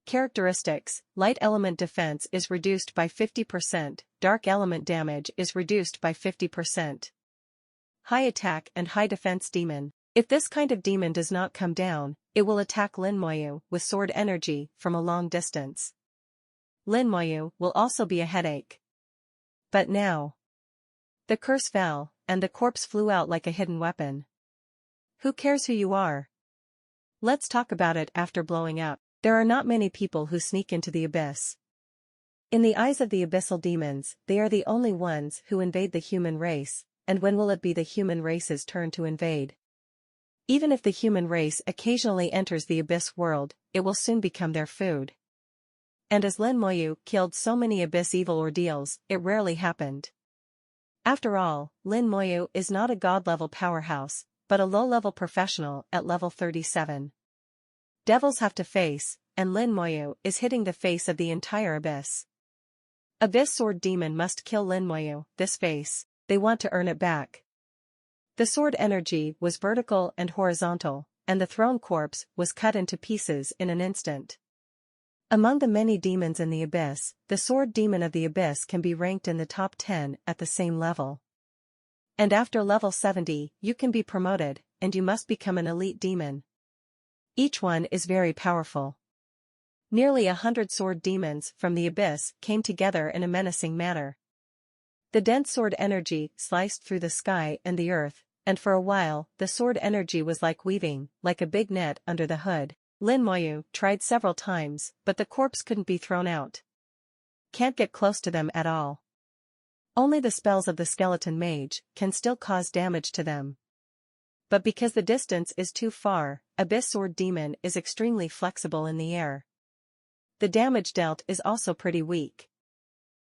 Characteristics: light element defense is reduced by 50%, dark element damage is reduced by 50%. High attack and high defense demon. If this kind of demon does not come down, it will attack Lin Moyu with sword energy from a long distance. Lin Moyu will also be a headache. But now, the curse fell, and the corpse flew out like a hidden weapon. Who cares who you are? Let's talk about it after blowing up. There are not many people who sneak into the abyss. In the eyes of the abyssal demons, they are the only ones who invade the human race, and when will it be the human race's turn to invade? Even if the human race occasionally enters the abyss world, it will soon become their food. And as Lin Moyu killed so many abyss evil ordeals, it rarely happened. After all, Lin Moyu is not a god-level powerhouse, but a low-level professional at level 37. Devils have to face, and Lin Moyu is hitting the face of the entire abyss. Abyss Sword Demon must kill Lin Moyu, this face, they want to earn it back. The sword energy was vertical and horizontal, and the thrown corpse was cut into pieces in an instant. Among the many demons in the abyss, the sword demon of the abyss can be ranked in the top 10 at the same level. And after level 70, you can be promoted, and you must become an elite demon. Each one is very powerful. Nearly 100 sword demons from the abyss came together in a menacing manner. The dense sword energy sliced through the sky and the earth, and for a while, the sword energy was like weaving, like a big net under the hood. Lin Moyu tried several times, but the corpse couldn't be thrown out. Can't get close to them at all. Only the spells of the skeleton mage can still cause damage to them. But because the distance is too far, Abyss Sword Demon is extremely flexible in the air. The damage dealt is also pretty weak.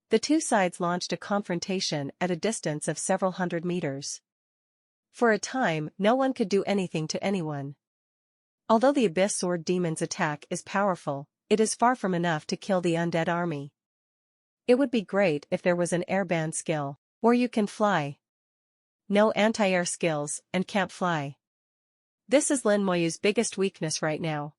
The two sides launched a confrontation at a distance of several hundred meters. For a time, no one could do anything to anyone. Although the Abyss Sword Demon's attack is powerful, it is far from enough to kill the undead army. It would be great if there was an airband skill, where you can fly. No anti-air skills, and can't fly. This is Lin Moyu's biggest weakness right now.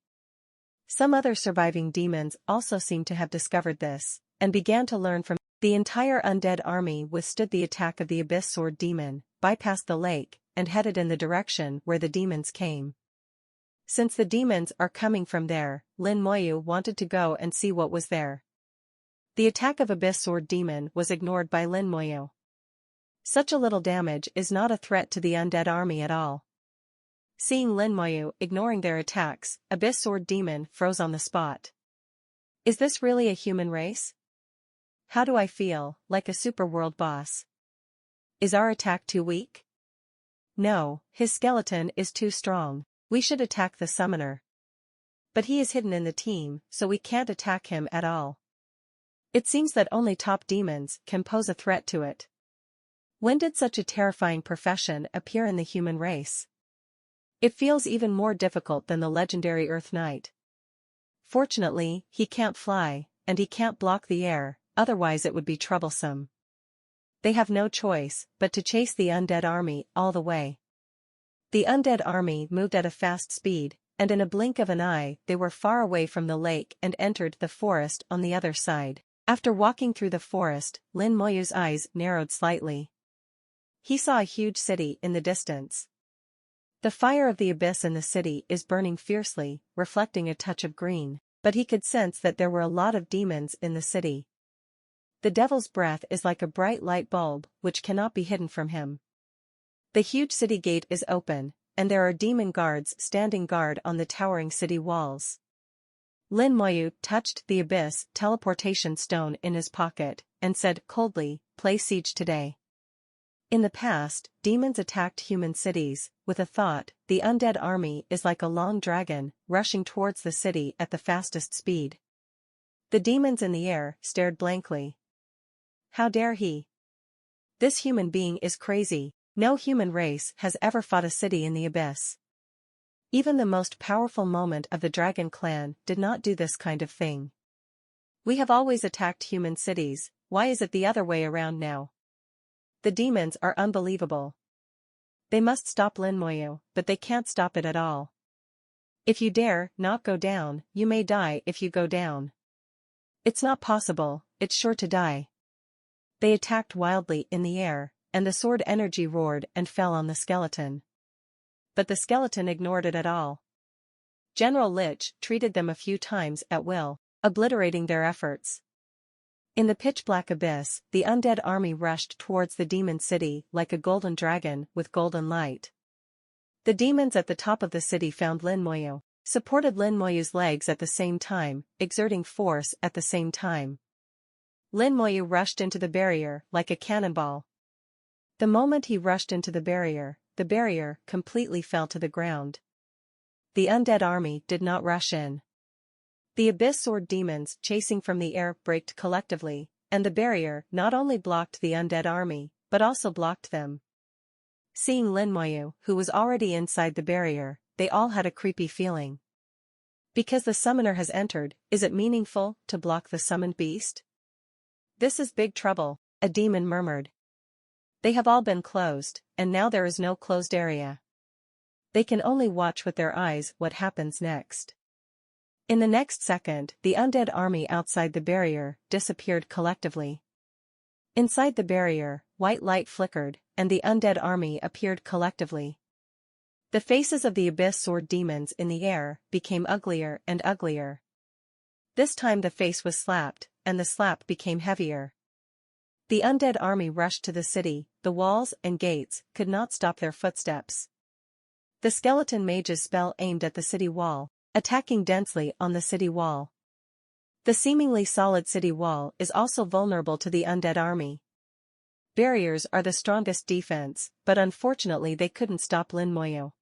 Some other surviving demons also seem to have discovered this, and began to learn from. The entire undead army withstood the attack of the Abyss Sword Demon, bypassed the lake, and headed in the direction where the demons came. Since the demons are coming from there, Lin Moyu wanted to go and see what was there. The attack of Abyss Sword Demon was ignored by Lin Moyu. Such a little damage is not a threat to the undead army at all. Seeing Lin Moyu ignoring their attacks, Abyss Sword Demon froze on the spot. Is this really a human race? How do I feel, like a superworld boss? Is our attack too weak? No, his skeleton is too strong. We should attack the summoner. But he is hidden in the team, so we can't attack him at all. It seems that only top demons can pose a threat to it. When did such a terrifying profession appear in the human race? It feels even more difficult than the legendary Earth Knight. Fortunately, he can't fly, and he can't block the air, otherwise it would be troublesome. They have no choice but to chase the undead army all the way. The undead army moved at a fast speed, and in a blink of an eye they were far away from the lake and entered the forest on the other side. After walking through the forest, Lin Moyu's eyes narrowed slightly. He saw a huge city in the distance. The fire of the abyss in the city is burning fiercely, reflecting a touch of green, but he could sense that there were a lot of demons in the city. The devil's breath is like a bright light bulb, which cannot be hidden from him. The huge city gate is open, and there are demon guards standing guard on the towering city walls. Lin Moyu touched the abyss teleportation stone in his pocket, and said coldly, "Play siege today." In the past, demons attacked human cities, with a thought: the undead army is like a long dragon, rushing towards the city at the fastest speed. The demons in the air stared blankly. How dare he? This human being is crazy. No human race has ever fought a city in the abyss. Even the most powerful moment of the Dragon Clan did not do this kind of thing. We have always attacked human cities, why is it the other way around now? The demons are unbelievable. They must stop Lin Moyu, but they can't stop it at all. If you dare not go down, you may die if you go down. It's not possible, it's sure to die. They attacked wildly in the air, and the sword energy roared and fell on the skeleton. But the skeleton ignored it at all. General Lich treated them a few times at will, obliterating their efforts. In the pitch-black abyss, the undead army rushed towards the demon city like a golden dragon with golden light. The demons at the top of the city found Lin Moyu, supported Lin Moyu's legs at the same time, exerting force at the same time. Lin Moyu rushed into the barrier like a cannonball. The moment he rushed into the barrier completely fell to the ground. The undead army did not rush in. The abyss sword demons chasing from the air braked collectively, and the barrier not only blocked the undead army, but also blocked them. Seeing Lin Moyu, who was already inside the barrier, they all had a creepy feeling. Because the summoner has entered, is it meaningful to block the summoned beast? This is big trouble, a demon murmured. They have all been closed, and now there is no closed area. They can only watch with their eyes what happens next. In the next second, the undead army outside the barrier disappeared collectively. Inside the barrier, white light flickered, and the undead army appeared collectively. The faces of the abyss sword demons in the air became uglier and uglier. This time the face was slapped, and the slap became heavier. The undead army rushed to the city, the walls and gates could not stop their footsteps. The skeleton mage's spell aimed at the city wall, attacking densely on the city wall. The seemingly solid city wall is also vulnerable to the undead army. Barriers are the strongest defense, but unfortunately they couldn't stop Lin Moyu.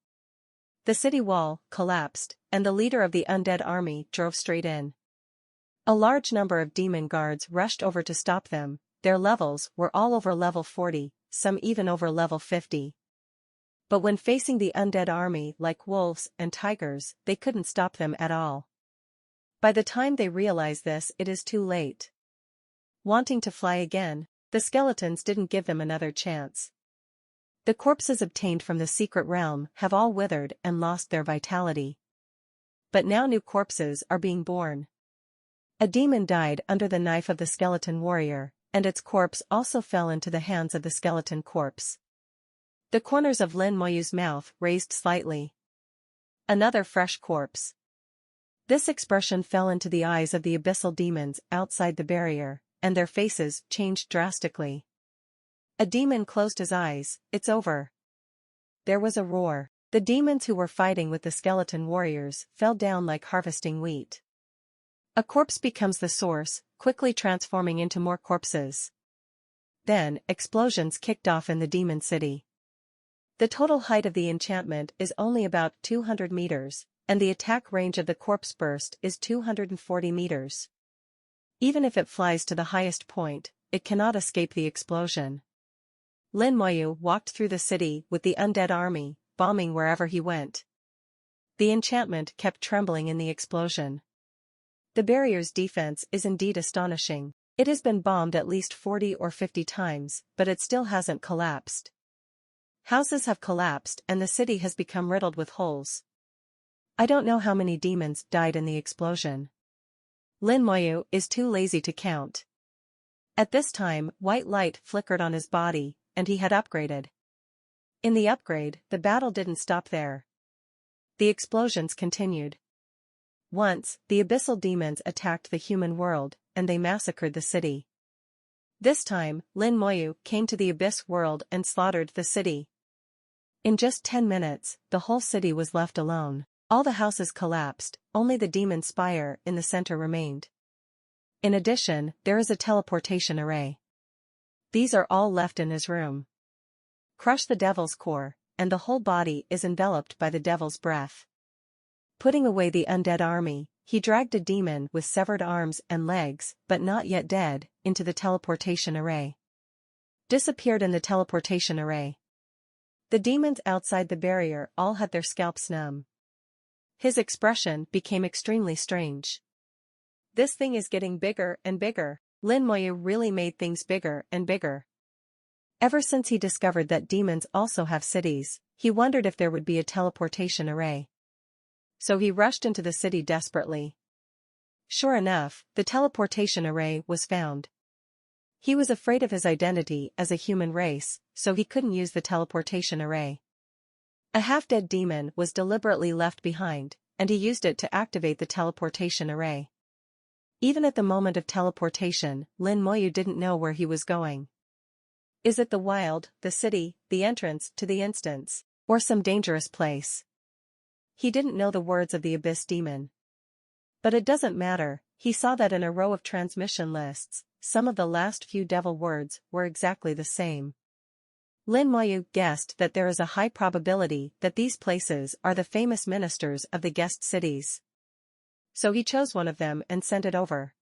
The city wall collapsed, and the leader of the undead army drove straight in. A large number of demon guards rushed over to stop them. Their levels were all over level 40, some even over level 50. But when facing the undead army like wolves and tigers, they couldn't stop them at all. By the time they realize this, it is too late. Wanting to fly again, the skeletons didn't give them another chance. The corpses obtained from the secret realm have all withered and lost their vitality. But now new corpses are being born. A demon died under the knife of the skeleton warrior, and its corpse also fell into the hands of the skeleton corpse. The corners of Lin Moyu's mouth raised slightly. Another fresh corpse. This expression fell into the eyes of the abyssal demons outside the barrier, and their faces changed drastically. A demon closed his eyes. It's over. There was a roar. The demons who were fighting with the skeleton warriors fell down like harvesting wheat. A corpse becomes the source, quickly transforming into more corpses. Then, explosions kicked off in the demon city. The total height of the enchantment is only about 200 meters, and the attack range of the corpse burst is 240 meters. Even if it flies to the highest point, it cannot escape the explosion. Lin Moyu walked through the city with the undead army, bombing wherever he went. The enchantment kept trembling in the explosion. The barrier's defense is indeed astonishing. It has been bombed at least 40 or 50 times, but it still hasn't collapsed. Houses have collapsed and the city has become riddled with holes. I don't know how many demons died in the explosion. Lin Moyu is too lazy to count. At this time, white light flickered on his body, and he had upgraded. In the upgrade, the battle didn't stop there. The explosions continued. Once, the abyssal demons attacked the human world, and they massacred the city. This time, Lin Moyu came to the abyss world and slaughtered the city. In just 10 minutes, the whole city was left alone. All the houses collapsed, only the demon spire in the center remained. In addition, there is a teleportation array. These are all left in his room. crush the devil's core, and the whole body is enveloped by the devil's breath. Putting away the undead army, he dragged a demon with severed arms and legs, but not yet dead, into the teleportation array. Disappeared in the teleportation array. The demons outside the barrier all had their scalps numb. His expression became extremely strange. This thing is getting bigger and bigger. Lin Moyu really made things bigger and bigger. Ever since he discovered that demons also have cities, he wondered if there would be a teleportation array. So he rushed into the city desperately. Sure enough, the teleportation array was found. He was afraid of his identity as a human race, so he couldn't use the teleportation array. A half-dead demon was deliberately left behind, and he used it to activate the teleportation array. Even at the moment of teleportation, Lin Moyu didn't know where he was going. Is it the wild, the city, the entrance to the instance, or some dangerous place? He didn't know the words of the abyss demon. But it doesn't matter, he saw that in a row of transmission lists, some of the last few devil words were exactly the same. Lin Moyu guessed that there is a high probability that these places are the famous ministers of the guest cities. So he chose one of them and sent it over.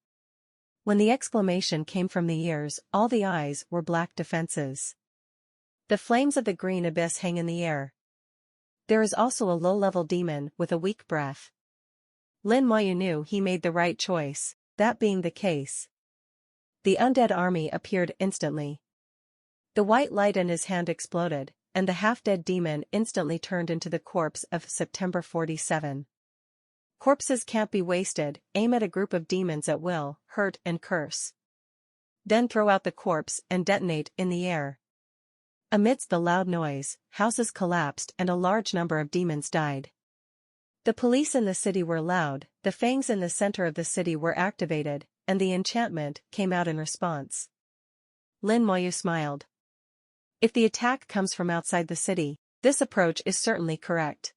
When the exclamation came from the ears, all the eyes were black defenses. The flames of the green abyss hang in the air. There is also a low-level demon with a weak breath. Lin Moyu knew he made the right choice, that being the case. The undead army appeared instantly. The white light in his hand exploded, and the half-dead demon instantly turned into the corpse of September 47. Corpses can't be wasted, aim at a group of demons at will, hurt and curse. Then throw out the corpse and detonate in the air. Amidst the loud noise, houses collapsed and a large number of demons died. The police in the city were loud, the fangs in the center of the city were activated, and the enchantment came out in response. Lin Moyu smiled. If the attack comes from outside the city, this approach is certainly correct.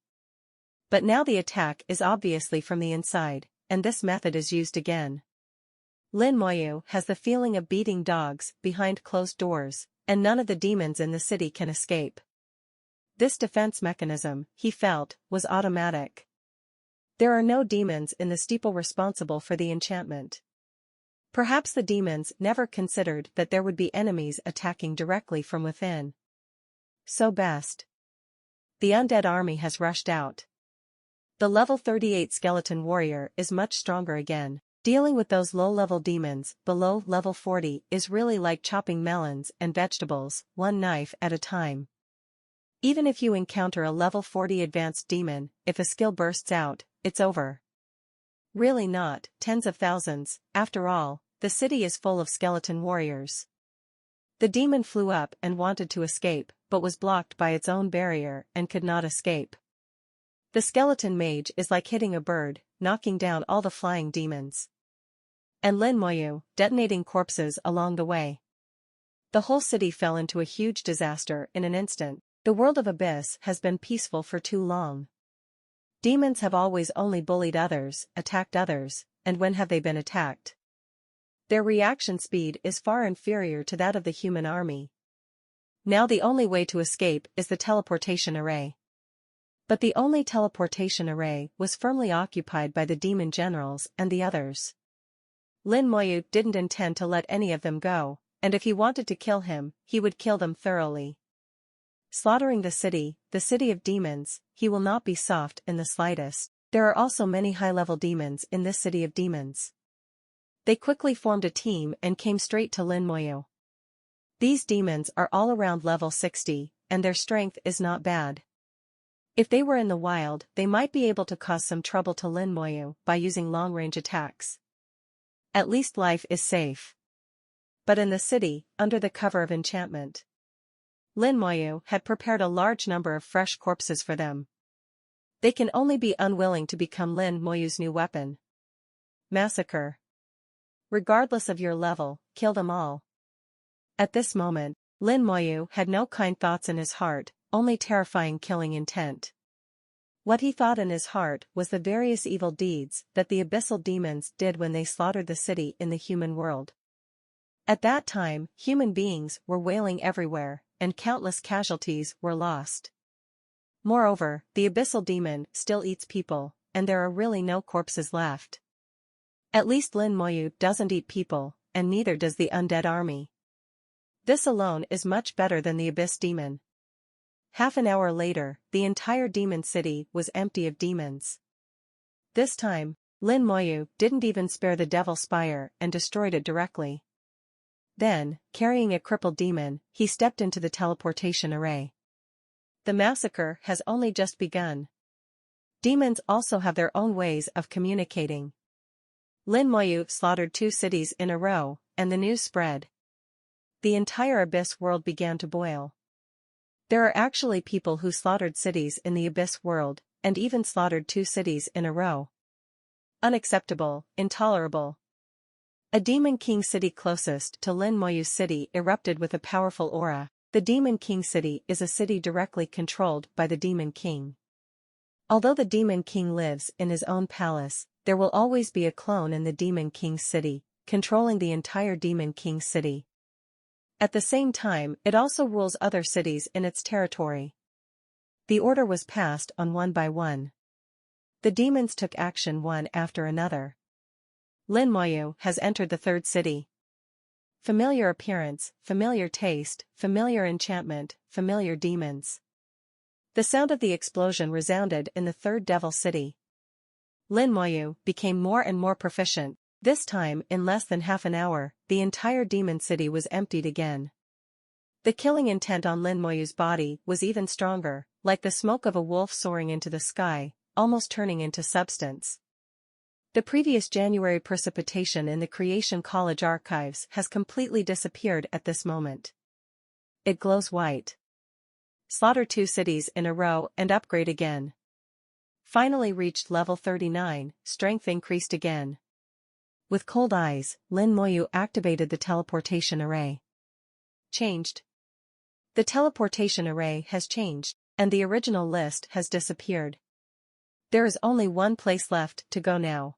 But now the attack is obviously from the inside, and this method is used again. Lin Moyu has the feeling of beating dogs behind closed doors, and none of the demons in the city can escape. This defense mechanism, he felt, was automatic. There are no demons in the steeple responsible for the enchantment. Perhaps the demons never considered that there would be enemies attacking directly from within. So best. The undead army has rushed out. The level 38 skeleton warrior is much stronger again. Dealing with those low-level demons below level 40 is really like chopping melons and vegetables, one knife at a time. Even if you encounter a level 40 advanced demon, if a skill bursts out, it's over. Really not, tens of thousands, after all, the city is full of skeleton warriors. The demon flew up and wanted to escape, but was blocked by its own barrier and could not escape. The skeleton mage is like hitting a bird, knocking down all the flying demons. And Lin Moyu, detonating corpses along the way. The whole city fell into a huge disaster in an instant. The world of Abyss has been peaceful for too long. Demons have always only bullied others, attacked others, and when have they been attacked? Their reaction speed is far inferior to that of the human army. Now the only way to escape is the teleportation array. But the only teleportation array was firmly occupied by the demon generals and the others. Lin Moyu didn't intend to let any of them go, and if he wanted to kill him, he would kill them thoroughly. Slaughtering the city of demons, he will not be soft in the slightest. There are also many high-level demons in this city of demons. They quickly formed a team and came straight to Lin Moyu. These demons are all around level 60, and their strength is not bad. If they were in the wild, they might be able to cause some trouble to Lin Moyu by using long-range attacks. At least life is safe. But in the city, under the cover of enchantment, Lin Moyu had prepared a large number of fresh corpses for them. They can only be unwilling to become Lin Moyu's new weapon. Massacre. Regardless of your level, kill them all. At this moment, Lin Moyu had no kind thoughts in his heart, only terrifying killing intent. What he thought in his heart was the various evil deeds that the abyssal demons did when they slaughtered the city in the human world. At that time, human beings were wailing everywhere, and countless casualties were lost. Moreover, the abyssal demon still eats people, and there are really no corpses left. At least Lin Moyu doesn't eat people, and neither does the undead army. This alone is much better than the abyss demon. Half an hour later, the entire demon city was empty of demons. This time, Lin Moyu didn't even spare the devil spire and destroyed it directly. Then, carrying a crippled demon, he stepped into the teleportation array. The massacre has only just begun. Demons also have their own ways of communicating. Lin Moyu slaughtered 2 cities in a row, and the news spread. The entire abyss world began to boil. There are actually people who slaughtered cities in the abyss world, and even slaughtered 2 cities in a row. Unacceptable, intolerable. A Demon King city closest to Lin Moyu's city erupted with a powerful aura. The Demon King city is a city directly controlled by the Demon King. Although the Demon King lives in his own palace, there will always be a clone in the Demon King city, controlling the entire Demon King city. At the same time, it also rules other cities in its territory. The order was passed on one by one. The demons took action one after another. Lin Moyu has entered the 3rd city. Familiar appearance, familiar taste, familiar enchantment, familiar demons. The sound of the explosion resounded in the 3rd devil city. Lin Moyu became more and more proficient. This time, in less than half an hour, the entire demon city was emptied again. The killing intent on Lin Moyu's body was even stronger, like the smoke of a wolf soaring into the sky, almost turning into substance. The previous January precipitation in the Creation College archives has completely disappeared at this moment. It glows white. Slaughter 2 cities in a row and upgrade again. Finally reached level 39, strength increased again. With cold eyes, Lin Moyu activated the teleportation array. Changed. The teleportation array has changed, and the original list has disappeared. There is only one place left to go now.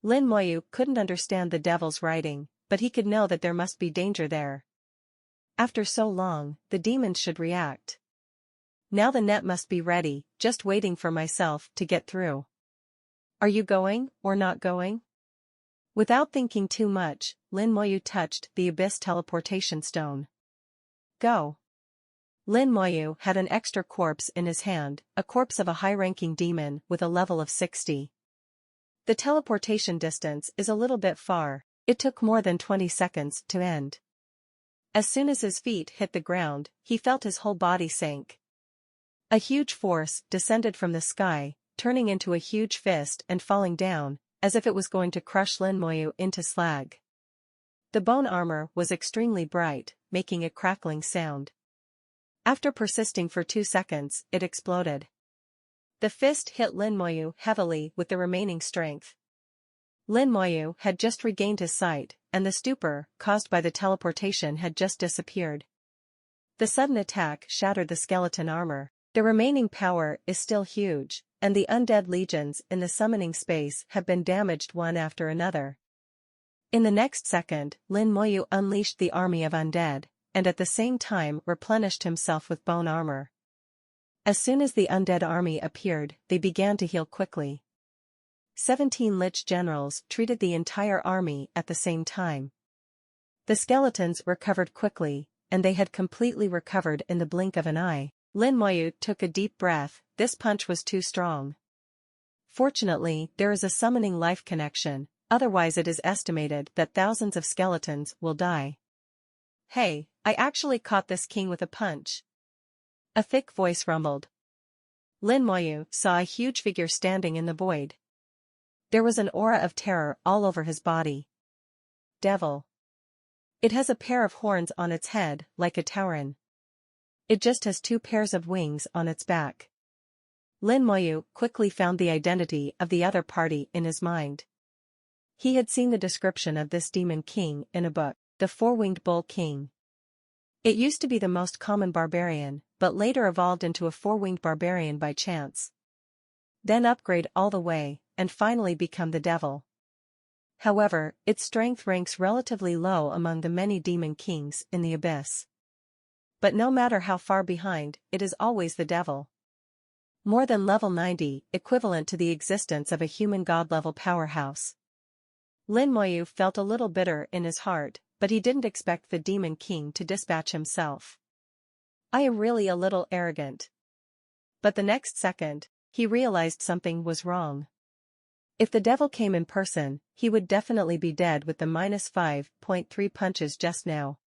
Lin Moyu couldn't understand the devil's writing, but he could know that there must be danger there. After so long, the demons should react. Now the net must be ready, just waiting for myself to get through. Are you going, or not going? Without thinking too much, Lin Moyu touched the abyss teleportation stone. Go. Lin Moyu had an extra corpse in his hand, a corpse of a high-ranking demon with a level of 60. The teleportation distance is a little bit far. It took more than 20 seconds to end. As soon as his feet hit the ground, he felt his whole body sink. A huge force descended from the sky, turning into a huge fist and falling down, as if it was going to crush Lin Moyu into slag. The bone armor was extremely bright, making a crackling sound. After persisting for 2 seconds, it exploded. The fist hit Lin Moyu heavily with the remaining strength. Lin Moyu had just regained his sight, and the stupor, caused by the teleportation, had just disappeared. The sudden attack shattered the skeleton armor. The remaining power is still huge, and the undead legions in the summoning space have been damaged one after another. In the next second, Lin Moyu unleashed the army of undead, and at the same time replenished himself with bone armor. As soon as the undead army appeared, they began to heal quickly. 17 Lich generals treated the entire army at the same time. The skeletons recovered quickly, and they had completely recovered in the blink of an eye. Lin Moyu took a deep breath. This punch was too strong. Fortunately, there is a summoning life connection, otherwise it is estimated that thousands of skeletons will die. Hey, I actually caught this king with a punch. A thick voice rumbled. Lin Moyu saw a huge figure standing in the void. There was an aura of terror all over his body. Devil. It has a pair of horns on its head, like a tauren. It just has 2 pairs of wings on its back. Lin Moyu quickly found the identity of the other party in his mind. He had seen the description of this demon king in a book, the 4-winged bull king. It used to be the most common barbarian, but later evolved into a 4-winged barbarian by chance. Then upgrade all the way, and finally become the devil. However, its strength ranks relatively low among the many demon kings in the abyss. But no matter how far behind, it is always the devil. More than level 90, equivalent to the existence of a human god-level powerhouse. Lin Moyu felt a little bitter in his heart, but he didn't expect the demon king to dispatch himself. I am really a little arrogant. But the next second, he realized something was wrong. If the devil came in person, he would definitely be dead with the -5.3 punches just now.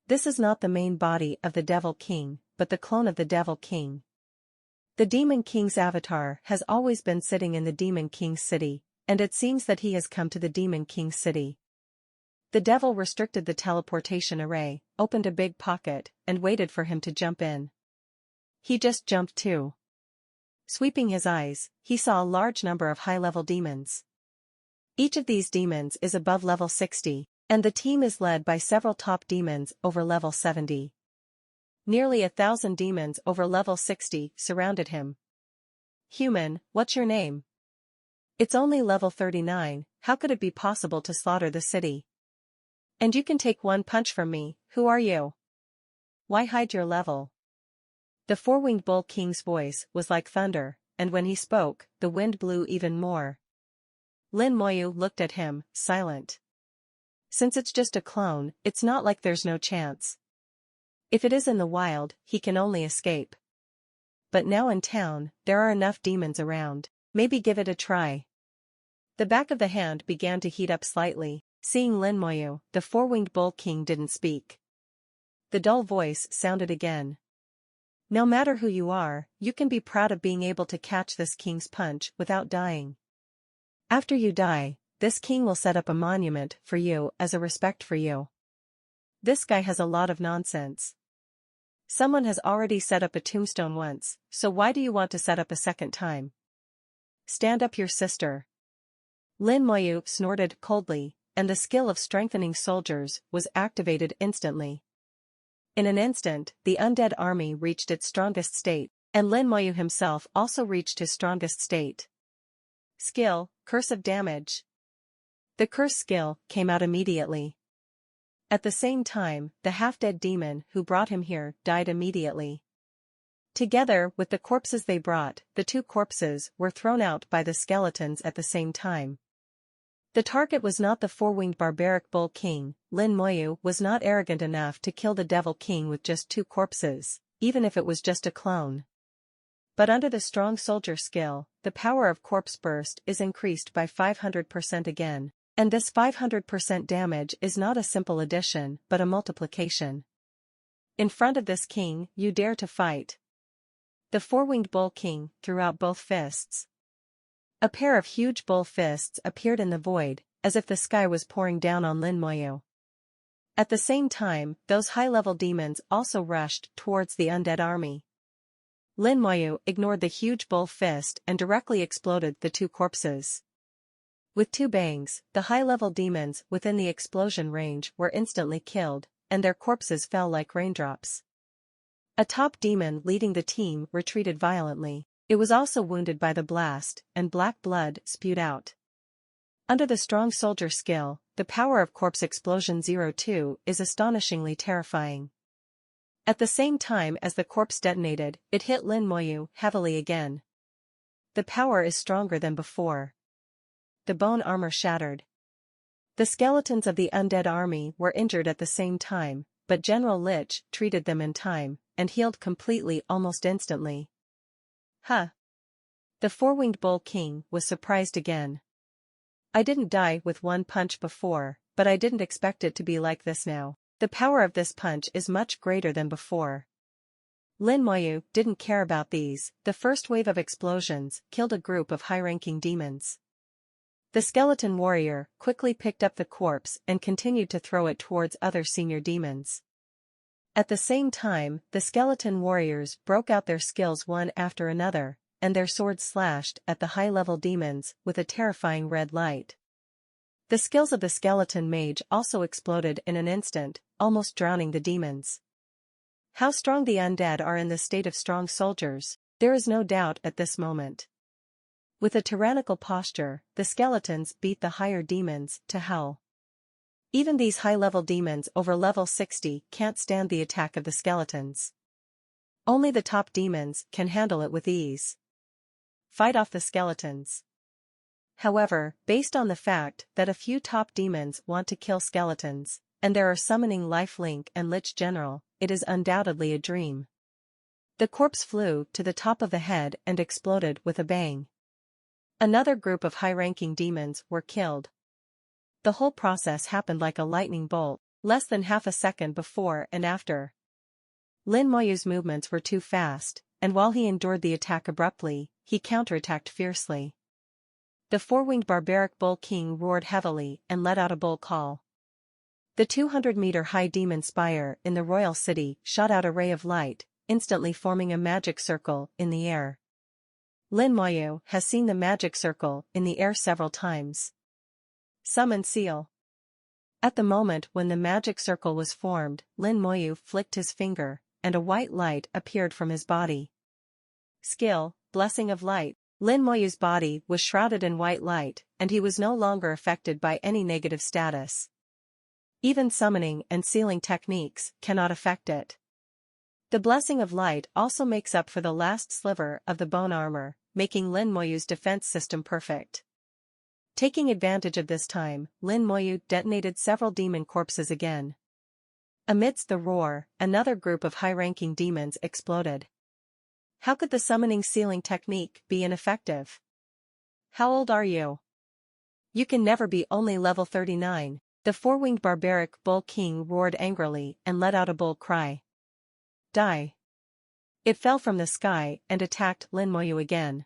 This is not the main body of the Devil King, but the clone of the Devil King. The Demon King's avatar has always been sitting in the Demon King's city, and it seems that he has come to the Demon King's city. The devil restricted the teleportation array, opened a big pocket, and waited for him to jump in. He just jumped too. Sweeping his eyes, he saw a large number of high-level demons. Each of these demons is above level 60, and the team is led by several top demons over level 70. Nearly 1,000 demons over level 60 surrounded him. Human, what's your name? It's only level 39, how could it be possible to slaughter the city? And you can take one punch from me, who are you? Why hide your level? The four-winged bull king's voice was like thunder, and when he spoke, the wind blew even more. Lin Moyu looked at him, silent. Since it's just a clone, it's not like there's no chance. If it is in the wild, he can only escape. But now in town, there are enough demons around, maybe give it a try. The back of the hand began to heat up slightly. Seeing Lin Moyu, the four-winged bull king didn't speak. The dull voice sounded again. No matter who you are, you can be proud of being able to catch this king's punch without dying. After you die, this king will set up a monument for you as a respect for you. This guy has a lot of nonsense. Someone has already set up a tombstone once, so why do you want to set up a second time? Stand up, your sister. Lin Moyu snorted coldly, and the skill of strengthening soldiers was activated instantly. In an instant, the undead army reached its strongest state, and Lin Moyu himself also reached his strongest state. Skill, Curse of Damage. The curse skill came out immediately. At the same time, the half-dead demon who brought him here died immediately. Together with the corpses they brought, the two corpses were thrown out by the skeletons at the same time. The target was not the four-winged barbaric bull king. Lin Moyu was not arrogant enough to kill the devil king with just two corpses, even if it was just a clone. But under the strong soldier skill, the power of corpse burst is increased by 500% again, and this 500% damage is not a simple addition but a multiplication. In front of this king, you dare to fight? The four-winged bull king threw out both fists. A pair of huge bull fists appeared in the void, as if the sky was pouring down on Lin Moyu. At the same time, those high-level demons also rushed towards the undead army. Lin Moyu ignored the huge bull fist and directly exploded the two corpses. With two bangs, the high-level demons within the explosion range were instantly killed, and their corpses fell like raindrops. A top demon leading the team retreated violently. It was also wounded by the blast, and black blood spewed out. Under the strong soldier skill, the power of Corpse Explosion 02 is astonishingly terrifying. At the same time as the corpse detonated, it hit Lin Moyu heavily again. The power is stronger than before. The bone armor shattered. The skeletons of the undead army were injured at the same time, but General Lich treated them in time, and healed completely almost instantly. Huh. The four-winged bull king was surprised again. I didn't die with one punch before, but I didn't expect it to be like this now. The power of this punch is much greater than before. Lin Moyu didn't care about these. The first wave of explosions killed a group of high-ranking demons. The skeleton warrior quickly picked up the corpse and continued to throw it towards other senior demons. At the same time, the skeleton warriors broke out their skills one after another, and their swords slashed at the high-level demons with a terrifying red light. The skills of the skeleton mage also exploded in an instant, almost drowning the demons. How strong the undead are in the state of strong soldiers, there is no doubt at this moment. With a tyrannical posture, the skeletons beat the higher demons to hell. Even these high-level demons over level 60 can't stand the attack of the skeletons. Only the top demons can handle it with ease. Fight off the skeletons. However, based on the fact that a few top demons want to kill skeletons, and there are summoning Lifelink and Lich General, it is undoubtedly a dream. The corpse flew to the top of the head and exploded with a bang. Another group of high-ranking demons were killed. The whole process happened like a lightning bolt, less than half a second before and after. Lin Moyu's movements were too fast, and while he endured the attack abruptly, he counterattacked fiercely. The four-winged barbaric bull king roared heavily and let out a bull call. The 200-meter-high demon spire in the royal city shot out a ray of light, instantly forming a magic circle in the air. Lin Moyu has seen the magic circle in the air several times. Summon seal. At the moment when the magic circle was formed, Lin Moyu flicked his finger, and a white light appeared from his body. Skill, Blessing of Light. Lin Moyu's body was shrouded in white light, and he was no longer affected by any negative status. Even summoning and sealing techniques cannot affect it. The Blessing of Light also makes up for the last sliver of the bone armor, making Lin Moyu's defense system perfect. Taking advantage of this time, Lin Moyu detonated several demon corpses again. Amidst the roar, another group of high-ranking demons exploded. How could the summoning sealing technique be ineffective? How old are you? You can never be only level 39, the four-winged barbaric bull king roared angrily and let out a bull cry. Die. It fell from the sky and attacked Lin Moyu again.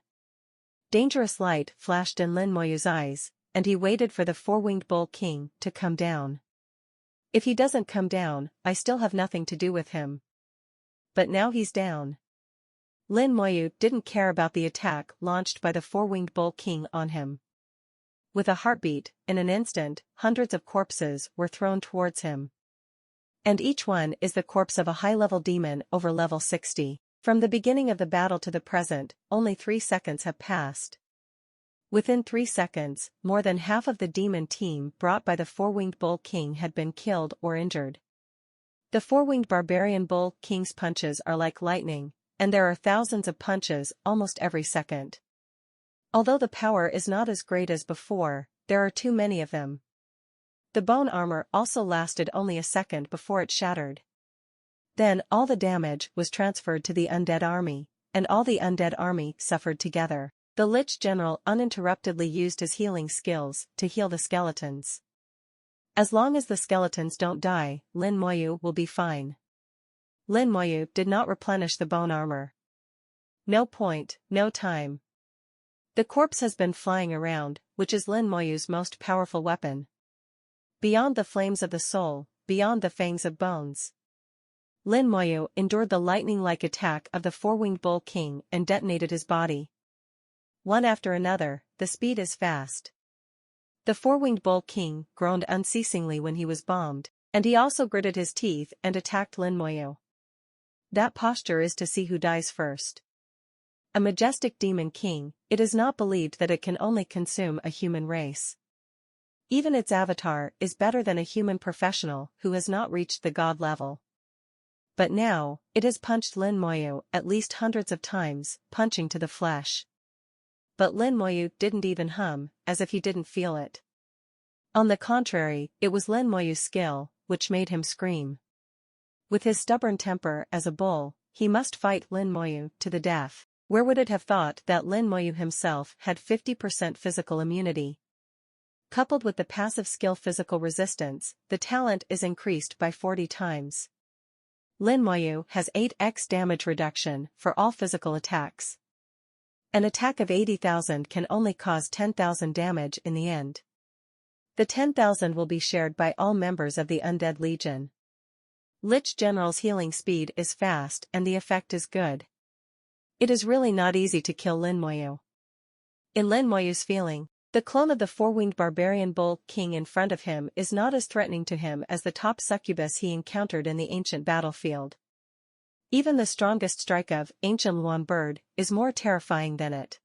Dangerous light flashed in Lin Moyu's eyes, and he waited for the four-winged bull king to come down. If he doesn't come down, I still have nothing to do with him. But now he's down. Lin Moyu didn't care about the attack launched by the four-winged bull king on him. With a heartbeat, in an instant, hundreds of corpses were thrown towards him. And each one is the corpse of a high-level demon over level 60. From the beginning of the battle to the present, only 3 seconds have passed. Within 3 seconds, more than half of the demon team brought by the four-winged bull king had been killed or injured. The four-winged barbarian bull king's punches are like lightning, and there are thousands of punches almost every second. Although the power is not as great as before, there are too many of them. The bone armor also lasted only a second before it shattered. Then all the damage was transferred to the undead army, and all the undead army suffered together. The Lich General uninterruptedly used his healing skills to heal the skeletons. As long as the skeletons don't die, Lin Moyu will be fine. Lin Moyu did not replenish the bone armor. No point, no time. The corpse has been flying around, which is Lin Moyu's most powerful weapon. Beyond the flames of the soul, beyond the fangs of bones. Lin Moyu endured the lightning-like attack of the four-winged bull king and detonated his body. One after another, the speed is fast. The four-winged bull king groaned unceasingly when he was bombed, and he also gritted his teeth and attacked Lin Moyu. That posture is to see who dies first. A majestic demon king, it is not believed that it can only consume a human race. Even its avatar is better than a human professional who has not reached the god level. But now, it has punched Lin Moyu at least hundreds of times, punching to the flesh. But Lin Moyu didn't even hum, as if he didn't feel it. On the contrary, it was Lin Moyu's skill, which made him scream. With his stubborn temper as a bull, he must fight Lin Moyu to the death. Where would it have thought that Lin Moyu himself had 50% physical immunity? Coupled with the passive skill physical resistance, the talent is increased by 40 times. Lin Moyu has 8x damage reduction for all physical attacks. An attack of 80,000 can only cause 10,000 damage in the end. The 10,000 will be shared by all members of the Undead Legion. Lich General's healing speed is fast and the effect is good. It is really not easy to kill Lin Moyu. In Lin Moyu's feeling, the clone of the four-winged barbarian bull king in front of him is not as threatening to him as the top succubus he encountered in the ancient battlefield. Even the strongest strike of Ancient Luan Bird is more terrifying than it.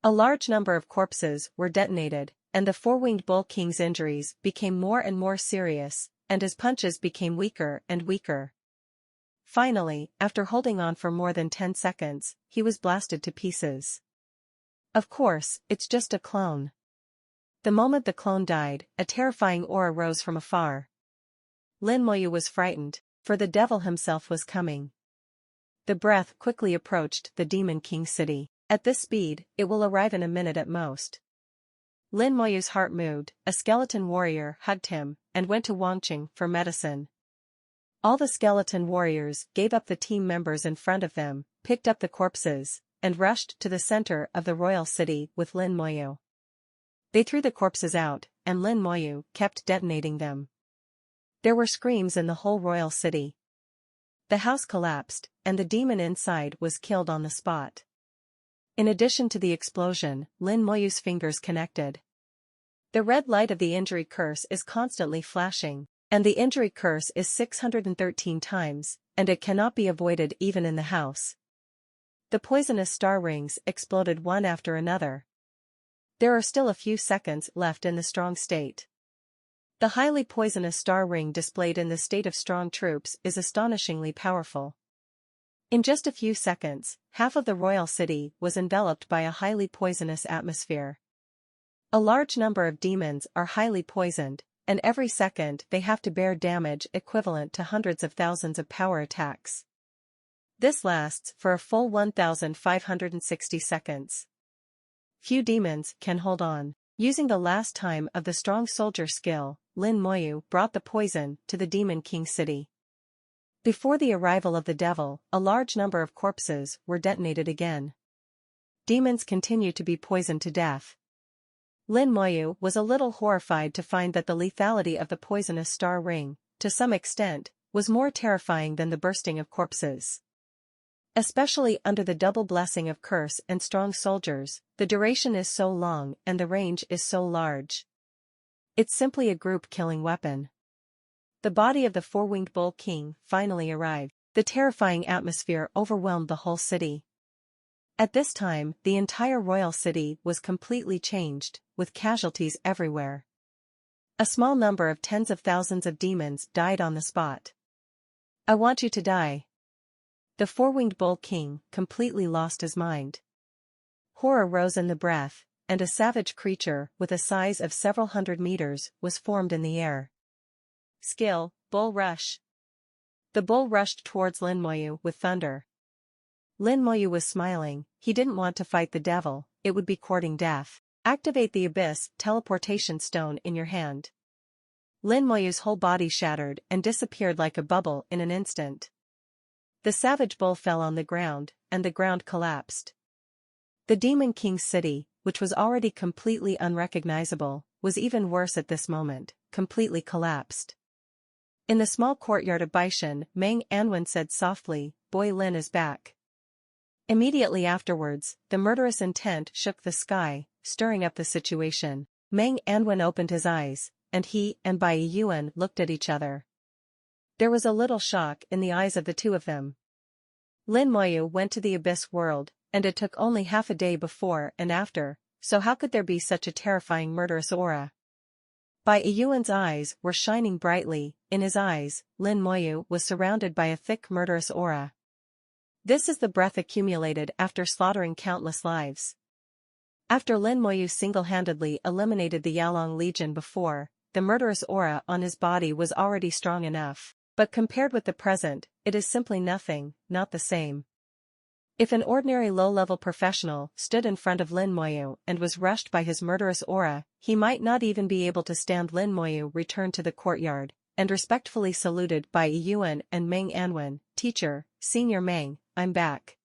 A large number of corpses were detonated, and the four-winged bull king's injuries became more and more serious, and his punches became weaker and weaker. Finally, after holding on for more than 10 seconds, he was blasted to pieces. Of course, it's just a clone. The moment the clone died, a terrifying aura rose from afar. Lin Moyu was frightened, for the devil himself was coming. The breath quickly approached the Demon King city. At this speed, it will arrive in a minute at most. Lin Moyu's heart moved, a skeleton warrior hugged him, and went to Wangqing for medicine. All the skeleton warriors gave up the team members in front of them, picked up the corpses, and rushed to the center of the royal city with Lin Moyu. They threw the corpses out, and Lin Moyu kept detonating them. There were screams in the whole royal city. The house collapsed, and the demon inside was killed on the spot. In addition to the explosion, Lin Moyu's fingers connected. The red light of the injury curse is constantly flashing, and the injury curse is 613 times, and it cannot be avoided even in the house. The poisonous star rings exploded one after another. There are still a few seconds left in the strong state. The highly poisonous star ring displayed in the state of strong troops is astonishingly powerful. In just a few seconds, half of the royal city was enveloped by a highly poisonous atmosphere. A large number of demons are highly poisoned, and every second they have to bear damage equivalent to hundreds of thousands of power attacks. This lasts for a full 1,560 seconds. Few demons can hold on. Using the last time of the strong soldier skill, Lin Moyu brought the poison to the Demon King city. Before the arrival of the devil, a large number of corpses were detonated again. Demons continue to be poisoned to death. Lin Moyu was a little horrified to find that the lethality of the poisonous star ring, to some extent, was more terrifying than the bursting of corpses. Especially under the double blessing of curse and strong soldiers, the duration is so long and the range is so large. It's simply a group-killing weapon. The body of the four-winged bull king finally arrived. The terrifying atmosphere overwhelmed the whole city. At this time, the entire royal city was completely changed, with casualties everywhere. A small number of tens of thousands of demons died on the spot. I want you to die. The four-winged bull king completely lost his mind. Horror rose in the breath, and a savage creature with a size of several hundred meters was formed in the air. Skill, Bull Rush. The bull rushed towards Lin Moyu with thunder. Lin Moyu was smiling, he didn't want to fight the devil, it would be courting death. Activate the Abyss teleportation stone in your hand. Lin Moyu's whole body shattered and disappeared like a bubble in an instant. The savage bull fell on the ground, and the ground collapsed. The Demon King's city, which was already completely unrecognizable, was even worse at this moment, completely collapsed. In the small courtyard of Baishan, Meng Anwen said softly, "Boy Lin is back." Immediately afterwards, the murderous intent shook the sky, stirring up the situation. Meng Anwen opened his eyes, and he and Bai Yuan looked at each other. There was a little shock in the eyes of the two of them. Lin Moyu went to the Abyss world, and it took only half a day before and after, so how could there be such a terrifying murderous aura? Bai Yuan's eyes were shining brightly, in his eyes, Lin Moyu was surrounded by a thick murderous aura. This is the breath accumulated after slaughtering countless lives. After Lin Moyu single-handedly eliminated the Yalong Legion before, the murderous aura on his body was already strong enough, but compared with the present, it is simply nothing, not the same. If an ordinary low-level professional stood in front of Lin Moyu and was rushed by his murderous aura, he might not even be able to stand. Lin Moyu returned to the courtyard, and respectfully saluted Bai Yuan and Meng Anwen. "Teacher, Senior Meng, I'm back."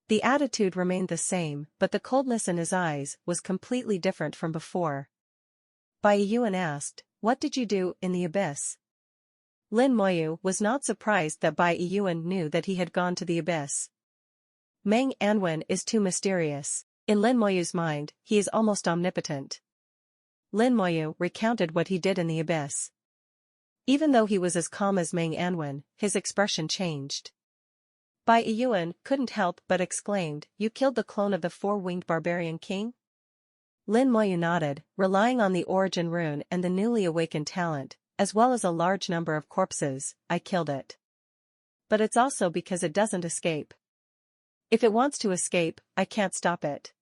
The attitude remained the same, but the coldness in his eyes was completely different from before. Bai Yuan asked, "What did you do in the abyss?" Lin Moyu was not surprised that Bai Yuan knew that he had gone to the abyss. Meng Anwen is too mysterious. In Lin Moyu's mind, he is almost omnipotent. Lin Moyu recounted what he did in the abyss. Even though he was as calm as Meng Anwen, his expression changed. Bai Yuan couldn't help but exclaimed, "You killed the clone of the four-winged barbarian king?" Lin Moyu nodded, relying on the origin rune and the newly awakened talent, as well as a large number of corpses. "I killed it. But it's also because it doesn't escape. If it wants to escape, I can't stop it."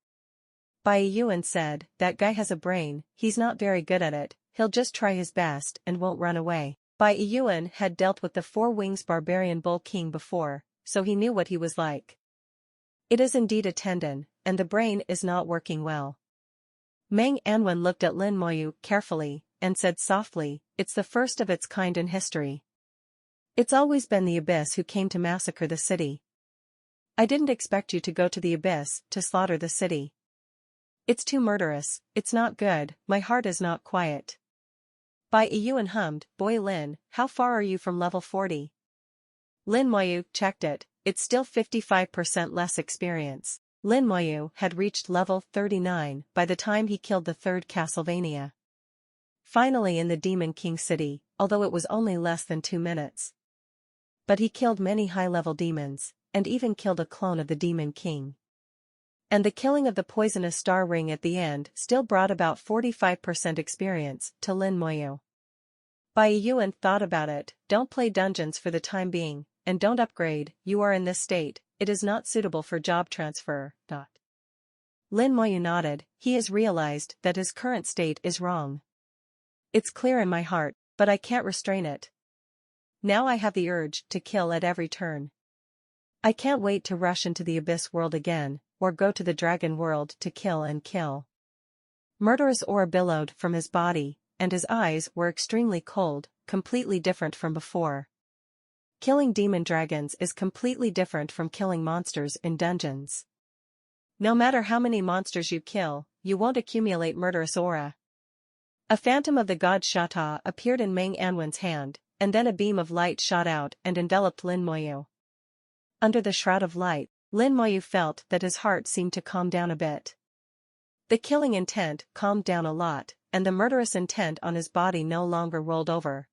Bai Yuan said, "That guy has a brain, he's not very good at it, he'll just try his best and won't run away." Bai Yuan had dealt with the Four Wings Barbarian Bull King before, so he knew what he was like. It is indeed a tendon, and the brain is not working well. Meng Anwen looked at Lin Moyu carefully, and said softly, "It's the first of its kind in history. It's always been the Abyss who came to massacre the city. I didn't expect you to go to the Abyss to slaughter the city. It's too murderous, it's not good, my heart is not quiet." Bai Yuan hummed, "Boy Lin, how far are you from level 40? Lin Moyu checked it, it's still 55% less experience. Lin Moyu had reached level 39 by the time he killed the third Castlevania. Finally in the Demon King city, although it was only less than 2 minutes. But he killed many high-level demons, and even killed a clone of the Demon King. And the killing of the poisonous star ring at the end still brought about 45% experience to Lin Moyu. Bai Yuan thought about it, "Don't play dungeons for the time being, and don't upgrade, you are in this state, it is not suitable for job transfer." Lin Moyu nodded, he has realized that his current state is wrong. "It's clear in my heart, but I can't restrain it. Now I have the urge to kill at every turn. I can't wait to rush into the Abyss world again, or go to the Dragon world to kill and kill." Murderous aura billowed from his body, and his eyes were extremely cold, completely different from before. Killing demon dragons is completely different from killing monsters in dungeons. No matter how many monsters you kill, you won't accumulate murderous aura. A phantom of the god Shata appeared in Meng Anwen's hand, and then a beam of light shot out and enveloped Lin Moyu. Under the shroud of light, Lin Moyu felt that his heart seemed to calm down a bit. The killing intent calmed down a lot, and the murderous intent on his body no longer rolled over.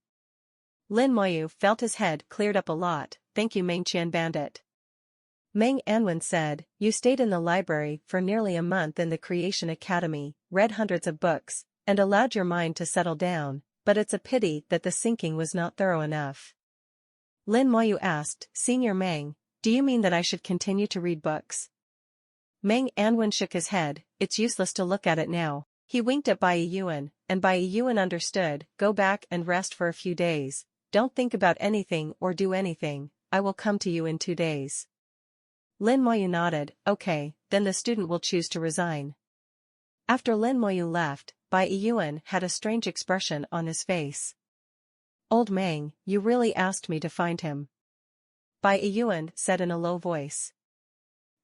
Lin Moyu felt his head cleared up a lot. "Thank you, Mengqian Bandit." Meng Anwen said, "You stayed in the library for nearly a month in the Creation Academy, read hundreds of books, and allowed your mind to settle down, but it's a pity that the sinking was not thorough enough." Lin Moyu asked, "Senior Meng, do you mean that I should continue to read books?" Meng Anwen shook his head, "It's useless to look at it now." He winked at Bai Yuan, and Bai Yuan understood, "Go back and rest for a few days, don't think about anything or do anything, I will come to you in 2 days." Lin Moyu nodded, "Okay, then the student will choose to resign." After Lin Moyu left, Bai Yuan had a strange expression on his face. "Old Meng, you really asked me to find him?" Bai Yuan said in a low voice.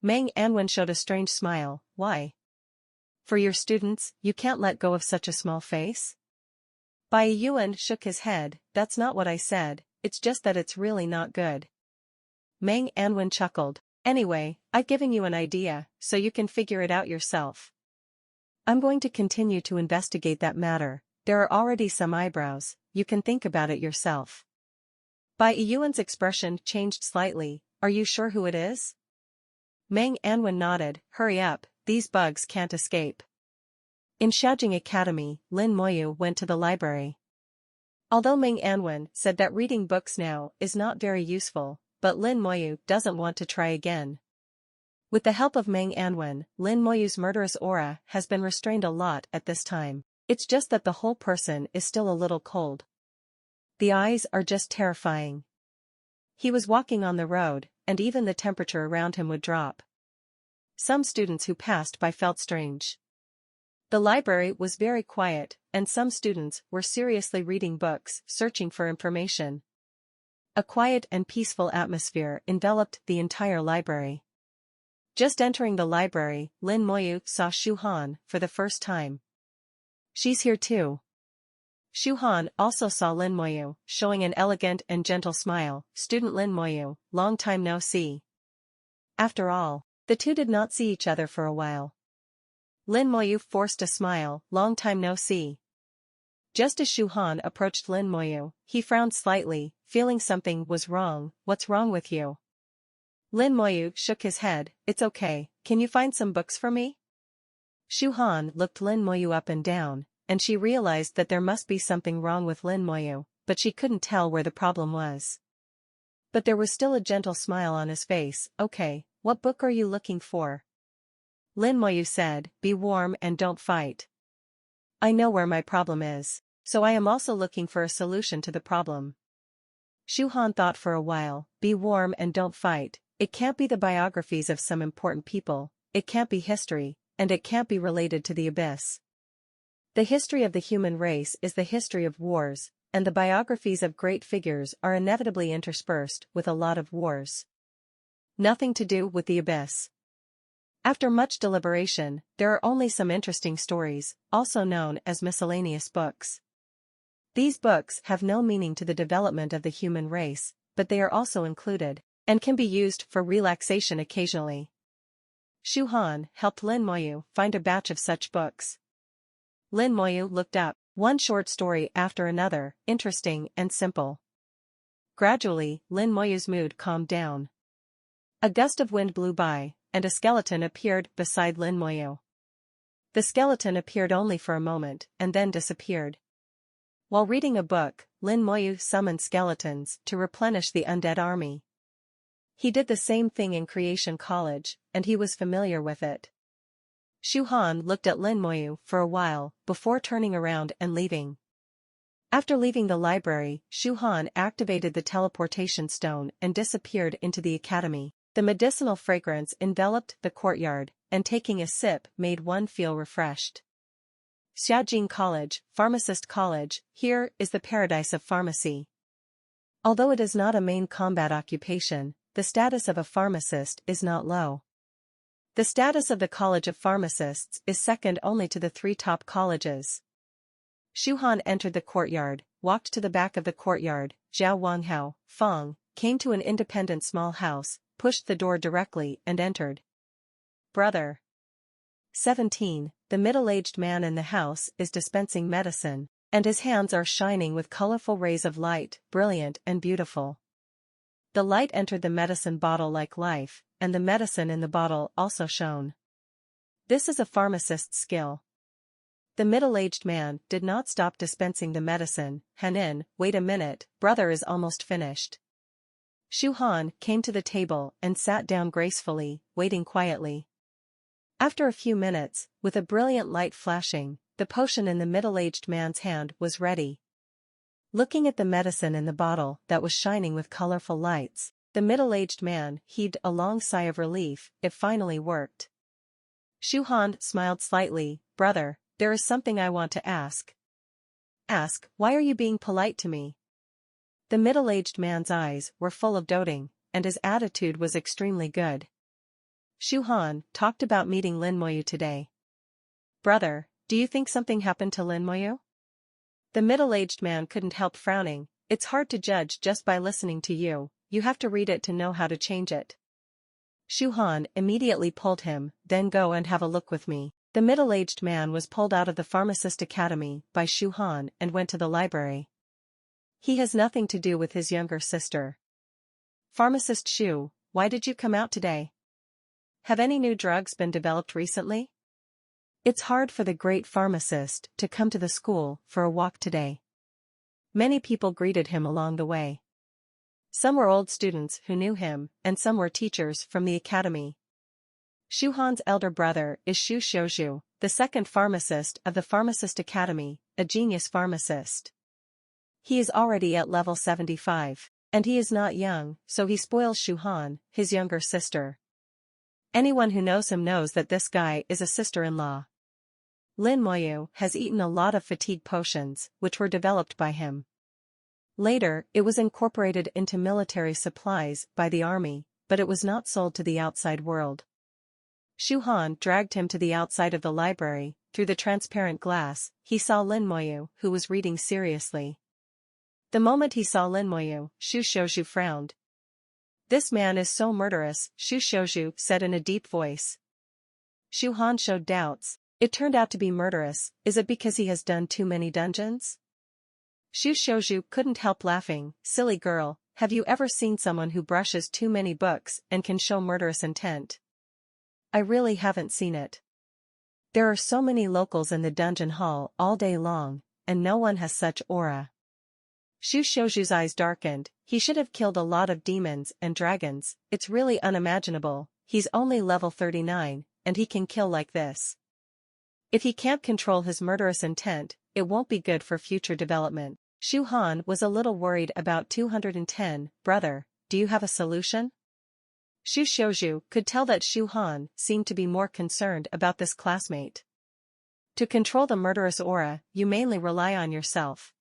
Meng Anwen showed a strange smile, "Why? For your students, you can't let go of such a small face?" Bai Yuan shook his head, "That's not what I said, it's just that it's really not good." Meng Anwen chuckled, "Anyway, I've given you an idea, so you can figure it out yourself. I'm going to continue to investigate that matter, there are already some eyebrows, you can think about it yourself." Bai Yuan's expression changed slightly, "Are you sure who it is?" Meng Anwen nodded, "Hurry up, these bugs can't escape." In Shaojing Academy, Lin Moyu went to the library. Although Meng Anwen said that reading books now is not very useful, but Lin Moyu doesn't want to try again. With the help of Meng Anwen, Lin Moyu's murderous aura has been restrained a lot at this time. It's just that the whole person is still a little cold. The eyes are just terrifying. He was walking on the road, and even the temperature around him would drop. Some students who passed by felt strange. The library was very quiet, and some students were seriously reading books, searching for information. A quiet and peaceful atmosphere enveloped the entire library. Just entering the library, Lin Moyu saw Shu Han for the first time. "She's here too." Shu Han also saw Lin Moyu, showing an elegant and gentle smile. "Student Lin Moyu, long time no see." After all, the two did not see each other for a while. Lin Moyu forced a smile, "Long time no see." Just as Shu Han approached Lin Moyu, he frowned slightly, feeling something was wrong. "What's wrong with you?" Lin Moyu shook his head. It's okay, can you find some books for me? Shu Han looked Lin Moyu up and down, and she realized that there must be something wrong with Lin Moyu, but she couldn't tell where the problem was. But there was still a gentle smile on his face. Okay, what book are you looking for? Lin Moyu said, be warm and don't fight. I know where my problem is, so I am also looking for a solution to the problem. Shu Han thought for a while. Be warm and don't fight. It can't be the biographies of some important people, it can't be history, and it can't be related to the abyss. The history of the human race is the history of wars, and the biographies of great figures are inevitably interspersed with a lot of wars. Nothing to do with the abyss. After much deliberation, there are only some interesting stories, also known as miscellaneous books. These books have no meaning to the development of the human race, but they are also included, and can be used for relaxation occasionally. Shu Han helped Lin Moyu find a batch of such books. Lin Moyu looked up, one short story after another, interesting and simple. Gradually, Lin Moyu's mood calmed down. A gust of wind blew by, and a skeleton appeared beside Lin Moyu. The skeleton appeared only for a moment, and then disappeared. While reading a book, Lin Moyu summoned skeletons to replenish the undead army. He did the same thing in Creation College, and he was familiar with it. Shu Han looked at Lin Moyu for a while, before turning around and leaving. After leaving the library, Shu Han activated the teleportation stone and disappeared into the academy. The medicinal fragrance enveloped the courtyard, and taking a sip made one feel refreshed. Xiajing College, Pharmacist College, here is the paradise of pharmacy. Although it is not a main combat occupation, the status of a pharmacist is not low. The status of the College of Pharmacists is second only to the 3 top colleges. Shu Han entered the courtyard, walked to the back of the courtyard. Zhao Wanghao, Feng, came to an independent small house, pushed the door directly and entered. Brother. 17, the middle-aged man in the house is dispensing medicine, and his hands are shining with colorful rays of light, brilliant and beautiful. The light entered the medicine bottle like life, and the medicine in the bottle also shone. This is a pharmacist's skill. The middle-aged man did not stop dispensing the medicine. Hanin, wait a minute, brother is almost finished. Shu Han came to the table and sat down gracefully, waiting quietly. After a few minutes, with a brilliant light flashing, the potion in the middle-aged man's hand was ready. Looking at the medicine in the bottle that was shining with colorful lights, the middle-aged man heaved a long sigh of relief. It finally worked. Shu Han smiled slightly. Brother, there is something I want to ask. Ask, why are you being polite to me? The middle-aged man's eyes were full of doting, and his attitude was extremely good. Shu Han talked about meeting Lin Moyu today. Brother, do you think something happened to Lin Moyu? The middle-aged man couldn't help frowning. It's hard to judge just by listening to you, you have to read it to know how to change it. Shu Han immediately pulled him. Then go and have a look with me. The middle-aged man was pulled out of the Pharmacist Academy by Shu Han and went to the library. He has nothing to do with his younger sister. Pharmacist Shu, why did you come out today? Have any new drugs been developed recently? It's hard for the great pharmacist to come to the school for a walk today. Many people greeted him along the way. Some were old students who knew him, and some were teachers from the academy. Shu Han's elder brother is Shu Xiuzhu, the second pharmacist of the Pharmacist Academy, a genius pharmacist. He is already at level 75, and he is not young, so he spoils Shu Han, his younger sister. Anyone who knows him knows that this guy is a sister-in-law. Lin Moyu has eaten a lot of fatigue potions, which were developed by him. Later, it was incorporated into military supplies by the army, but it was not sold to the outside world. Shu Han dragged him to the outside of the library. Through the transparent glass, he saw Lin Moyu, who was reading seriously. The moment he saw Lin Moyu, Shu Xiuzhu frowned. This man is so murderous, Shu Xiuzhu said in a deep voice. Shu Han showed doubts. It turned out to be murderous. Is it because he has done too many dungeons? Shu Xiuzhu couldn't help laughing. Silly girl, Have you ever seen someone who brushes too many books and can show murderous intent? I really haven't seen it. There are so many locals in the dungeon hall all day long, and no one has such aura. Shu Shouju's eyes darkened. He should have killed a lot of demons and dragons. It's really unimaginable. He's only level 39, and he can kill like this. If he can't control his murderous intent, it won't be good for future development. Shu Han was a little worried about 210. Brother, do you have a solution? Shu Shouju could tell that Shu Han seemed to be more concerned about this classmate. To control the murderous aura, you mainly rely on yourself.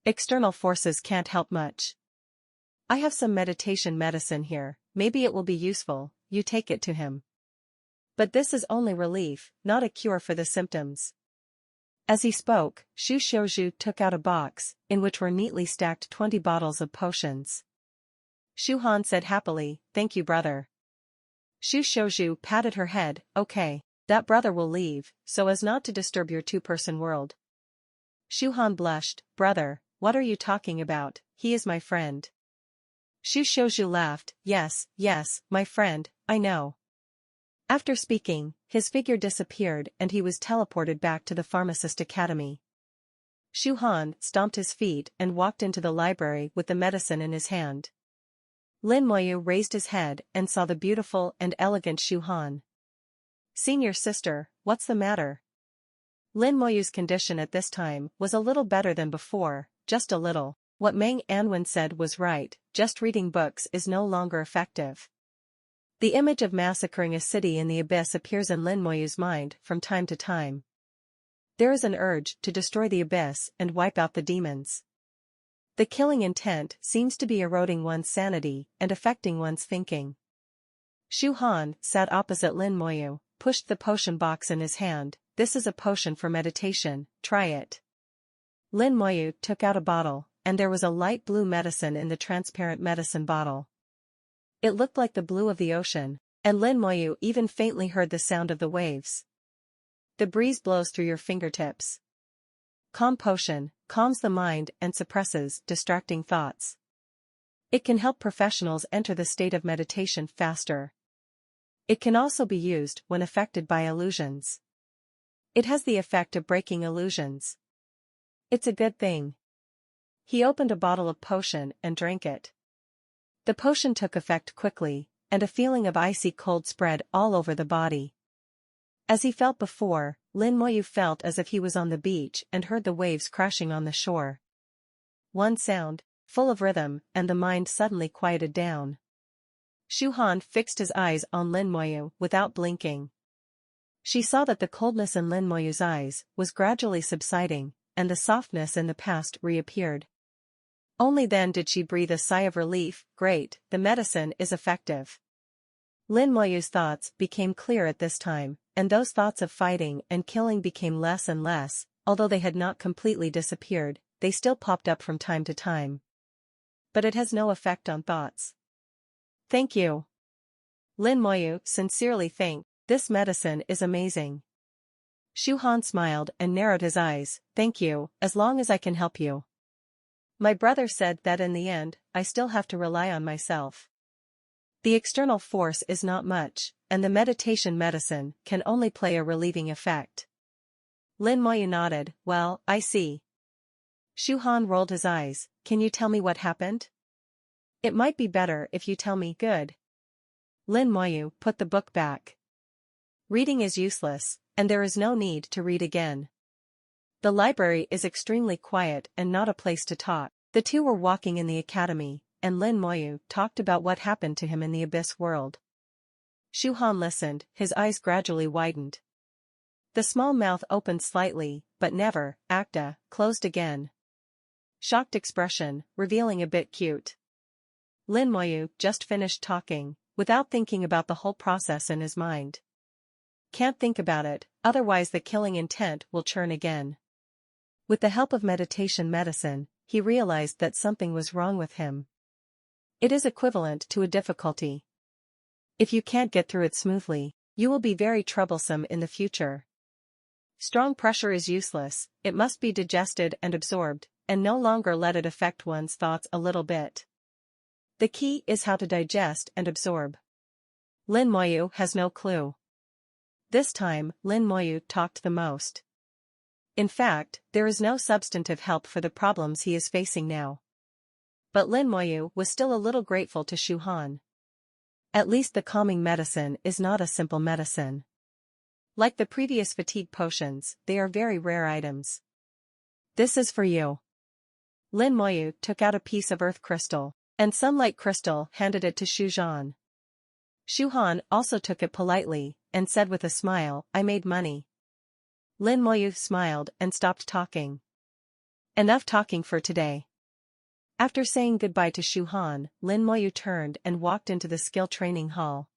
External forces can't help much. I have some meditation medicine here, maybe it will be useful, you take it to him. But this is only relief, not a cure for the symptoms. As he spoke, Shu Shouju took out a box, in which were neatly stacked 20 bottles of potions. Shu Han said happily, thank you brother. Shu Shouju patted her head, okay, that brother will leave, so as not to disturb your two-person world. Shu Han blushed, brother, what are you talking about, he is my friend. Shu Shouju laughed, yes, my friend, I know. After speaking, his figure disappeared and he was teleported back to the Pharmacist Academy. Shu Han stomped his feet and walked into the library with the medicine in his hand. Lin Moyu raised his head and saw the beautiful and elegant Shu Han. Senior sister, what's the matter? Lin Moyu's condition at this time was a little better than before, just a little. What Meng Anwen said was right, just reading books is no longer effective. The image of massacring a city in the abyss appears in Lin Moyu's mind from time to time. There is an urge to destroy the abyss and wipe out the demons. The killing intent seems to be eroding one's sanity and affecting one's thinking. Shu Han sat opposite Lin Moyu, pushed the potion box in his hand. This is a potion for meditation, try it. Lin Moyu took out a bottle, and there was a light blue medicine in the transparent medicine bottle. It looked like the blue of the ocean, and Lin Moyu even faintly heard the sound of the waves. The breeze blows through your fingertips. Calm potion, calms the mind and suppresses distracting thoughts. It can help professionals enter the state of meditation faster. It can also be used when affected by illusions. It has the effect of breaking illusions. It's a good thing. He opened a bottle of potion and drank it. The potion took effect quickly, and a feeling of icy cold spread all over the body. As he felt before, Lin Moyu felt as if he was on the beach and heard the waves crashing on the shore. One sound, full of rhythm, and the mind suddenly quieted down. Shu Han fixed his eyes on Lin Moyu without blinking. She saw that the coldness in Lin Moyu's eyes was gradually subsiding, and the softness in the past reappeared. Only then did she breathe a sigh of relief. Great, the medicine is effective. Lin Moyu's thoughts became clear at this time, and those thoughts of fighting and killing became less and less. Although they had not completely disappeared, they still popped up from time to time. But it has no effect on thoughts. Thank you. Lin Moyu sincerely thanked. This medicine is amazing. Shu Han smiled and narrowed his eyes. Thank you, as long as I can help you. My brother said that in the end, I still have to rely on myself. The external force is not much, and the meditation medicine can only play a relieving effect. Lin Moyu nodded. Well, I see. Shu Han rolled his eyes. Can you tell me what happened? It might be better if you tell me. Good. Lin Moyu put the book back. Reading is useless, and there is no need to read again. The library is extremely quiet and not a place to talk. The two were walking in the academy, and Lin Moyu talked about what happened to him in the abyss world. Shu Han listened, his eyes gradually widened. The small mouth opened slightly, but never, closed again. Shocked expression, revealing a bit cute. Lin Moyu just finished talking, without thinking about the whole process in his mind. Can't think about it, otherwise the killing intent will churn again. With the help of meditation medicine, he realized that something was wrong with him. It is equivalent to a difficulty. If you can't get through it smoothly, you will be very troublesome in the future. Strong pressure is useless, it must be digested and absorbed, and no longer let it affect one's thoughts a little bit. The key is how to digest and absorb. Lin Moyu has no clue. This time, Lin Moyu talked the most. In fact, there is no substantive help for the problems he is facing now. But Lin Moyu was still a little grateful to Shu Han. At least the calming medicine is not a simple medicine. Like the previous fatigue potions, they are very rare items. This is for you. Lin Moyu took out a piece of earth crystal, and sunlight crystal handed it to Shu Han. Shu Han also took it politely, and said with a smile, I made money. Lin Moyu smiled and stopped talking. Enough talking for today. After saying goodbye to Shu Han, Lin Moyu turned and walked into the skill training hall.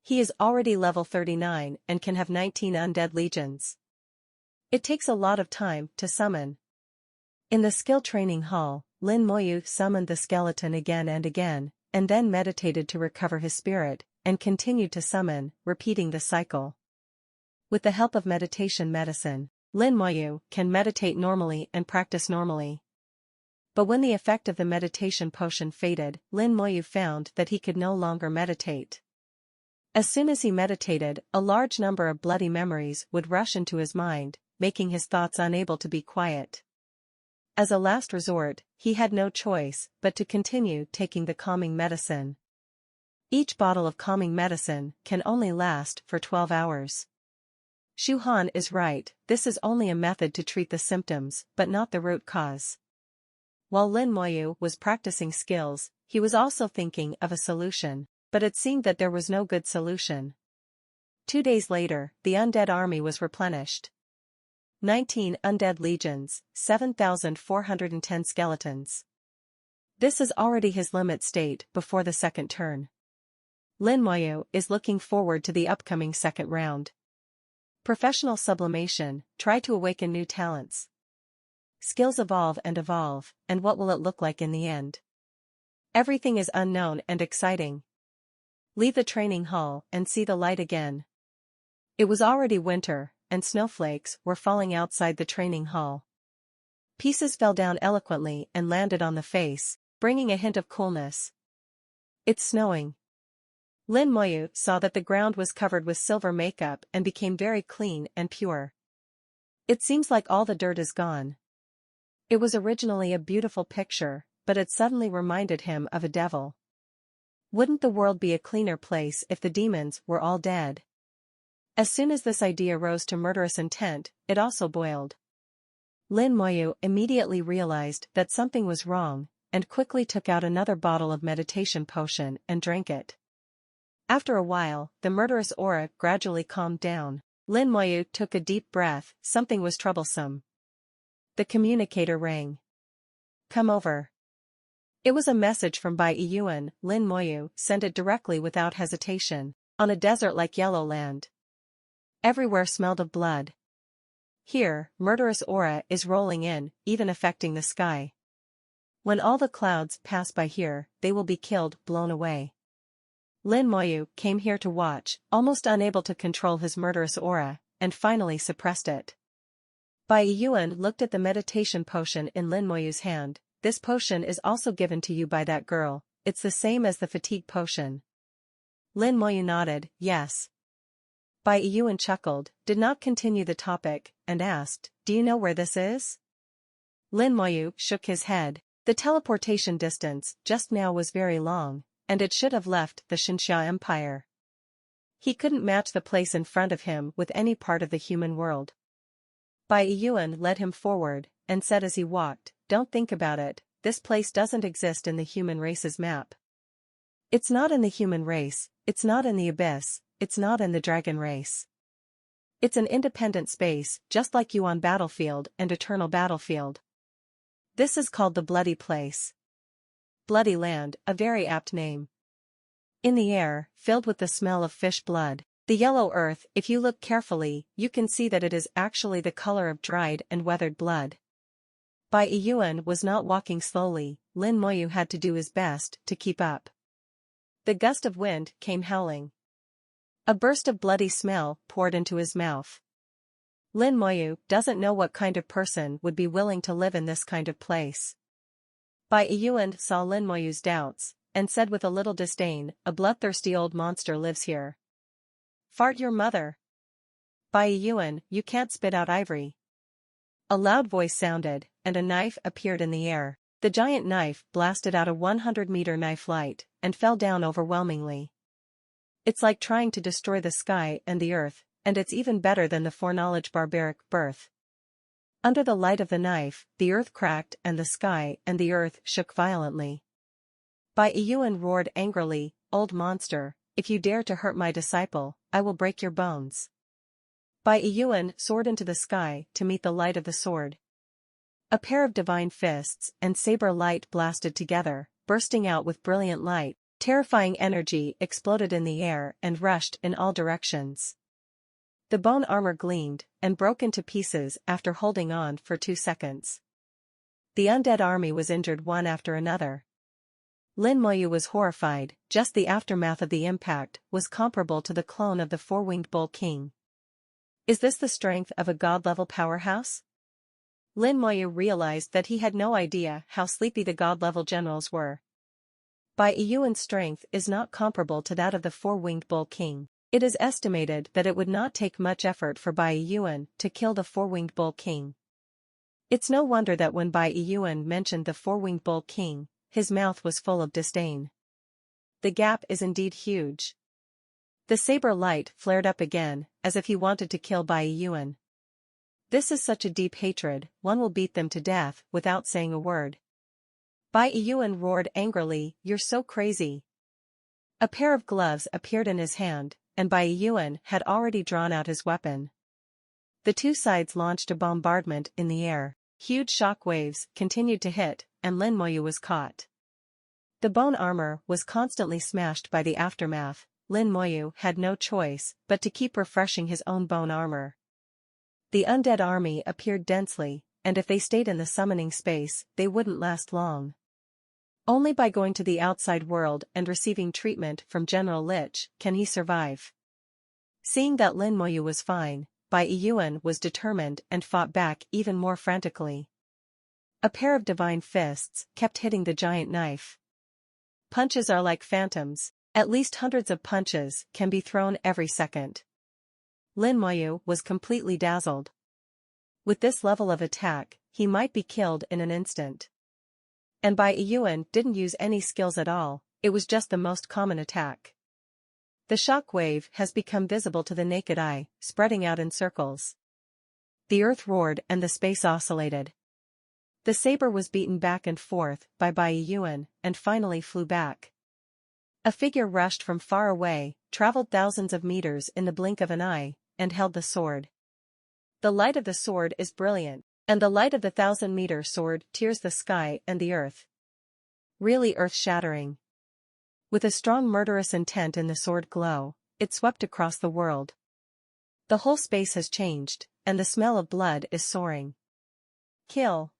He is already level 39 and can have 19 undead legions. It takes a lot of time to summon. In the skill training hall, Lin Moyu summoned the skeleton again and then meditated to recover his spirit, and continued to summon, repeating the cycle. With the help of meditation medicine, Lin Moyu can meditate normally and practice normally. But when the effect of the meditation potion faded, Lin Moyu found that he could no longer meditate. As soon as he meditated, a large number of bloody memories would rush into his mind, making his thoughts unable to be quiet. As a last resort, he had no choice but to continue taking the calming medicine. Each bottle of calming medicine can only last for 12 hours. Shu Han is right, this is only a method to treat the symptoms, but not the root cause. While Lin Moyu was practicing skills, he was also thinking of a solution, but it seemed that there was no good solution. 2 days later, the undead army was replenished. 19 undead legions, 7,410 skeletons. This is already his limit state before the second turn. Lin Moyu is looking forward to the upcoming second round. Professional sublimation, try to awaken new talents. Skills evolve, and what will it look like in the end? Everything is unknown and exciting. Leave the training hall and see the light again. It was already winter, and snowflakes were falling outside the training hall. Pieces fell down eloquently and landed on the face, bringing a hint of coolness. It's snowing. Lin Moyu saw that the ground was covered with silver makeup and became very clean and pure. It seems like all the dirt is gone. It was originally a beautiful picture, but it suddenly reminded him of a devil. Wouldn't the world be a cleaner place if the demons were all dead? As soon as this idea rose to murderous intent, it also boiled. Lin Moyu immediately realized that something was wrong, and quickly took out another bottle of meditation potion and drank it. After a while, the murderous aura gradually calmed down. Lin Moyu took a deep breath, something was troublesome. The communicator rang. Come over. It was a message from Bai Yuan. Lin Moyu sent it directly without hesitation. On a desert like Yellow Land. Everywhere smelled of blood. Here, murderous aura is rolling in, even affecting the sky. When all the clouds pass by here, they will be killed, blown away. Lin Moyu came here to watch, almost unable to control his murderous aura, and finally suppressed it. Bai Yuan looked at the meditation potion in Lin Moyu's hand. This potion is also given to you by that girl, it's the same as the fatigue potion. Lin Moyu nodded, yes. Bai Yuan chuckled, did not continue the topic, and asked, do you know where this is? Lin Moyu shook his head. The teleportation distance just now was very long, and it should have left the Xinxia Empire. He couldn't match the place in front of him with any part of the human world. Bai Yuan led him forward, and said as he walked, don't think about it, this place doesn't exist in the human race's map. It's not in the human race, it's not in the abyss, it's not in the dragon race. It's an independent space, just like Yuan Battlefield and Eternal Battlefield. This is called the Bloody Place. Bloody Land, a very apt name. In the air, filled with the smell of fish blood, the yellow earth, if you look carefully, you can see that it is actually the color of dried and weathered blood. Bai Yuan was not walking slowly, Lin Moyu had to do his best to keep up. The gust of wind came howling. A burst of bloody smell poured into his mouth. Lin Moyu doesn't know what kind of person would be willing to live in this kind of place. Bai Yuan saw Lin Moyu's doubts, and said with a little disdain, "A bloodthirsty old monster lives here." "Fart your mother. Bai Yuan, you can't spit out ivory." A loud voice sounded, and a knife appeared in the air. The giant knife blasted out a 100-meter knife light, and fell down overwhelmingly. It's like trying to destroy the sky and the earth, and it's even better than the foreknowledge barbaric birth. Under the light of the knife, the earth cracked and the sky and the earth shook violently. Bai Yuan roared angrily, "Old monster, if you dare to hurt my disciple, I will break your bones." Bai Yuan soared into the sky to meet the light of the sword. A pair of divine fists and saber light blasted together, bursting out with brilliant light. Terrifying energy exploded in the air and rushed in all directions. The bone armor gleamed and broke into pieces after holding on for 2 seconds. The undead army was injured one after another. Lin Moyu was horrified. Just the aftermath of the impact was comparable to the clone of the four-winged bull king. Is this the strength of a god-level powerhouse? Lin Moyu realized that he had no idea how sleepy the god-level generals were. Bai Yuan's strength is not comparable to that of the four-winged bull king. It is estimated that it would not take much effort for Bai Yuan to kill the four-winged bull king. It's no wonder that when Bai Yuan mentioned the four-winged bull king, his mouth was full of disdain. The gap is indeed huge. The saber light flared up again, as if he wanted to kill Bai Yuan. This is such a deep hatred, one will beat them to death without saying a word. Bai Yuan roared angrily, "You're so crazy." A pair of gloves appeared in his hand, and Bai Yuan had already drawn out his weapon. The two sides launched a bombardment in the air. Huge shock waves continued to hit, and Lin Moyu was caught. The bone armor was constantly smashed by the aftermath. Lin Moyu had no choice but to keep refreshing his own bone armor. The undead army appeared densely, and if they stayed in the summoning space, they wouldn't last long. Only by going to the outside world and receiving treatment from General Lich can he survive. Seeing that Lin Moyu was fine, Bai Yuan was determined and fought back even more frantically. A pair of divine fists kept hitting the giant knife. Punches are like phantoms, at least hundreds of punches can be thrown every second. Lin Moyu was completely dazzled. With this level of attack, he might be killed in an instant. And Bai Yuan didn't use any skills at all, it was just the most common attack. The shock wave has become visible to the naked eye, spreading out in circles. The earth roared and the space oscillated. The saber was beaten back and forth by Bai Yuan and finally flew back. A figure rushed from far away, traveled thousands of meters in the blink of an eye, and held the sword. The light of the sword is brilliant, and the light of the 1,000-meter sword tears the sky and the earth. Really earth-shattering. With a strong murderous intent in the sword glow, it swept across the world. The whole space has changed, and the smell of blood is soaring. Kill.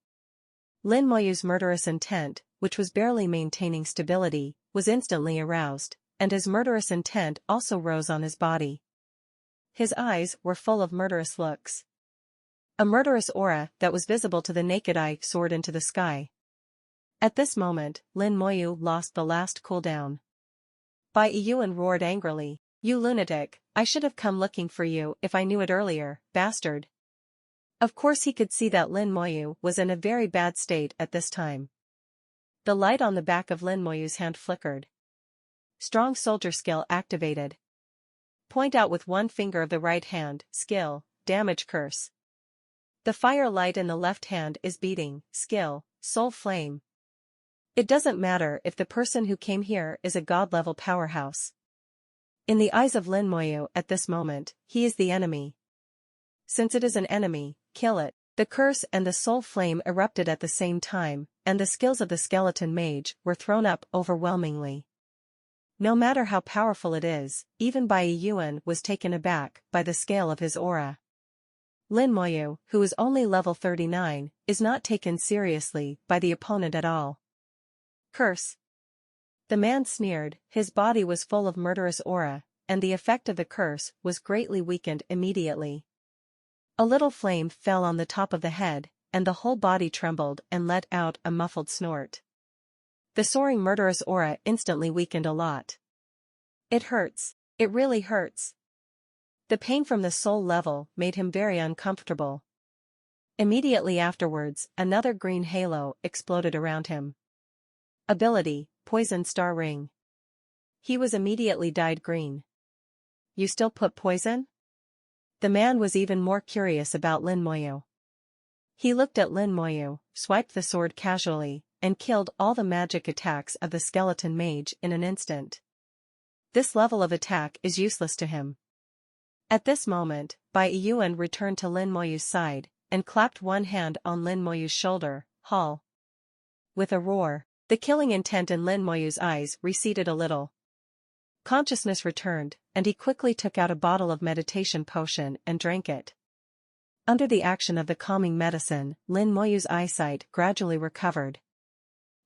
Lin Moyu's murderous intent, which was barely maintaining stability, was instantly aroused, and his murderous intent also rose on his body. His eyes were full of murderous looks. A murderous aura that was visible to the naked eye soared into the sky. At this moment, Lin Moyu lost the last cooldown. Bai Yuan roared angrily, "You lunatic, I should have come looking for you if I knew it earlier, bastard." Of course he could see that Lin Moyu was in a very bad state at this time. The light on the back of Lin Moyu's hand flickered. Strong soldier skill activated. Point out with one finger of the right hand, skill, damage curse. The fire light in the left hand is beating, skill, soul flame. It doesn't matter if the person who came here is a god-level powerhouse. In the eyes of Lin Moyu at this moment, he is the enemy. Since it is an enemy, kill it. The curse and the soul flame erupted at the same time, and the skills of the skeleton mage were thrown up overwhelmingly. No matter how powerful it is, even Bai Yuan was taken aback by the scale of his aura. Lin Moyu, who is only level 39, is not taken seriously by the opponent at all. Curse. The man sneered, his body was full of murderous aura, and the effect of the curse was greatly weakened immediately. A little flame fell on the top of the head, and the whole body trembled and let out a muffled snort. The soaring murderous aura instantly weakened a lot. It hurts. It really hurts. The pain from the soul level made him very uncomfortable. Immediately afterwards, another green halo exploded around him. Ability, Poison Star Ring. He was immediately dyed green. You still put poison? The man was even more curious about Lin Moyu. He looked at Lin Moyu, swiped the sword casually, and killed all the magic attacks of the skeleton mage in an instant. This level of attack is useless to him. At this moment, Bai Yuan returned to Lin Moyu's side, and clapped one hand on Lin Moyu's shoulder. Halt! With a roar, the killing intent in Lin Moyu's eyes receded a little. Consciousness returned, and he quickly took out a bottle of meditation potion and drank it. Under the action of the calming medicine, Lin Moyu's eyesight gradually recovered.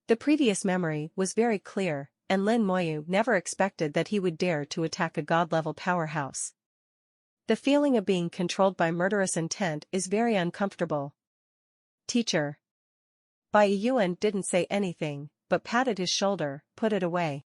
The previous memory was very clear, and Lin Moyu never expected that he would dare to attack a god-level powerhouse. The feeling of being controlled by murderous intent is very uncomfortable. Teacher. Bai Yuan didn't say anything, but patted his shoulder, put it away.